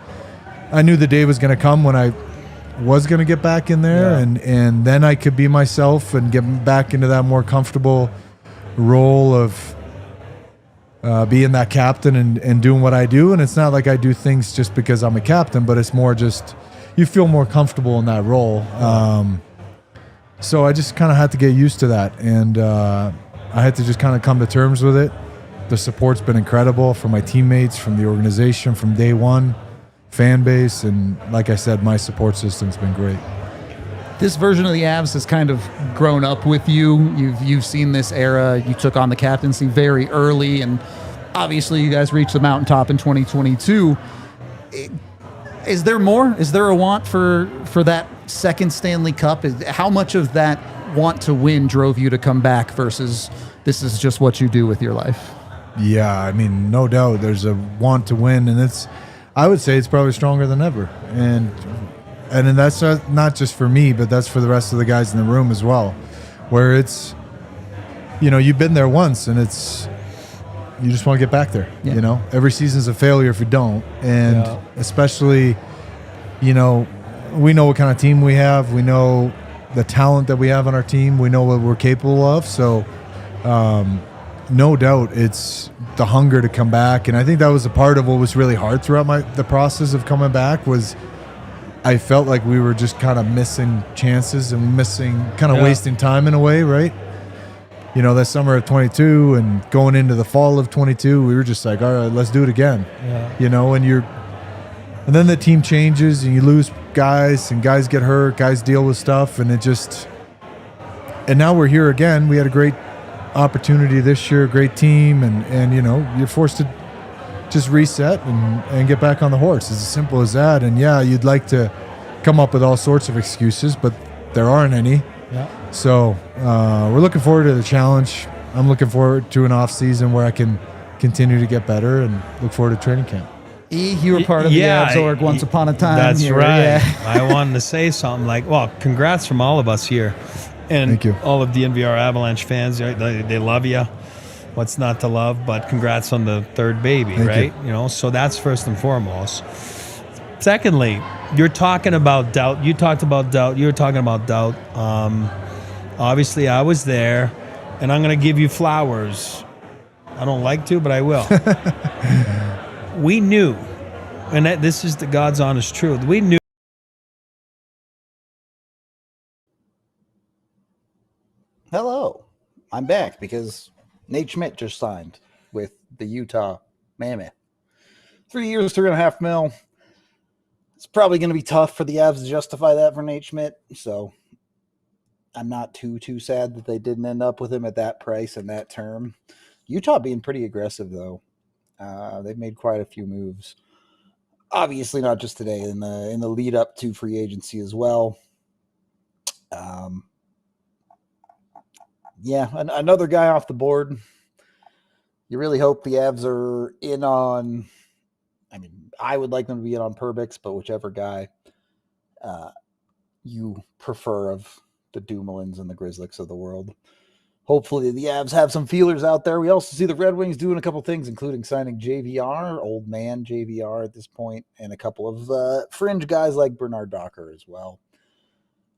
Speaker 9: I knew the day was going to come when I was going to get back in there, and then I could be myself and get back into that more comfortable role of being that captain and doing what I do. And it's not like I do things just because I'm a captain, but it's more just you feel more comfortable in that role. So I just kind of had to get used to that, and I had to just kind of come to terms with it. The support's been incredible from my teammates, from the organization, from day one, fan base, and like I said, my support system's been great.
Speaker 2: This version of the Avs has kind of grown up with you. You've seen this era. You took on the captaincy very early, and obviously you guys reached the mountaintop in 2022. Is there more? Is there a want for that second Stanley Cup? How much of that want to win drove you to come back versus this is just what you do with your life?
Speaker 9: Yeah, I mean, no doubt there's a want to win, and I would say it's probably stronger than ever. And that's not just for me, but that's for the rest of the guys in the room as well, where it's, you've been there once, and you just want to get back there.
Speaker 2: Yeah.
Speaker 9: Every season's a failure if you don't, and especially, we know what kind of team we have. We know the talent that we have on our team. We know what we're capable of. So, no doubt, it's the hunger to come back, and I think that was a part of what was really hard throughout the process of coming back. Was I felt like we were just kind of missing chances and wasting time in a way, right? That summer of 22 and going into the fall of 22, we were just like, all right, let's do it again. And then the team changes and you lose guys and guys get hurt, guys deal with stuff, and and now we're here again. We had a great opportunity this year, great team, and you're forced to just reset and get back on the horse. It's as simple as that. And you'd like to come up with all sorts of excuses, but there aren't any. So we're looking forward to the challenge. I'm looking forward to an off season where I can continue to get better, and look forward to training camp.
Speaker 2: You were part of the Avs org once upon a time.
Speaker 10: That's
Speaker 2: here,
Speaker 10: right.
Speaker 2: Yeah.
Speaker 10: I wanted to say something like, congrats from all of us here. And
Speaker 9: Thank you.
Speaker 10: All of DNVR Avalanche fans, they love you. What's not to love? But congrats on the third baby,
Speaker 9: Thank
Speaker 10: right?
Speaker 9: you.
Speaker 10: So that's first and foremost. Secondly, you're talking about doubt. You talked about doubt. You were talking about doubt. Obviously, I was there, and I'm going to give you flowers. I don't like to, but I will. We knew, and this is the God's honest truth. We knew.
Speaker 2: Hello. I'm back because Nate Schmidt just signed with the Utah Mammoth. 3 years, $3.5 million. It's probably going to be tough for the Avs to justify that for Nate Schmidt. So I'm not too sad that they didn't end up with him at that price and that term. Utah being pretty aggressive, though. They've made quite a few moves. Obviously, not just today, in the lead up to free agency as well. Yeah, another guy off the board. You really hope the Avs are in on. I mean, I would like them to be in on Perbix, but whichever guy you prefer of the Dumoulin's and the Grizzlies of the world. Hopefully the Avs have some feelers out there. We also see the Red Wings doing a couple things, including signing JVR, old man JVR at this point, and a couple of fringe guys like Bernard Docker as well.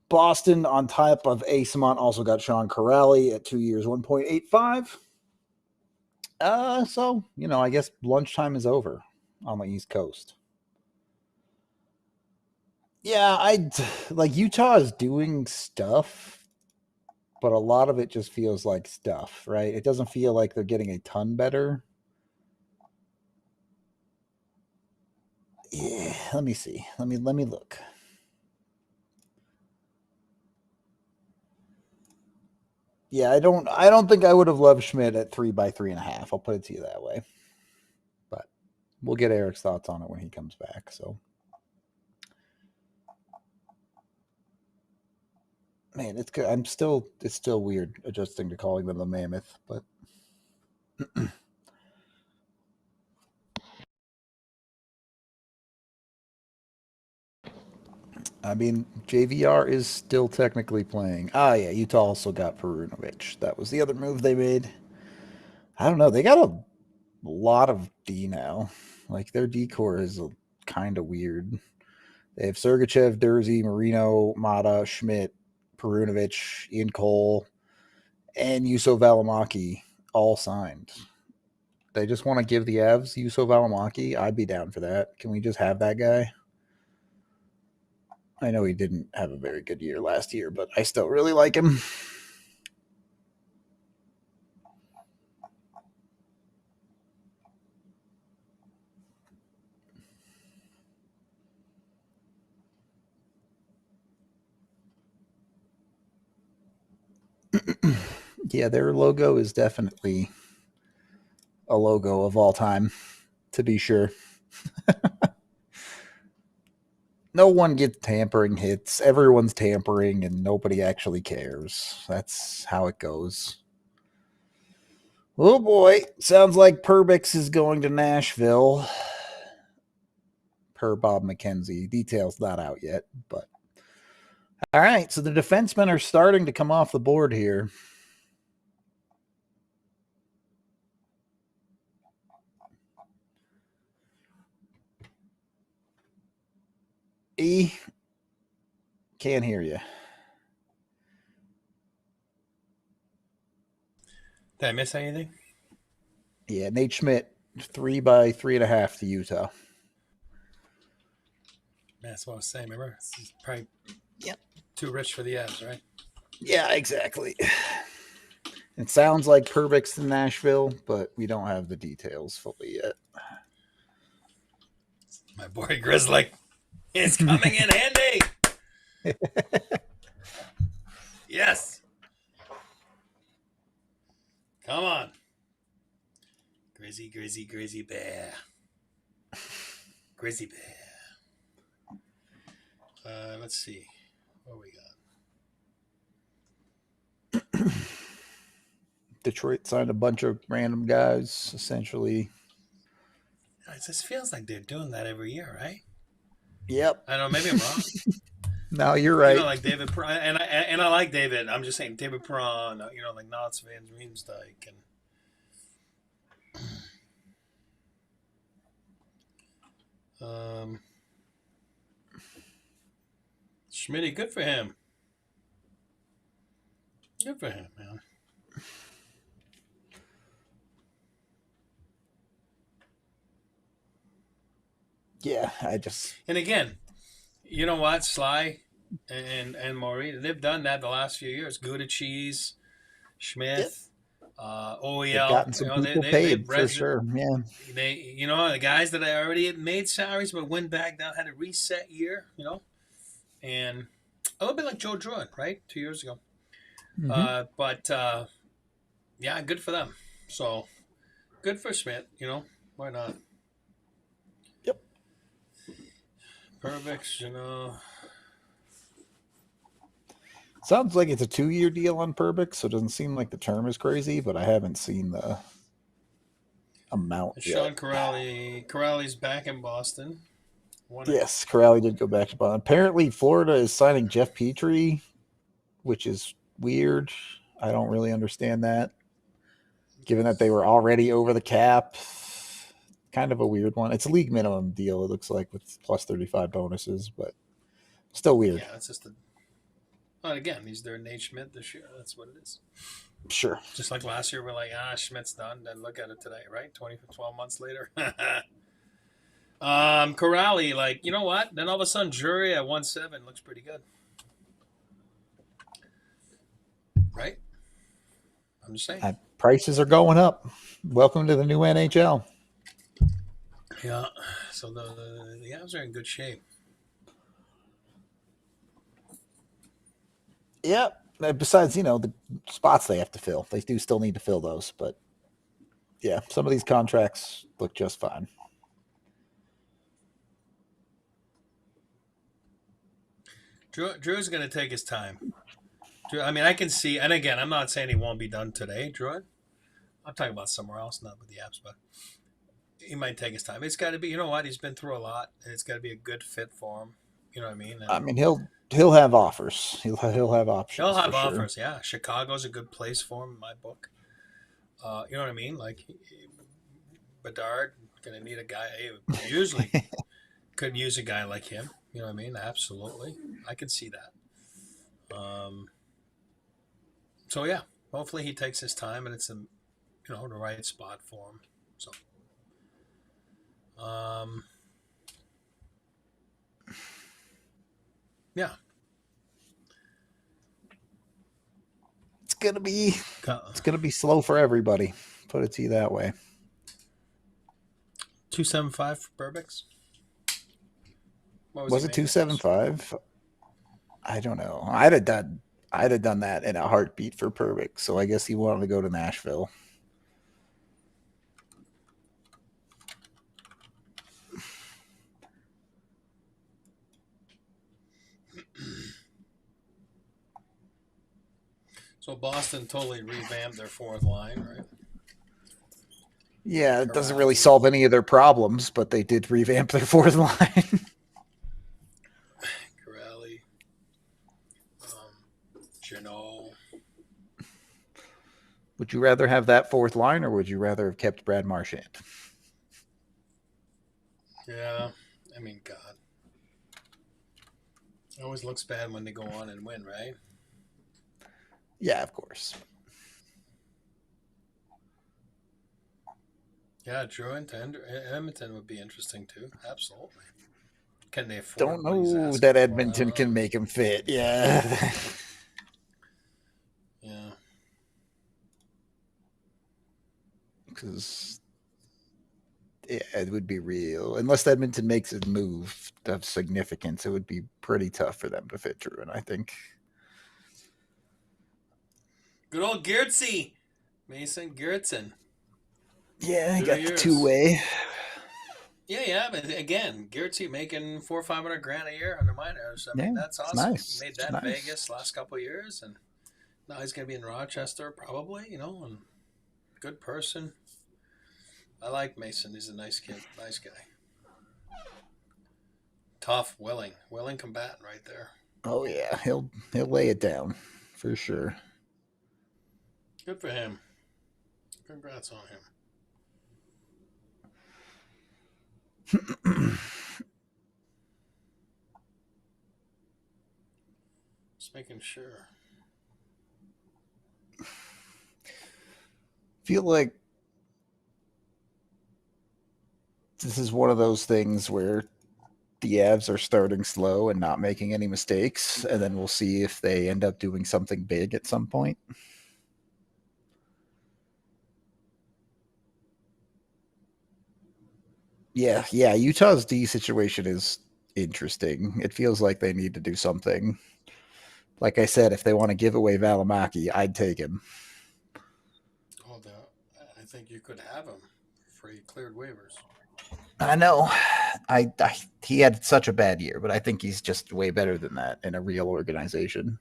Speaker 2: Boston, on top of Asamont, also got Sean Corrali at 2 years, 1.85. So, I guess lunchtime is over on the East Coast. Yeah, Utah is doing stuff, but a lot of it just feels like stuff, right? It doesn't feel like they're getting a ton better. Yeah, let me see. Let me look. Yeah, I don't think I would have loved Schmidt at 3 by 3.5. I'll put it to you that way. But we'll get Eric's thoughts on it when he comes back. So, man, it's good. It's still weird adjusting to calling them the Mammoth, but I mean, JVR is still technically playing. Yeah, Utah also got Perunovic. That was the other move they made. I don't know. They got a lot of D now. Like, their D core is kind of weird. They have Sergachev, Dursey, Marino, Mata, Schmidt, Perunovic, Ian Cole, and Juuso Valimaki all signed. They just want to give the Avs Juuso Valimaki. I'd be down for that. Can we just have that guy? I know he didn't have a very good year last year, but I still really like him. Yeah, their logo is definitely a logo of all time, to be sure. No one gets tampering hits. Everyone's tampering, and nobody actually cares. That's how it goes. Oh, boy. Sounds like Perbix is going to Nashville. Per Bob McKenzie. Details not out yet, but... All right, so the defensemen are starting to come off the board here. Can't hear you.
Speaker 1: Did I miss anything?
Speaker 2: Yeah, Nate Schmidt, 3 by 3.5 to Utah.
Speaker 1: Man, that's what I was saying. Remember, this is probably too rich for the Avs, right?
Speaker 2: Yeah, exactly. It sounds like Perbix in Nashville, but we don't have the details fully yet.
Speaker 1: My boy Grizzly is coming in handy. Yes. Come on. Grizzy bear. Grizzy bear. Let's see. What we got?
Speaker 2: Detroit signed a bunch of random guys, essentially.
Speaker 1: It just feels like they're doing that every year, right?
Speaker 2: Yep.
Speaker 1: I don't know. Maybe I'm wrong.
Speaker 2: No, you're right.
Speaker 1: Like David Perron, and I like David. I'm just saying David Perron. Like Nats Van Riemsdyk and Schmitty. Good for him. Good for him, man.
Speaker 2: Yeah,
Speaker 1: And again, you know what, Sly and Maury, they've done that the last few years. Gouda cheese, Schmidt,
Speaker 2: They've
Speaker 1: OEL.
Speaker 2: gotten some people paid for sure. Yeah.
Speaker 1: The guys that I already had made salaries but went back down, had a reset year, and a little bit like Joe Druin, right? 2 years ago. But yeah, good for them. So good for Schmidt, why not?
Speaker 2: Yep.
Speaker 1: Perfect,
Speaker 2: Sounds like it's a 2-year deal on Perbix, so it doesn't seem like the term is crazy, but I haven't seen the amount
Speaker 1: Sean
Speaker 2: yet.
Speaker 1: Corrali's back in Boston.
Speaker 2: Yes, Corrali did go back to Boston. Apparently, Florida is signing Jeff Petrie, which is weird. I don't really understand that, given that they were already over the cap. Kind of a weird one. It's a league minimum deal, it looks like, with plus 35 bonuses, but still weird.
Speaker 1: Yeah, it's just But again, he's their Nate Schmidt this year. That's what it is.
Speaker 2: Sure.
Speaker 1: Just like last year, we're like, Schmidt's done. Then look at it today, right? 12 months later. Corrali, like, you know what? Then all of a sudden, Drury at 1.7 looks pretty good. Right? I'm just saying.
Speaker 2: Prices are going up. Welcome to the new NHL.
Speaker 1: Yeah. So the Avs are in good shape.
Speaker 2: Yep. Besides, the spots they have to fill. They do still need to fill those, but yeah, some of these contracts look just fine.
Speaker 1: Drew's going to take his time. I can see, and again, I'm not saying he won't be done today, Drew. I'm talking about somewhere else, not with the Avs, but he might take his time. It's got to be, he's been through a lot, and it's got to be a good fit for him. You know what I mean? And
Speaker 2: he'll have offers. He'll have options.
Speaker 1: He'll have
Speaker 2: for
Speaker 1: offers,
Speaker 2: sure.
Speaker 1: yeah. Chicago's a good place for him in my book. You know what I mean? Like, Bedard, going to need a guy. Usually could use a guy like him. You know what I mean? Absolutely. I can see that. So, yeah, hopefully he takes his time and it's the right spot for him. So, yeah.
Speaker 2: It's gonna be slow for everybody. Put it to you that way.
Speaker 1: 275 for Burbix.
Speaker 2: Was it 275? I don't know. I'd have done that in a heartbeat for Perbix. So I guess he wanted to go to Nashville.
Speaker 1: So Boston totally revamped their fourth line, right?
Speaker 2: Yeah, it doesn't really solve any of their problems, but they did revamp their fourth line.
Speaker 1: Corrali, Janot.
Speaker 2: Would you rather have that fourth line, or would you rather have kept Brad Marchand?
Speaker 1: Yeah, I mean, God. It always looks bad when they go on and win, right?
Speaker 2: Yeah, of course.
Speaker 1: Yeah, Druin to Edmonton would be interesting too. Absolutely. Can they afford?
Speaker 2: Don't know that Edmonton can make him fit. Yeah.
Speaker 1: Yeah.
Speaker 2: Because it would be real. Unless Edmonton makes a move of significance, it would be pretty tough for them to fit Druin, I think.
Speaker 1: Good old Geertzy. Mason Geertsen.
Speaker 2: Yeah, he got the two-way.
Speaker 1: Yeah, but again, Geertzy making $400,000 or $500,000 a year under minors. I mean, that's awesome.
Speaker 2: Nice.
Speaker 1: He made that in Vegas last couple of years, and now he's going to be in Rochester probably, and good person. I like Mason. He's a nice kid, nice guy. Tough, willing combatant right there.
Speaker 2: Oh yeah, he'll lay it down for sure.
Speaker 1: Good for him. Congrats on him. Just making sure.
Speaker 2: Feel like this is one of those things where the Avs are starting slow and not making any mistakes, and then we'll see if they end up doing something big at some point. Yeah, Utah's D situation is interesting. It feels like they need to do something. Like I said, if they want to give away Valimaki, I'd take him.
Speaker 1: Hold on. I think you could have him for he cleared waivers.
Speaker 2: I know. He had such a bad year, but I think he's just way better than that in a real organization.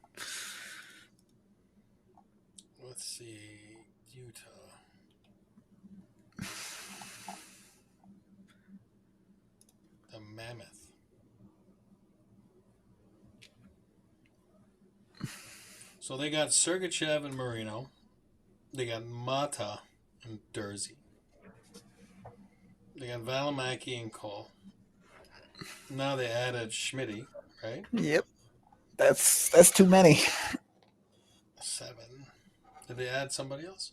Speaker 1: Let's see. Utah. The Mammoth. So they got Sergachev and Marino. They got Mata and Dursey. They got Valimaki and Cole. Now they added Schmidt, right?
Speaker 2: Yep. That's too many.
Speaker 1: 7. Did they add somebody else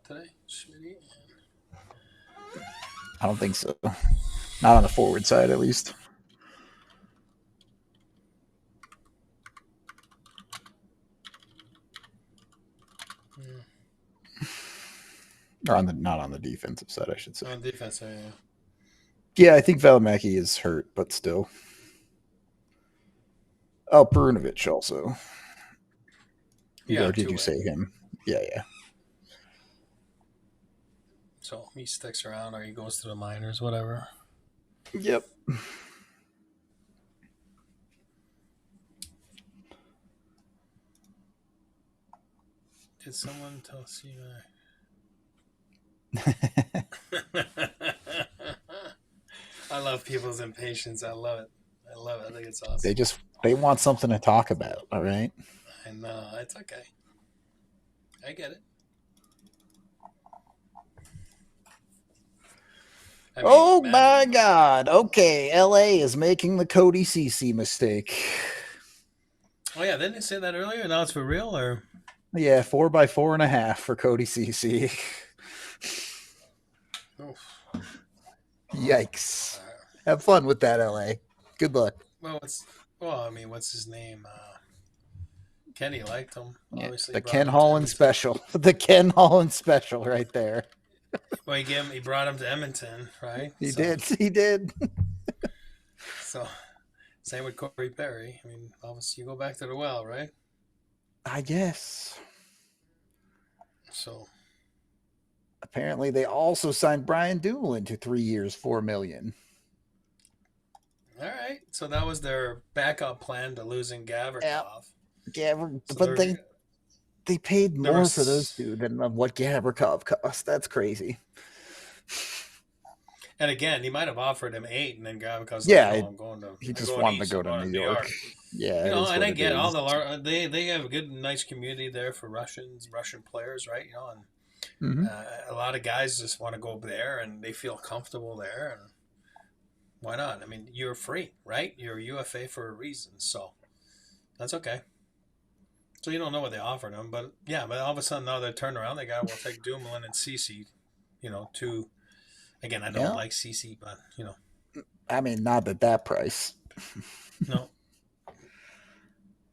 Speaker 1: today? Schmidt?
Speaker 2: I don't think so. Not on the forward side, at least. Or not on the defensive side, I should say.
Speaker 1: On defense, yeah.
Speaker 2: Yeah, I think Valimaki is hurt, but still. Oh, Perunovic also.
Speaker 1: Yeah,
Speaker 2: or did you
Speaker 1: two-way.
Speaker 2: say him? Yeah.
Speaker 1: So he sticks around or he goes to the minors, whatever.
Speaker 2: Yep.
Speaker 1: Did someone tell CI? I love people's impatience. I love it. I think it's awesome.
Speaker 2: They want something to talk about, all right?
Speaker 1: I know. It's okay. I get it. I mean,
Speaker 2: Oh
Speaker 1: man,
Speaker 2: my God. Okay, LA is making the Cody CC mistake.
Speaker 1: Oh yeah, didn't they say that earlier? Now it's for real, or?
Speaker 2: Yeah, 4x4.5 for Cody CC.
Speaker 1: Oof.
Speaker 2: Yikes. Have fun with that, LA. Good luck.
Speaker 1: Well, I mean, what's his name? Kenny liked him.
Speaker 2: Yeah,
Speaker 1: Obviously,
Speaker 2: the
Speaker 1: brought
Speaker 2: Ken
Speaker 1: him to
Speaker 2: Holland
Speaker 1: Edmonton.
Speaker 2: special. The Ken Holland special right there.
Speaker 1: Well, he brought him to Edmonton, right?
Speaker 2: He did.
Speaker 1: So, same with Corey Perry. I mean, obviously, you go back to the well, right?
Speaker 2: I guess.
Speaker 1: So,
Speaker 2: Apparently, they also signed Brian Dumoulin to 3 years, $4 million.
Speaker 1: all right. So that was their backup plan to losing Gavrikov.
Speaker 2: Yeah,
Speaker 1: So
Speaker 2: but they paid
Speaker 1: there
Speaker 2: more
Speaker 1: was-
Speaker 2: for those two than what Gavrikov cost. That's crazy.
Speaker 1: And again, he might have offered him 8, and then Gavrikov's
Speaker 2: Yeah,
Speaker 1: like, "No, I'm going to."
Speaker 2: He
Speaker 1: I'm
Speaker 2: just
Speaker 1: going
Speaker 2: wanted
Speaker 1: east.
Speaker 2: to go
Speaker 1: I'm
Speaker 2: to
Speaker 1: going
Speaker 2: New York. Yeah,
Speaker 1: You
Speaker 2: it
Speaker 1: know,
Speaker 2: is
Speaker 1: and
Speaker 2: what
Speaker 1: I
Speaker 2: it
Speaker 1: get
Speaker 2: is.
Speaker 1: all they have a good, nice community there for Russian players, right? You know, and
Speaker 2: Mhm.
Speaker 1: a lot of guys just want to go there and they feel comfortable there, and why not? I mean, you're free, right? You're a UFA for a reason, so that's okay. So you don't know what they offered him, but all of a sudden now they turn around, they got, we'll take Dumoulin and CC, two. Again, I don't like CC, but
Speaker 2: I mean, not at that price.
Speaker 1: no.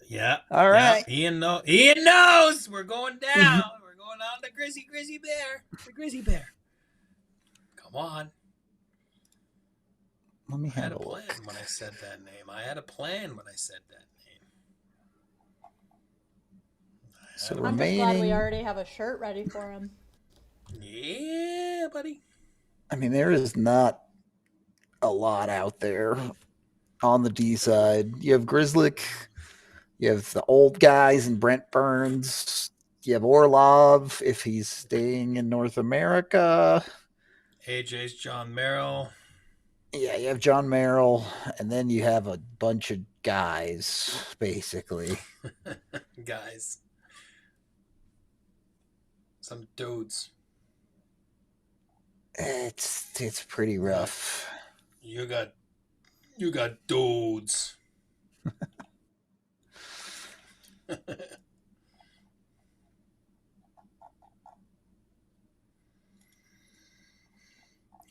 Speaker 1: Yeah.
Speaker 2: All right.
Speaker 1: Ian knows we're going down. We're going on the Grizzly Bear. The Grizzly Bear. Come on.
Speaker 2: Let me
Speaker 1: I had
Speaker 2: have
Speaker 1: a
Speaker 2: a
Speaker 1: plan
Speaker 2: look.
Speaker 1: when I said that name.
Speaker 2: So
Speaker 4: I'm just glad we
Speaker 2: remaining,
Speaker 4: already have a shirt ready for him.
Speaker 1: Yeah, buddy.
Speaker 2: I mean, there is not a lot out there on the D side. You have Grizzlick, you have the old guys and Brent Burns, you have Orlov if he's staying in North America.
Speaker 1: AJ's John Merrill.
Speaker 2: Yeah, you have John Merrill, and then you have a bunch of guys, basically.
Speaker 1: Guys. Some dudes.
Speaker 2: It's pretty rough.
Speaker 1: You got dudes.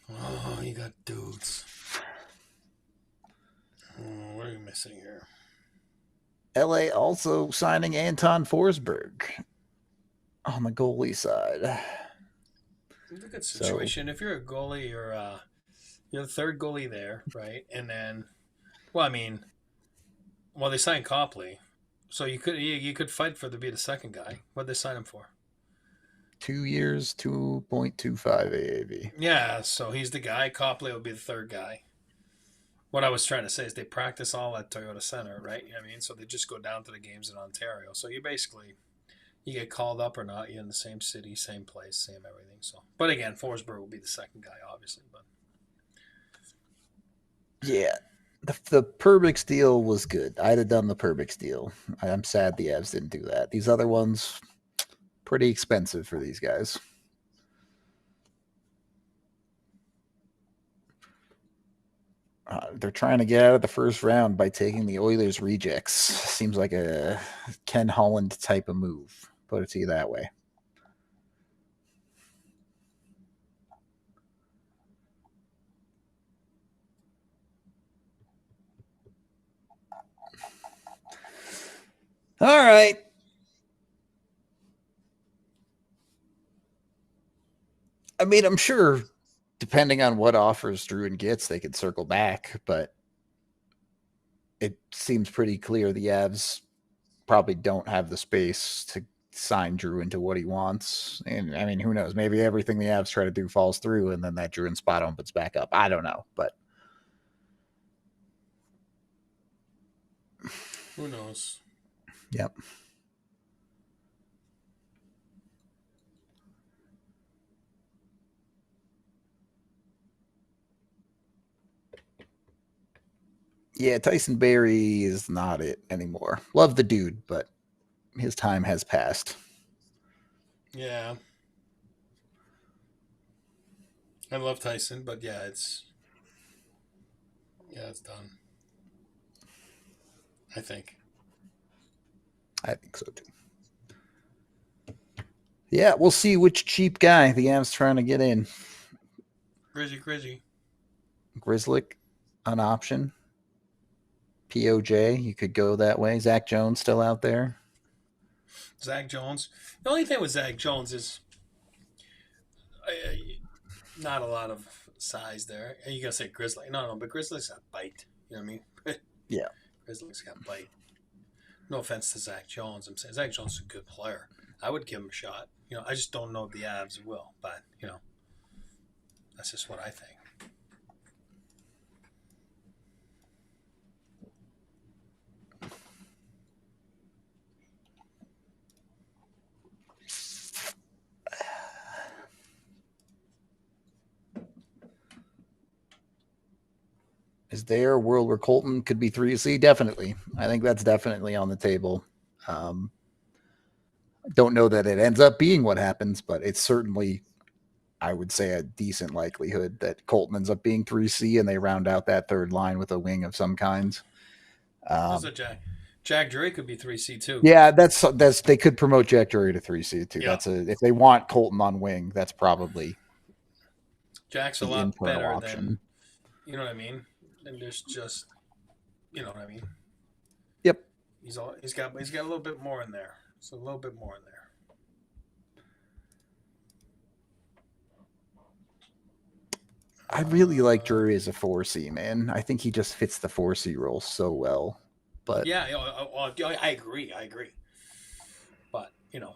Speaker 1: Oh, you got dudes. Oh, what are you missing here?
Speaker 2: LA also signing Anton Forsberg on the goalie side.
Speaker 1: It's a good situation. If you're a goalie, You're the third goalie there, right? And then, well, I mean, they signed Copley, so you could fight for to be the second guy. What did they sign him for?
Speaker 2: 2 years, 2.25 AAV.
Speaker 1: Yeah, so he's the guy. Copley will be the third guy. What I was trying to say is they practice all at Toyota Center, right? You know what I mean? So they just go down to the games in Ontario. So you basically, you get called up or not, you're in the same city, same place, same everything. So, but again, Forsberg will be the second guy, obviously. But
Speaker 2: Yeah. The Perbix deal was good. I'd have done the Perbix deal. I'm sad the Avs didn't do that. These other ones, pretty expensive for these guys. They're trying to get out of the first round by taking the Oilers rejects. Seems like a Ken Holland type of move. Put it to you that way. All right. I mean, I'm sure depending on what offers Druin gets, they could circle back, but it seems pretty clear the Avs probably don't have the space to sign Druin to what he wants. And I mean, who knows? Maybe everything the Avs try to do falls through and then that Druin spot opens back up. I don't know, but
Speaker 1: who knows?
Speaker 2: Yep. Yeah, Tyson Barrie is not it anymore. Love the dude, but his time has passed.
Speaker 1: Yeah. I love Tyson, but yeah, it's done. I think
Speaker 2: so too. Yeah, we'll see which cheap guy the Avs trying to get in.
Speaker 1: Grizzly.
Speaker 2: Grizzlick, an option. POJ, you could go that way. Zach Jones still out there.
Speaker 1: Zach Jones. The only thing with Zach Jones is not a lot of size there. And you gotta say Grizzly. No, but Grizzly's got bite. You know what I mean?
Speaker 2: Yeah.
Speaker 1: Grizzly's got bite. No offense to Zach Jones. I'm saying Zach Jones is a good player. I would give him a shot. You know, I just don't know if the Avs will. But, you know, that's just what I think.
Speaker 2: Is there a world where Colton could be 3C? Definitely. I think that's definitely on the table. Don't know that it ends up being what happens, but it's certainly, I would say, a decent likelihood that Colton ends up being 3C and they round out that third line with a wing of some kind.
Speaker 1: Jack Drury could be 3C too.
Speaker 2: Yeah, that's they could promote Jack Drury to 3C too.
Speaker 1: Yeah.
Speaker 2: If they want Colton on wing, that's probably
Speaker 1: Jack's a lot better than, you know what I mean? And there's just, you know what I mean?
Speaker 2: Yep.
Speaker 1: He's got a little bit more in there. So a little bit more in there.
Speaker 2: I really like Drury as a 4C, man. I think he just fits the 4C role so well. But
Speaker 1: yeah, I agree. But, you know.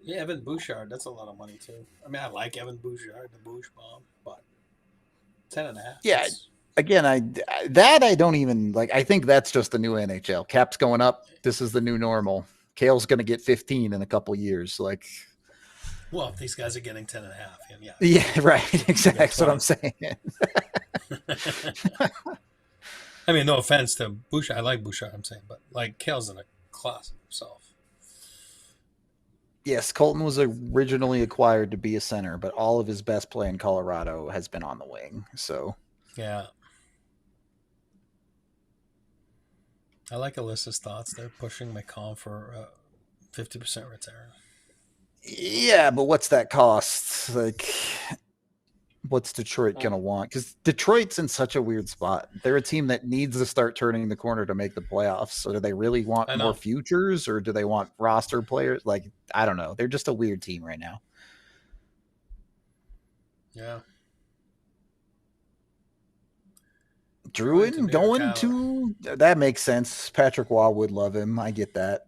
Speaker 1: Yeah, Evan Bouchard, that's a lot of money too. I mean, I like Evan Bouchard, the Bouch bomb, but 10.5.
Speaker 2: Yeah, again, I don't even like. I think that's just the new NHL. Cap's going up. This is the new normal. Kale's going to get 15 in a couple years. Like,
Speaker 1: well, if these guys are getting 10.5, yeah.
Speaker 2: Yeah, right. Exactly. That's what I'm saying.
Speaker 1: I mean, no offense to Bouchard. I like Bouchard, I'm saying, but like Kale's in a class of himself.
Speaker 2: Yes, Colton was originally acquired to be a center, but all of his best play in Colorado has been on the wing. So,
Speaker 1: yeah. I like Alyssa's thoughts. They're pushing McCall for 50% return.
Speaker 2: Yeah, but what's that cost? Like, what's Detroit going to want? Because Detroit's in such a weird spot. They're a team that needs to start turning the corner to make the playoffs. So do they really want more futures or do they want roster players? Like, I don't know. They're just a weird team right now.
Speaker 1: Yeah.
Speaker 2: Druin going to that makes sense. Patrick Waugh would love him. I get that.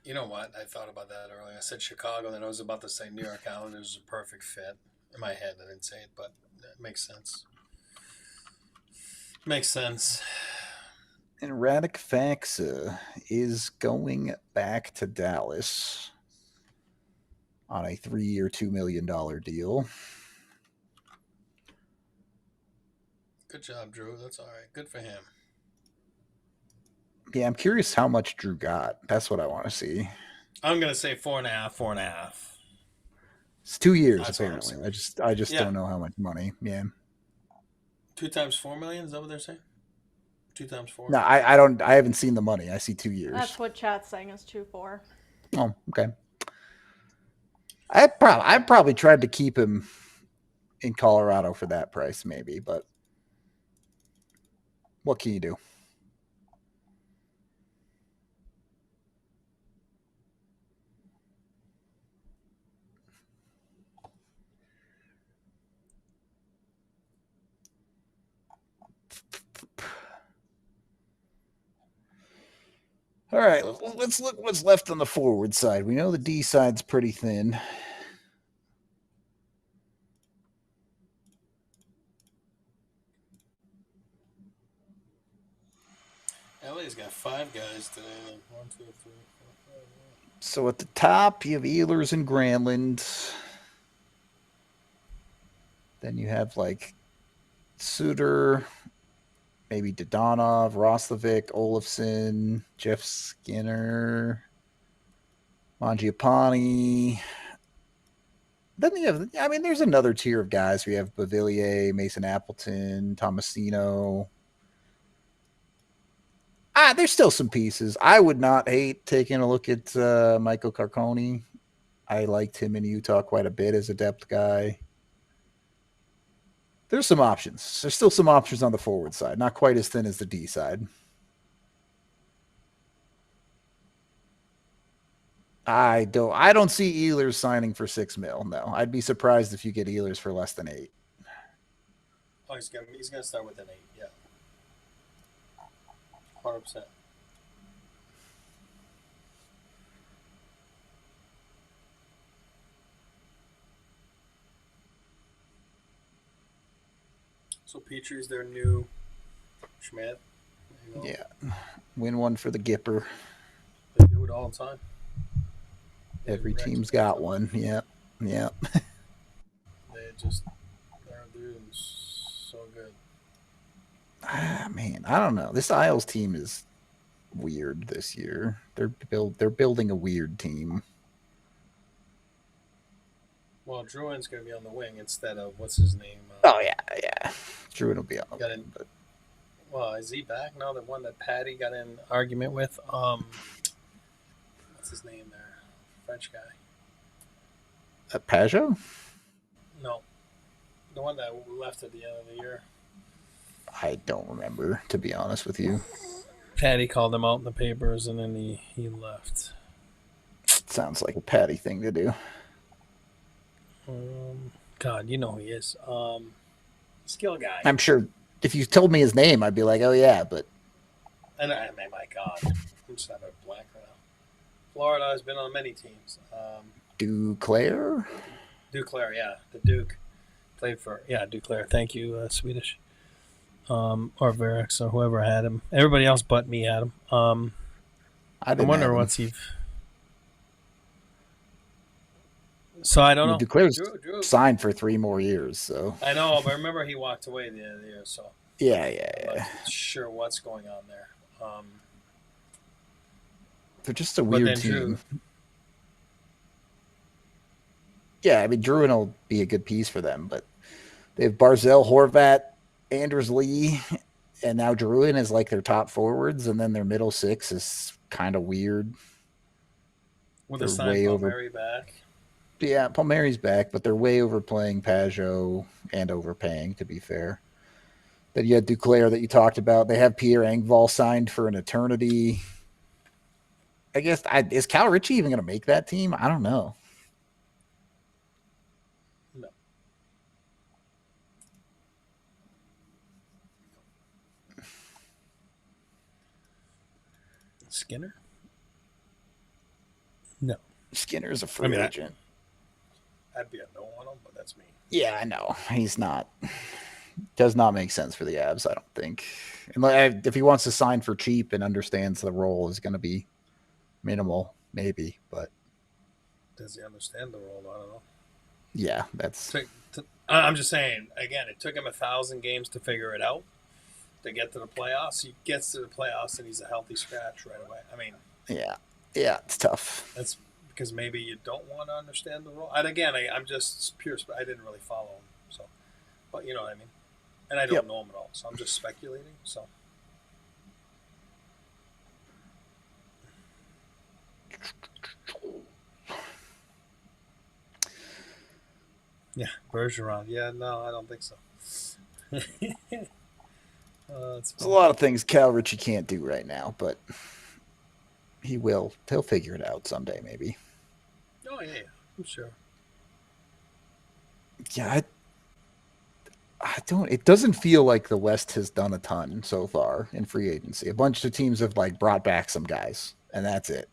Speaker 1: You know what? I thought about that earlier. I said Chicago, then I was about to say New York Islanders is a perfect fit. In my head, I didn't say it, but it makes sense. Makes sense.
Speaker 2: And Radek Faksa is going back to Dallas on a 3-year, $2 million deal.
Speaker 1: Good job, Drew. That's all right. Good for him.
Speaker 2: Yeah, I'm curious how much Drew got. That's what I want to see.
Speaker 1: I'm gonna say 4.5, 4.5.
Speaker 2: It's 2 years
Speaker 1: That's what I'm
Speaker 2: apparently.
Speaker 1: saying.
Speaker 2: I just
Speaker 1: Yeah.
Speaker 2: don't know how much money. Yeah.
Speaker 1: 2 times 4 million. Is that what they're saying? 2 times 4.
Speaker 2: No, I don't. I haven't seen the money. I see 2 years.
Speaker 4: That's what chat's saying is 2-4.
Speaker 2: Oh, okay. I probably tried to keep him in Colorado for that price, maybe, but what can you do? All right, let's look what's left on the forward side. We know the D side's pretty thin.
Speaker 1: LA's got 5 guys today. 1, 2, 3, 4, 5.
Speaker 2: So at the top, you have Ehlers and Granlund. Then you have like Suter, maybe Dodonov, Roslovic, Olofsson, Jeff Skinner, Mangiapane. Then you have, I mean, there's another tier of guys. We have Bavillier, Mason Appleton, Tomasino. There's still some pieces. I would not hate taking a look at Michael Carcone. I liked him in Utah quite a bit as a depth guy. There's some options. There's still some options on the forward side. Not quite as thin as the D side. I don't see Ehlers signing for $6 million. No, I'd be surprised if you get Ehlers for less than $8 million.
Speaker 1: Oh, he's gonna start with an 8. Yeah. 100%. So Petrie's their new Schmidt.
Speaker 2: Yeah. Win one for the Gipper.
Speaker 1: They do it all the time.
Speaker 2: Every team's got one. Yep. Yep.
Speaker 1: They're doing so good.
Speaker 2: Man, I don't know. This Isles team is weird this year. They're building a weird team.
Speaker 1: Well, Druin's going to be on the wing instead of what's his name?
Speaker 2: Oh yeah. Druin will be on the wing. But...
Speaker 1: Well, is he back now? The one that Patty got in argument with. What's his name there? French guy.
Speaker 2: Pajot?
Speaker 1: No, the one that left at the end of the year.
Speaker 2: I don't remember, to be honest with you.
Speaker 1: Patty called him out in the papers, and then he left.
Speaker 2: Sounds like a Patty thing to do.
Speaker 1: God, you know who he is. Skill guy.
Speaker 2: I'm sure if you told me his name, I'd be like, oh yeah, but.
Speaker 1: And my God, I'm just having a blank right now. Florida has been on many teams.
Speaker 2: Duclair?
Speaker 1: Duclair, yeah, the Duke played for Duclair. Thank you, Swedish. Or Verex or whoever had him. Everybody else but me had him. I wonder what's he. So I don't know.
Speaker 2: Duclair's signed for 3 more years, so.
Speaker 1: I know, but remember he walked away at the end of the year, so.
Speaker 2: Yeah.
Speaker 1: I'm not sure what's going on there.
Speaker 2: They're just a weird team. Yeah, I mean, Druin will be a good piece for them, but they have Barzell, Horvat, Anders Lee, and now Druin is like their top forwards, and then their middle 6 is kind of weird.
Speaker 1: Will they sign Palmieri back?
Speaker 2: Yeah, Palmieri's back, but they're way overplaying Pajot and overpaying, to be fair. Then you had Duclair that you talked about. They have Pierre Engvall signed for an eternity. I guess, is Cal Ritchie even going to make that team? I don't know.
Speaker 1: No. Skinner? No.
Speaker 2: Skinner's a free agent.
Speaker 1: I'd be a no on him, but that's me.
Speaker 2: Yeah, I know. He's not. Does not make sense for the Avs, I don't think. And if he wants to sign for cheap and understands the role is going to be minimal, maybe. But
Speaker 1: does he understand the role? I don't know.
Speaker 2: Yeah, that's.
Speaker 1: I'm just saying. Again, it took him 1,000 games to figure it out to get to the playoffs. He gets to the playoffs and he's a healthy scratch right away. I mean,
Speaker 2: yeah, it's tough.
Speaker 1: That's because maybe you don't want to understand the role. And again, I'm just pure. I didn't really follow him, so. But you know what I mean. And I don't know him at all, so I'm just speculating. So. Yeah, Bergeron. Yeah, no, I don't think so.
Speaker 2: There's a lot of things Cal Ritchie can't do right now, but he will. He'll figure it out someday, maybe.
Speaker 1: Oh, yeah, I'm sure.
Speaker 2: Yeah, I don't. It doesn't feel like the West has done a ton so far in free agency. A bunch of teams have brought back some guys, and that's it.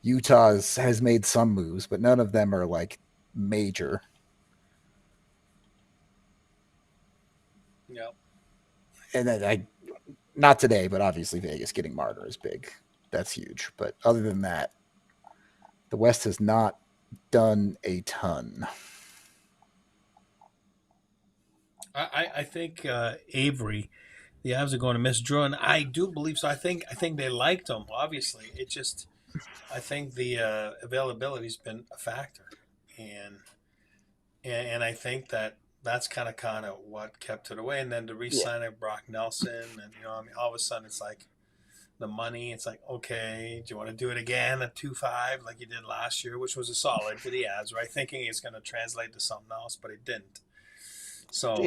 Speaker 2: Utah has made some moves, but none of them are major.
Speaker 1: Yep.
Speaker 2: And then not today, but obviously Vegas getting Marner is big. That's huge. But other than that, the West has not done a ton.
Speaker 1: I think Avery, the Avs are going to miss Drew, and I do believe so. I think they liked him. Obviously, it just I think the availability's been a factor, and I think that's kind of what kept it away. And then to re-sign of Brock Nelson, and I mean, all of a sudden it's like the money. It's like, okay, do you want to do it again at 2.5 like you did last year, which was a solid for the Avs, right? Thinking it's going to translate to something else, but it didn't. So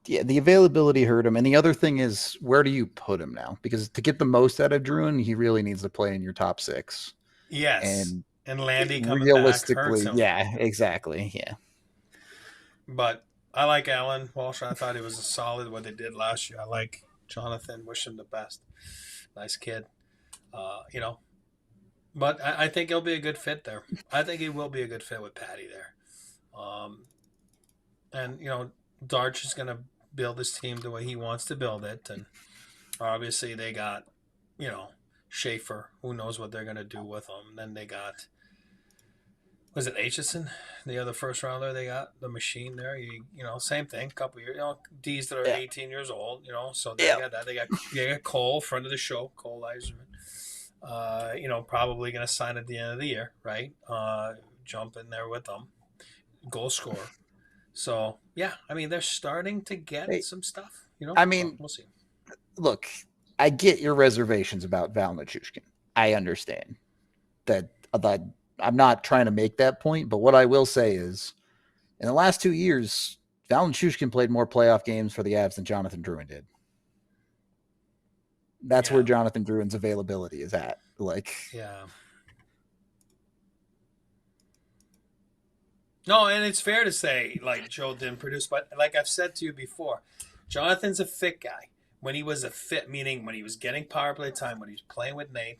Speaker 2: the availability hurt him. And the other thing is, where do you put him now? Because to get the most out of Druin, he really needs to play in your top 6.
Speaker 1: Yes. And Landy coming
Speaker 2: realistically,
Speaker 1: back hurts him.
Speaker 2: Yeah, exactly. Yeah.
Speaker 1: But I like Alan Walsh. I thought it was a solid what they did last year. I like Jonathan. Wish him the best. Nice kid. But I think he'll be a good fit there. I think he will be a good fit with Patty there. And, Darch is going to build his team the way he wants to build it. And obviously they got, Schaefer. Who knows what they're going to do with him. Then they got, was it Aitchison? The other first rounder they got, the machine there. Same thing, couple years, D's that are 18 years old, so they got that. They got Cole, friend of the show, Cole Eiserman. Probably going to sign at the end of the year, right? Jump in there with them. Goal scorer. So, yeah, I mean, they're starting to get some stuff,
Speaker 2: I mean,
Speaker 1: we'll see.
Speaker 2: Look, I get your reservations about Val Nichushkin. I understand that I'm not trying to make that point, but what I will say is in the last 2 years, Val Nichushkin played more playoff games for the Avs than Jonathan Druin did. That's where Jonathan Druin's availability is at.
Speaker 1: Yeah. No, and it's fair to say, Joe didn't produce, but like I've said to you before, Jonathan's a fit guy. When he was a fit, meaning when he was getting power play time, when he was playing with Nate,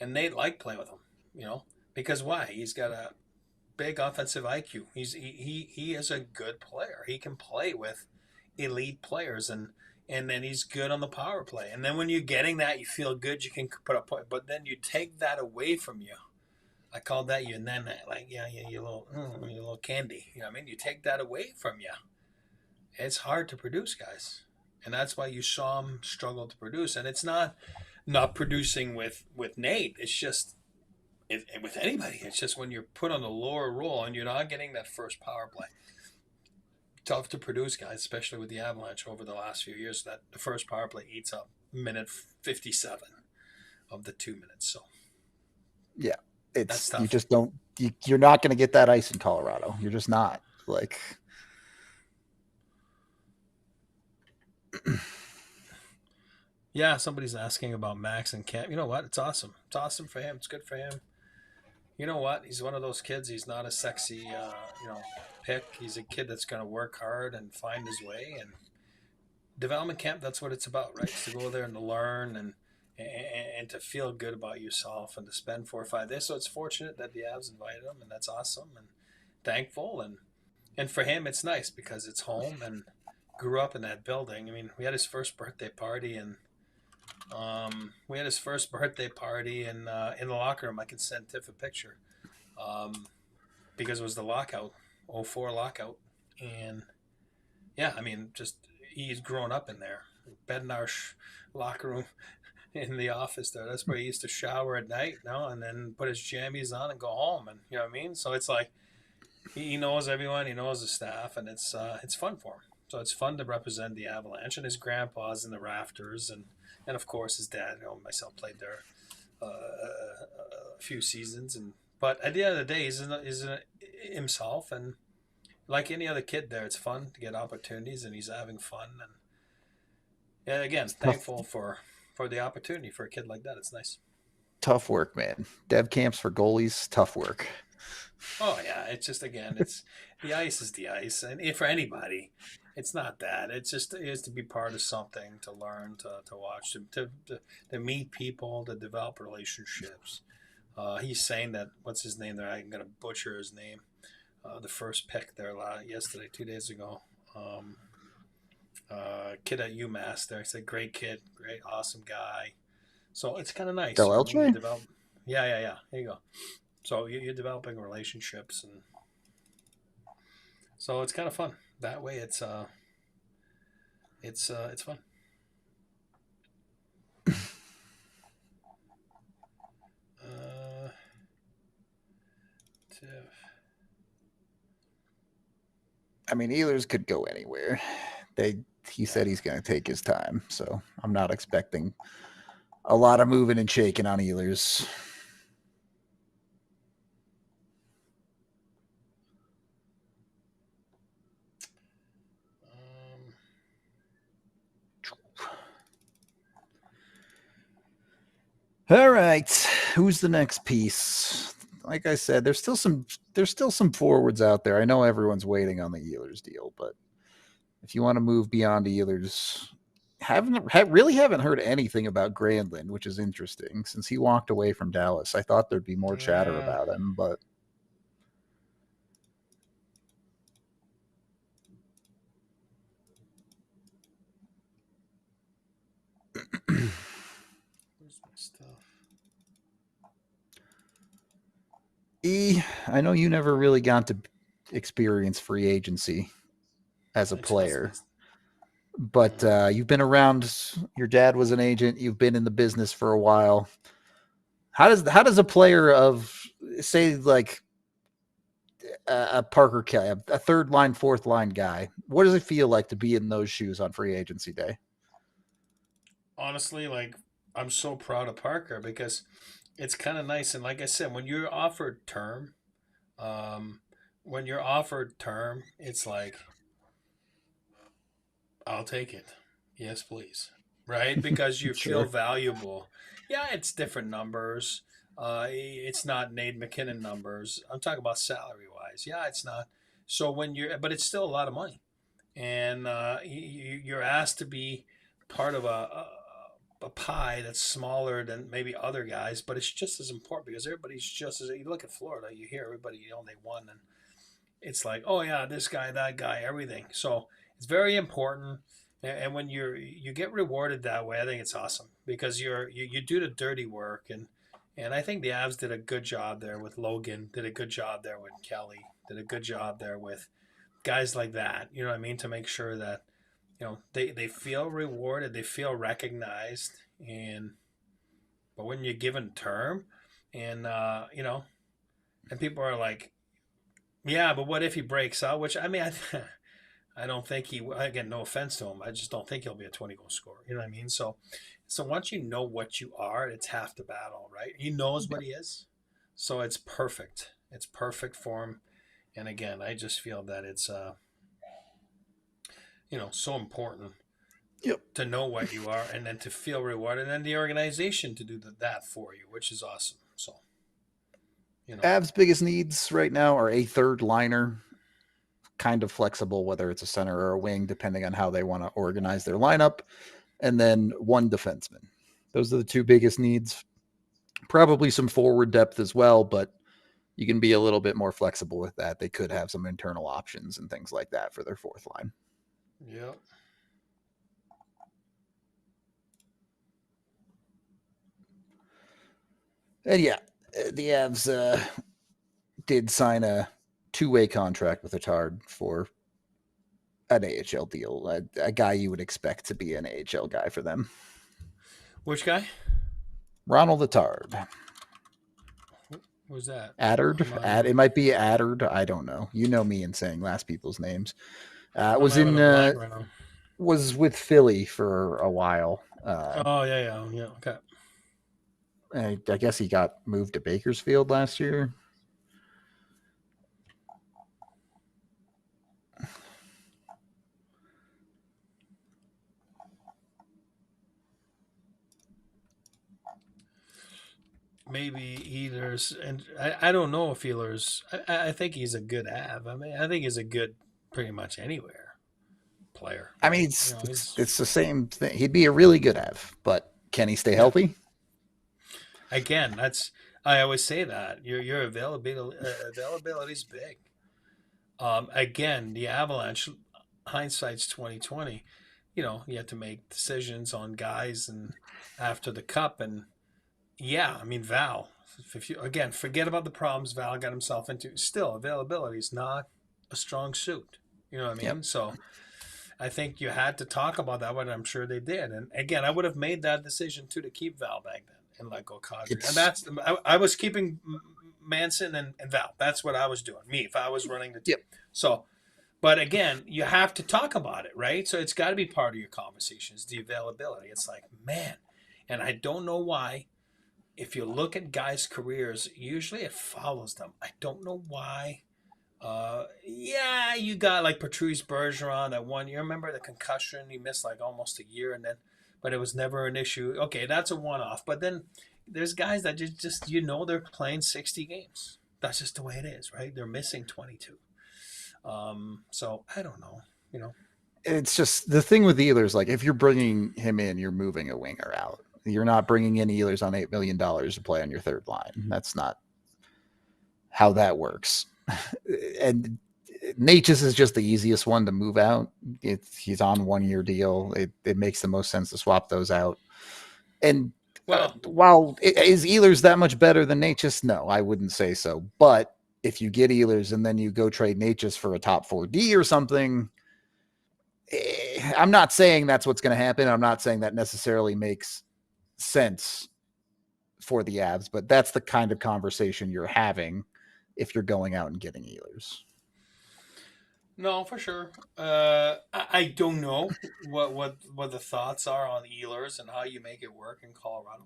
Speaker 1: and Nate liked playing with him, because why? He's got a big offensive IQ. He is a good player. He can play with elite players, and then he's good on the power play. And then when you're getting that, you feel good. You can put up point, but then you take that away from you. I called that you, and then you little candy. You know what I mean? You take that away from you. It's hard to produce, guys, and that's why you saw him struggle to produce. And it's not producing with Nate. It's just with anybody. It's just when you're put on the lower role and you're not getting that first power play. Tough to produce, guys, especially with the Avalanche over the last few years. That the first power play eats up minute 57 of the 2 minutes. So
Speaker 2: yeah. You just don't. You're not going to get that ice in Colorado. You're just not.
Speaker 1: Yeah, somebody's asking about Max and Camp. You know what? It's awesome. It's awesome for him. It's good for him. You know what? He's one of those kids. He's not a sexy, pick. He's a kid that's going to work hard and find his way. And development camp, that's what it's about, right? It's to go there and to learn and to feel good about yourself and to spend 4 or 5 days. So it's fortunate that the Avs invited him, and that's awesome and thankful. And for him, it's nice because it's home and grew up in that building. I mean, we had his first birthday party and in the locker room. I can send Tiff a picture because it was the lockout, 04 lockout. And yeah, I mean, just he's grown up in there. Bed in our locker room in the office there. That's where he used to shower at night, and then put his jammies on and go home. And you know what I mean? So it's like he knows everyone, he knows the staff, and it's fun for him. So it's fun to represent the Avalanche. And his grandpa's in the rafters, and of course his dad, myself played there a few seasons. But at the end of the day, he's himself, and like any other kid there, it's fun to get opportunities, and he's having fun. And yeah, again, thankful for the opportunity for a kid like that. It's nice.
Speaker 2: Tough work, man. Dev camps for goalies, tough work.
Speaker 1: Oh yeah, it's just, again, it's the ice is the ice, and for anybody, it's not that. It's just it is to be part of something, to learn, to watch, to meet people, to develop relationships. He's saying that, what's his name there? I'm gonna butcher his name. The first pick there yesterday, 2 days ago. Kid at UMass there. He's a great kid, great, awesome guy. So it's kind of nice.
Speaker 2: ALLCITY?
Speaker 1: Yeah. There you go. So you're developing relationships, and so it's kind of fun that way. It's fun.
Speaker 2: I mean, Ehlers could go anywhere. He said he's going to take his time, so I'm not expecting a lot of moving and shaking on Ehlers. All right, who's the next piece? Like I said, there's still some forwards out there. I know everyone's waiting on the Ehlers deal, but if you want to move beyond Ehlers, really haven't heard anything about Granlund, which is interesting since he walked away from Dallas. I thought there'd be more chatter about him, but
Speaker 1: Where's my stuff?
Speaker 2: I know you never really got to experience free agency as a player, but you've been around. Your dad was an agent. You've been in the business for a while. How does a player of, say, like a Parker Kelly, a third line, fourth line guy, what does it feel like to be in those shoes on free agency day?
Speaker 1: Honestly, like, I'm so proud of Parker because it's kind of nice. And like I said, when you're offered term, it's like, I'll take it. Yes, please. Right? Because you feel valuable. Yeah, it's different numbers. It's not Nate McKinnon numbers. I'm talking about salary wise. Yeah, it's not. So but it's still a lot of money. And you're asked to be part of a pie that's smaller than maybe other guys, but it's just as important because everybody's just as, you look at Florida, you hear everybody, they won, and it's like, oh yeah, this guy, that guy, everything. So it's very important. And when you get rewarded that way, I think it's awesome because you do the dirty work, and I think the Avs did a good job there with Logan, did a good job there with Kelly, did a good job there with guys like that. You know what I mean? To make sure that they feel rewarded, they feel recognized, but when you're given term, and and people are like, yeah, but what if he breaks out? Which I mean, I don't think again, no offense to him, I just don't think he'll be a 20-goal scorer. You know what I mean? So once you know what you are, it's half the battle, right? He knows what he is, so it's perfect. It's perfect for him. And again, I just feel that it's so important to know what you are and then to feel rewarded, and then the organization to do that for you, which is awesome. So,
Speaker 2: Avs' biggest needs right now are a third liner, kind of flexible, whether it's a center or a wing, depending on how they want to organize their lineup, and then one defenseman. Those are the two biggest needs. Probably some forward depth as well, but you can be a little bit more flexible with that. They could have some internal options and things like that for their fourth line.
Speaker 1: Yep.
Speaker 2: And yeah, the Avs did sign a two-way contract with Attard for an AHL deal, a guy you would expect to be an AHL guy for them.
Speaker 1: Which guy?
Speaker 2: Ronald Attard.
Speaker 1: Who's that?
Speaker 2: Attard? It might be Attard. I don't know. You know me in saying last people's names. Was with Philly for a while.
Speaker 1: Yeah. Okay.
Speaker 2: I guess he got moved to Bakersfield last year.
Speaker 1: Maybe Ehlers, and I don't know if Ehlers. I think he's a good Av. I mean, I think he's a good pretty much anywhere player.
Speaker 2: I mean, it's the same thing. He'd be a really good Av, but can he stay healthy?
Speaker 1: Again, I always say that your availability is big. Again, the Avalanche, hindsight's 2020. You have to make decisions on guys and after the cup and. Yeah, I mean Val. If you again forget about the problems Val got himself into, still availability is not a strong suit. You know what I mean? Yep. So I think you had to talk about that, but I'm sure they did. And again, I would have made that decision too to keep Val back then and let go Kadri. And I was keeping Manson and Val. That's what I was doing. Me, if I was running the team. Yep. So, but again, you have to talk about it, right? So it's got to be part of your conversations. The availability. It's like, man, and I don't know why. If you look at guys' careers, usually it follows them. I don't know why. You got like Patrice Bergeron that 1 year. Remember the concussion? He missed like almost a year, but it was never an issue. Okay, that's a one-off. But then there's guys that just they're playing 60 games. That's just the way it is, right? They're missing 22. So I don't know.
Speaker 2: It's just the thing with Ehlers. Like if you're bringing him in, you're moving a winger out. You're not bringing in Ehlers on $8 million to play on your third line. That's not how that works. And Natchez is just the easiest one to move out. He's on 1 year deal. It makes the most sense to swap those out. And while is Ehlers that much better than Natchez? No, I wouldn't say so. But if you get Ehlers and then you go trade Natchez for a top 4D or something, I'm not saying that's what's going to happen. I'm not saying that necessarily makes sense for the Avs, but that's the kind of conversation you're having if you're going out and getting Ehlers.
Speaker 1: No, for sure. I don't know what the thoughts are on Ehlers and how you make it work in Colorado.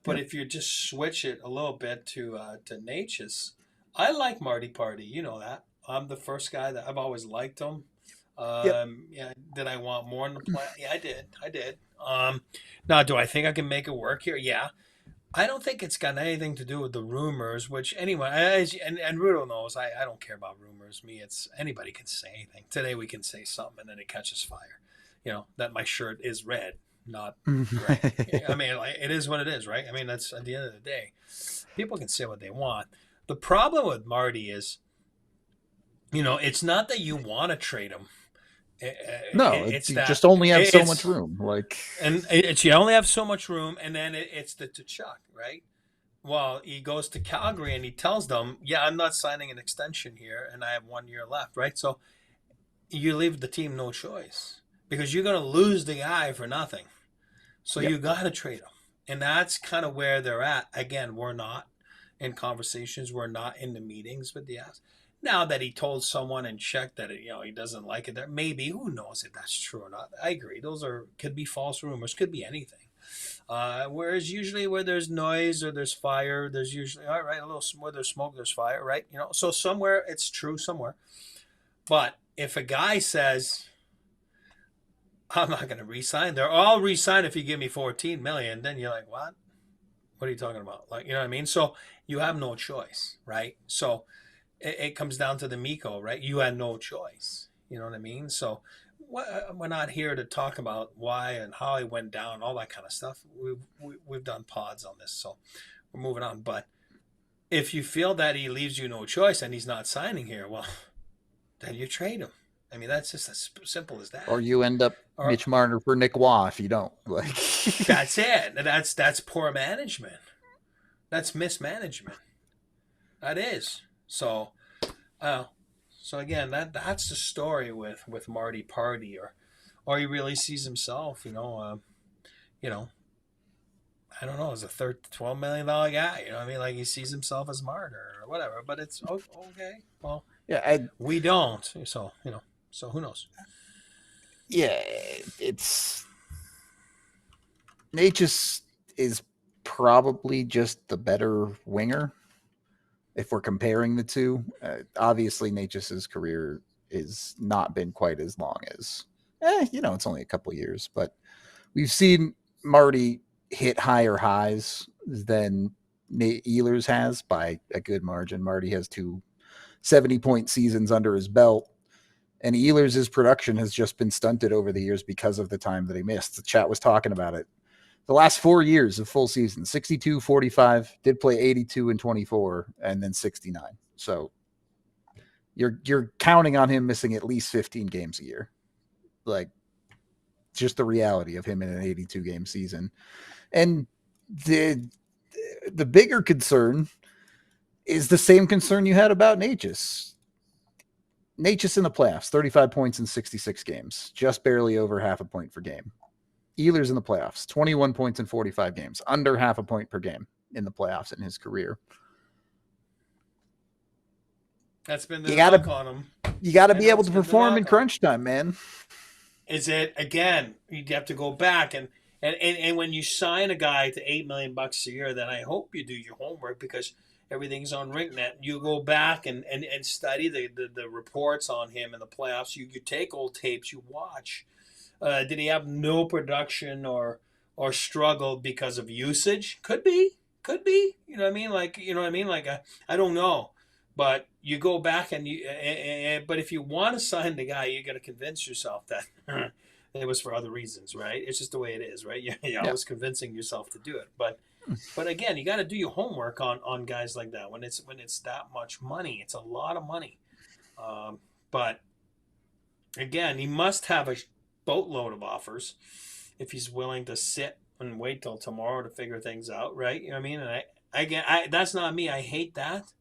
Speaker 1: But if you just switch it a little bit to Natchez, I like Marty Party. You know that. I'm the first guy that I've always liked him. Did I want more in the plan? Yeah, I did. Now, do I think I can make it work here? Yeah. I don't think it's got anything to do with the rumors, which anyway, and Rudo knows I don't care about rumors. It's anybody can say anything. Today we can say something and then it catches fire. That my shirt is red, not gray. I mean, it is what it is, right? I mean, that's at the end of the day. People can say what they want. The problem with Marty is, it's not that you want to trade him.
Speaker 2: You just only have so much room.
Speaker 1: You only have so much room, and then it's the Tkachuk, right? Well, he goes to Calgary and he tells them, I'm not signing an extension here, and I have 1 year left, right? So you leave the team no choice because you're going to lose the guy for nothing. So you got to trade him. And that's kind of where they're at. Again, we're not in conversations. We're not in the meetings with the Avs. Now that he told someone and checked that he doesn't like it, there maybe, who knows if that's true or not. I agree. Those could be false rumors, could be anything. Whereas usually where there's noise or there's fire, there's usually a little where there's smoke, there's fire, right? So somewhere it's true somewhere. But if a guy says, I'm not going to re-sign, I'll re-sign if you give me $14 million, then you're like, what? What are you talking about? You know what I mean? So you have no choice, right? So it comes down to the Mikko, right? You had no choice. You know what I mean? So we're not here to talk about why and how he went down, all that kind of stuff. We've done pods on this, so we're moving on. But if you feel that he leaves you no choice and he's not signing here, well, then you trade him. I mean, that's just as simple as that.
Speaker 2: Or you end up Mitch Marner for Nick Waugh if you don't. Like
Speaker 1: that's it. That's poor management. That's mismanagement. That is. So again, that's the story with Marty Party, or he really sees himself, I don't know, as a $12 million guy. You know what I mean? Like he sees himself as Martyr or whatever. But it's okay. Well,
Speaker 2: yeah,
Speaker 1: we don't. So so who knows?
Speaker 2: Yeah, it's Natchez is probably just the better winger if we're comparing the two. Obviously, Natchez's career has not been quite as long as, it's only a couple years, but we've seen Marty hit higher highs than Ehlers has by a good margin. Marty has 2 70-point seasons under his belt, and Ehlers' production has just been stunted over the years because of the time that he missed. The chat was talking about it. The last 4 years of full season, 62, 45, did play 82 and 24, and then 69. So you're counting on him missing at least 15 games a year. Like, just the reality of him in an 82-game season. And the bigger concern is the same concern you had about Natchez. Natchez in the playoffs, 35 points in 66 games, just barely over half a point per game. Ehlers in the playoffs, 21 points in 45 games, under half a point per game in the playoffs in his career.
Speaker 1: That's been the knock on him.
Speaker 2: You got to be able to perform in crunch time, man.
Speaker 1: Is it, again, you'd have to go back and when you sign a guy to $8 million a year, then I hope you do your homework because everything's on RinkNet. You go back and study the reports on him in the playoffs. You take old tapes, you watch. Did he have no production or struggle because of usage? Could be. You know what I mean? Like, I don't know. But you go back but if you want to sign the guy, you got to convince yourself that it was for other reasons, right? It's just the way it is, right? You're always convincing yourself to do it. But again, you got to do your homework on guys like that when it's that much money. It's a lot of money. But again, he must have a boatload of offers if he's willing to sit and wait till tomorrow to figure things out, right? You know what I mean? And I that's not me. I hate that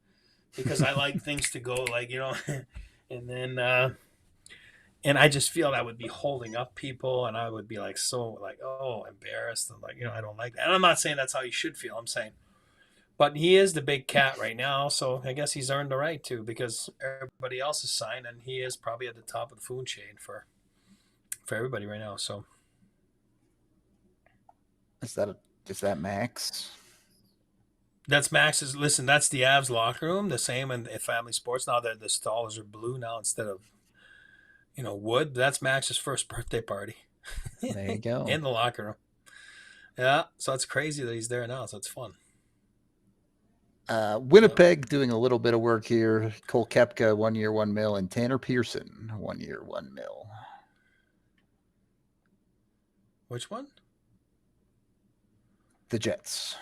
Speaker 1: because I like things to go like, and then and I just feel that would be holding up people, and I would be like embarrassed and like, I don't like that. And I'm not saying that's how you should feel. I'm saying, but he is the big cat right now, so I guess he's earned the right to because everybody else is signed, and he is probably at the top of the food chain for everybody right now. So
Speaker 2: is that Max?
Speaker 1: That's Max's. Listen, that's the Avs locker room. The same in Family Sports. Now that the stalls are blue now instead of wood. That's Max's first birthday party.
Speaker 2: There you go.
Speaker 1: In the locker room. Yeah, so it's crazy that he's there now. So it's fun.
Speaker 2: Winnipeg doing a little bit of work here. Cole Koepka, 1 year, $1 million, and Tanner Pearson, 1 year, $1 million.
Speaker 1: Which one?
Speaker 2: The Jets.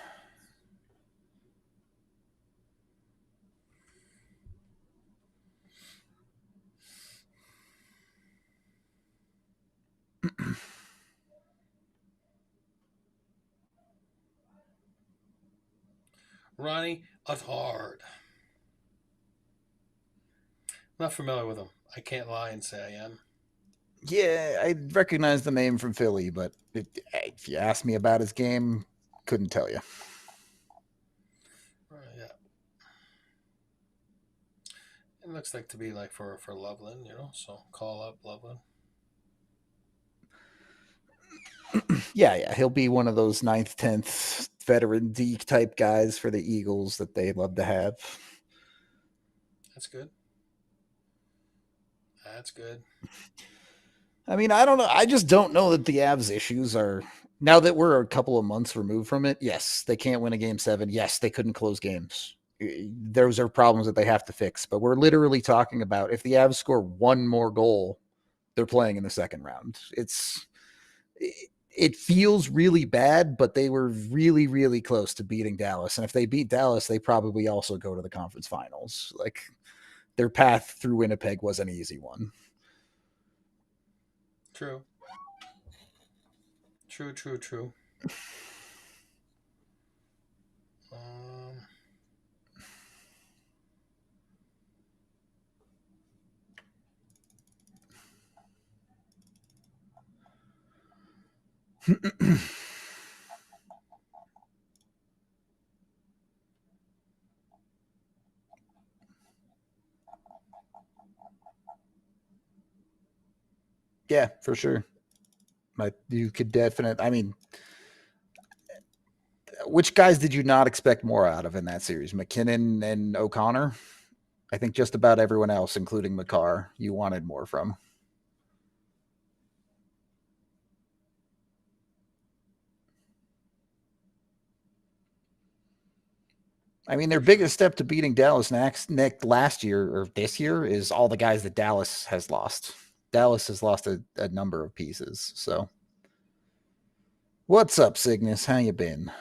Speaker 1: Ronnie Attard. Not familiar with him. I can't lie and say I am.
Speaker 2: Yeah, I recognize the name from Philly, but if you ask me about his game, couldn't tell you.
Speaker 1: Yeah. It looks like to be like for Loveland, so call up Loveland.
Speaker 2: Yeah, he'll be one of those 9th, 10th veteran Deke type guys for the Eagles that they love to have.
Speaker 1: That's good.
Speaker 2: I mean, I don't know. I just don't know that the Avs issues are, now that we're a couple of months removed from it, yes, they can't win a Game 7. Yes, they couldn't close games. Those are problems that they have to fix. But we're literally talking about if the Avs score one more goal they're playing in the second round. It feels really bad, but they were really, really close to beating Dallas. And if they beat Dallas, they probably also go to the conference finals. Like, their path through Winnipeg was an easy one.
Speaker 1: True. True.
Speaker 2: Yeah, for sure. But you could definitely, I mean, which guys did you not expect more out of in that series? McKinnon and O'Connor? I think just about everyone else, including McCarr, you wanted more from. I mean, their biggest step to beating Dallas next last year or this year is all the guys that Dallas has lost. Dallas has lost a number of pieces. So, what's up, Cygnus? How you been?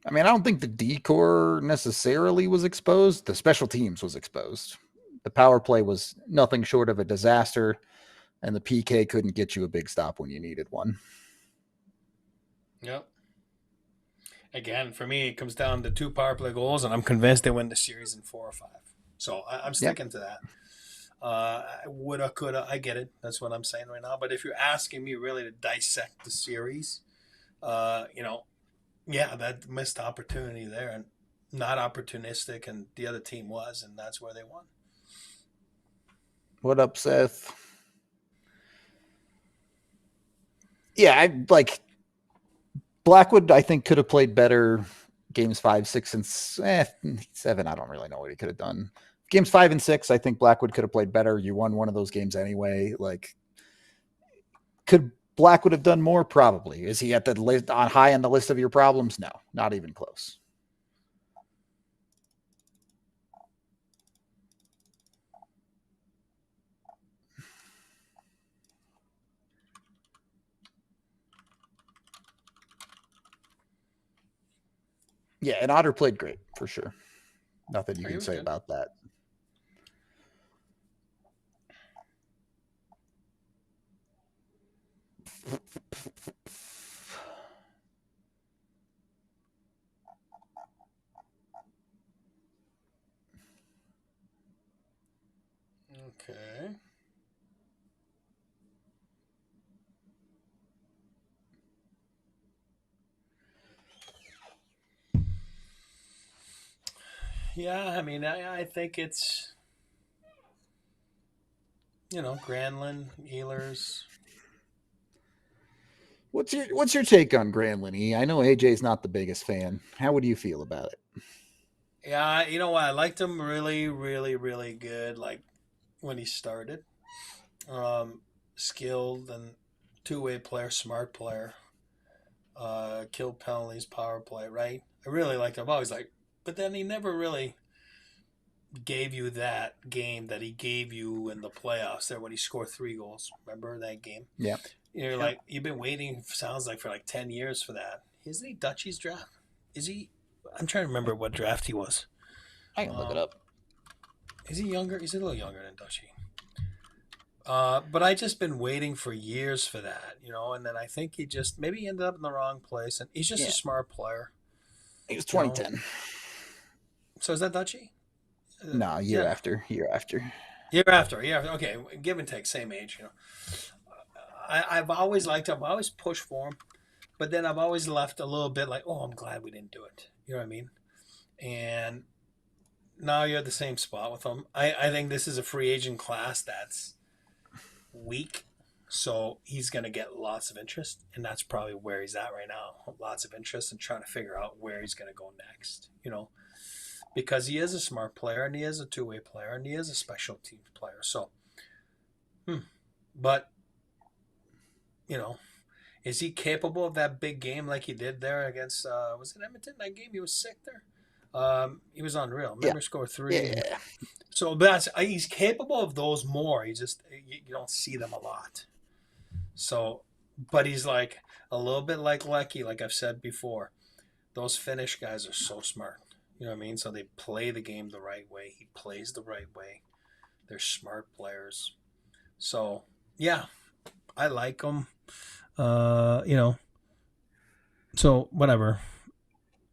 Speaker 2: I mean, I don't think the D-core necessarily was exposed. The special teams was exposed. The power play was nothing short of a disaster, and the PK couldn't get you a big stop when you needed one.
Speaker 1: Yep. Again, for me, it comes down to 2 power play goals, and I'm convinced they win the series in 4 or 5. So I'm sticking to that. Woulda, coulda, I get it. That's what I'm saying right now. But if you're asking me really to dissect the series, yeah, that missed opportunity there, and not opportunistic, and the other team was, and that's where they won.
Speaker 2: What up, Seth? Yeah, Blackwood, I think, could have played better games 5, 6, and 7. I don't really know what he could have done. Games 5 and 6, I think Blackwood could have played better. You won one of those games anyway. Like, could Blackwood have done more? Probably. Is he at the list on high on the list of your problems? No, not even close. Yeah, and Otter played great for sure. Nothing you can say about that.
Speaker 1: Okay. Yeah, I mean, I think it's, Granlund, Ehlers.
Speaker 2: What's your take on Granlund? I know AJ's not the biggest fan. How would you feel about it?
Speaker 1: Yeah, you know what? I liked him really, really, really good. Like when he started, skilled and 2-way player, smart player. Killed penalties, power play. Right? I really liked him. I've always like, but then he never really gave you that game that he gave you in the playoffs there when he scored 3 goals. Remember that game?
Speaker 2: Yeah.
Speaker 1: You're like, you've been waiting, sounds like, for like 10 years for that. Isn't he Dutchy's draft? Is he? I'm trying to remember what draft he was.
Speaker 2: I can look it up.
Speaker 1: Is he younger? He's a little younger than Dutchy. But I just been waiting for years for that, and then I think he ended up in the wrong place, and he's just a smart player.
Speaker 2: He was 2010.
Speaker 1: So is that Dutchy?
Speaker 2: No, year after.
Speaker 1: Year after. Okay, give and take, same age. I've always liked him. I always pushed for him, but then I've always left a little bit like, oh, I'm glad we didn't do it. You know what I mean? And now you're at the same spot with him. I think this is a free agent class that's weak, so he's going to get lots of interest, and that's probably where he's at right now. Lots of interest and trying to figure out where he's going to go next, because he is a smart player, and he is a 2-way player, and he is a special teams player. So, but, is he capable of that big game like he did there against, was it Edmonton, that game? He was sick there. He was unreal. Remember, score 3.
Speaker 2: Yeah.
Speaker 1: So that's he's capable of those more. He just you don't see them a lot. So, but he's like a little bit like Lecky, like I've said before. Those Finnish guys are so smart. You know what I mean? So they play the game the right way. He plays the right way. They're smart players. So yeah, I like them. You know. So whatever.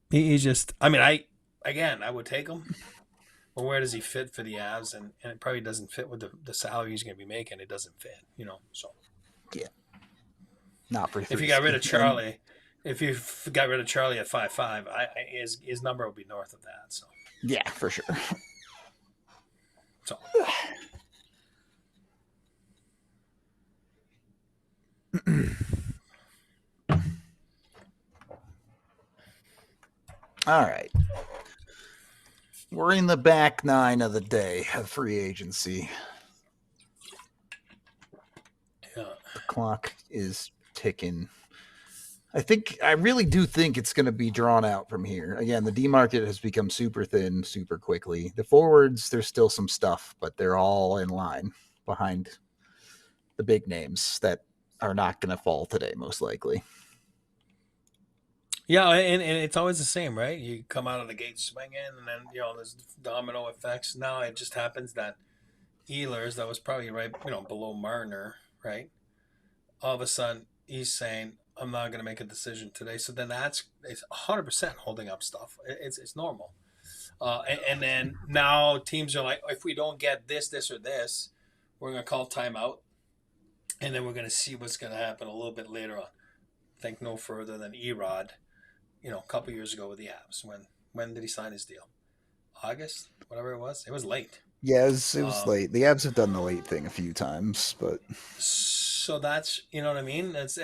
Speaker 1: He just. I mean, I would take him. But where does he fit for the Avs? And it probably doesn't fit with the salary he's going to be making. It doesn't fit, you know. So
Speaker 2: Yeah. Not for
Speaker 1: if you got rid of Charlie, if you got rid of Charlie at 5'5", his number would be north of that. So
Speaker 2: yeah, for sure.
Speaker 1: So
Speaker 2: all right. We're in the back 9 of the day of free agency.
Speaker 1: yeah,
Speaker 2: The clock is ticking. I really do think it's going to be drawn out from here. Again, the D market has become super thin super quickly. The forwards, there's still some stuff, but they're all in line behind the big names that are not going to fall today, most likely.
Speaker 1: yeah, and it's always the same, right? You come out of the gate swinging, and then there's domino effects. Now it just happens that Ehlers, that was probably right, below Marner, right? All of a sudden, he's saying, I'm not going to make a decision today. So then it's 100% holding up stuff. It's normal. And then now teams are like, if we don't get this, or this, we're going to call timeout. And then we're going to see what's going to happen a little bit later on. Think no further than Erod, a couple years ago with the Avs. When did he sign his deal? August? Whatever it was. It was late.
Speaker 2: Yeah, it was late. The Avs have done the late thing a few times, but
Speaker 1: so that's what I mean. That's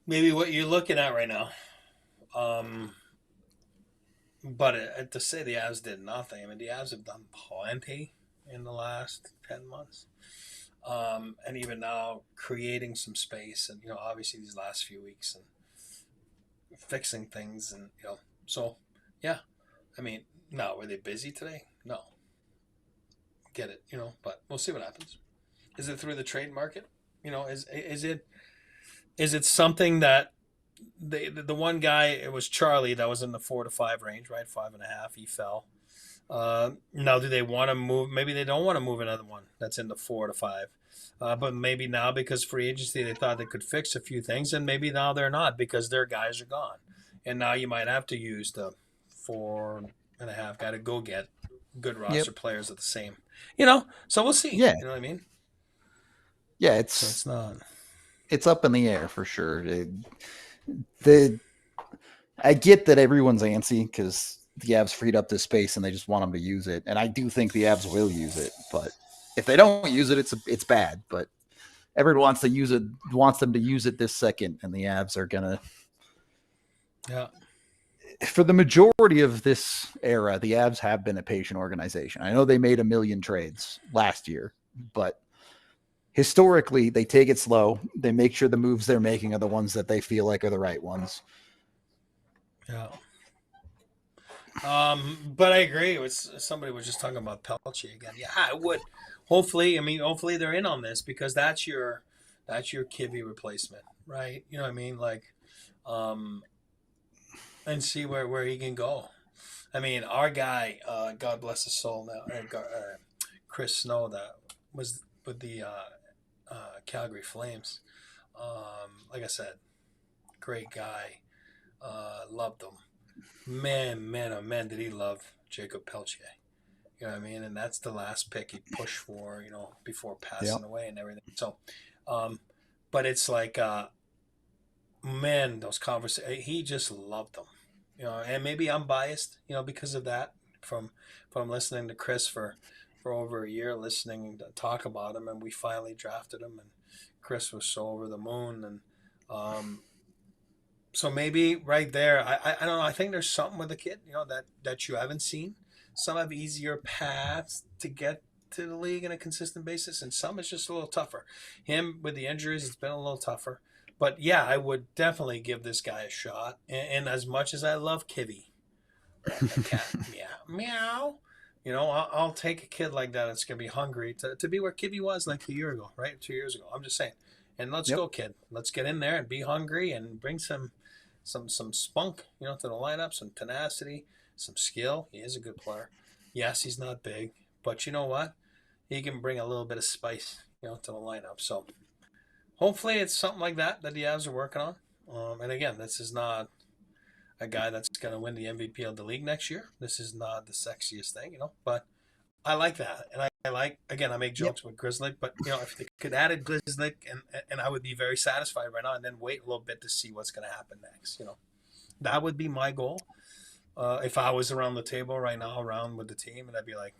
Speaker 1: maybe what you're looking at right now. But to say the Avs did nothing, I mean, the Avs have done plenty in the last 10 months. And even now creating some space and, obviously these last few weeks and fixing things and, so yeah, I mean, no, were they busy today? No. Get it, but we'll see what happens. Is it through the trade market? Is it something that the one guy, it was Charlie that was in the 4 to 5 range, right? 5.5, he fell. Now, do they want to move? Maybe they don't want to move another one that's in the 4 to 5. But maybe now because free agency, they thought they could fix a few things, and maybe now they're not because their guys are gone. And now you might have to use the 4.5 guy to go get good roster players at the same. So we'll see.
Speaker 2: Yeah.
Speaker 1: You know what I mean?
Speaker 2: Yeah,
Speaker 1: it's not.
Speaker 2: It's up in the air for sure. I get that everyone's antsy because the Avs freed up this space and they just want them to use it. And I do think the Avs will use it, but if they don't use it, it's bad. But everyone wants them to use it this second, and the Avs are gonna.
Speaker 1: Yeah.
Speaker 2: For the majority of this era, the Avs have been a patient organization. I know they made 1 million trades last year, but historically, they take it slow. They make sure the moves they're making are the ones that they feel like are the right ones.
Speaker 1: Yeah. But I agree with somebody was just talking about Peltier again. Yeah, I would. Hopefully they're in on this because that's your Kivy replacement, right? You know what I mean? Like, and see where he can go. I mean, our guy, God bless his soul now, Chris Snow, that was with the Calgary Flames. Like I said, great guy. Loved him. Man, oh man, did he love Jacob Peltier. You know what I mean? And that's the last pick he pushed for, before passing away and everything. So, but it's like, man, those conversations, he just loved them. And maybe I'm biased, because of that from listening to Chris for over a year, listening to talk about him, and we finally drafted him, and Chris was so over the moon, and so maybe right there, I don't know. I think there's something with the kid, that you haven't seen. Some have easier paths to get to the league on a consistent basis, and some is just a little tougher. Him with the injuries, it's been a little tougher. But yeah, I would definitely give this guy a shot. And as much as I love Kivy, A cat, meow. You know, I'll take a kid like that that's gonna be hungry to be where Kibby was like a year ago, right? 2 years ago. I'm just saying. And let's
Speaker 2: Yep.
Speaker 1: go, kid. Let's get in there and be hungry and bring some spunk, you know, to the lineup, some tenacity, some skill. He is a good player. Yes, he's not big, but you know what? He can bring a little bit of spice, you know, to the lineup. So hopefully it's something like that the Avs are working on. And again, this is not a guy that's going to win the MVP of the league next year. This is not the sexiest thing, you know, but I like that. And I like, again, I make jokes with Grizzly, but, you know, if they could add a Grizzly, and I would be very satisfied right now, and then wait a little bit to see what's going to happen next, you know. That would be my goal. If I was around the table right now, around with the team, and I'd be like,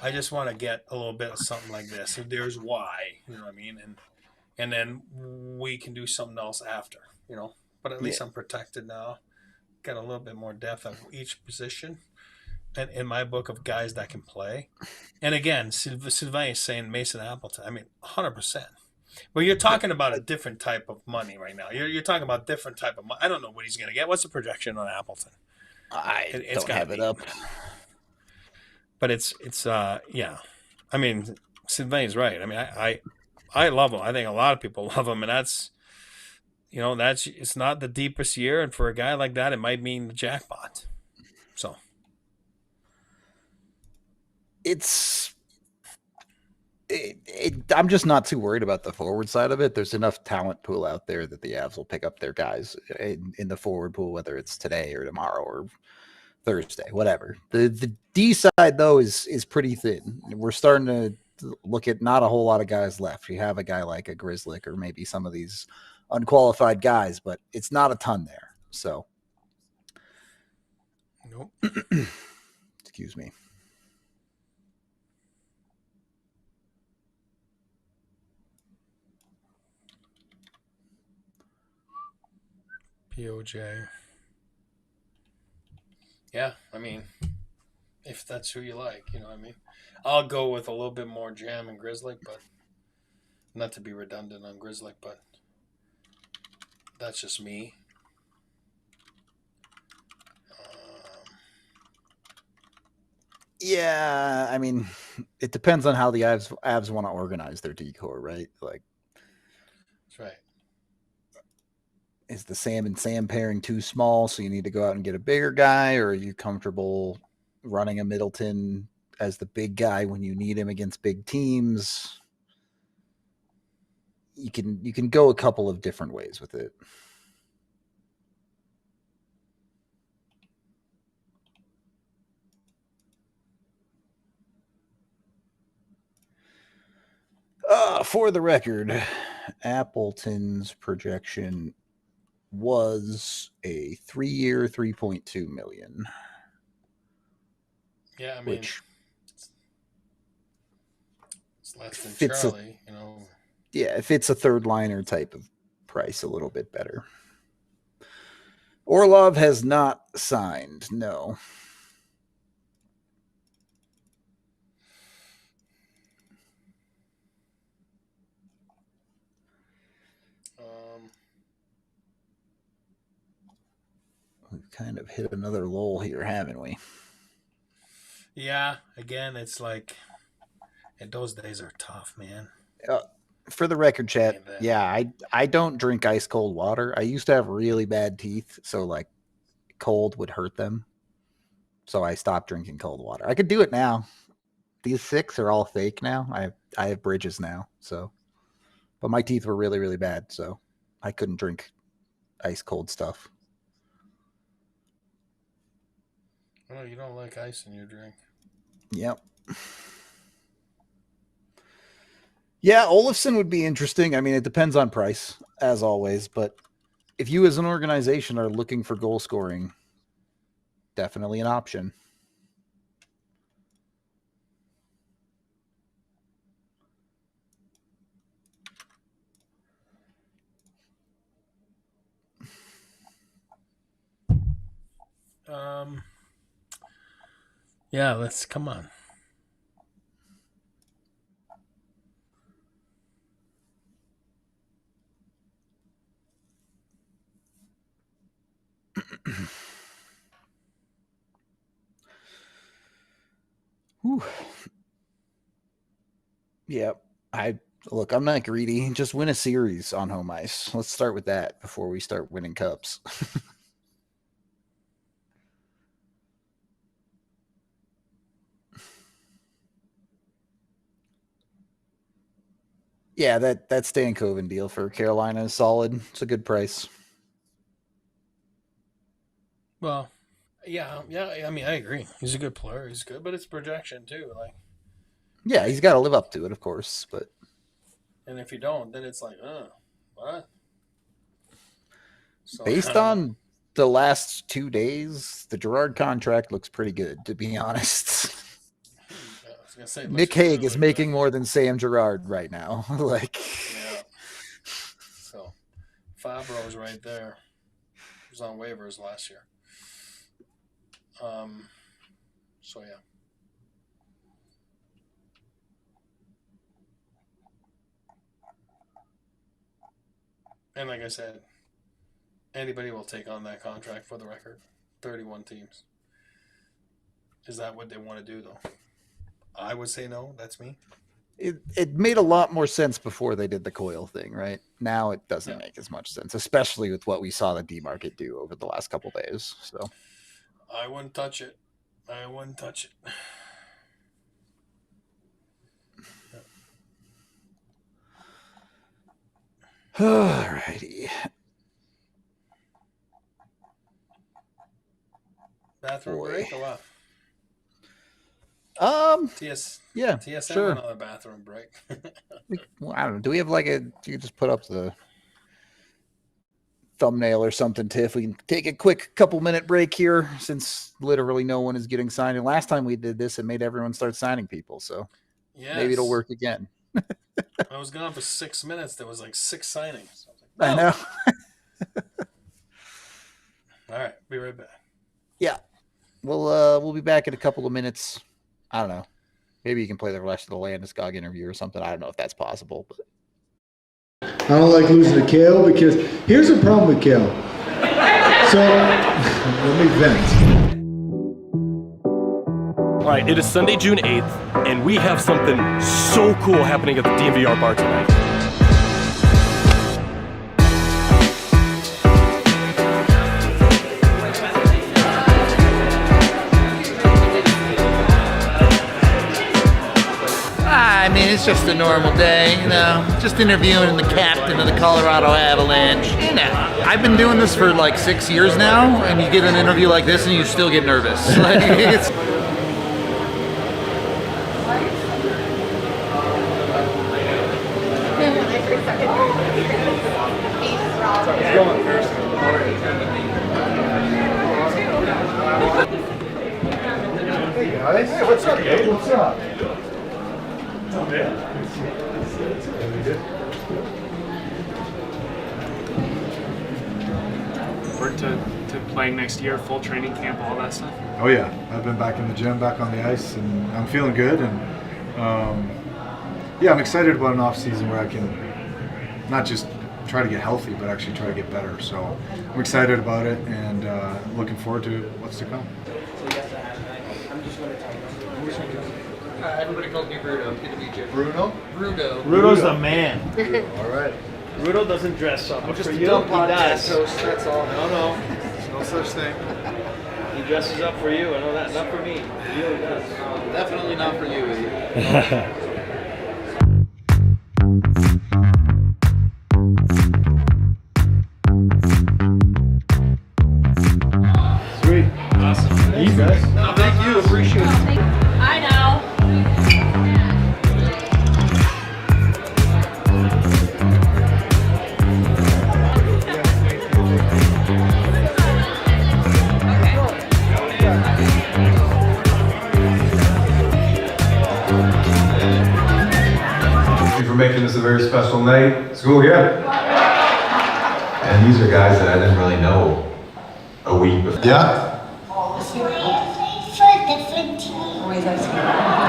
Speaker 1: I just want to get a little bit of something like this. If there's why, you know what I mean? And then we can do something else after, you know. But at least I'm protected now. Got a little bit more depth of each position. And in my book of guys that can play. And again, Sylvain is saying Mason Appleton. I mean, 100%. But you're talking about a different type of money right now. You're talking about different type of money. I don't know what he's going to get. What's the projection on Appleton?
Speaker 2: It's don't have it up.
Speaker 1: But it's yeah. I mean, Sylvain's right. I mean, I love him. I think a lot of people love him, and that's, you know, it's not the deepest year, and for a guy like that, it might mean the jackpot. So
Speaker 2: I'm just not too worried about the forward side of it. There's enough talent pool out there that the Avs will pick up their guys in the forward pool, whether it's today or tomorrow or Thursday, whatever. The D side though is pretty thin. We're starting to look at not a whole lot of guys left. You have a guy like a Grizzly or maybe some of these unqualified guys, but it's not a ton there. So,
Speaker 1: nope.
Speaker 2: Excuse me.
Speaker 1: POJ. Yeah, I mean, if that's who you like, you know what I mean? I'll go with a little bit more Jam and Grizzly, but not to be redundant on Grizzly, but that's just me.
Speaker 2: Yeah, I mean, it depends on how the Avs want to organize their decor, right? Like,
Speaker 1: that's right.
Speaker 2: Is the Sam and Sam pairing too small, so you need to go out and get a bigger guy, or are you comfortable running a Middleton as the big guy when you need him against big teams? You can go a couple of different ways with it. For the record, Appleton's projection was a 3-year, $3.2 million.
Speaker 1: Yeah, I mean,
Speaker 2: which
Speaker 1: it's less than Charlie, you know.
Speaker 2: Yeah, if it's a third liner type of price, a little bit better. Orlov has not signed, no. We've kind of hit another lull here, haven't we?
Speaker 1: Yeah, again, it's like, and those days are tough, man.
Speaker 2: For the record, chat, yeah, I don't drink ice cold water. I used to have really bad teeth, so like cold would hurt them. So I stopped drinking cold water. I could do it now. These 6 are all fake now. I have bridges now, so. But my teeth were really, really bad, so I couldn't drink ice cold stuff.
Speaker 1: Oh, you don't like ice in your drink.
Speaker 2: Yep. Yeah, Olofsson would be interesting. I mean, it depends on price, as always. But if you as an organization are looking for goal scoring, definitely an option.
Speaker 1: Yeah, let's come on.
Speaker 2: Whew. Yeah, I'm not greedy. Just win a series on home ice. Let's start with that before we start winning cups. Yeah, that Stankoven deal for Carolina is solid. It's a good price.
Speaker 1: Well, yeah. I mean, I agree. He's a good player. He's good, but it's projection too. Like,
Speaker 2: Yeah, he's got to live up to it, of course. But
Speaker 1: and if you don't, then it's like, what? So,
Speaker 2: based on the last 2 days, the Gerard contract looks pretty good, to be honest.
Speaker 1: I was gonna say,
Speaker 2: Nick Hague is making more than Sam Gerard right now. Like,
Speaker 1: yeah. So, Fabro's right there. He was on waivers last year. So yeah. And like I said, anybody will take on that contract for the record. 31 teams. Is that what they want to do, though? I would say no. That's me.
Speaker 2: it made a lot more sense before they did the Coyle thing, right? Now it doesn't make as much sense, especially with what we saw the D market do over the last couple days. So
Speaker 1: I wouldn't touch it. I wouldn't touch it.
Speaker 2: Alrighty.
Speaker 1: Bathroom break or what?
Speaker 2: Yeah,
Speaker 1: TSM
Speaker 2: sure.
Speaker 1: another bathroom break.
Speaker 2: Well, I don't know. Do we have like you can just put up the thumbnail or something, Tiff? We can take a quick couple-minute break here since literally no one is getting signed. And last time we did this, it made everyone start signing people. So maybe it'll work again.
Speaker 1: I was gone for 6 minutes. There was like 6 signings.
Speaker 2: I know.
Speaker 1: All right, be right back.
Speaker 2: Yeah, we'll be back in a couple of minutes. I don't know. Maybe you can play the rest of the Landeskog interview or something. I don't know if that's possible. But
Speaker 11: I don't like losing to Kale because here's the problem with Kale. So let me vent.
Speaker 12: All right, it is Sunday, June 8th, and we have something so cool happening at the DNVR bar tonight.
Speaker 2: I mean, it's just a normal day, you know, just interviewing the captain of the Colorado Avalanche. You know, I've been doing this for like 6 years now, and you get an interview like this and you still get nervous. Like, it's...
Speaker 11: Hey guys. Hey, what's up, Gabe? What's up?
Speaker 13: Forward to playing next year, full training camp, all that stuff?
Speaker 9: Oh yeah, I've been back in the gym, back on the ice, and I'm feeling good. And yeah, I'm excited about an off season where I can not just try to get healthy, but actually try to get better. So I'm excited about it and looking forward to what's to come.
Speaker 2: Everybody calls me Bruno. Good to meet you.
Speaker 9: Bruno?
Speaker 2: Bruno.
Speaker 10: Rudo's the man.
Speaker 9: All right.
Speaker 10: Rudo doesn't dress up.
Speaker 2: I'm just
Speaker 10: for
Speaker 2: a
Speaker 10: you,
Speaker 2: dumb
Speaker 10: he
Speaker 2: podcast
Speaker 10: does.
Speaker 2: host, that's all.
Speaker 10: No.
Speaker 9: No such thing.
Speaker 10: He dresses up for you. I know that. Not for me. For you, he does.
Speaker 2: Definitely not for you, Izzy.
Speaker 9: Sweet.
Speaker 13: Awesome.
Speaker 9: Thanks, guys.
Speaker 13: No, thank you. Appreciate it.
Speaker 4: I know.
Speaker 14: Thank you for making this a very special night. Let's go again. And these are guys that I didn't really know a week before. Yeah?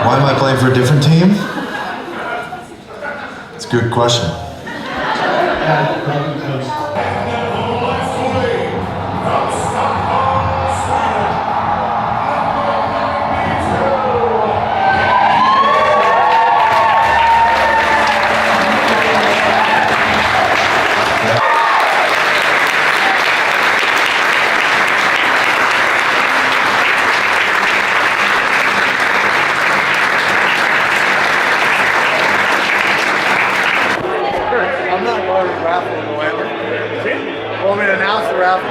Speaker 14: Why am I playing for a different team? It's a good question.
Speaker 11: want me to announce the raffle?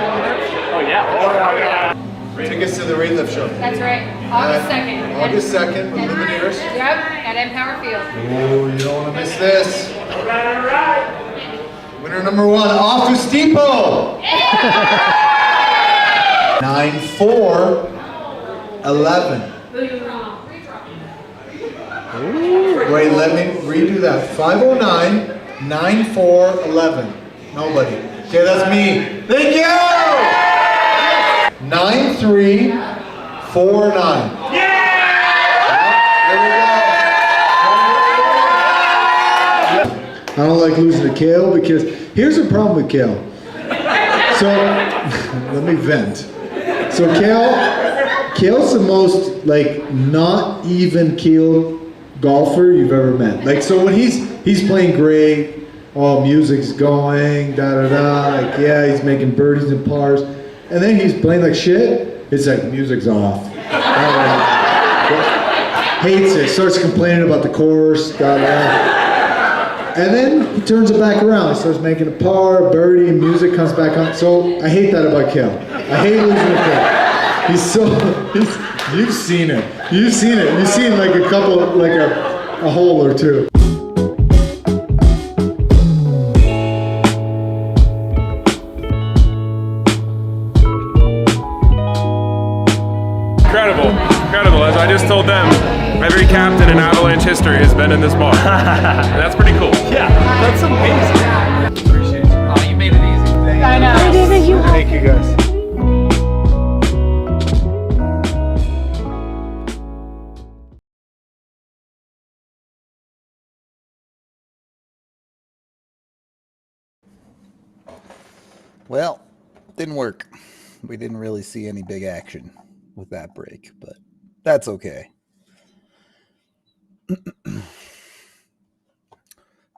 Speaker 13: Oh, yeah.
Speaker 11: Tickets to the Reed Lift Show.
Speaker 15: That's right. August 2nd.
Speaker 11: August 2nd, Lumineers.
Speaker 15: Yep, at Empower Field.
Speaker 11: Oh, you don't want to miss this. All right. Winner number 1, Office Depot. 9411. Wait, let me redo that. 509-9411. Nobody. Okay, that's me. Thank you! 9349. I don't like losing to Kale because here's the problem with Kale. So let me vent. So Kale's the most like not even keel golfer you've ever met. Like so when he's playing great, all music's going, da da da, like yeah, he's making birdies and pars, and then he's playing like shit. It's like music's off. Hates it. Starts complaining about the course, da da. And then he turns it back around. He starts making a par, birdie, and music comes back on. So I hate that about Kale. I hate losing to Kale. You've seen it. You've seen it. You've seen like a couple, like a hole or two.
Speaker 12: Incredible. As I just told them, every captain in Avalanche history has been in this bar. And that's pretty cool.
Speaker 13: Yeah, that's amazing. Appreciate you. Oh, you made it easy.
Speaker 15: I know.
Speaker 11: Thank you guys.
Speaker 2: Well, didn't work. We didn't really see any big action with that break, but that's okay.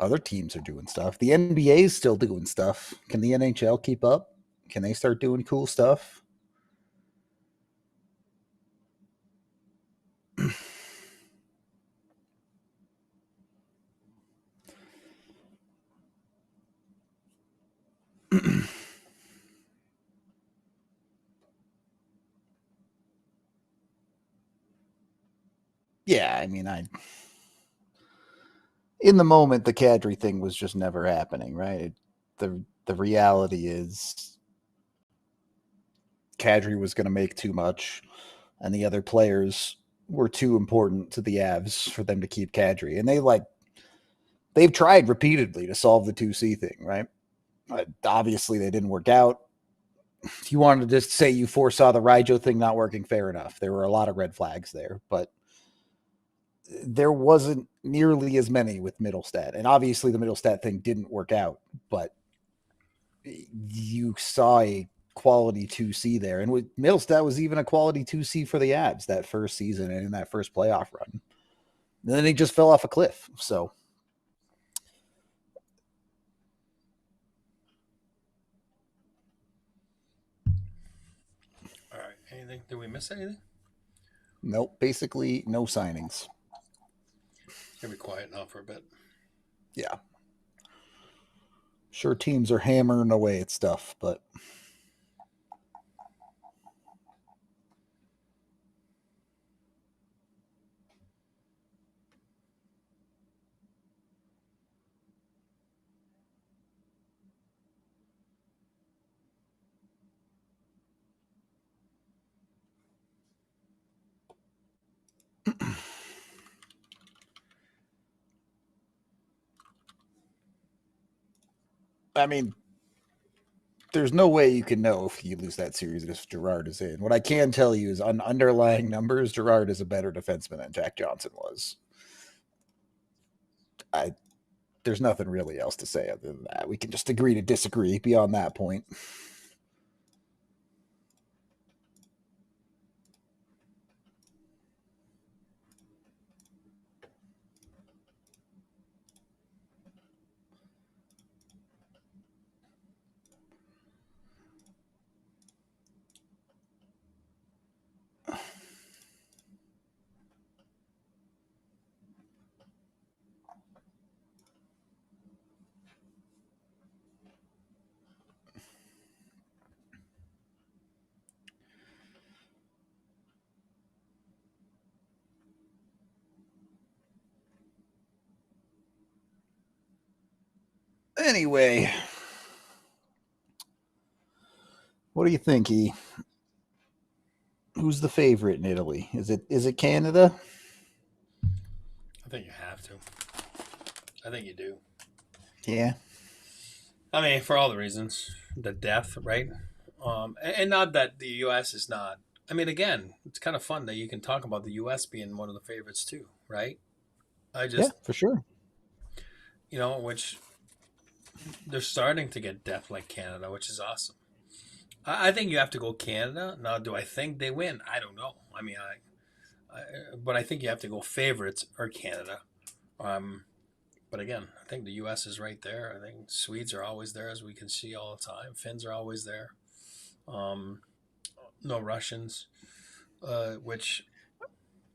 Speaker 2: Other teams are doing stuff. The NBA is still doing stuff. Can the NHL keep up? Can they start doing cool stuff? Yeah, I mean, in the moment, the Kadri thing was just never happening, right? The reality is Kadri was going to make too much, and the other players were too important to the Avs for them to keep Kadri. And they've tried repeatedly to solve the 2C thing, right? Obviously, they didn't work out. If you wanted to just say you foresaw the Rijo thing not working, fair enough. There were a lot of red flags there, but there wasn't nearly as many with Middlestat. And obviously the Middlestat thing didn't work out, but you saw a quality 2C there. And with Middlestat was even a quality 2C for the Avs that first season and in that first playoff run. And then he just fell off a cliff. So
Speaker 1: All right. Anything? Did we miss anything?
Speaker 2: nope, basically no signings.
Speaker 1: Gonna be quiet now for a bit.
Speaker 2: Yeah. Sure, teams are hammering away at stuff, but I mean, there's no way you can know if you lose that series if Gerard is in. What I can tell you is on underlying numbers, Gerard is a better defenseman than Jack Johnson was. There's nothing really else to say other than that. We can just agree to disagree beyond that point. Anyway, what do you think, E? Who's the favorite in Italy? Is it Canada?
Speaker 1: I think you have to. I think you do.
Speaker 2: Yeah.
Speaker 1: I mean, for all the reasons, the depth, right? And not that the U.S. is not. I mean, again, it's kind of fun that you can talk about the U.S. being one of the favorites too, right?
Speaker 2: Yeah, for sure.
Speaker 1: Which they're starting to get depth like Canada, which is awesome. I think you have to go Canada. Now, do I think they win? I don't know. I mean, but I think you have to go favorites or Canada. But again, I think the U.S. is right there. I think Swedes are always there, as we can see all the time. Finns are always there. No Russians, which.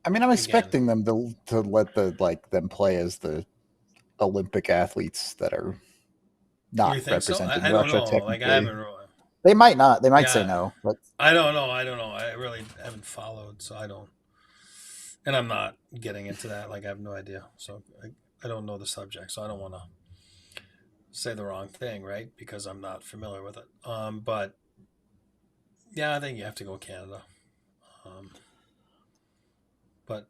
Speaker 2: I mean, I'm expecting them to let them play as the Olympic athletes that are not representing
Speaker 1: I don't
Speaker 2: Russia.
Speaker 1: know.
Speaker 2: Technically,
Speaker 1: Like, I haven't.
Speaker 2: They might not. They might say no. But
Speaker 1: I don't know. I really haven't followed, so I don't. And I'm not getting into that. Like, I have no idea. So I don't know the subject, so I don't want to say the wrong thing, right? Because I'm not familiar with it. But yeah, I think you have to go Canada. But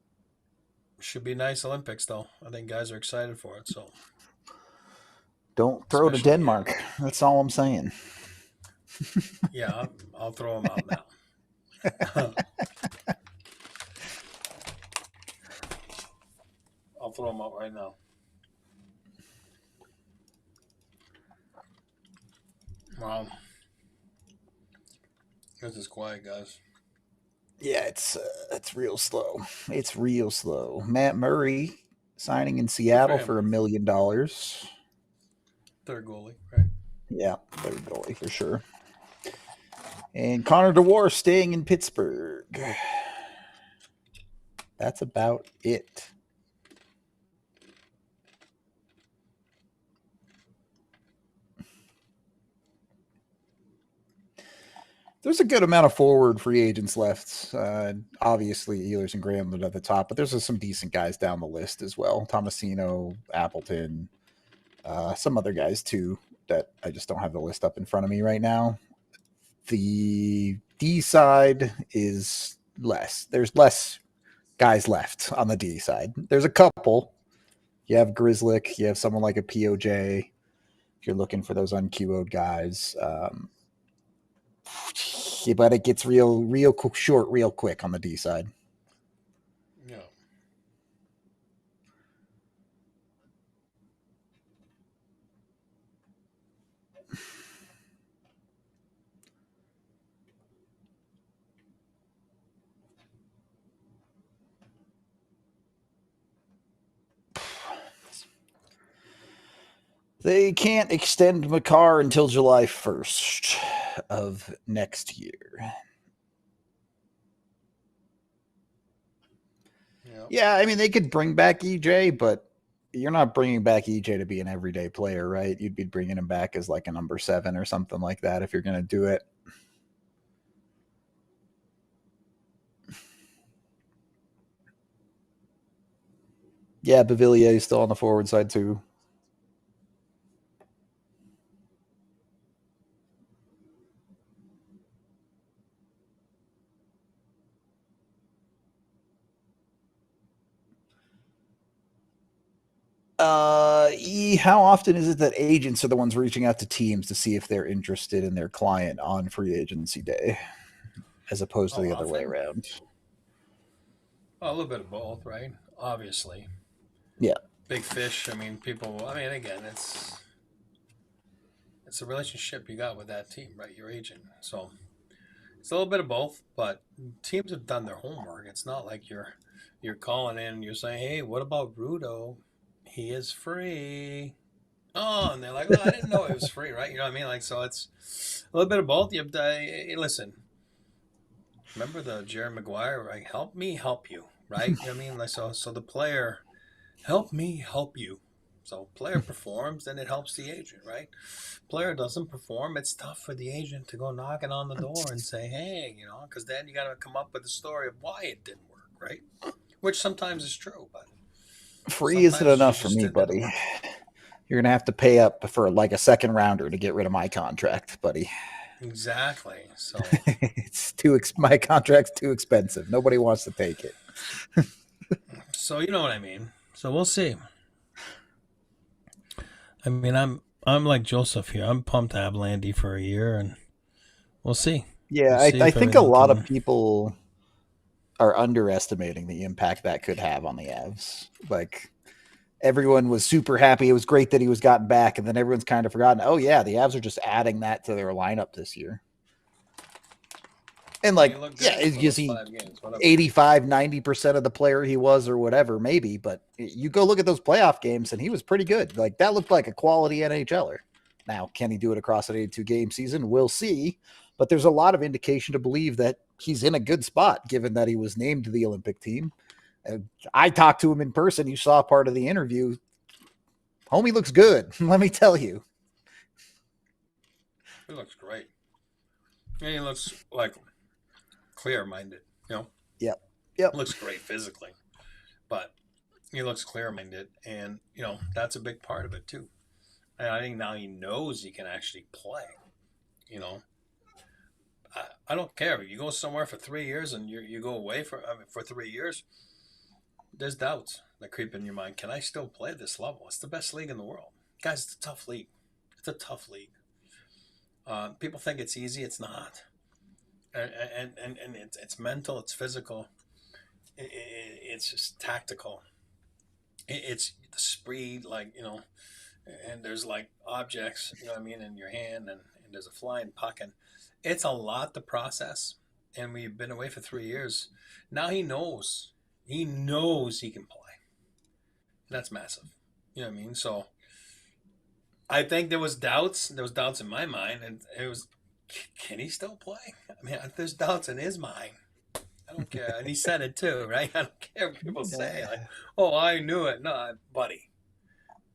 Speaker 1: should be nice Olympics, though. I think guys are excited for it. So
Speaker 2: don't throw to Denmark. That's all I'm saying.
Speaker 1: Yeah, I'll throw them out now. I'll throw them out right now. Wow. This is quiet, guys.
Speaker 2: Yeah, it's real slow. It's real slow. Matt Murray signing in Seattle for $1 million.
Speaker 1: Third goalie, right?
Speaker 2: Yeah, third goalie for sure. And Connor DeWar staying in Pittsburgh. That's about it. There's a good amount of forward free agents left. Obviously, Ehlers and Granlund at the top, but there's some decent guys down the list as well. Tomasino, Appleton, some other guys too that I just don't have the list up in front of me right now. The D side is less. There's less guys left on the D side. There's a couple. You have Grizzlick. You have someone like a POJ. If you're looking for those unQO'd guys. But it gets real short real quick on the D side.
Speaker 1: Yeah.
Speaker 2: They can't extend Makar until July 1st of next year. Yeah, I mean, they could bring back EJ, but you're not bringing back EJ to be an everyday player, right? You'd be bringing him back as like a number 7 or something like that if you're going to do it. Yeah, Bavillier is still on the forward side too. How often is it that agents are the ones reaching out to teams to see if they're interested in their client on free agency day, as opposed to the other way around?
Speaker 1: Well, a little bit of both, right? Obviously.
Speaker 2: Yeah.
Speaker 1: Big fish. I mean, people. I mean, again, it's a relationship you got with that team, right? Your agent. So it's a little bit of both, but teams have done their homework. It's not like you're calling in and you're saying, "Hey, what about Rudo? He is free." Oh, and they're like, "Well, I didn't know it was free," right? You know what I mean? Like, so it's a little bit of both. You have to hey, listen. Remember the Jerry Maguire, right? Help me, help you, right? You know what I mean? Like, so the player, help me, help you. So player performs, then it helps the agent, right? Player doesn't perform, it's tough for the agent to go knocking on the door and say, hey, because then you got to come up with the story of why it didn't work, right? Which sometimes is true, but
Speaker 2: free isn't enough for me, buddy. You're gonna have to pay up for like a second rounder to get rid of my contract, buddy.
Speaker 1: Exactly. So
Speaker 2: It's my contract's too expensive. Nobody wants to take it.
Speaker 1: so you know what I mean. So we'll see. I mean, I'm like Joseph here. I'm pumped to have Landy for a year, and we'll see.
Speaker 2: Yeah,
Speaker 1: We'll see
Speaker 2: I
Speaker 1: if
Speaker 2: think a
Speaker 1: everything
Speaker 2: lot
Speaker 1: can-
Speaker 2: of people are underestimating the impact that could have on the Avs. Like, everyone was super happy. It was great that he was gotten back, and then everyone's kind of forgotten. Oh yeah, the Avs are just adding that to their lineup this year. And like, yeah, is he 85, 90% of the player he was or whatever, maybe, but you go look at those playoff games and he was pretty good. Like, that looked like a quality NHLer. Now, can he do it across an 82 game season? We'll see. But there's a lot of indication to believe that he's in a good spot, given that he was named to the Olympic team. I talked to him in person. You saw part of the interview. Homie looks good. Let me tell you.
Speaker 1: He looks great. And he looks like clear-minded, you know?
Speaker 2: Yep.
Speaker 1: Looks great physically, but he looks clear-minded, and, you know, that's a big part of it, too. And I think now he knows he can actually play, you know? I don't care. You go somewhere for 3 years and you go away for 3 years, there's doubts that creep in your mind. Can I still play at this level? It's the best league in the world. Guys, it's a tough league. It's a tough league. People think it's easy. It's not. And it's mental. It's physical. It's just tactical. It's the speed, like, you know, and there's like objects, you know what I mean, in your hand, and there's a flying puck, and it's a lot to process. And we've been away for 3 years. Now he knows. He knows he can play. And that's massive. You know what I mean? So I think there was doubts. There was doubts in my mind, and it was, can he still play? I mean, there's doubts in his mind. I don't care. And he said it too, right? I don't care what people say. Like, oh, I knew it. No, buddy.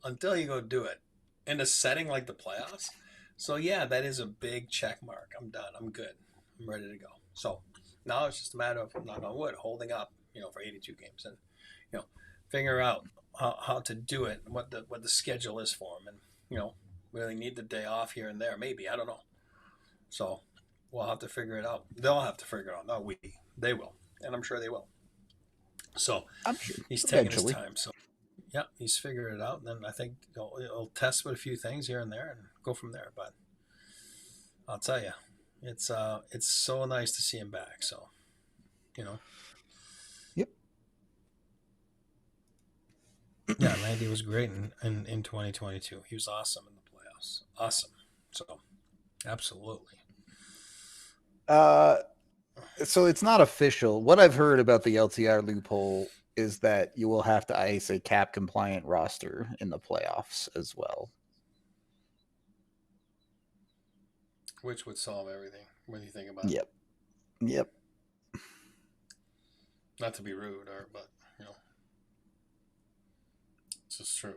Speaker 1: Until you go do it in a setting like the playoffs. So, yeah, that is a big check mark. I'm done. I'm good. I'm ready to go. So now it's just a matter of, knock on wood, holding up, you know, for 82 games, and, you know, figure out how to do it, and what the schedule is for him, and, you know, really need the day off here and there. Maybe. I don't know. So we'll have to figure it out. They'll have to figure it out. Not we. They will. And I'm sure they will. So
Speaker 2: I'm sure
Speaker 1: he's taking his
Speaker 2: eventually.
Speaker 1: time. So, yeah, he's figured it out. And then I think he'll test with a few things here and there and go from there. But I'll tell you, it's so nice to see him back. So, you know.
Speaker 2: Yep.
Speaker 1: Yeah, Landy was great in 2022. He was awesome in the playoffs. Awesome. So, absolutely.
Speaker 2: So it's not official. What I've heard about the LTR loophole is that you will have to ice a cap compliant roster in the playoffs as well.
Speaker 1: Which would solve everything when you think about
Speaker 2: it. Yep.
Speaker 1: Not to be rude, but, you know, it's just true.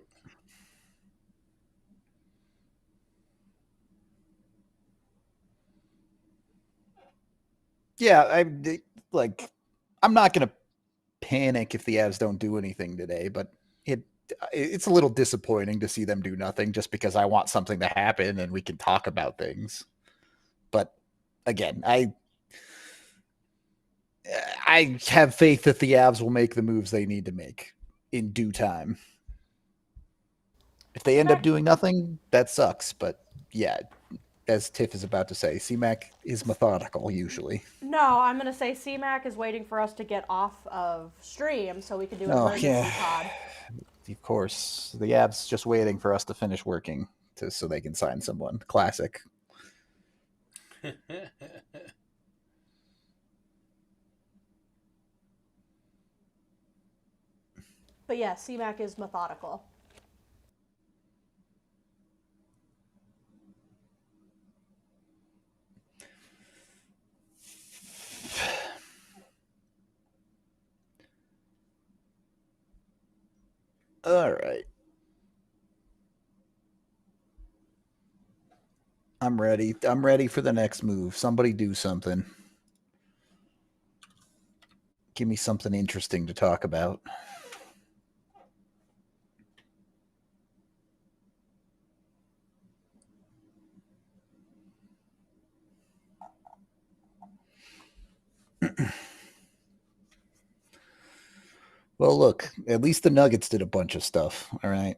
Speaker 2: Yeah, I'm not going to panic if the Avs don't do anything today, but it's a little disappointing to see them do nothing just because I want something to happen and we can talk about things. But again, I have faith that the Avs will make the moves they need to make in due time. If they end up doing nothing, that sucks. But yeah, as Tiff is about to say, CMAC is methodical usually.
Speaker 4: No, I'm going to say CMAC is waiting for us to get off of stream so we can do an emergency pod.
Speaker 2: Of course. The Avs just waiting for us to finish working so they can sign someone. Classic.
Speaker 4: But yeah, CMAC is methodical.
Speaker 2: All right. I'm ready. I'm ready for the next move. Somebody do something. Give me something interesting to talk about. Well, look, at least the Nuggets did a bunch of stuff. All right.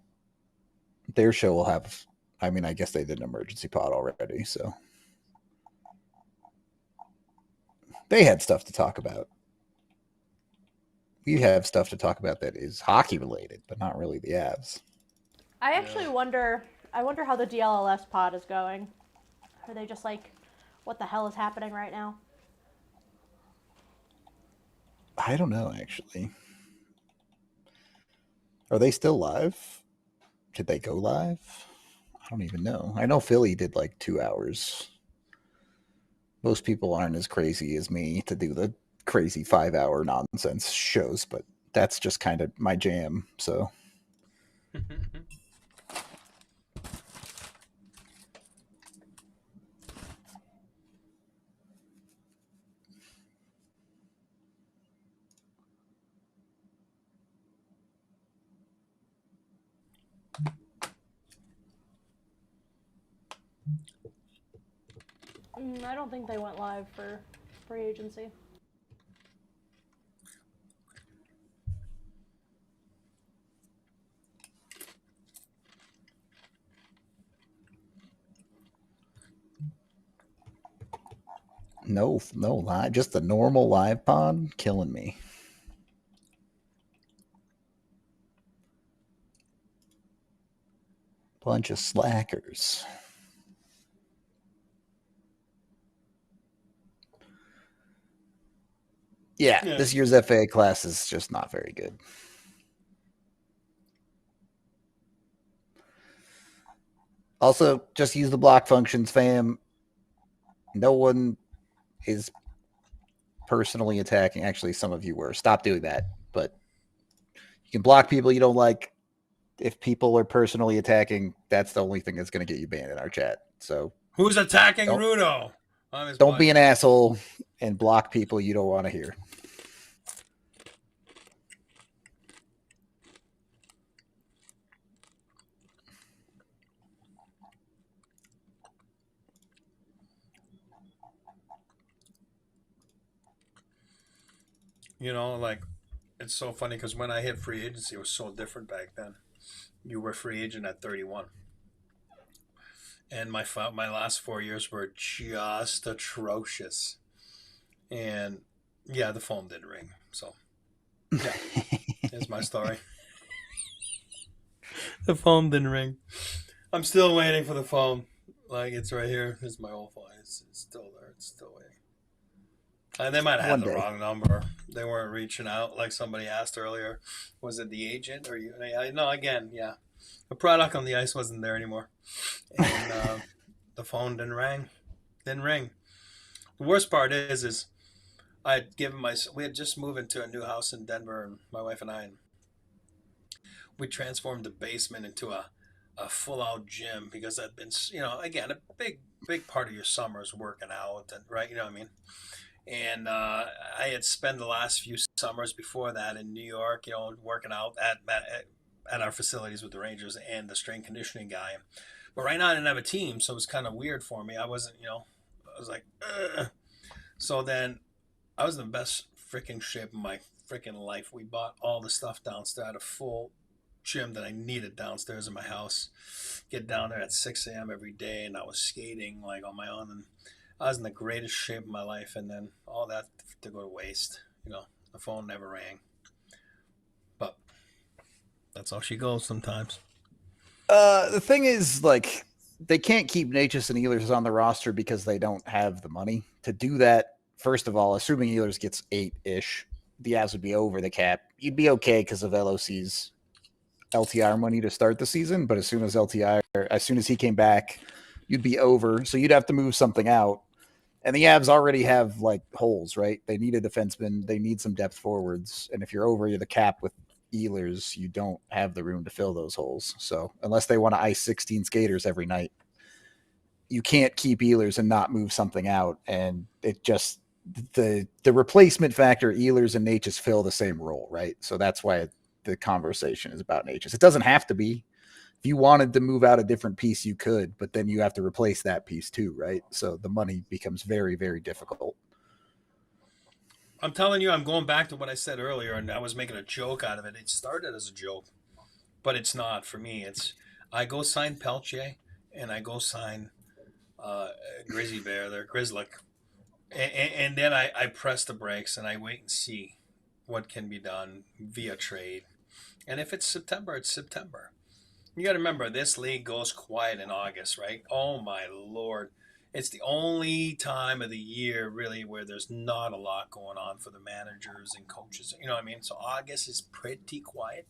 Speaker 2: Their show will have, I mean, I guess they did an emergency pod already. So they had stuff to talk about. We have stuff to talk about that is hockey related, but not really the Avs.
Speaker 4: I actually wonder how the DLLS pod is going. Are they just like, what the hell is happening right now?
Speaker 2: I don't know, actually. Are they still live? Did they go live? I don't even know. I know Philly did like 2 hours. Most people aren't as crazy as me to do the crazy 5-hour nonsense shows, but that's just kind of my jam. So
Speaker 4: I don't think they went live for free agency.
Speaker 2: no live, just the normal live pod, killing me. Bunch of slackers. Yeah, this year's FA class is just not very good. Also, just use the block functions, fam. No one is personally attacking. Actually, some of you were. Stop doing that. But you can block people you don't like. If people are personally attacking, that's the only thing that's going to get you banned in our chat. So
Speaker 1: who's attacking Rudo?
Speaker 2: Don't be an asshole and block people you don't want to hear.
Speaker 1: You know, like, it's so funny because when I hit free agency, it was so different back then. You were free agent at 31. And my last 4 years were just atrocious. And, yeah, the phone did ring. So, yeah, here's my story. The phone didn't ring. I'm still waiting for the phone. Like, it's right here. Here's my old phone. It's still there. It's still waiting. And they might have had the wrong number. They weren't reaching out like somebody asked earlier. Was it the agent or you? No, again, yeah. The product on the ice wasn't there anymore. And the phone didn't ring. The worst part is I had given we had just moved into a new house in Denver, and my wife and I, and we transformed the basement into a full-out gym because I'd been, you know, again, a big part of your summer is working out, and right, you know what I mean? And I had spent the last few summers before that in New York, you know, working out at our facilities with the Rangers and the strength conditioning guy. But right now I didn't have a team, so it was kind of weird for me. I wasn't, you know, I was like, ugh. So then I was in the best freaking shape of my freaking life. We bought all the stuff downstairs. I had a full gym that I needed downstairs in my house. Get down there at 6 a.m. every day, and I was skating like on my own, and I was in the greatest shape of my life, and then all that to go to waste. You know, the phone never rang. But that's how she goes sometimes.
Speaker 2: The thing is, like, they can't keep Natchez and Ehlers on the roster because they don't have the money to do that. First of all, assuming Ehlers gets 8-ish, the Avs would be over the cap. You'd be okay because of LOC's LTR money to start the season, but as soon as he came back, you'd be over. So you'd have to move something out. And the Avs already have like holes, right? They need a defenseman. They need some depth forwards. And if you're over the cap with Ehlers, you don't have the room to fill those holes. So unless they want to ice 16 skaters every night, you can't keep Ehlers and not move something out. And it just, the replacement factor, Ehlers and Natchez fill the same role, right? So that's why the conversation is about Natchez. It doesn't have to be. If you wanted to move out a different piece, you could, but then you have to replace that piece too, right? So the money becomes very, very difficult.
Speaker 1: I'm telling you, I'm going back to what I said earlier, and I was making a joke out of it. It started as a joke, but it's not for me. It's I go sign Peltier, and I go sign Grizzly Bear, there, Grizzly, and then I press the brakes and I wait and see what can be done via trade. And if it's September, it's September. You got to remember, this league goes quiet in August, right? Oh my Lord. It's the only time of the year really where there's not a lot going on for the managers and coaches. You know what I mean? So August is pretty quiet.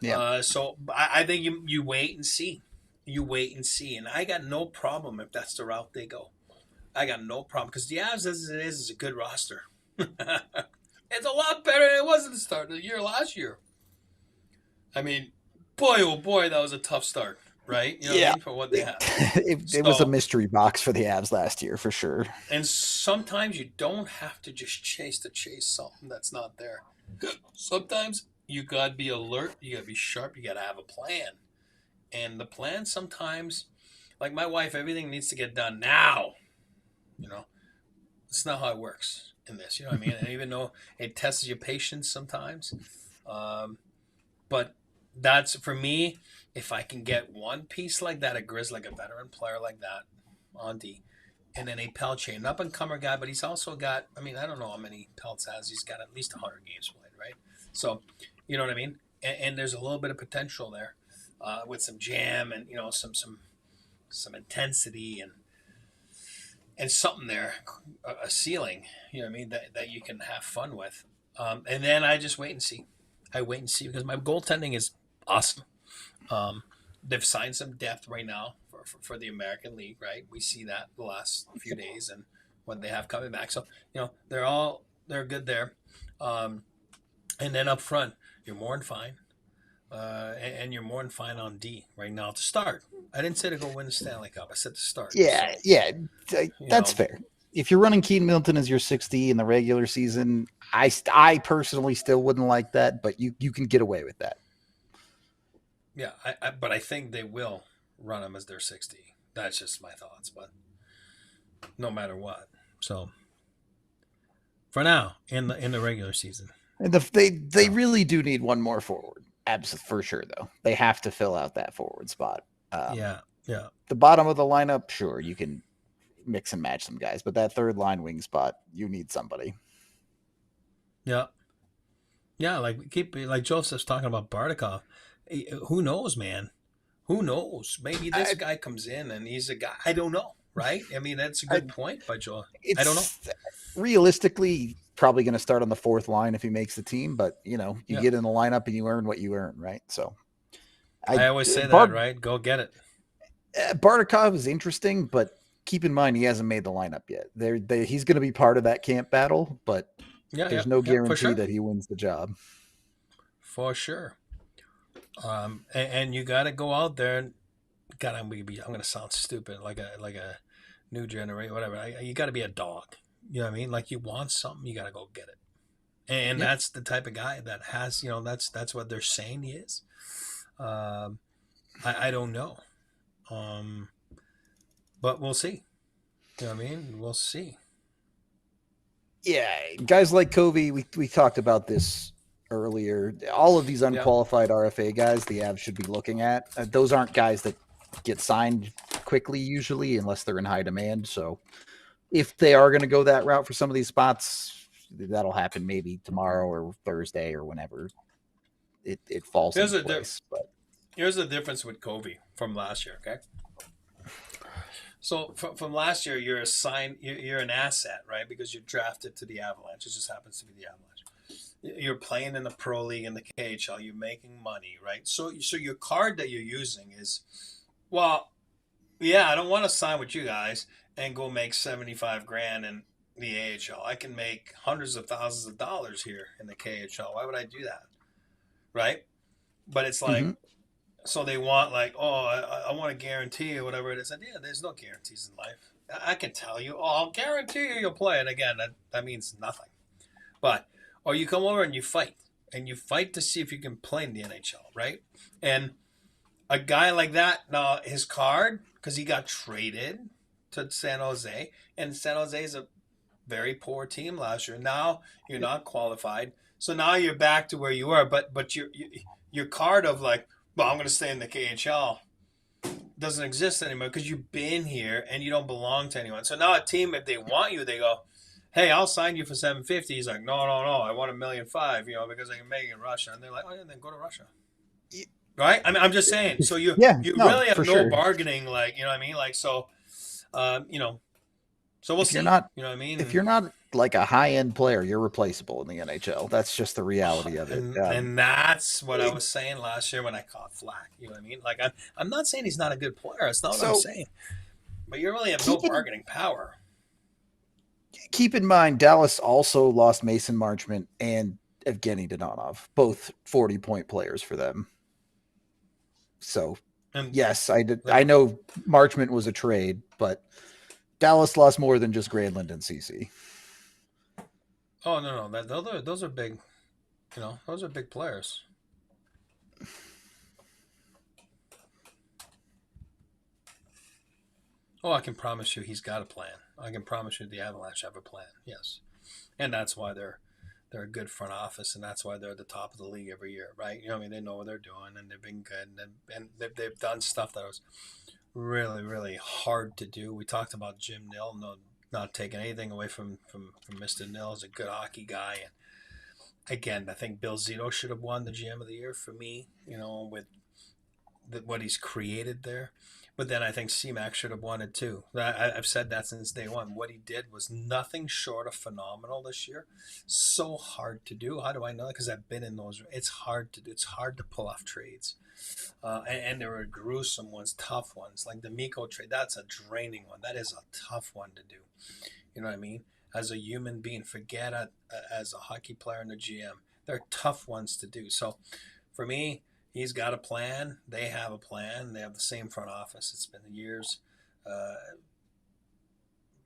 Speaker 2: Yeah.
Speaker 1: So I think you wait and see. You wait and see. And I got no problem if that's the route they go. I got no problem because the Avs, as it is a good roster. It's a lot better than it was at the start of the year last year. I mean, boy, oh boy, that was a tough start. Right? You know what I mean? For what they have.
Speaker 2: It was a mystery box for the Avs last year, for sure.
Speaker 1: And sometimes you don't have to just chase something that's not there. Sometimes you got to be alert. You got to be sharp. You got to have a plan. And the plan sometimes, like my wife, everything needs to get done now. You know, it's not how it works in this. You know what I mean? And even though it tests your patience sometimes. But that's, for me, if I can get one piece like that, a Grizz, like a veteran player like that, on D, and then a Peltier, an up-and-comer guy, but he's also got, I mean, I don't know how many Pelts has. He's got at least 100 games played, right? So, you know what I mean? And there's a little bit of potential there with some jam and, you know, some intensity and something there, a ceiling, you know what I mean, that you can have fun with. And then I just wait and see. I wait and see because my goaltending is awesome. They've signed some depth right now for the American League, right? We see that the last few days and what they have coming back. So, you know, they're good there. And then up front, you're more than fine. And you're more than fine on D right now to start. I didn't say to go win the Stanley Cup. I said to start.
Speaker 2: Yeah,
Speaker 1: so,
Speaker 2: that's fair. If you're running Keaton Middleton as your 60 in the regular season, I personally still wouldn't like that, but you can get away with that.
Speaker 1: Yeah, but I think they will run them as their 60. That's just my thoughts, but no matter what. So for now, in the regular season,
Speaker 2: and they really do need one more forward, for sure. Though they have to fill out that forward spot.
Speaker 1: Yeah.
Speaker 2: The bottom of the lineup, sure, you can mix and match some guys, but that third line wing spot, you need somebody.
Speaker 1: Yeah, like Joseph's talking about Bardakov. Who knows, man? Who knows? Maybe this guy comes in and he's a guy. I don't know, right? I mean, that's a good point by Joel. I don't know.
Speaker 2: Realistically, probably going to start on the fourth line if he makes the team, but you know, you get in the lineup and you earn what you earn, right? So
Speaker 1: I always say that, right? Go get it.
Speaker 2: Bardakov is interesting, but keep in mind he hasn't made the lineup yet. He's going to be part of that camp battle, but there's no guarantee that he wins the job.
Speaker 1: For sure. And you got to go out there and God, I'm going to sound stupid, like a new generation, whatever. You got to be a dog. You know what I mean? Like you want something, you got to go get it. And that's the type of guy that has, you know, that's what they're saying he is. I don't know. But we'll see. You know what I mean? We'll see.
Speaker 2: Yeah, guys like Kobe, we talked about this earlier. All of these unqualified RFA guys the Avs should be looking at. Those aren't guys that get signed quickly usually unless they're in high demand. So if they are going to go that route for some of these spots, that'll happen maybe tomorrow or Thursday or whenever it falls into place.
Speaker 1: Here's the difference with Kobe from last year, okay? So from last year, you're an asset, right? Because you're drafted to the Avalanche. It just happens to be the Avalanche. You're playing in the Pro League and the KHL. You're making money, right? So your card that you're using is, well, yeah, I don't want to sign with you guys and go make $75,000 in the AHL. I can make hundreds of thousands of dollars here in the KHL. Why would I do that, right? But it's like. Mm-hmm. So they want like, I want a guarantee or whatever it is. And yeah, there's no guarantees in life. I can tell you, I'll guarantee you'll play. And again, that means nothing. But, or you come over and you fight. And you fight to see if you can play in the NHL, right? And a guy like that, now his card, because he got traded to San Jose. And San Jose is very poor team last year. Now you're not qualified, so now you're back to where you were. But your card of like, well, I'm going to stay in the KHL doesn't exist anymore because you've been here and you don't belong to anyone. So now a team, if they want you, they go, hey, I'll sign you for $750. He's like, no, I want $1.5 million, because I can make it in Russia. And they're like, oh yeah, then go to Russia. Right? I mean, I'm just saying. So you really have no bargaining, like, you know what I mean? Like, so, so we'll see. You know what I mean?
Speaker 2: If you're not like a high-end player, you're replaceable in the NHL. That's just the reality of it.
Speaker 1: And that's what I was saying last year when I caught flack. You know what I mean? Like, I'm not saying he's not a good player. That's not what I'm saying. But you really have no bargaining power.
Speaker 2: Keep in mind, Dallas also lost Mason Marchment and Evgeny Dadonov, both 40-point players for them. So, yes, I did. I know Marchment was a trade, but Dallas lost more than just Granlund and CC.
Speaker 1: Oh no, those are big. Those are big players. Oh, I can promise you, he's got a plan. I can promise you, the Avalanche have a plan. Yes, and that's why they're a good front office, and that's why they're at the top of the league every year, right? I mean, they know what they're doing, and they've been good, and they've done stuff that was really, really hard to do. We talked about Jim Nill, not taking anything away from Mr. Nill. He's a good hockey guy, and again, I think Bill Zito should have won the GM of the year for me. With what he's created there. But then I think C-Mac should have won it too. I've said that since day one. What he did was nothing short of phenomenal this year. So hard to do. How do I know that? Because I've been in those. It's hard to do. It's hard to pull off trades. And there were gruesome ones, tough ones. Like the Mikko trade, that's a draining one. That is a tough one to do. You know what I mean? As a human being, forget it as a hockey player and a GM. They're tough ones to do. So for me, he's got a plan. They have a plan. They have the same front office. It's been years.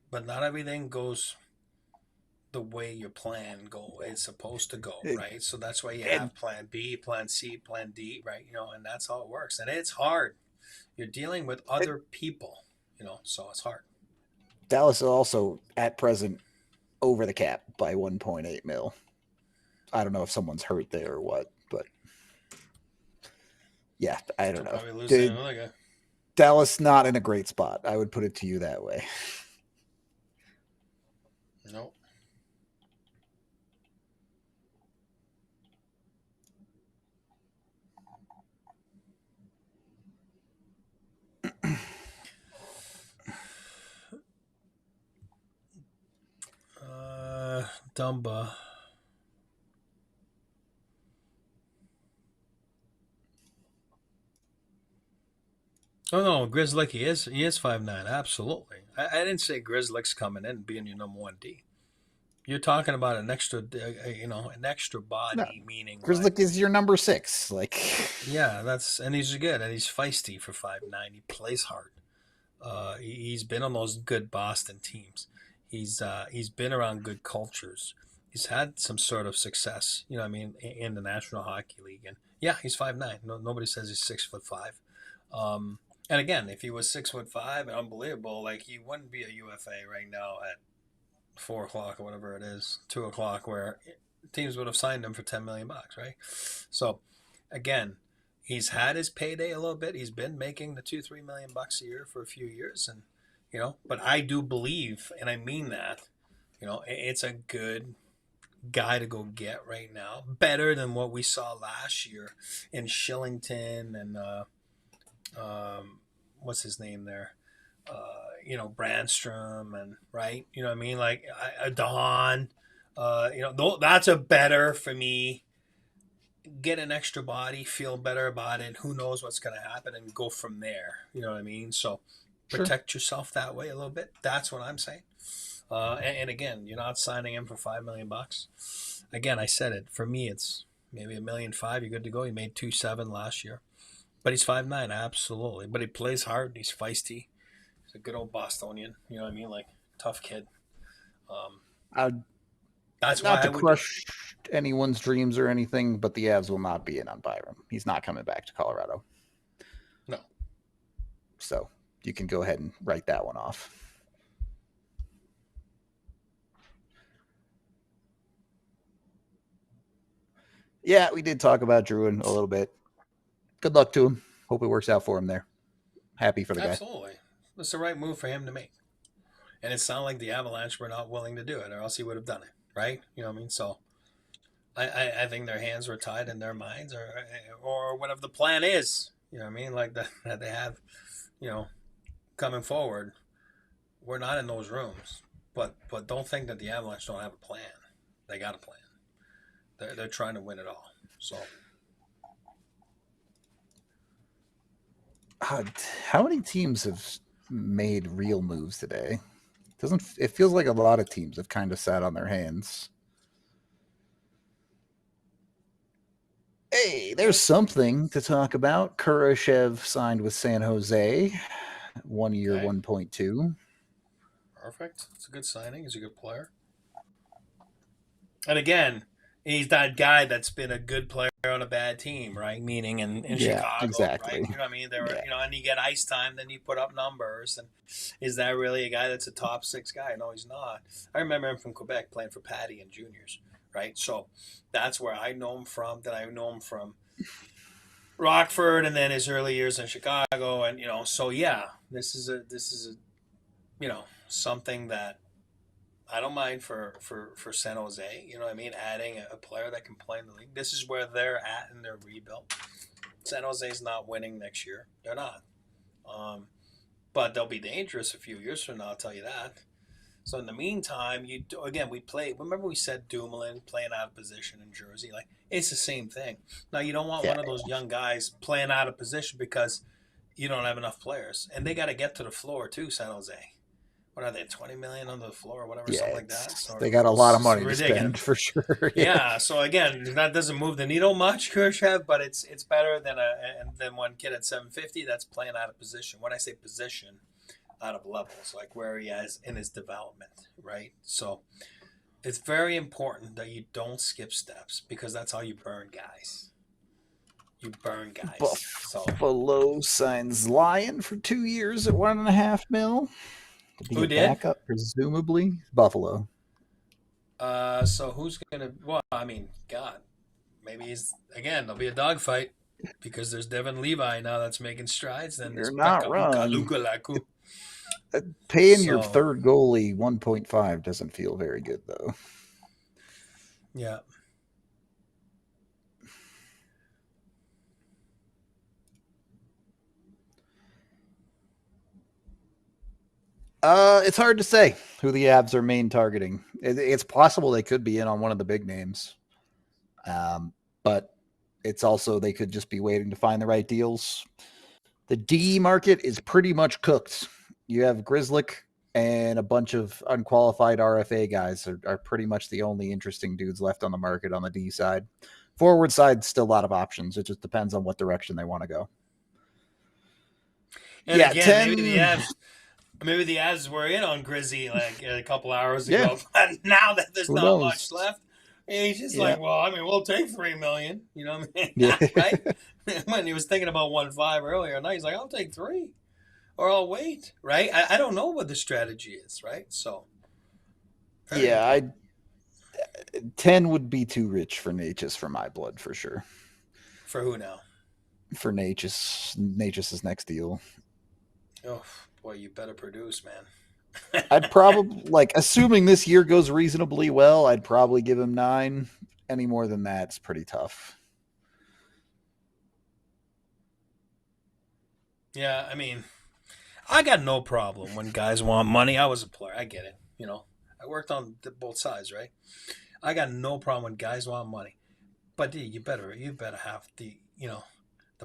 Speaker 1: But not everything goes the way your plan it's supposed to go, right? So that's why you have plan B, plan C, plan D, right? And that's how it works. And it's hard. You're dealing with other people, so it's hard.
Speaker 2: Dallas is also, at present, over the cap by 1.8 mil. I don't know if someone's hurt there or what, but yeah, I don't know. Dallas not in a great spot. I would put it to you that way.
Speaker 1: Nope. Dumba. Oh no, Grizzlick, he is 5'9", absolutely. I didn't say Grizzlick's coming in and being your number 1D. You're talking about an extra, an extra body, meaning
Speaker 2: Grizzlick is your number 6.
Speaker 1: Yeah, and he's good, and he's feisty for 5'9". He plays hard. He's been on those good Boston teams. He's been around good cultures. He's had some sort of success, in the National Hockey League. And yeah, he's 5'9". Nobody says he's 6'5". And again, if he was 6'5" and unbelievable, he wouldn't be a UFA right now at 4 o'clock or whatever it is, 2 o'clock, where teams would have signed him for $10 million, right? So again, he's had his payday a little bit. He's been making the $2-3 million a year for a few years, and but I do believe, and I mean that, it's a good guy to go get right now, better than what we saw last year in Shillington and what's his name there? Brandstrom and right. You know what I mean? Dawn. That's a better for me. Get an extra body, feel better about it. Who knows what's going to happen, and go from there. You know what I mean? So protect yourself that way a little bit. That's what I'm saying. And again, you're not signing him for $5 million. Again, I said it. For me, it's maybe $1.5 million. You're good to go. He made 2.7 last year. But he's 5'9", absolutely. But he plays hard. He's feisty. He's a good old Bostonian. You know what I mean? Tough kid. That's
Speaker 2: not to crush anyone's dreams or anything, but the Avs will not be in on Byram. He's not coming back to Colorado.
Speaker 1: No.
Speaker 2: So you can go ahead and write that one off. Yeah, we did talk about Druin a little bit. Good luck to him. Hope it works out for him there. Happy for the guy.
Speaker 1: Absolutely. It's the right move for him to make. And it sounded like the Avalanche were not willing to do it, or else he would have done it, right? You know what I mean? So I think their hands were tied in their minds, or whatever the plan is. You know what I mean? Like that they have, coming forward. We're not in those rooms, but don't think that the Avalanche don't have a plan. They got a plan. They're trying to win it all. So.
Speaker 2: How many teams have made real moves today? It feels like a lot of teams have kind of sat on their hands. Hey, there's something to talk about. Kurashev signed with San Jose, 1 year,
Speaker 1: Okay.
Speaker 2: 1.2.
Speaker 1: Perfect. It's a good signing. He's a good player. And again, he's that guy that's been a good player on a bad team, right? Meaning in Chicago,
Speaker 2: exactly.
Speaker 1: right? You know what I mean? They were, and you get ice time, then you put up numbers. And is that really a guy that's a top 6 guy? No, he's not. I remember him from Quebec playing for Patty and juniors, right? So that's where I know him from. Then I know him from Rockford, and then his early years in Chicago, and so yeah, this is a something that I don't mind for San Jose. You know what I mean? Adding a player that can play in the league. This is where they're at in their rebuild. San Jose's not winning next year. They're not. But they'll be dangerous a few years from now, I'll tell you that. So in the meantime, we play. Remember we said Dumoulin playing out of position in Jersey? Like, it's the same thing. Now, you don't want one of those young guys playing out of position because you don't have enough players. And they got to get to the floor too, San Jose. What are they, 20 million on the floor or whatever, something like that? So
Speaker 2: they got a lot of money to spend for sure.
Speaker 1: Yeah. So again, that doesn't move the needle much, Khrushchev, but it's better than one kid at 750 that's playing out of position. When I say position, out of levels, like where he is in his development, right? So it's very important that you don't skip steps because that's how you burn guys. You burn guys.
Speaker 2: Buffalo signs Lyon for 2 years at $1.5 million.
Speaker 1: Who did?
Speaker 2: Backup, presumably Buffalo.
Speaker 1: So who's gonna? Well, I mean, God, maybe there'll be a dogfight because there's Devin Levi now that's making strides. Then
Speaker 2: You're not wrong.
Speaker 1: Paying
Speaker 2: Paying your third goalie 1.5 doesn't feel very good, though.
Speaker 1: Yeah.
Speaker 2: It's hard to say who the Avs are main targeting. It's possible they could be in on one of the big names. But it's also they could just be waiting to find the right deals. The D market is pretty much cooked. You have Grzelcyk and a bunch of unqualified RFA guys are pretty much the only interesting dudes left on the market on the D side. Forward side, still a lot of options. It just depends on what direction they want to go.
Speaker 1: And again, maybe the Avs were in on Grizzy like a couple hours ago. But now that there's not much left, he's just like, well, I mean, we'll take $3 million. You know what I mean?
Speaker 2: Yeah.
Speaker 1: Right? When he was thinking about 1.5 earlier, now he's like, I'll take 3. Or I'll wait, right? I don't know what the strategy is, right? So,
Speaker 2: 10 would be too rich for Natchez for my blood, for sure.
Speaker 1: For who now?
Speaker 2: For Natchez's next deal.
Speaker 1: Oh, boy, you better produce, man.
Speaker 2: I'd probably, assuming this year goes reasonably well, I'd probably give him 9. Any more than that, it's pretty tough.
Speaker 1: Yeah, I mean, I got no problem when guys want money. I was a player. I get it. I worked on both sides, right? I got no problem when guys want money. But you better have the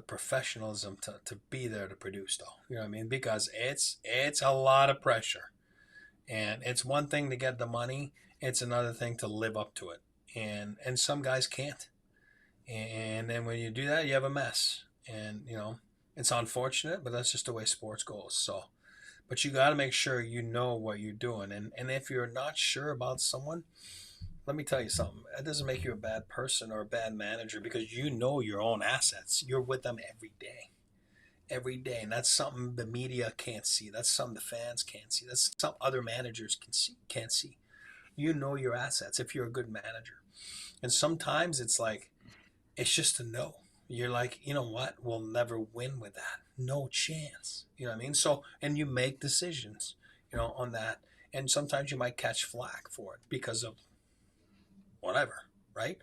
Speaker 1: professionalism to be there to produce, though. You know what I mean? Because it's a lot of pressure. And it's one thing to get the money. It's another thing to live up to it. And some guys can't. And then when you do that, you have a mess. And, it's unfortunate, but that's just the way sports goes. So, but you got to make sure you know what you're doing. And if you're not sure about someone, let me tell you something. That doesn't make you a bad person or a bad manager because you know your own assets. You're with them every day. Every day. And that's something the media can't see. That's something the fans can't see. That's something other managers can't see. You know your assets if you're a good manager. And sometimes it's like, It's just a no. You're like, you know what? We'll never win with that. No chance. You know what I mean? So, and you make decisions, on that. And sometimes you might catch flack for it because of whatever, right?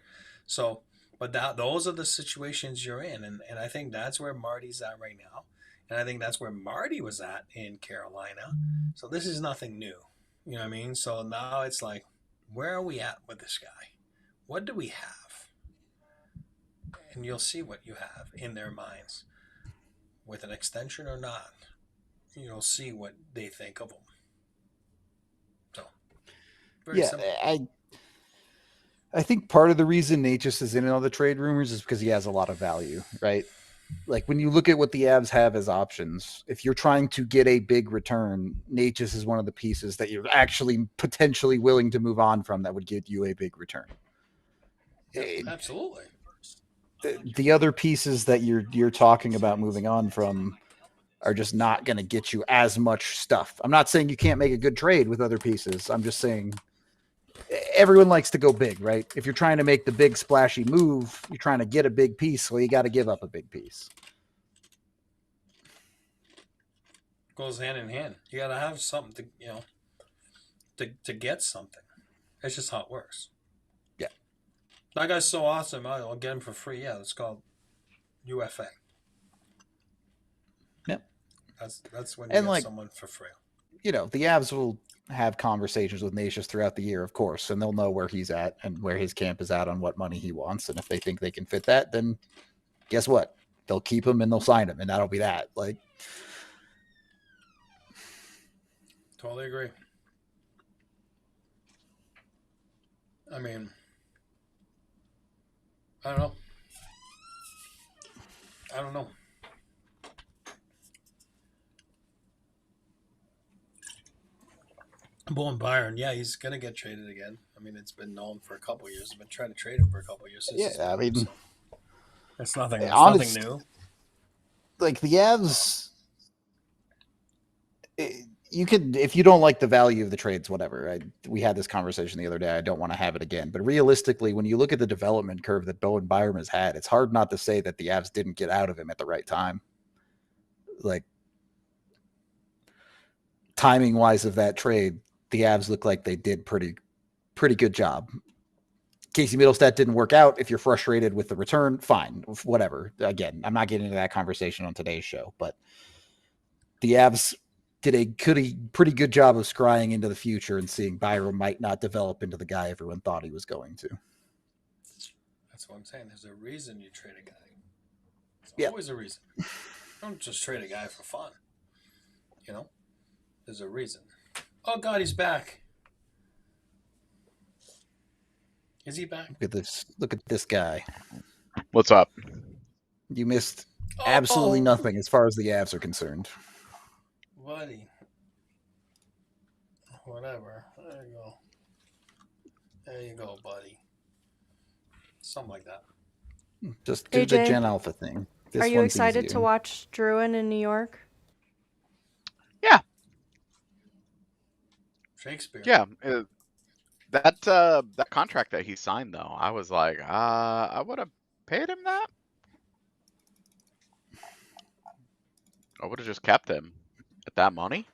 Speaker 1: So, but those are the situations you're in. And I think that's where Marty's at right now. And I think that's where Marty was at in Carolina. So this is nothing new. You know what I mean? So now it's like, where are we at with this guy? What do we have? And you'll see what you have in their minds. With an extension or not, you'll see what they think of him. So, very simple.
Speaker 2: I think part of the reason Natchez is in all the trade rumors is because he has a lot of value, right? Like when you look at what the Avs have as options, if you're trying to get a big return, Natchez is one of the pieces that you're actually potentially willing to move on from that would get you a big return.
Speaker 1: Absolutely.
Speaker 2: The other pieces that you're talking about moving on from are just not going to get you as much stuff. I'm not saying you can't make a good trade with other pieces. I'm just saying everyone likes to go big, right? If you're trying to make the big splashy move, you're trying to get a big piece, so you got to give up a big piece.
Speaker 1: Goes hand in hand. You got to have something to get something. That's just how it works.
Speaker 2: Yeah.
Speaker 1: That guy's so awesome. I'll get him for free. Yeah, it's called UFA.
Speaker 2: Yep.
Speaker 1: That's when you get someone for free.
Speaker 2: The Avs will have conversations with Natchez throughout the year, of course, and they'll know where he's at and where his camp is at on what money he wants. And if they think they can fit that, then guess what? They'll keep him and they'll sign him, and that'll be that.
Speaker 1: Totally agree. I mean, I don't know. Bowen Byron, yeah, he's going to get traded again. I mean, it's been known for a couple of years. I've been trying to trade him for a couple of years.
Speaker 2: Yeah, I mean,
Speaker 1: it's nothing new.
Speaker 2: Like the Avs, you could, if you don't like the value of the trades, whatever. We had this conversation the other day. I don't want to have it again. But realistically, when you look at the development curve that Bowen Byram has had, it's hard not to say that the Avs didn't get out of him at the right time. Like, timing wise of that trade, the Avs look like they did pretty good job. Casey Middlestat didn't work out. If you're frustrated with the return, fine, whatever. Again, I'm not getting into that conversation on today's show, but the Avs did a pretty good job of scrying into the future and seeing Byram might not develop into the guy everyone thought he was going to.
Speaker 1: That's what I'm saying. There's a reason you trade a guy. There's always a reason. Don't just trade a guy for fun. There's a reason. Oh, God, he's back. Is he back?
Speaker 2: Look at this guy.
Speaker 3: What's up?
Speaker 2: You missed absolutely nothing as far as the Avs are concerned.
Speaker 1: Buddy. Whatever. There you go, buddy. Something like that.
Speaker 2: Just do the Gen Alpha thing.
Speaker 4: Are you excited to watch Druin in New York?
Speaker 3: Yeah.
Speaker 1: Shakespeare.
Speaker 3: Yeah. That contract that he signed, though, I was like, I would have paid him that. I would have just kept him at that money.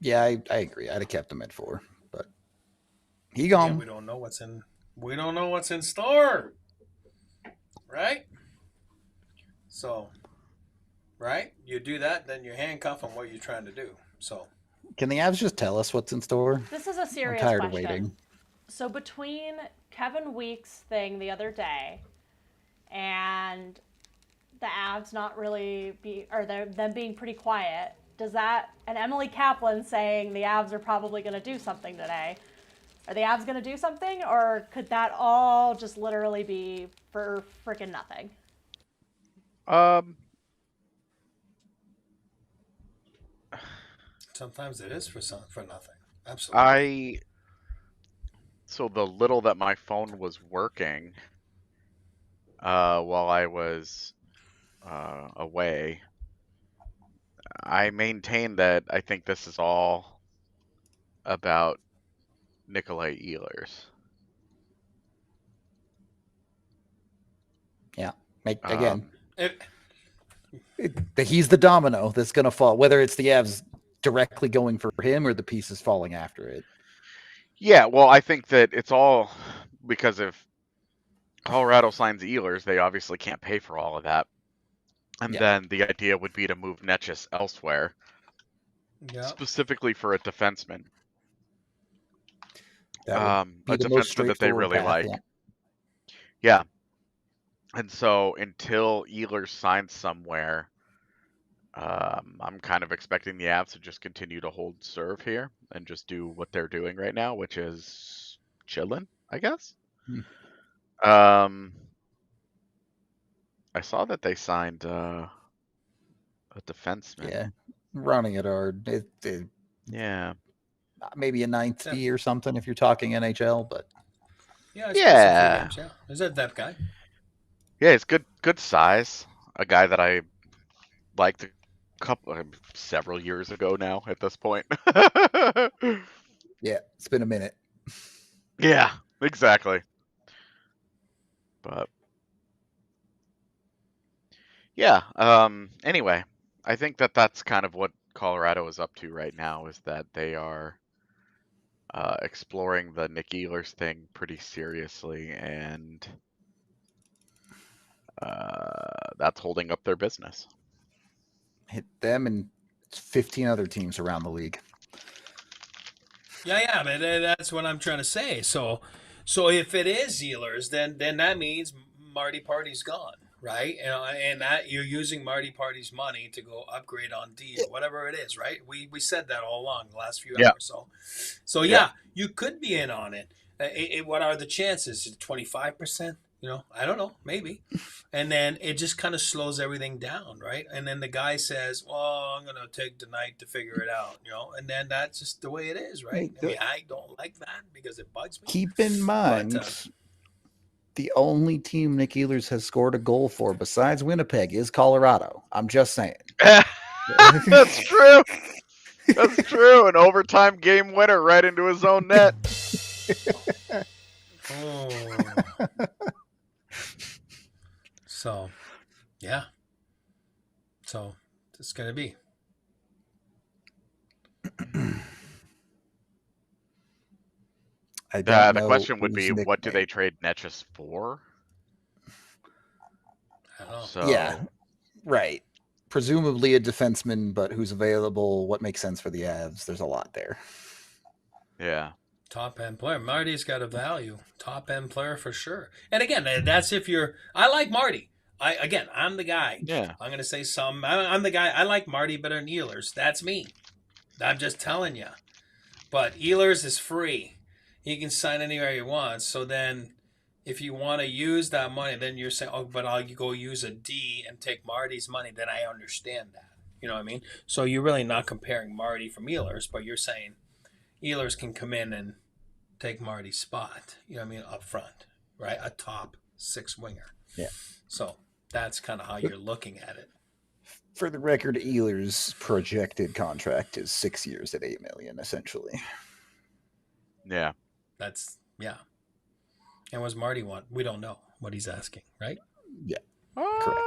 Speaker 2: Yeah, I agree. I'd have kept him at 4, but he gone.
Speaker 1: Yeah, we don't know what's in store, right? So, right? You do that, then you handcuff on what you're trying to do. So,
Speaker 2: can the Avs just tell us what's in store?
Speaker 4: This is a serious
Speaker 2: I'm tired
Speaker 4: question.
Speaker 2: of waiting.
Speaker 4: So between Kevin Weeks' thing the other day and the Avs not really them being pretty quiet, does that, and Emily Kaplan saying the Avs are probably going to do something today, are the Avs going to do something, or could that all just literally be for freaking nothing?
Speaker 1: Sometimes it is for nothing. Absolutely.
Speaker 3: So the little that my phone was working while I was away, I maintain that I think this is all about Nikolai Ehlers.
Speaker 2: Yeah. Again,
Speaker 1: It,
Speaker 2: he's the domino that's going to fall, whether it's the Avs directly going for him or the pieces falling after it.
Speaker 3: Yeah, well, I think that it's all because if Colorado signs Ehlers, they obviously can't pay for all of that. And then the idea would be to move Netchus elsewhere, specifically for a defenseman.
Speaker 2: That would be
Speaker 3: a
Speaker 2: the most
Speaker 3: defenseman that they
Speaker 2: straightforward
Speaker 3: really
Speaker 2: path,
Speaker 3: like.
Speaker 2: yeah.
Speaker 3: Yeah. And so until Ehlers signs somewhere, I'm kind of expecting the Avs to just continue to hold serve here and just do what they're doing right now, which is chilling, I guess. I saw that they signed a defenseman.
Speaker 2: Yeah, running it hard.
Speaker 3: Yeah.
Speaker 2: Maybe a ninth D or something if you're talking NHL, but
Speaker 1: yeah, it's games, yeah. Is that guy?
Speaker 3: Yeah, he's good size. A guy that I liked several years ago now at this point.
Speaker 2: Yeah, it's been a minute.
Speaker 3: Yeah, exactly. But yeah, anyway, I think that that's kind of what Colorado is up to right now, is that they are exploring the Nick Ehlers thing pretty seriously, and that's holding up their business.
Speaker 2: Hit them and 15 other teams around the league.
Speaker 1: Yeah, but that's what I'm trying to say. So if it is Ehlers, then that means Marty Party's gone, right? And that you're using Marty Party's money to go upgrade on D or whatever it is, right? We said that all along the last few hours. So yeah, you could be in on it. What are the chances? 25%? I don't know, maybe. And then it just kind of slows everything down, right? And then the guy says, well, I'm going to take the night to figure it out, and then that's just the way it is, right? I mean, I don't like that because it bugs me.
Speaker 2: Keep in mind, the only team Nick Ehlers has scored a goal for besides Winnipeg is Colorado. I'm just saying.
Speaker 3: That's true. That's true. An overtime game winner right into his own net.
Speaker 1: So, yeah. So, it's going to be.
Speaker 3: The question would be, what do they trade Netchus for?
Speaker 1: I don't know.
Speaker 3: So,
Speaker 2: yeah, right. Presumably a defenseman, but who's available, what makes sense for the Avs. There's a lot there.
Speaker 3: Yeah.
Speaker 1: Top end player. Marty's got a value. Top end player for sure. And again, that's if you're. I like Marty. I'm the guy.
Speaker 3: Yeah.
Speaker 1: I'm gonna say some. I'm the guy. I like Marty better than Ehlers. That's me. I'm just telling you. But Ehlers is free. He can sign anywhere he wants. So then, if you want to use that money, then you're saying, oh, but I'll go use a D and take Marty's money. Then I understand that. You know what I mean? So you're really not comparing Marty from Ehlers, but you're saying Ehlers can come in and take Marty's spot, up front, right? A top 6 winger.
Speaker 2: Yeah.
Speaker 1: So that's kind of how you're looking at it.
Speaker 2: For the record, Ehlers' projected contract is 6 years at $8 million, essentially.
Speaker 3: Yeah.
Speaker 1: That's, yeah. And what's Marty want? We don't know what he's asking, right?
Speaker 2: Yeah. Correct.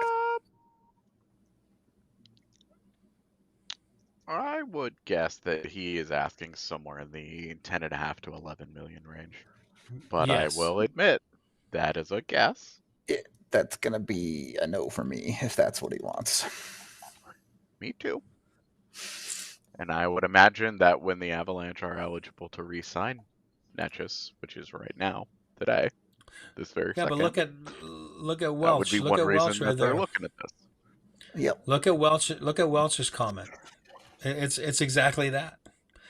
Speaker 3: I would guess that he is asking somewhere in the 10.5 to 11 million range. But
Speaker 1: yes.
Speaker 3: I will admit, that is a guess.
Speaker 2: That's going to be a no for me if that's what he wants.
Speaker 3: Me too. And I would imagine that when the Avalanche are eligible to re-sign Netchus, which is right now, today, this very second.
Speaker 1: Yeah, but look at Welch.
Speaker 3: That would be
Speaker 1: look
Speaker 3: one
Speaker 1: at
Speaker 3: reason
Speaker 1: Welch
Speaker 3: that
Speaker 1: right
Speaker 3: they're
Speaker 1: there.
Speaker 3: looking at this.
Speaker 2: Yep.
Speaker 1: Look at Welch. Look at Welch's comment. It's exactly that.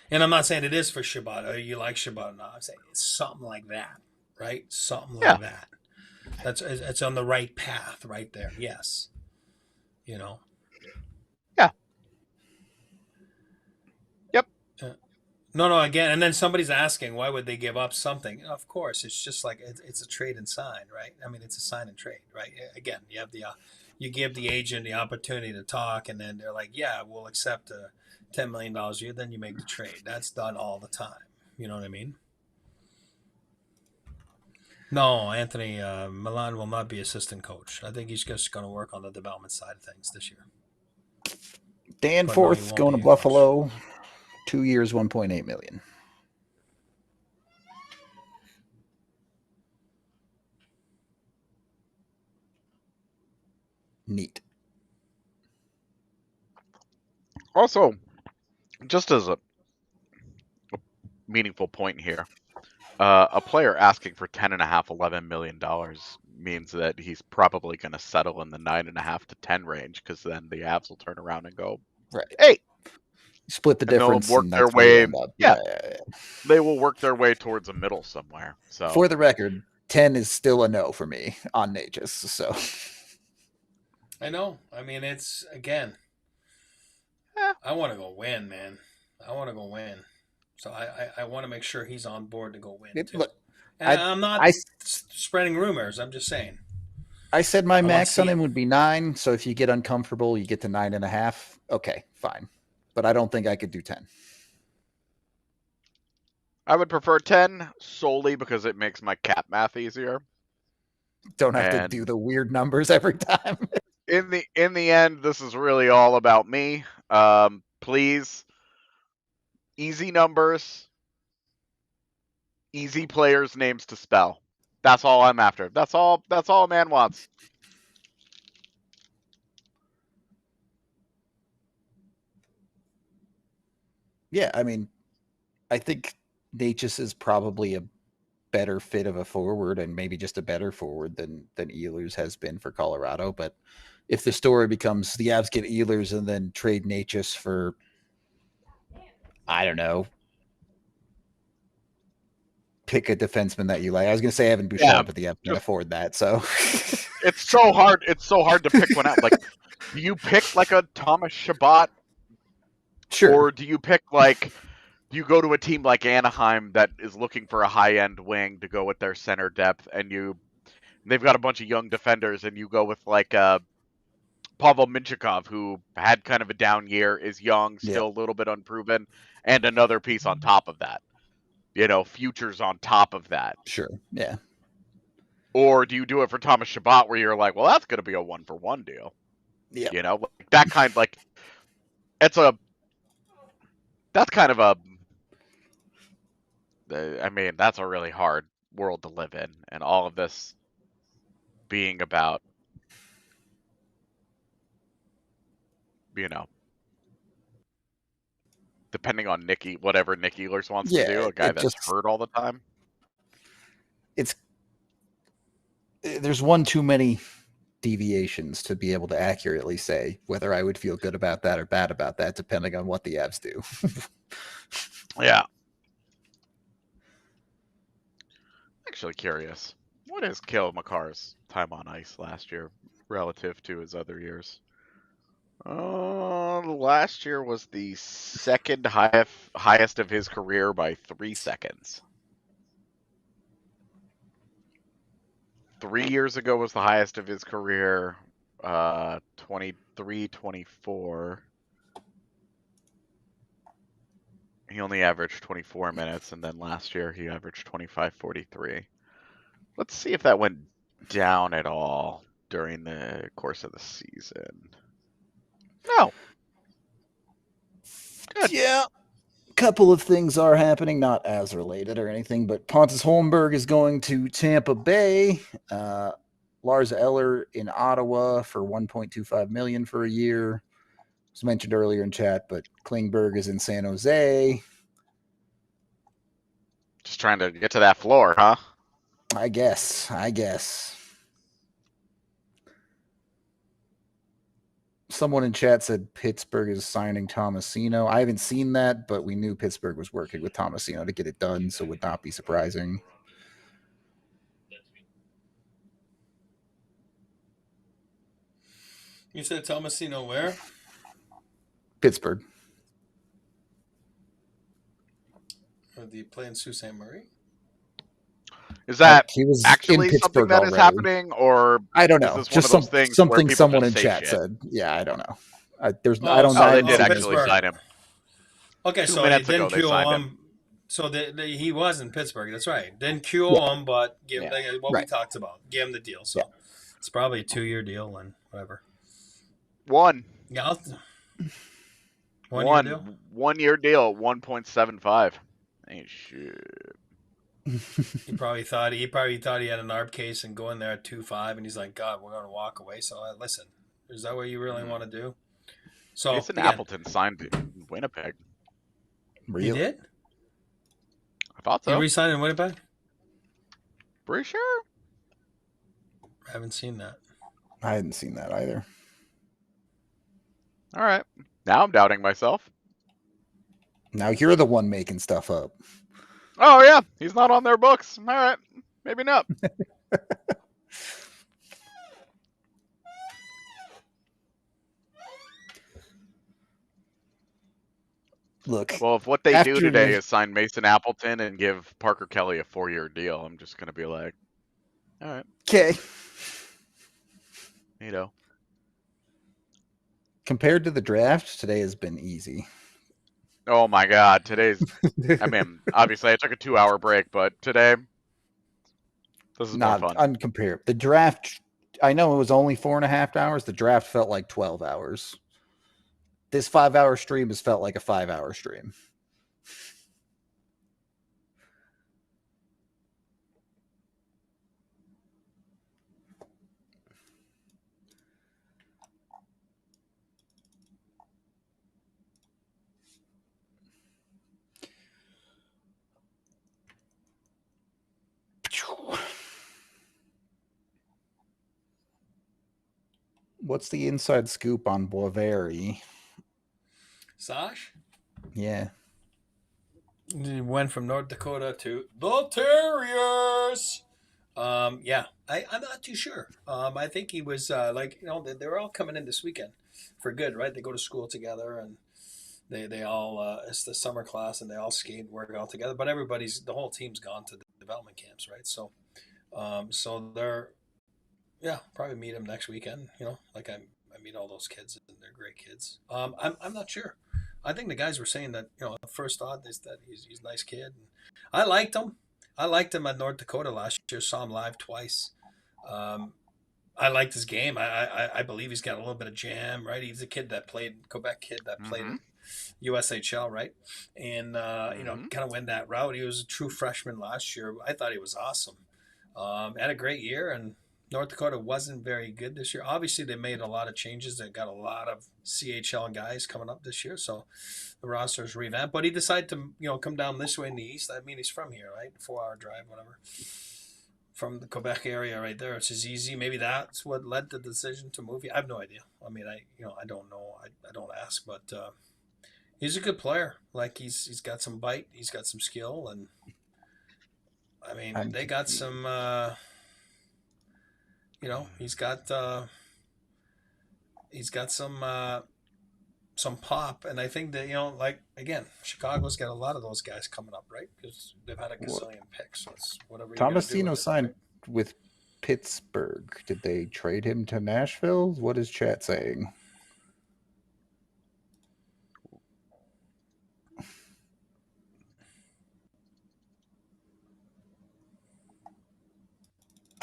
Speaker 1: And I'm not saying it is for Shabbat or you like Shabbat or not. I'm saying it's something like that, right? Something like that. It's on the right path right there. Yes.
Speaker 3: Yeah. Yep.
Speaker 1: No, again, and then somebody's asking, why would they give up something? Of course, it's just like it's a trade and sign, right? I mean, it's a sign and trade, right? Again, you have you give the agent the opportunity to talk, and then they're like, yeah, we'll accept $10 million a year. Then you make the trade. That's done all the time. You know what I mean? No, Anthony Milan will not be assistant coach. I think he's just going to work on the development side of things this year.
Speaker 2: Dan
Speaker 1: But no, he
Speaker 2: Forth
Speaker 1: won't
Speaker 2: going
Speaker 1: be
Speaker 2: to
Speaker 1: a coach.
Speaker 2: Buffalo. 2 years, $1.8 million. Neat.
Speaker 3: Also, just as a meaningful point here, a player asking for $10.5–11 million means that he's probably going to settle in the 9.5 to 10 range, because then the Avs will turn around and go,
Speaker 2: Right.
Speaker 3: "Hey."
Speaker 2: Split the
Speaker 3: And they'll
Speaker 2: difference,
Speaker 3: work
Speaker 2: and
Speaker 3: their
Speaker 2: that's where you
Speaker 3: way.
Speaker 2: end up.
Speaker 3: Yeah.
Speaker 2: Yeah.
Speaker 3: They will work their way towards a middle somewhere. So
Speaker 2: For the record, 10 is still a no for me on Natchez. So
Speaker 1: I know. I mean, it's, again, I want to go win, man. I want to go win. So I want to make sure he's on board to go win, too.
Speaker 2: Look,
Speaker 1: And I'm not spreading rumors. I'm just saying.
Speaker 2: I said my
Speaker 1: wanna
Speaker 2: max
Speaker 1: see
Speaker 2: on
Speaker 1: it.
Speaker 2: him would be 9. So if you get uncomfortable, you get to 9.5. Okay, fine. But I don't think I could do 10.
Speaker 3: I would prefer 10 solely because it makes my cap math easier.
Speaker 2: Don't have to do the weird numbers every time.
Speaker 3: In the end, this is really all about me. Please, easy numbers, easy players' names to spell. That's all I'm after. That's all a man wants.
Speaker 2: Yeah, I mean, I think Natchez is probably a better fit of a forward, and maybe just a better forward than Ehlers has been for Colorado. But if the story becomes the Avs get Ehlers and then trade Natchez for, I don't know, pick a defenseman that you like. I was going to say Evan Bouchard, but the Avs can't afford that. So
Speaker 3: It's so hard. It's so hard to pick one out. Like, do you pick like a Thomas Chabot?
Speaker 2: Sure.
Speaker 3: Or do you pick like, do you go to a team like Anaheim that is looking for a high-end wing to go with their center depth, and they've got a bunch of young defenders, and you go with like Pavel Minchikov, who had kind of a down year, is young, still a little bit unproven, and another piece on top of that. Futures on top of that.
Speaker 2: Sure. Yeah.
Speaker 3: Or do you do it for Thomas Chabot, where you're like, well, that's going to be a 1-for-1 deal.
Speaker 2: Yeah.
Speaker 3: Like that kind, like that's kind of that's a really hard world to live in, and all of this being about, depending on whatever Nick Ehlers wants to do, a guy that's hurt all the time.
Speaker 2: There's one too many deviations to be able to accurately say whether I would feel good about that or bad about that, depending on what the Avs do.
Speaker 3: Yeah. Actually curious. What is Cale Makar's time on ice last year relative to his other years? Last year was the second highest of his career by 3 seconds. 3 years ago was the highest of his career, 23-24. He only averaged 24 minutes, and then last year he averaged 25-43. Let's see if that went down at all during the course of the season. No. Good.
Speaker 2: Yeah. A couple of things are happening, not as related or anything, but Pontus Holmberg is going to Tampa Bay. Lars Eller in Ottawa for $1.25 million for a year. As mentioned earlier in chat, but Klingberg is in San Jose.
Speaker 3: Just trying to get to that floor, huh?
Speaker 2: I guess. Someone in chat said Pittsburgh is signing Tomasino. I haven't seen that, but we knew Pittsburgh was working with Tomasino to get it done, so it would not be surprising.
Speaker 1: You said Tomasino where?
Speaker 2: Pittsburgh.
Speaker 1: Or do you play in Sault Ste. Marie?
Speaker 3: Is that
Speaker 2: he was
Speaker 3: actually
Speaker 2: in
Speaker 3: something
Speaker 2: Pittsburgh
Speaker 3: that is
Speaker 2: already.
Speaker 3: happening, or
Speaker 2: I don't know.
Speaker 3: Is this
Speaker 2: Just
Speaker 3: one of those things where
Speaker 2: something
Speaker 3: people
Speaker 2: someone
Speaker 3: just
Speaker 2: in
Speaker 3: say
Speaker 2: chat
Speaker 3: shit?
Speaker 2: said. Yeah, I don't know. I don't
Speaker 3: they
Speaker 2: know.
Speaker 3: did actually
Speaker 1: Pittsburgh.
Speaker 3: sign him.
Speaker 1: Okay,
Speaker 3: 2
Speaker 1: so
Speaker 3: minutes
Speaker 1: didn't
Speaker 3: ago they signed him.
Speaker 1: So he was in Pittsburgh. That's right. Didn't cure him, but give him what we talked about. Give him the deal. So it's probably a 2-year deal and whatever.
Speaker 3: One.
Speaker 1: Yeah. One-year deal?
Speaker 3: 1 year deal, 1.75. Ain't shit.
Speaker 1: He probably thought he had an ARB case and go in there at 2.5, and he's like, God, we're going to walk away. So listen, is that what you really want to do? So
Speaker 3: Jason Appleton signed in Winnipeg.
Speaker 2: Really?
Speaker 1: He did?
Speaker 3: I thought so.
Speaker 1: He re-signed in Winnipeg?
Speaker 3: Pretty sure.
Speaker 1: I haven't seen that.
Speaker 2: I hadn't seen that either.
Speaker 3: All right. Now I'm doubting myself.
Speaker 2: Now you're the one making stuff up.
Speaker 3: Oh, yeah. He's not on their books. All right. Maybe not.
Speaker 2: Look.
Speaker 3: Well, if what they do today is sign Mason Appleton and give Parker Kelly a 4-year deal, I'm just going to be like, all right.
Speaker 2: Okay.
Speaker 3: You know.
Speaker 2: Compared to the draft, today has been easy.
Speaker 3: Oh my God, today's. I mean, obviously I took a 2-hour break, but today, this is
Speaker 2: not
Speaker 3: fun.
Speaker 2: Uncomparable. The draft, I know it was only 4.5 hours. The draft felt like 12 hours. This 5-hour stream has felt like a 5-hour stream. What's the inside scoop on Boisvary?
Speaker 1: Sash?
Speaker 2: Yeah.
Speaker 1: He went from North Dakota to the Terriers. Yeah, I'm not too sure. I think he was they were all coming in this weekend for good, right? They go to school together and they all it's the summer class and they all skate and work all together. But the whole team's gone to the development camps, right? So, so they're probably meet him next weekend. You know, like I meet all those kids and they're great kids. I'm not sure. I think the guys were saying that, you know, the first thought is that he's a nice kid. And I liked him. I liked him at North Dakota last year. Saw him live twice. I liked his game. I believe he's got a little bit of jam, right? He's a kid that played, Quebec kid that played in USHL, right? And, you know, kind of went that route. He was a true freshman last year. I thought he was awesome. Had a great year, and North Dakota wasn't very good this year. Obviously, they made a lot of changes. They got a lot of CHL guys coming up this year, so the roster is revamped. But he decided to, you know, come down this way in the east. I mean, he's from here, right? 4-hour drive, whatever, from the Quebec area right there. It's just easy. Maybe that's what led the decision to move. I have no idea. I mean, I don't know. I don't ask, but he's a good player. Like he's got some bite. He's got some skill, and I mean, they got some. You know, he's got some pop, and I think that, you know, like again, Chicago's got a lot of those guys coming up, right? Because they've had a gazillion picks. So it's whatever.
Speaker 2: Tomasino signed with Pittsburgh. Did they trade him to Nashville? What is chat saying?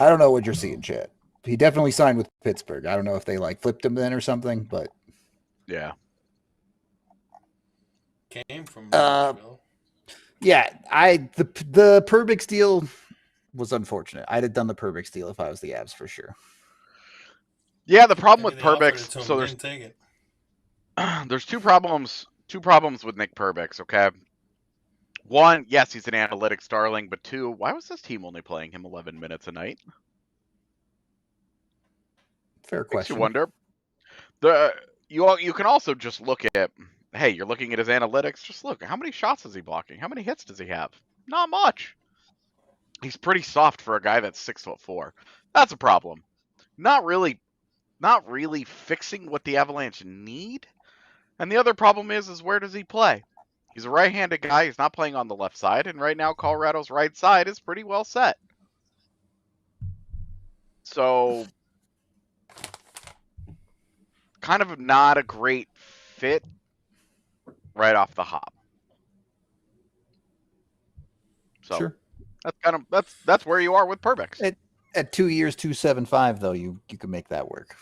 Speaker 2: I don't know what you're seeing, chat. He definitely signed with Pittsburgh. I don't know if they like flipped him then or something, but
Speaker 3: yeah.
Speaker 1: Came from Nashville.
Speaker 2: Yeah, the Perbix deal was unfortunate. I'd have done the Perbix deal if I was the Avs for sure.
Speaker 3: Yeah, the problem with Perbix, so there's two problems with Nick Perbix, okay? One, yes, he's an analytics darling, but two, why was this team only playing him 11 minutes a night?
Speaker 2: Fair question.
Speaker 3: You wonder. You can also just look at, hey, you're looking at his analytics. Just look, how many shots is he blocking? How many hits does he have? Not much. He's pretty soft for a guy that's 6'4". That's a problem. Not really fixing what the Avalanche need. And the other problem is where does he play? He's a right-handed guy. He's not playing on the left side, and right now Colorado's right side is pretty well set. So, kind of not a great fit right off the hop. So
Speaker 2: Sure.
Speaker 3: that's where you are with Perbix.
Speaker 2: At 2 years, 275 though, you can make that work.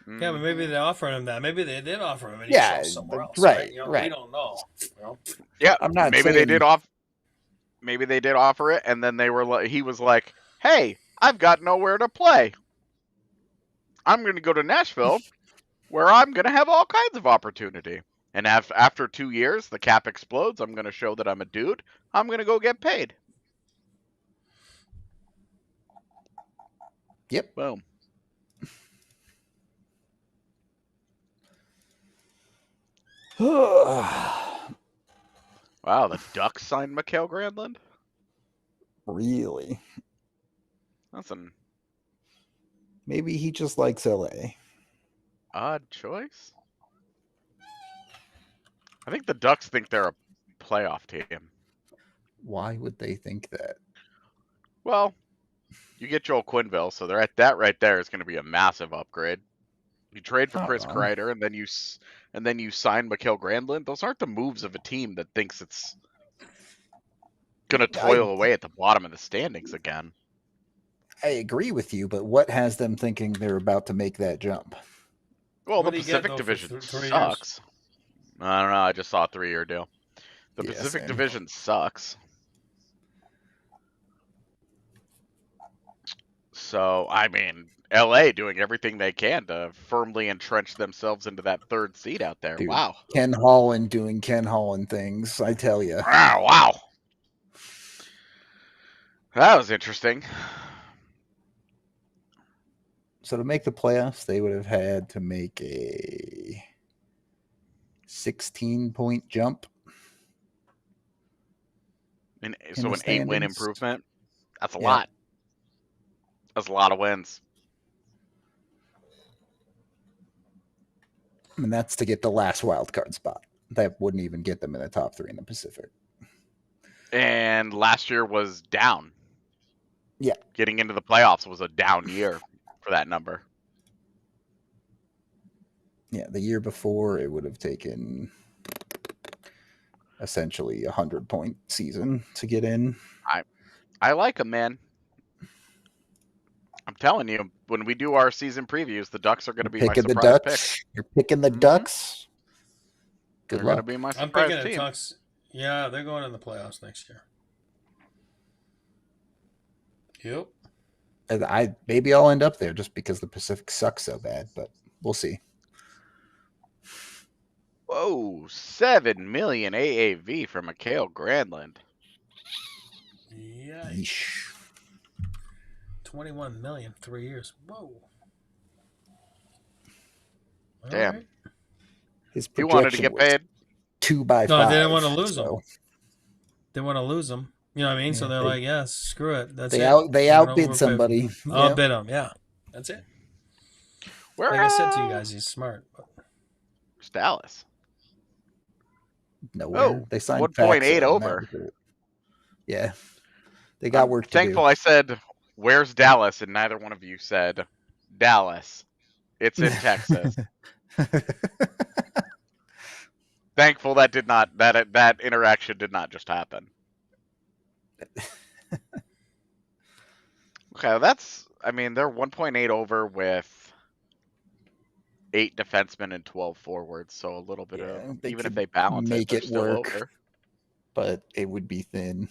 Speaker 1: Yeah, but maybe they offered him that. Maybe they did offer him, and he
Speaker 2: Yeah,
Speaker 1: chose somewhere else.
Speaker 2: right,
Speaker 1: You know,
Speaker 2: right.
Speaker 1: We don't know. You know?
Speaker 3: Yeah,
Speaker 2: I'm not
Speaker 3: maybe they
Speaker 2: saying-
Speaker 3: did off. Maybe they did offer it, and then he was like, "Hey, I've got nowhere to play. I'm going to go to Nashville, where I'm going to have all kinds of opportunity. And after 2 years, the cap explodes. I'm going to show that I'm a dude. I'm going to go get paid."
Speaker 2: Yep.
Speaker 3: Boom. Wow, the Ducks signed Mikael Granlund?
Speaker 2: Really?
Speaker 3: That's an
Speaker 2: Maybe he just likes LA.
Speaker 3: odd choice. I think the Ducks think they're a playoff team.
Speaker 2: Why would they think that?
Speaker 3: Well, you get Joel Quenneville, so that right there is going to be a massive upgrade. You trade for Chris Kreider, and then you sign Mikael Granlund. Those aren't the moves of a team that thinks it's going to toil away at the bottom of the standings again.
Speaker 2: I agree with you, but what has them thinking they're about to make that jump?
Speaker 3: Well,
Speaker 1: What
Speaker 3: the
Speaker 1: do you get,
Speaker 3: Pacific
Speaker 1: though, for
Speaker 3: Division
Speaker 1: 3 years?
Speaker 3: sucks. I don't know. I just saw a 3-year deal. The
Speaker 2: Yeah,
Speaker 3: Pacific
Speaker 2: same.
Speaker 3: Division sucks. So, I mean, LA doing everything they can to firmly entrench themselves into that 3rd seed out there.
Speaker 2: Dude,
Speaker 3: Wow.
Speaker 2: Ken Holland doing Ken Holland things, I tell you.
Speaker 3: Wow. That was interesting.
Speaker 2: So to make the playoffs, they would have had to make a 16-point jump.
Speaker 3: So an 8-win
Speaker 2: standings.
Speaker 3: improvement. That's a
Speaker 2: Yeah.
Speaker 3: lot. That's a lot of wins.
Speaker 2: And that's to get the last wild card spot. That wouldn't even get them in the top 3 in the Pacific.
Speaker 3: And last year was down.
Speaker 2: Yeah.
Speaker 3: Getting into the playoffs was a down year for that number.
Speaker 2: Yeah, the year before it would have taken essentially 100-point season to get in.
Speaker 3: I like him, man. I'm telling you, when we do our season previews, the Ducks are going to be my
Speaker 2: Picking the
Speaker 3: surprise pick.
Speaker 2: Ducks. You're picking the Ducks. Good
Speaker 3: They're going to
Speaker 2: luck.
Speaker 3: be my
Speaker 1: I'm
Speaker 3: surprise
Speaker 1: picking the
Speaker 3: team.
Speaker 1: Ducks. Yeah, they're going in the playoffs next year. Yep.
Speaker 2: And maybe I'll end up there just because the Pacific sucks so bad, but we'll see.
Speaker 3: Whoa, 7 million AAV for Mikael Granlund.
Speaker 1: Yeah.
Speaker 2: Yeesh.
Speaker 1: 21 million, 3 years. Whoa. All
Speaker 3: Damn.
Speaker 1: right.
Speaker 2: His
Speaker 3: He wanted to
Speaker 2: projection
Speaker 3: get
Speaker 2: was
Speaker 3: paid.
Speaker 2: 2 by 5.
Speaker 1: No, they didn't want to lose
Speaker 2: so
Speaker 1: him. They want to lose him. You know what I mean? So they're like, yeah, screw it. That's
Speaker 2: they
Speaker 1: it.
Speaker 2: they
Speaker 1: We're gonna
Speaker 2: outbid
Speaker 1: overpay.
Speaker 2: somebody.
Speaker 1: Outbid him. Yeah, that's it.
Speaker 3: Where,
Speaker 1: Like I said to you guys, he's smart.
Speaker 3: Where's Dallas?
Speaker 2: Nowhere.
Speaker 3: Oh,
Speaker 2: They signed
Speaker 3: 1.8
Speaker 2: Faxa, and
Speaker 3: over.
Speaker 2: that was it. Yeah. They got work to
Speaker 3: Thankful I said, where's Dallas? And neither one of you said Dallas. It's in Texas. Thankful that that interaction did not just happen. Okay, they're 1.8 over with 8 defensemen and 12 forwards, so a little bit of, even if they balance
Speaker 2: make
Speaker 3: they're
Speaker 2: it
Speaker 3: still
Speaker 2: work.
Speaker 3: over.
Speaker 2: But it would be thin.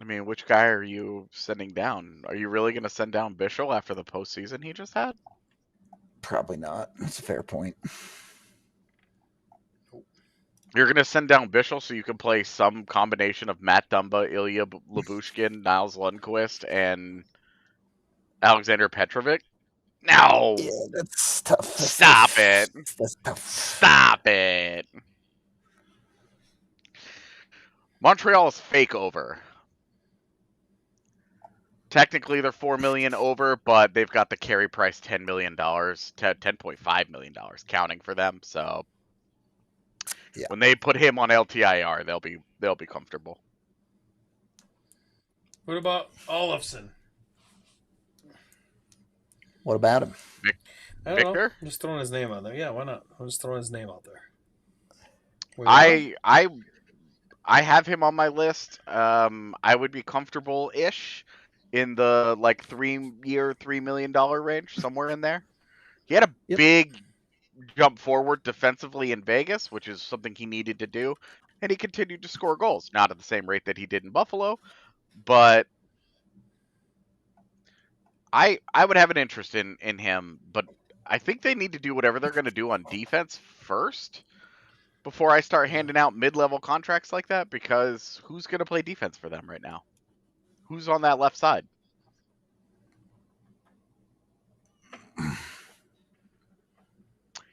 Speaker 3: I mean, which guy are you sending down? Are you really going to send down Bischel after the postseason he just had?
Speaker 2: Probably not. That's a fair point.
Speaker 3: You're going to send down Bischel so you can play some combination of Matt Dumba, Ilya Lyubushkin, Niles Lundqvist, and Alexander Petrovic? No!
Speaker 2: Yeah, that's tough.
Speaker 3: Stop it.
Speaker 2: That's tough.
Speaker 3: Stop it. Montreal is fake over. Technically, they're $4 million over, but they've got the carry price $10 million, $10.5 million counting for them. So when they put him on LTIR, they'll be comfortable.
Speaker 1: What about Olofsson?
Speaker 2: What about him?
Speaker 1: I don't know.
Speaker 3: Victor?
Speaker 1: I'm just throwing his name out there. Yeah, why not? I'm just throwing his name out there. Wait,
Speaker 3: I I have him on my list. I would be comfortable-ish in the like 3-year, $3 million range, somewhere in there. He had a big jump forward defensively in Vegas, which is something he needed to do, and he continued to score goals, not at the same rate that he did in Buffalo, but I would have an interest in him, but I think they need to do whatever they're going to do on defense first before I start handing out mid-level contracts like that, because who's going to play defense for them right now? Who's on that left side?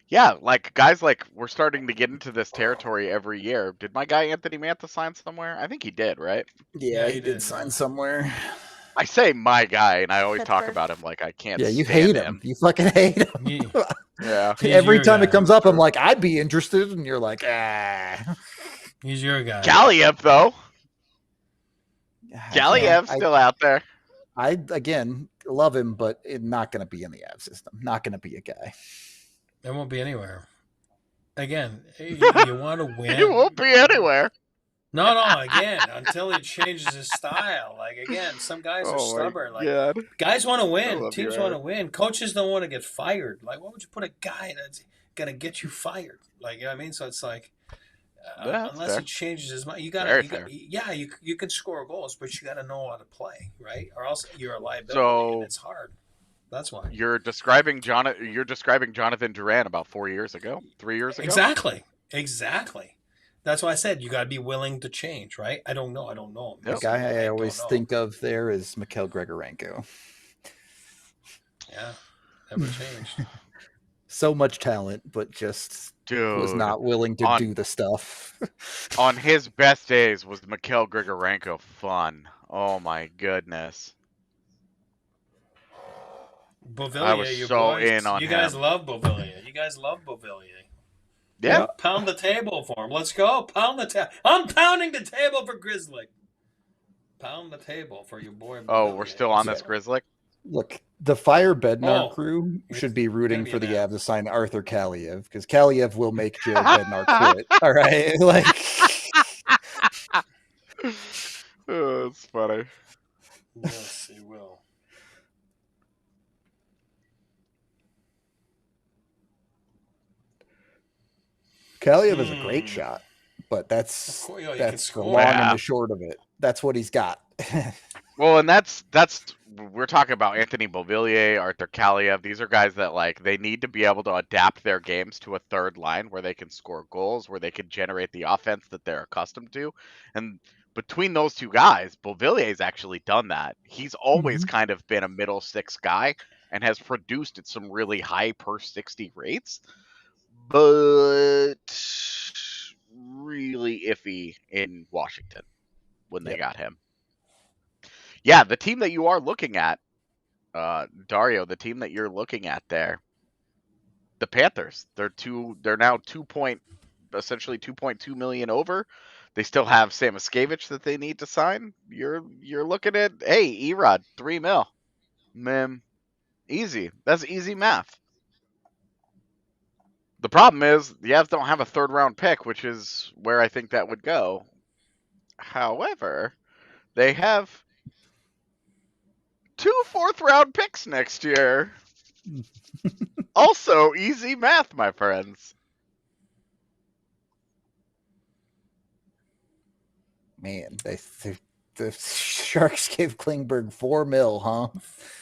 Speaker 3: Yeah, like guys like we're starting to get into this territory every year. Did my guy Anthony Mantha sign somewhere? I think he did, right?
Speaker 2: Yeah, he did sign somewhere.
Speaker 3: I say my guy, and I always talk about him like I can't.
Speaker 2: Yeah, you
Speaker 3: stand
Speaker 2: hate him. You fucking hate him.
Speaker 3: Yeah.
Speaker 2: Every time it comes up, I'm like, I'd be interested, and you're like, ah.
Speaker 1: He's your guy.
Speaker 3: Galiev, though. Galiev's still out there.
Speaker 2: I again love him, but not going to be in the Av system. Not going to be a guy.
Speaker 1: It won't be anywhere. Again, you want to win.
Speaker 3: It won't be anywhere.
Speaker 1: No, again, until he changes his style. Like, again, some guys are stubborn. Like, guys want to win. Teams want to win. Coaches don't want to get fired. Like, why would you put a guy that's going to get you fired? Like, you know what I mean? So it's like, unless he changes his mind, you can score goals, but you got to know how to play, right? Or else you're a liability, and it's hard. That's why.
Speaker 3: You're describing Jonathan Duran about 4 years ago, 3 years ago.
Speaker 1: Exactly. That's why I said you got to be willing to change, right? I don't know him.
Speaker 2: The guy I always think of there is Mikhail Grigorenko.
Speaker 1: Yeah, never changed.
Speaker 2: So much talent, but just was not willing to do the stuff.
Speaker 3: On his best days, was Mikhail Grigorenko fun? Oh my goodness.
Speaker 1: Bovilier,
Speaker 3: I was so in on him.
Speaker 1: You guys love Bovilier.
Speaker 3: Yeah.
Speaker 1: Pound the table for him. Let's go. Pound the table. I'm pounding the table for Grizzly. Pound the table for your boy. Bovilier.
Speaker 3: Oh, we're still on this Grizzly?
Speaker 2: Look, the Fire Bednar crew should be rooting for the Avs to sign Arthur Kaliev, because Kaliev will make Jared Bednar quit. All right? Like,
Speaker 3: oh, that's funny.
Speaker 1: Yes, he will.
Speaker 2: Kaliev is a great shot, but that's the long and the short of it. That's what he's got.
Speaker 3: Well, and that's we're talking about Anthony Beauvillier, Arthur Kaliev. These are guys that like they need to be able to adapt their games to a third line where they can score goals, where they can generate the offense that they're accustomed to. And between those two guys, Beauvillier's actually done that. He's always kind of been a middle six guy and has produced at some really high per 60 rates, but really iffy in Washington when they got him. Yeah, the team that you are looking at, Dario, the team that you're looking at there, the Panthers. They're now essentially 2.2 million over. They still have Samoskevich that they need to sign. You're looking at, hey, Erod, $3 million. Man, easy. That's easy math. The problem is the Avs don't have a third round pick, which is where I think that would go. However, they have 2 fourth-round picks next year. Also, easy math, my friends.
Speaker 2: Man, the Sharks gave Klingberg $4 million, huh?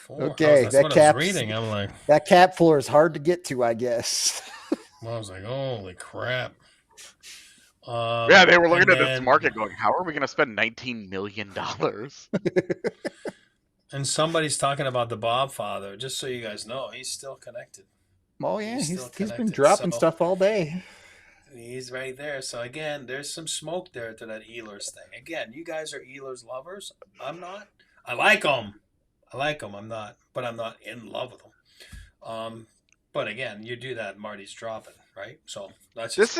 Speaker 2: Okay, that cap floor is hard to get to, I guess.
Speaker 1: I was like, holy crap.
Speaker 3: Yeah, they were looking at this market going, how are we going to spend $19 million?
Speaker 1: And somebody's talking about the Bob father. Just so you guys know, he's still connected.
Speaker 2: Oh, yeah, he's been dropping stuff all day.
Speaker 1: He's right there. So, again, there's some smoke there to that Ehlers thing. Again, you guys are Ehlers lovers. I'm not. I like him. I'm not. But I'm not in love with him. But, again, you do that, Marty's dropping, right? So, that's just...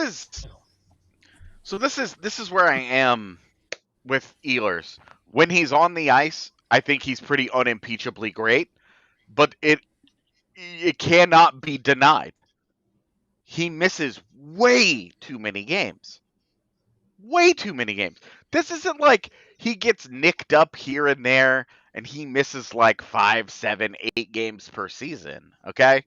Speaker 3: This is where I am with Ehlers. When he's on the ice, I think he's pretty unimpeachably great, but it cannot be denied. He misses way too many games. Way too many games. This isn't like he gets nicked up here and there and he misses like 5, 7, 8 games per season. Okay.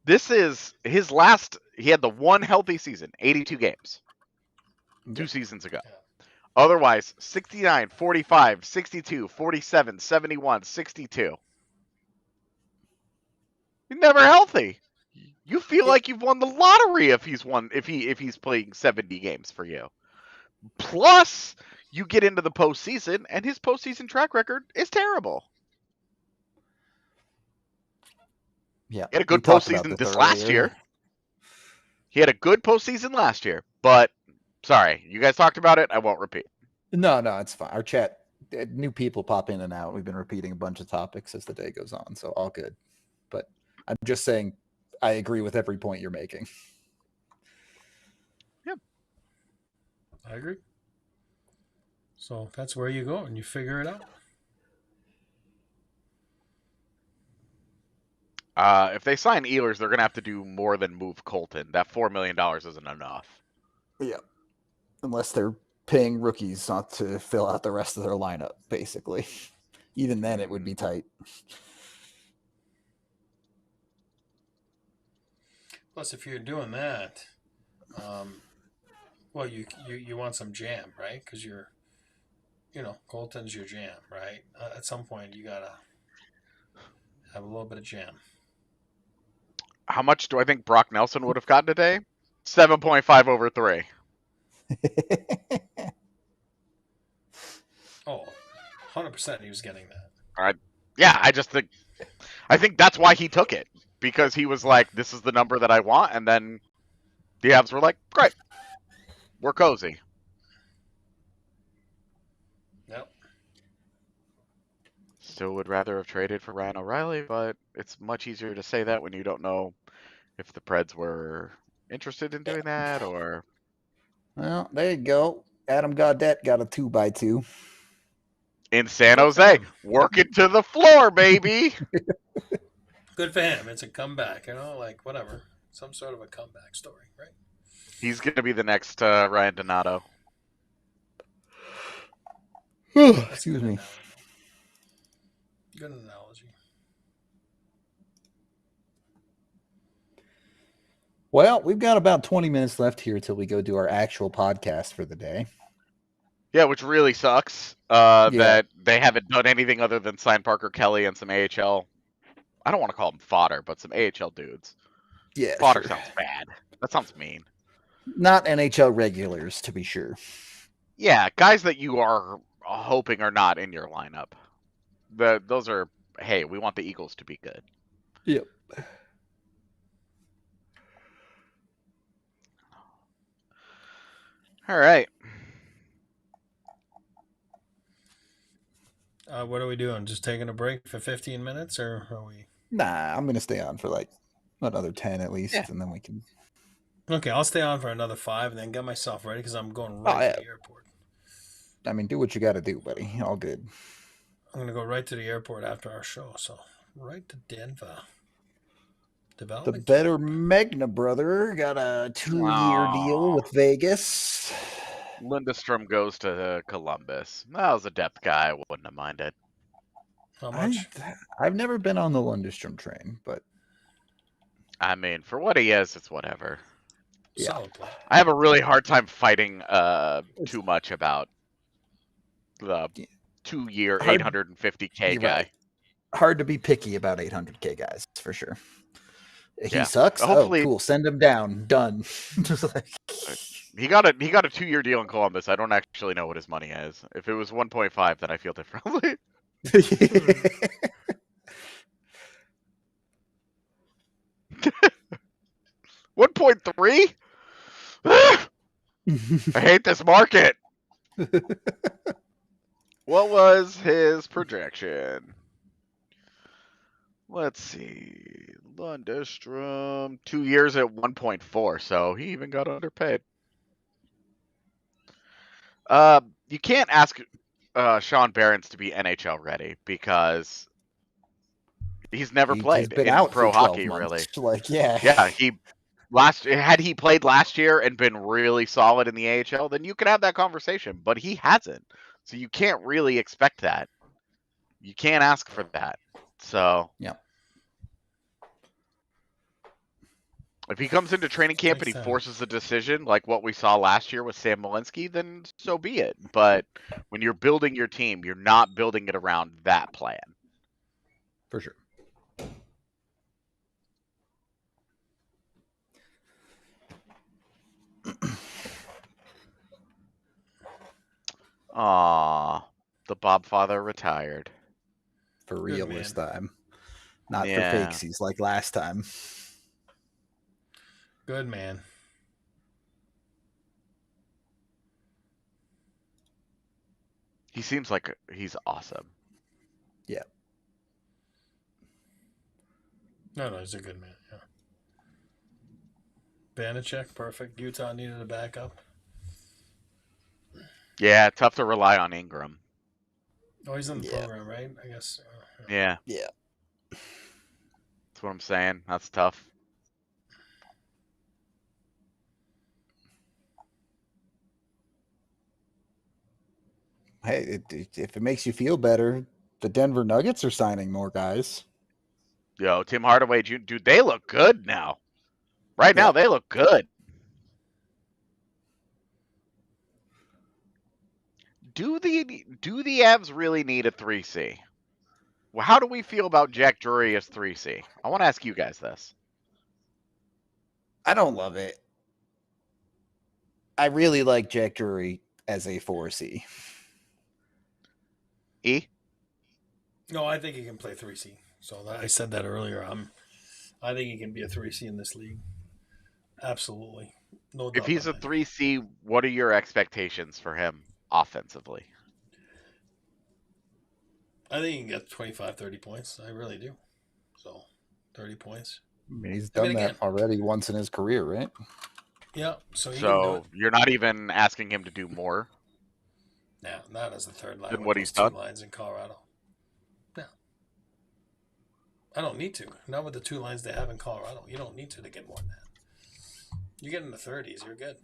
Speaker 3: This is his last. He had the one healthy season, 82 games, 2 seasons ago. Otherwise, 69, 45, 62, 47, 71, 62. He's never healthy. You feel like you've won the lottery if he's playing 70 games for you. Plus, you get into the postseason, and his postseason track record is terrible.
Speaker 2: Yeah,
Speaker 3: he had a good postseason this last year. He had a good postseason last year, but sorry, you guys talked about it. I won't repeat.
Speaker 2: No, it's fine. Our chat, new people pop in and out. We've been repeating a bunch of topics as the day goes on, so all good. But I'm just saying, I agree with every point you're making.
Speaker 3: Yep,
Speaker 1: I agree. So that's where you go and you figure it out.
Speaker 3: If they sign Ehlers, they're going to have to do more than move Colton. That $4 million isn't enough.
Speaker 2: Yeah. Unless they're paying rookies not to fill out the rest of their lineup, basically. Even then, it would be tight.
Speaker 1: Plus, if you're doing that, well, you want some jam, right? Because Colton's your jam, right? At some point, you got to have a little bit of jam.
Speaker 3: How much do I think Brock Nelson would have gotten today? 7.5 over 3.
Speaker 1: Oh, 100% he was getting that.
Speaker 3: All right. Yeah, I think that's why he took it. Because he was like, this is the number that I want. And then the Avs were like, great. We're cozy.
Speaker 1: Yep.
Speaker 3: Still would rather have traded for Ryan O'Reilly, but it's much easier to say that when you don't know if the Preds were interested in doing that or...
Speaker 2: Well, there you go. Adam Gaudette got a 2x2.
Speaker 3: In San Jose. Work it to the floor, baby.
Speaker 1: Good for him. It's a comeback, whatever. Some sort of a comeback story, right?
Speaker 3: He's going to be the next Ryan Donato.
Speaker 2: Excuse me.
Speaker 1: Good analogy.
Speaker 2: Well, we've got about 20 minutes left here till we go do our actual podcast for the day.
Speaker 3: Yeah, which really sucks that they haven't done anything other than sign Parker Kelly and some AHL. I don't want to call them fodder, but some AHL dudes.
Speaker 2: Yeah,
Speaker 3: fodder sounds bad. That sounds mean.
Speaker 2: Not NHL regulars, to be sure.
Speaker 3: Yeah, guys that you are hoping are not in your lineup. Those are, hey, we want the Eagles to be good.
Speaker 2: Yep.
Speaker 3: All right.
Speaker 1: What are we doing? Just taking a break for 15 minutes, or are we?
Speaker 2: Nah, I'm going to stay on for like another 10 at least, and then we can...
Speaker 1: Okay, I'll stay on for another 5 and then get myself ready because I'm going right to the airport.
Speaker 2: I mean, do what you got to do, buddy. All good.
Speaker 1: I'm going to go right to the airport after our show, so right to Denver.
Speaker 2: The better Magna brother got a 2-year deal with Vegas.
Speaker 3: Lindstrom goes to Columbus. That was a depth guy. I wouldn't have minded.
Speaker 1: How much?
Speaker 2: I've never been on the Lindstrom train, but
Speaker 3: I mean, for what he is, it's whatever.
Speaker 2: Yeah.
Speaker 1: Solid play.
Speaker 3: I have a really hard time fighting too much about the 2-year, 850K guy.
Speaker 2: Right. Hard to be picky about 800K guys, for sure. He
Speaker 3: Yeah.
Speaker 2: sucks?
Speaker 3: Hopefully-
Speaker 2: Oh, cool. Send him down. Done. Just like...
Speaker 3: He got a 2-year deal in Columbus. I don't actually know what his money is. If it was 1.5, then I feel differently. 1.3? I hate this market. What was his projection? Let's see. Lundestrom, 2 years at 1.4, so he even got underpaid. You can't ask Sean Behrens to be NHL ready because he's never played
Speaker 2: been
Speaker 3: in
Speaker 2: out
Speaker 3: pro
Speaker 2: for 12
Speaker 3: hockey,
Speaker 2: months.
Speaker 3: really.
Speaker 2: Like, yeah.
Speaker 3: Yeah, he Had he played last year and been really solid in the AHL, then you could have that conversation. But he hasn't, so you can't really expect that. You can't ask for that. So
Speaker 2: yeah.
Speaker 3: If he comes into training camp and he
Speaker 1: Makes sense.
Speaker 3: forces a decision like what we saw last year with Sam Malinsky, then so be it. But when you're building your team, you're not building it around that plan.
Speaker 2: For sure.
Speaker 3: The Bob father retired.
Speaker 2: For real
Speaker 1: man.
Speaker 2: this time. Not
Speaker 3: Yeah.
Speaker 2: for fakesies like last time.
Speaker 1: Good man.
Speaker 3: He seems like he's awesome.
Speaker 2: Yeah.
Speaker 1: No, he's a good man. Yeah. Vanacek, perfect. Utah needed a backup.
Speaker 3: Yeah, tough to rely on Ingram.
Speaker 1: Oh, he's in the program, right? I guess.
Speaker 3: Yeah.
Speaker 2: Yeah.
Speaker 3: That's what I'm saying. That's tough.
Speaker 2: Hey, if it makes you feel better, the Denver Nuggets are signing more guys.
Speaker 3: Yo, Tim Hardaway, dude, they look good now. Right now, they look good. Do the Avs really need a 3C? Well, how do we feel about Jack Drury as 3C? I want to ask you guys this.
Speaker 2: I don't love it. I really like Jack Drury as a 4C.
Speaker 3: E?
Speaker 1: No, I think he can play 3C. So I said that earlier. I think he can be a 3C in this league. Absolutely. No doubt.
Speaker 3: If he's a 3C, what are your expectations for him offensively?
Speaker 1: I think he can get 25, 30 points. I really do. So, 30 points.
Speaker 2: I mean, he's done that already once in his career, right?
Speaker 1: Yeah. So
Speaker 3: you're not even asking him to do more?
Speaker 1: No, not as a third line.
Speaker 3: Than
Speaker 1: with
Speaker 3: what
Speaker 1: those
Speaker 3: he's
Speaker 1: two
Speaker 3: done?
Speaker 1: lines in Colorado. No. I don't need to. Not with the two lines they have in Colorado. You don't need to get more than that. You get in the 30s, you're good.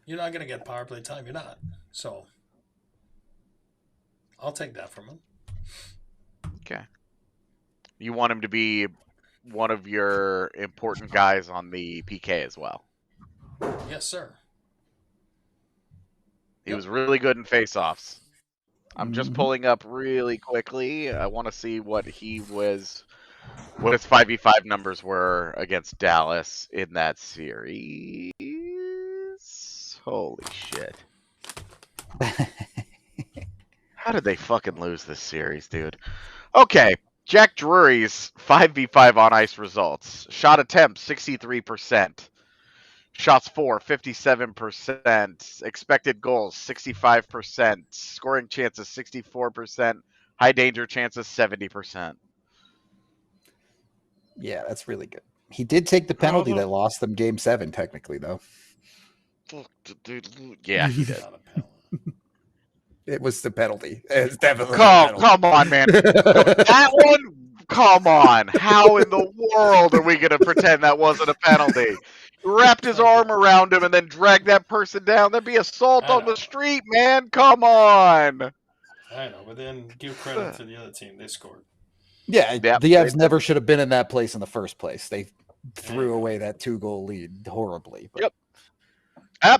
Speaker 1: You're not going to get power play time. You're not. So, I'll take that from him.
Speaker 3: Okay. You want him to be one of your important guys on the PK as well?
Speaker 1: Yes, sir.
Speaker 3: He was really good in faceoffs. I'm just pulling up really quickly. I want to see what his 5v5 numbers were against Dallas in that series. Holy shit. How did they fucking lose this series, dude? Okay, Jack Drury's 5v5 on ice results. Shot attempts, 63%. Shots for, 57%. Expected goals, 65%. Scoring chances, 64%. High danger chances, 70%.
Speaker 2: Yeah, that's really good. He did take the penalty that lost them game 7, technically, though.
Speaker 3: Yeah, he did.
Speaker 2: It was the penalty. It was definitely the penalty.
Speaker 3: Come on, man. That one, come on. How in the world are we going to pretend that wasn't a penalty? He wrapped his arm around him and then dragged that person down. That'd be assault on the street, man. Come on.
Speaker 1: I know, but then give credit to the other team. They scored.
Speaker 2: Yeah, the Avs never should have been in that place in the first place. They threw away that 2-goal lead horribly. But.
Speaker 3: Yep.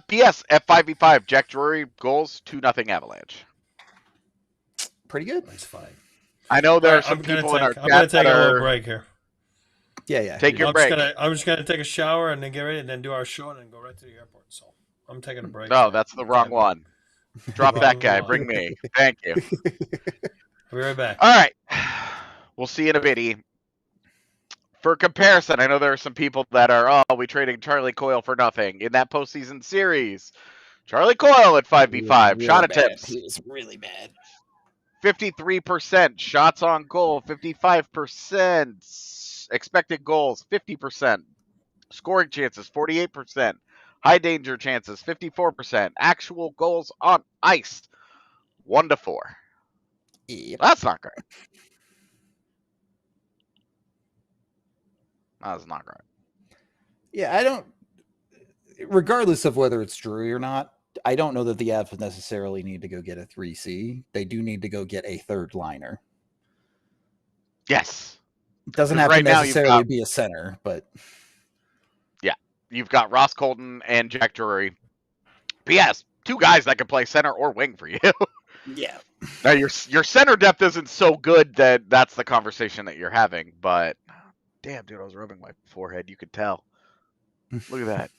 Speaker 3: P.S. F5v5. Jack Drury goals, 2-0 Avalanche.
Speaker 2: Pretty good.
Speaker 1: That's fine.
Speaker 3: I know there are some people in our chat.
Speaker 1: I'm going to take a little break here.
Speaker 2: Yeah.
Speaker 3: Take your break.
Speaker 1: I'm just going to take a shower and then get ready and then do our show and then go right to the airport. So I'm taking a break.
Speaker 3: No, that's the wrong one. Drop that guy. Bring me. Thank you.
Speaker 1: We'll be right back.
Speaker 3: All right. We'll see you in a bitty. For comparison, I know there are some people that are, we traded Charlie Coyle for nothing in that postseason series. Charlie Coyle at 5v5.
Speaker 2: Really
Speaker 3: Shot
Speaker 2: bad.
Speaker 3: attempts.
Speaker 2: He was really bad.
Speaker 3: 53%. Shots on goal, 55%. Expected goals, 50%. Scoring chances, 48%. High danger chances, 54%. Actual goals on ice, 1-4.
Speaker 2: Yep.
Speaker 3: That's not great. That's not great.
Speaker 2: Yeah, I don't. Regardless of whether it's Drury or not, I don't know that the Avs would necessarily need to go get a 3C. They do need to go get a third liner.
Speaker 3: Yes.
Speaker 2: It doesn't
Speaker 3: 'Cause
Speaker 2: have
Speaker 3: right
Speaker 2: to
Speaker 3: now you've
Speaker 2: necessarily
Speaker 3: got-
Speaker 2: be a center, but
Speaker 3: Yeah, you've got Ross Colton and Jack Drury. P.S. 2 guys that can play center or wing for you.
Speaker 2: yeah.
Speaker 3: Now your center depth isn't so good that that's the conversation that you're having. But damn, dude, I was rubbing my forehead. You could tell. Look at that.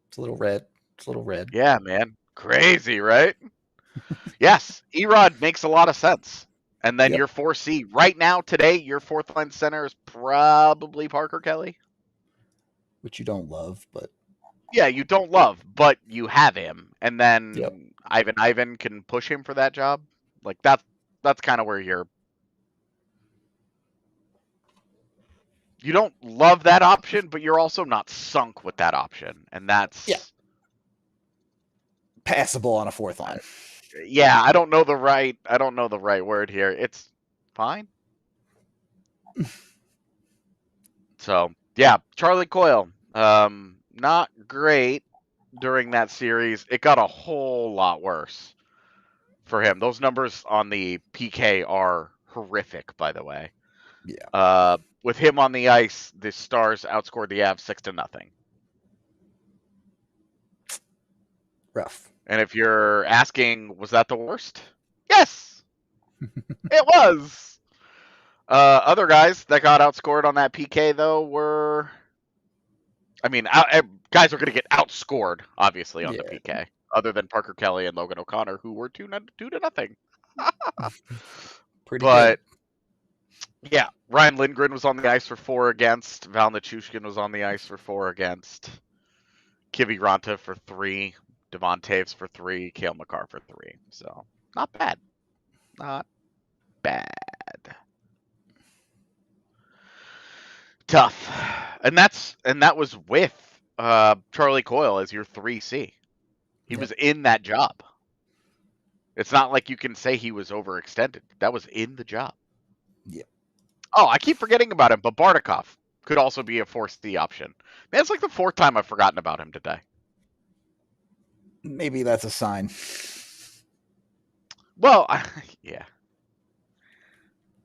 Speaker 2: It's a little red. It's a little red.
Speaker 3: Yeah, man, crazy, right? Yes, Erod makes a lot of sense. And then
Speaker 2: Yep.
Speaker 3: your 4C right now today, your fourth line center is probably Parker Kelly.
Speaker 2: Which you don't love, but
Speaker 3: Yeah, you don't love, but you have him, and then
Speaker 2: Yep.
Speaker 3: Ivan can push him for that job. Like that's kind of where you don't love that option, but you're also not sunk with that option, and that's
Speaker 2: passable on a fourth line.
Speaker 3: Yeah, I don't know the right word here. It's fine. So yeah, Charlie Coyle, not great during that series. It got a whole lot worse for him. Those numbers on the PK are horrific, by the way.
Speaker 2: Yeah.
Speaker 3: With him on the ice, the Stars outscored the Avs 6-0.
Speaker 2: Rough.
Speaker 3: And if you're asking, was that the worst? Yes, it was. Other guys that got outscored on that PK, though, were... I mean, guys are going to get outscored, obviously, on the PK, other than Parker Kelly and Logan O'Connor, who were 2-0.
Speaker 2: Pretty
Speaker 3: but,
Speaker 2: good.
Speaker 3: Yeah, Ryan Lindgren was on the ice for 4 against. Val Nichushkin was on the ice for 4 against. Kiviranta for 3. Devon Taves for 3. Cale Makar for 3. So, not bad. Not bad. Tough. And that was with Charlie Coyle as your 3C. He was in that job. It's not like you can say he was overextended. That was in the job.
Speaker 2: Yeah.
Speaker 3: Oh, I keep forgetting about him, but Bardakov could also be a 4C option. Man, it's like the 4th time I've forgotten about him today.
Speaker 2: Maybe that's a sign.
Speaker 3: Well, yeah.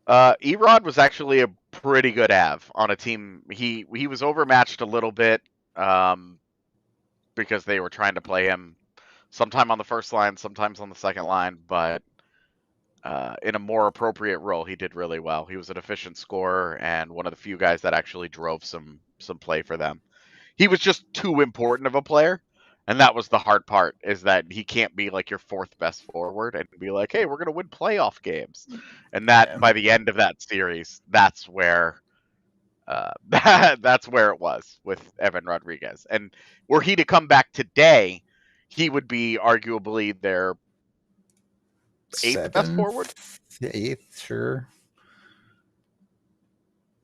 Speaker 3: Erod was actually a pretty good Av on a team. He was overmatched a little bit because they were trying to play him sometime on the first line, sometimes on the second line, but in a more appropriate role, he did really well. He was an efficient scorer and one of the few guys that actually drove some play for them. He was just too important of a player. And that was the hard part, is that he can't be like your 4th best forward and be like, hey, we're going to win playoff games. And that by the end of that series, that's where it was with Evan Rodriguez. And were he to come back today, he would be arguably their 8th best forward.
Speaker 2: 8th, sure.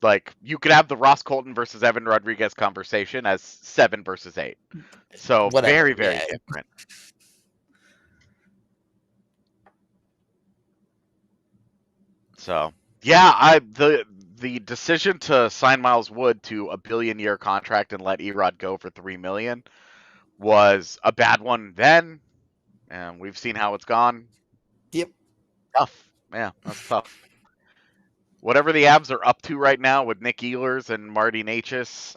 Speaker 3: Like, you could have the Ross Colton versus Evan Rodriguez conversation as 7 versus 8. So
Speaker 2: Whatever,
Speaker 3: very, very different. So yeah, the decision to sign Miles Wood to a billion-year contract and let Erod go for $3 million was a bad one then, and we've seen how it's gone.
Speaker 2: Yep.
Speaker 3: Tough. Yeah, that's tough. Whatever the Avs are up to right now with Nick Ehlers and Marty Necas,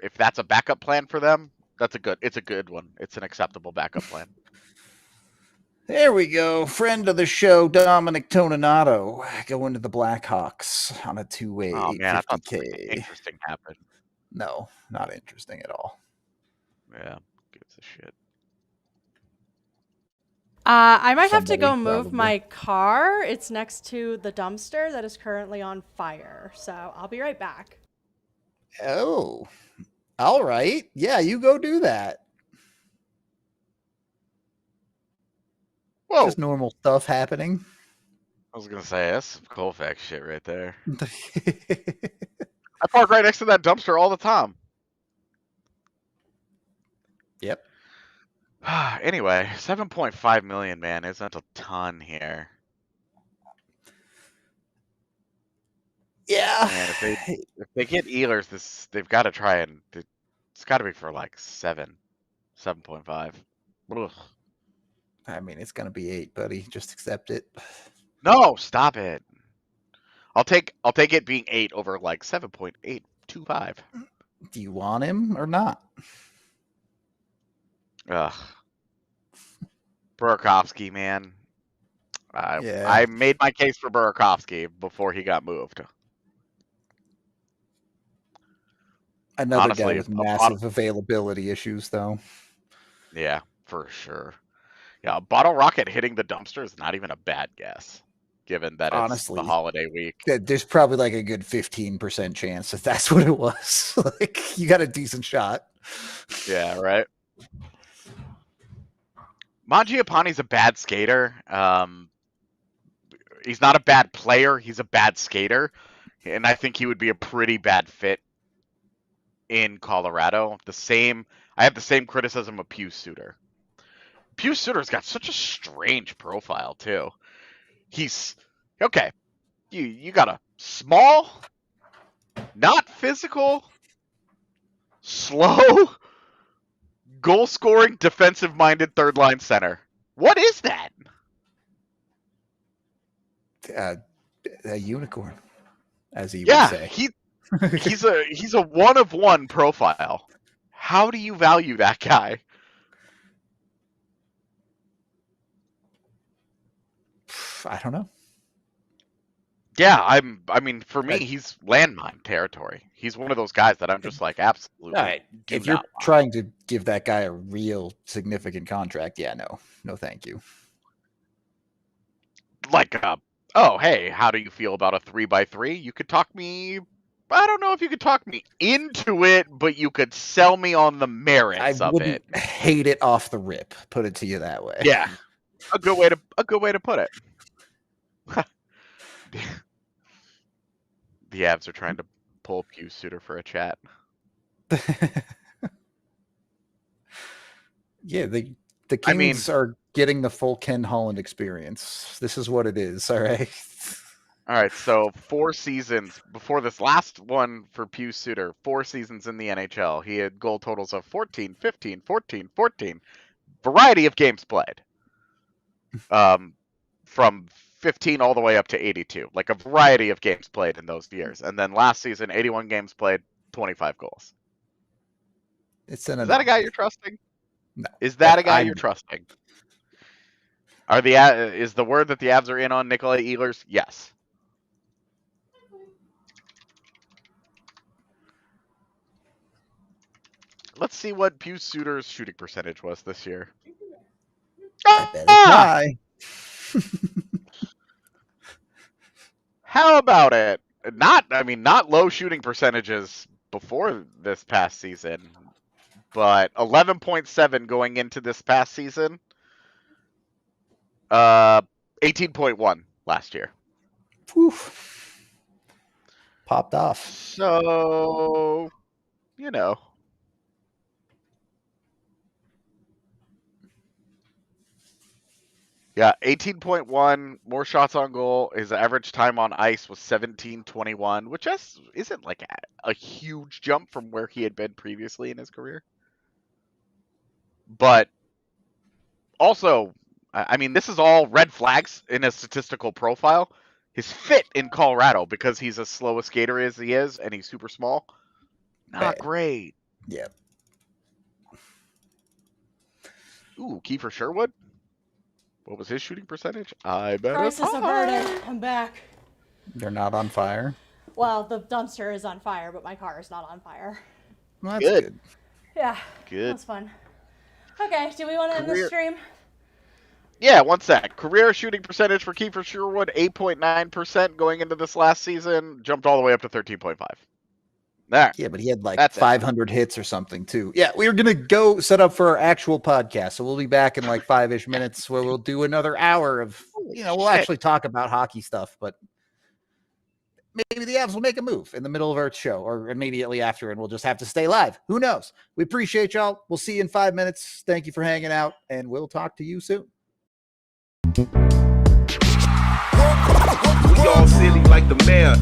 Speaker 3: if that's a backup plan for them, it's a good one. It's an acceptable backup plan.
Speaker 2: There we go. Friend of the show, Dominic Toninato, going to the Blackhawks on a 2-way
Speaker 3: Oh man, I thought
Speaker 2: 50K.
Speaker 3: something interesting happened.
Speaker 2: No, not interesting at all.
Speaker 3: Yeah, gives a shit.
Speaker 4: I might have to
Speaker 2: Somebody,
Speaker 4: go move
Speaker 2: probably.
Speaker 4: my car. It's next to the dumpster that is currently on fire. So I'll be right back.
Speaker 2: Oh, all right. Yeah, you go do that.
Speaker 3: Whoa.
Speaker 2: Just normal stuff happening.
Speaker 3: I was gonna say that's some Colfax shit right there. I park right next to that dumpster all the time.
Speaker 2: Yep.
Speaker 3: Anyway, 7.5 million, man, isn't a ton here.
Speaker 2: Yeah.
Speaker 3: Man, if they get Ehlers, they've got to try and It's got to be for like 7.5. Ugh.
Speaker 2: I mean, it's gonna be 8, buddy. Just accept it.
Speaker 3: No, stop it. I'll take it being 8 over like 7.825.
Speaker 2: Do you want him or not?
Speaker 3: Ugh. Burakovsky, man.
Speaker 2: Yeah.
Speaker 3: I made my case for Burakovsky before he got moved.
Speaker 2: Another
Speaker 3: Honestly,
Speaker 2: guy with massive availability issues, though.
Speaker 3: Yeah, for sure. Yeah, Bottle Rocket hitting the dumpster is not even a bad guess, given that
Speaker 2: Honestly,
Speaker 3: it's the holiday week.
Speaker 2: There's probably like a good 15% chance that that's what it was. Like, you got a decent shot.
Speaker 3: Yeah, right. Mangiapane's a bad skater. He's not a bad player. He's a bad skater. And I think he would be a pretty bad fit in Colorado. I have the same criticism of Pius Suter. Pius Suter's got such a strange profile, too. He's, okay, you got a small, not physical, slow, goal-scoring, defensive-minded third-line center. What is that?
Speaker 2: A unicorn, as he would say.
Speaker 3: He's a one-of-one profile. How do you value that guy?
Speaker 2: I don't know.
Speaker 3: Yeah, I mean, for me, he's landmine territory. He's one of those guys that I'm just like, absolutely.
Speaker 2: All right. If you're trying to give that guy a real significant contract, yeah, no, thank you.
Speaker 3: Like, oh, hey, how do you feel about a 3x3? You could talk me. I don't know if you could talk me into it, but you could sell me on the merits of it.
Speaker 2: I wouldn't hate it off the rip. Put it to you that way.
Speaker 3: Yeah, a good way to put it. The Avs are trying to pull Pius Suter for a chat.
Speaker 2: Yeah, the Kings are getting the full Ken Holland experience. This is what it is. All right.
Speaker 3: All right. So 4 seasons before this last one for Pius Suter, 4 seasons in the NHL. He had goal totals of 14, 15, 14, 14. Variety of games played. From 15 all the way up to 82. Like a variety of games played in those years. And then last season, 81 games played, 25 goals. Is that a guy you're trusting?
Speaker 2: No.
Speaker 3: Is that a guy you're trusting? Is the word that the Avs are in on Nikolai Ehlers? Yes. Let's see what Pius Suter's shooting percentage was this year. How about it? Not low shooting percentages before this past season, but 11.7 going into this past season. 18.1 last year.
Speaker 2: Oof. Popped off.
Speaker 3: So, Yeah, 18.1 more shots on goal. His average time on ice was 17:21, which isn't like a huge jump from where he had been previously in his career. But also, this is all red flags in a statistical profile. His fit in Colorado, because he's as slow a skater as he is, and he's super small, not great.
Speaker 2: Yeah.
Speaker 3: Ooh, Kiefer Sherwood. What was his shooting percentage? I bet
Speaker 4: Crisis averted. I'm back.
Speaker 2: They're not on fire.
Speaker 4: Well, the dumpster is on fire, but my car is not on fire.
Speaker 2: Well, that's good.
Speaker 4: Yeah.
Speaker 3: Good.
Speaker 4: That's fun. Okay, do we want to end the stream?
Speaker 3: Yeah, one sec. Career shooting percentage for Kiefer Sherwood, 8.9% going into this last season. Jumped all the way up to 13.5. There.
Speaker 2: Yeah, but he had like 500 hits or something too. Yeah, we were going to go set up for our actual podcast. So we'll be back in like 5-ish minutes where we'll do another hour of, we'll actually talk about hockey stuff, but maybe the Avs will make a move in the middle of our show or immediately after, and we'll just have to stay live. Who knows? We appreciate y'all. We'll see you in 5 minutes. Thank you for hanging out, and we'll talk to you soon.
Speaker 16: We all silly like the mayor.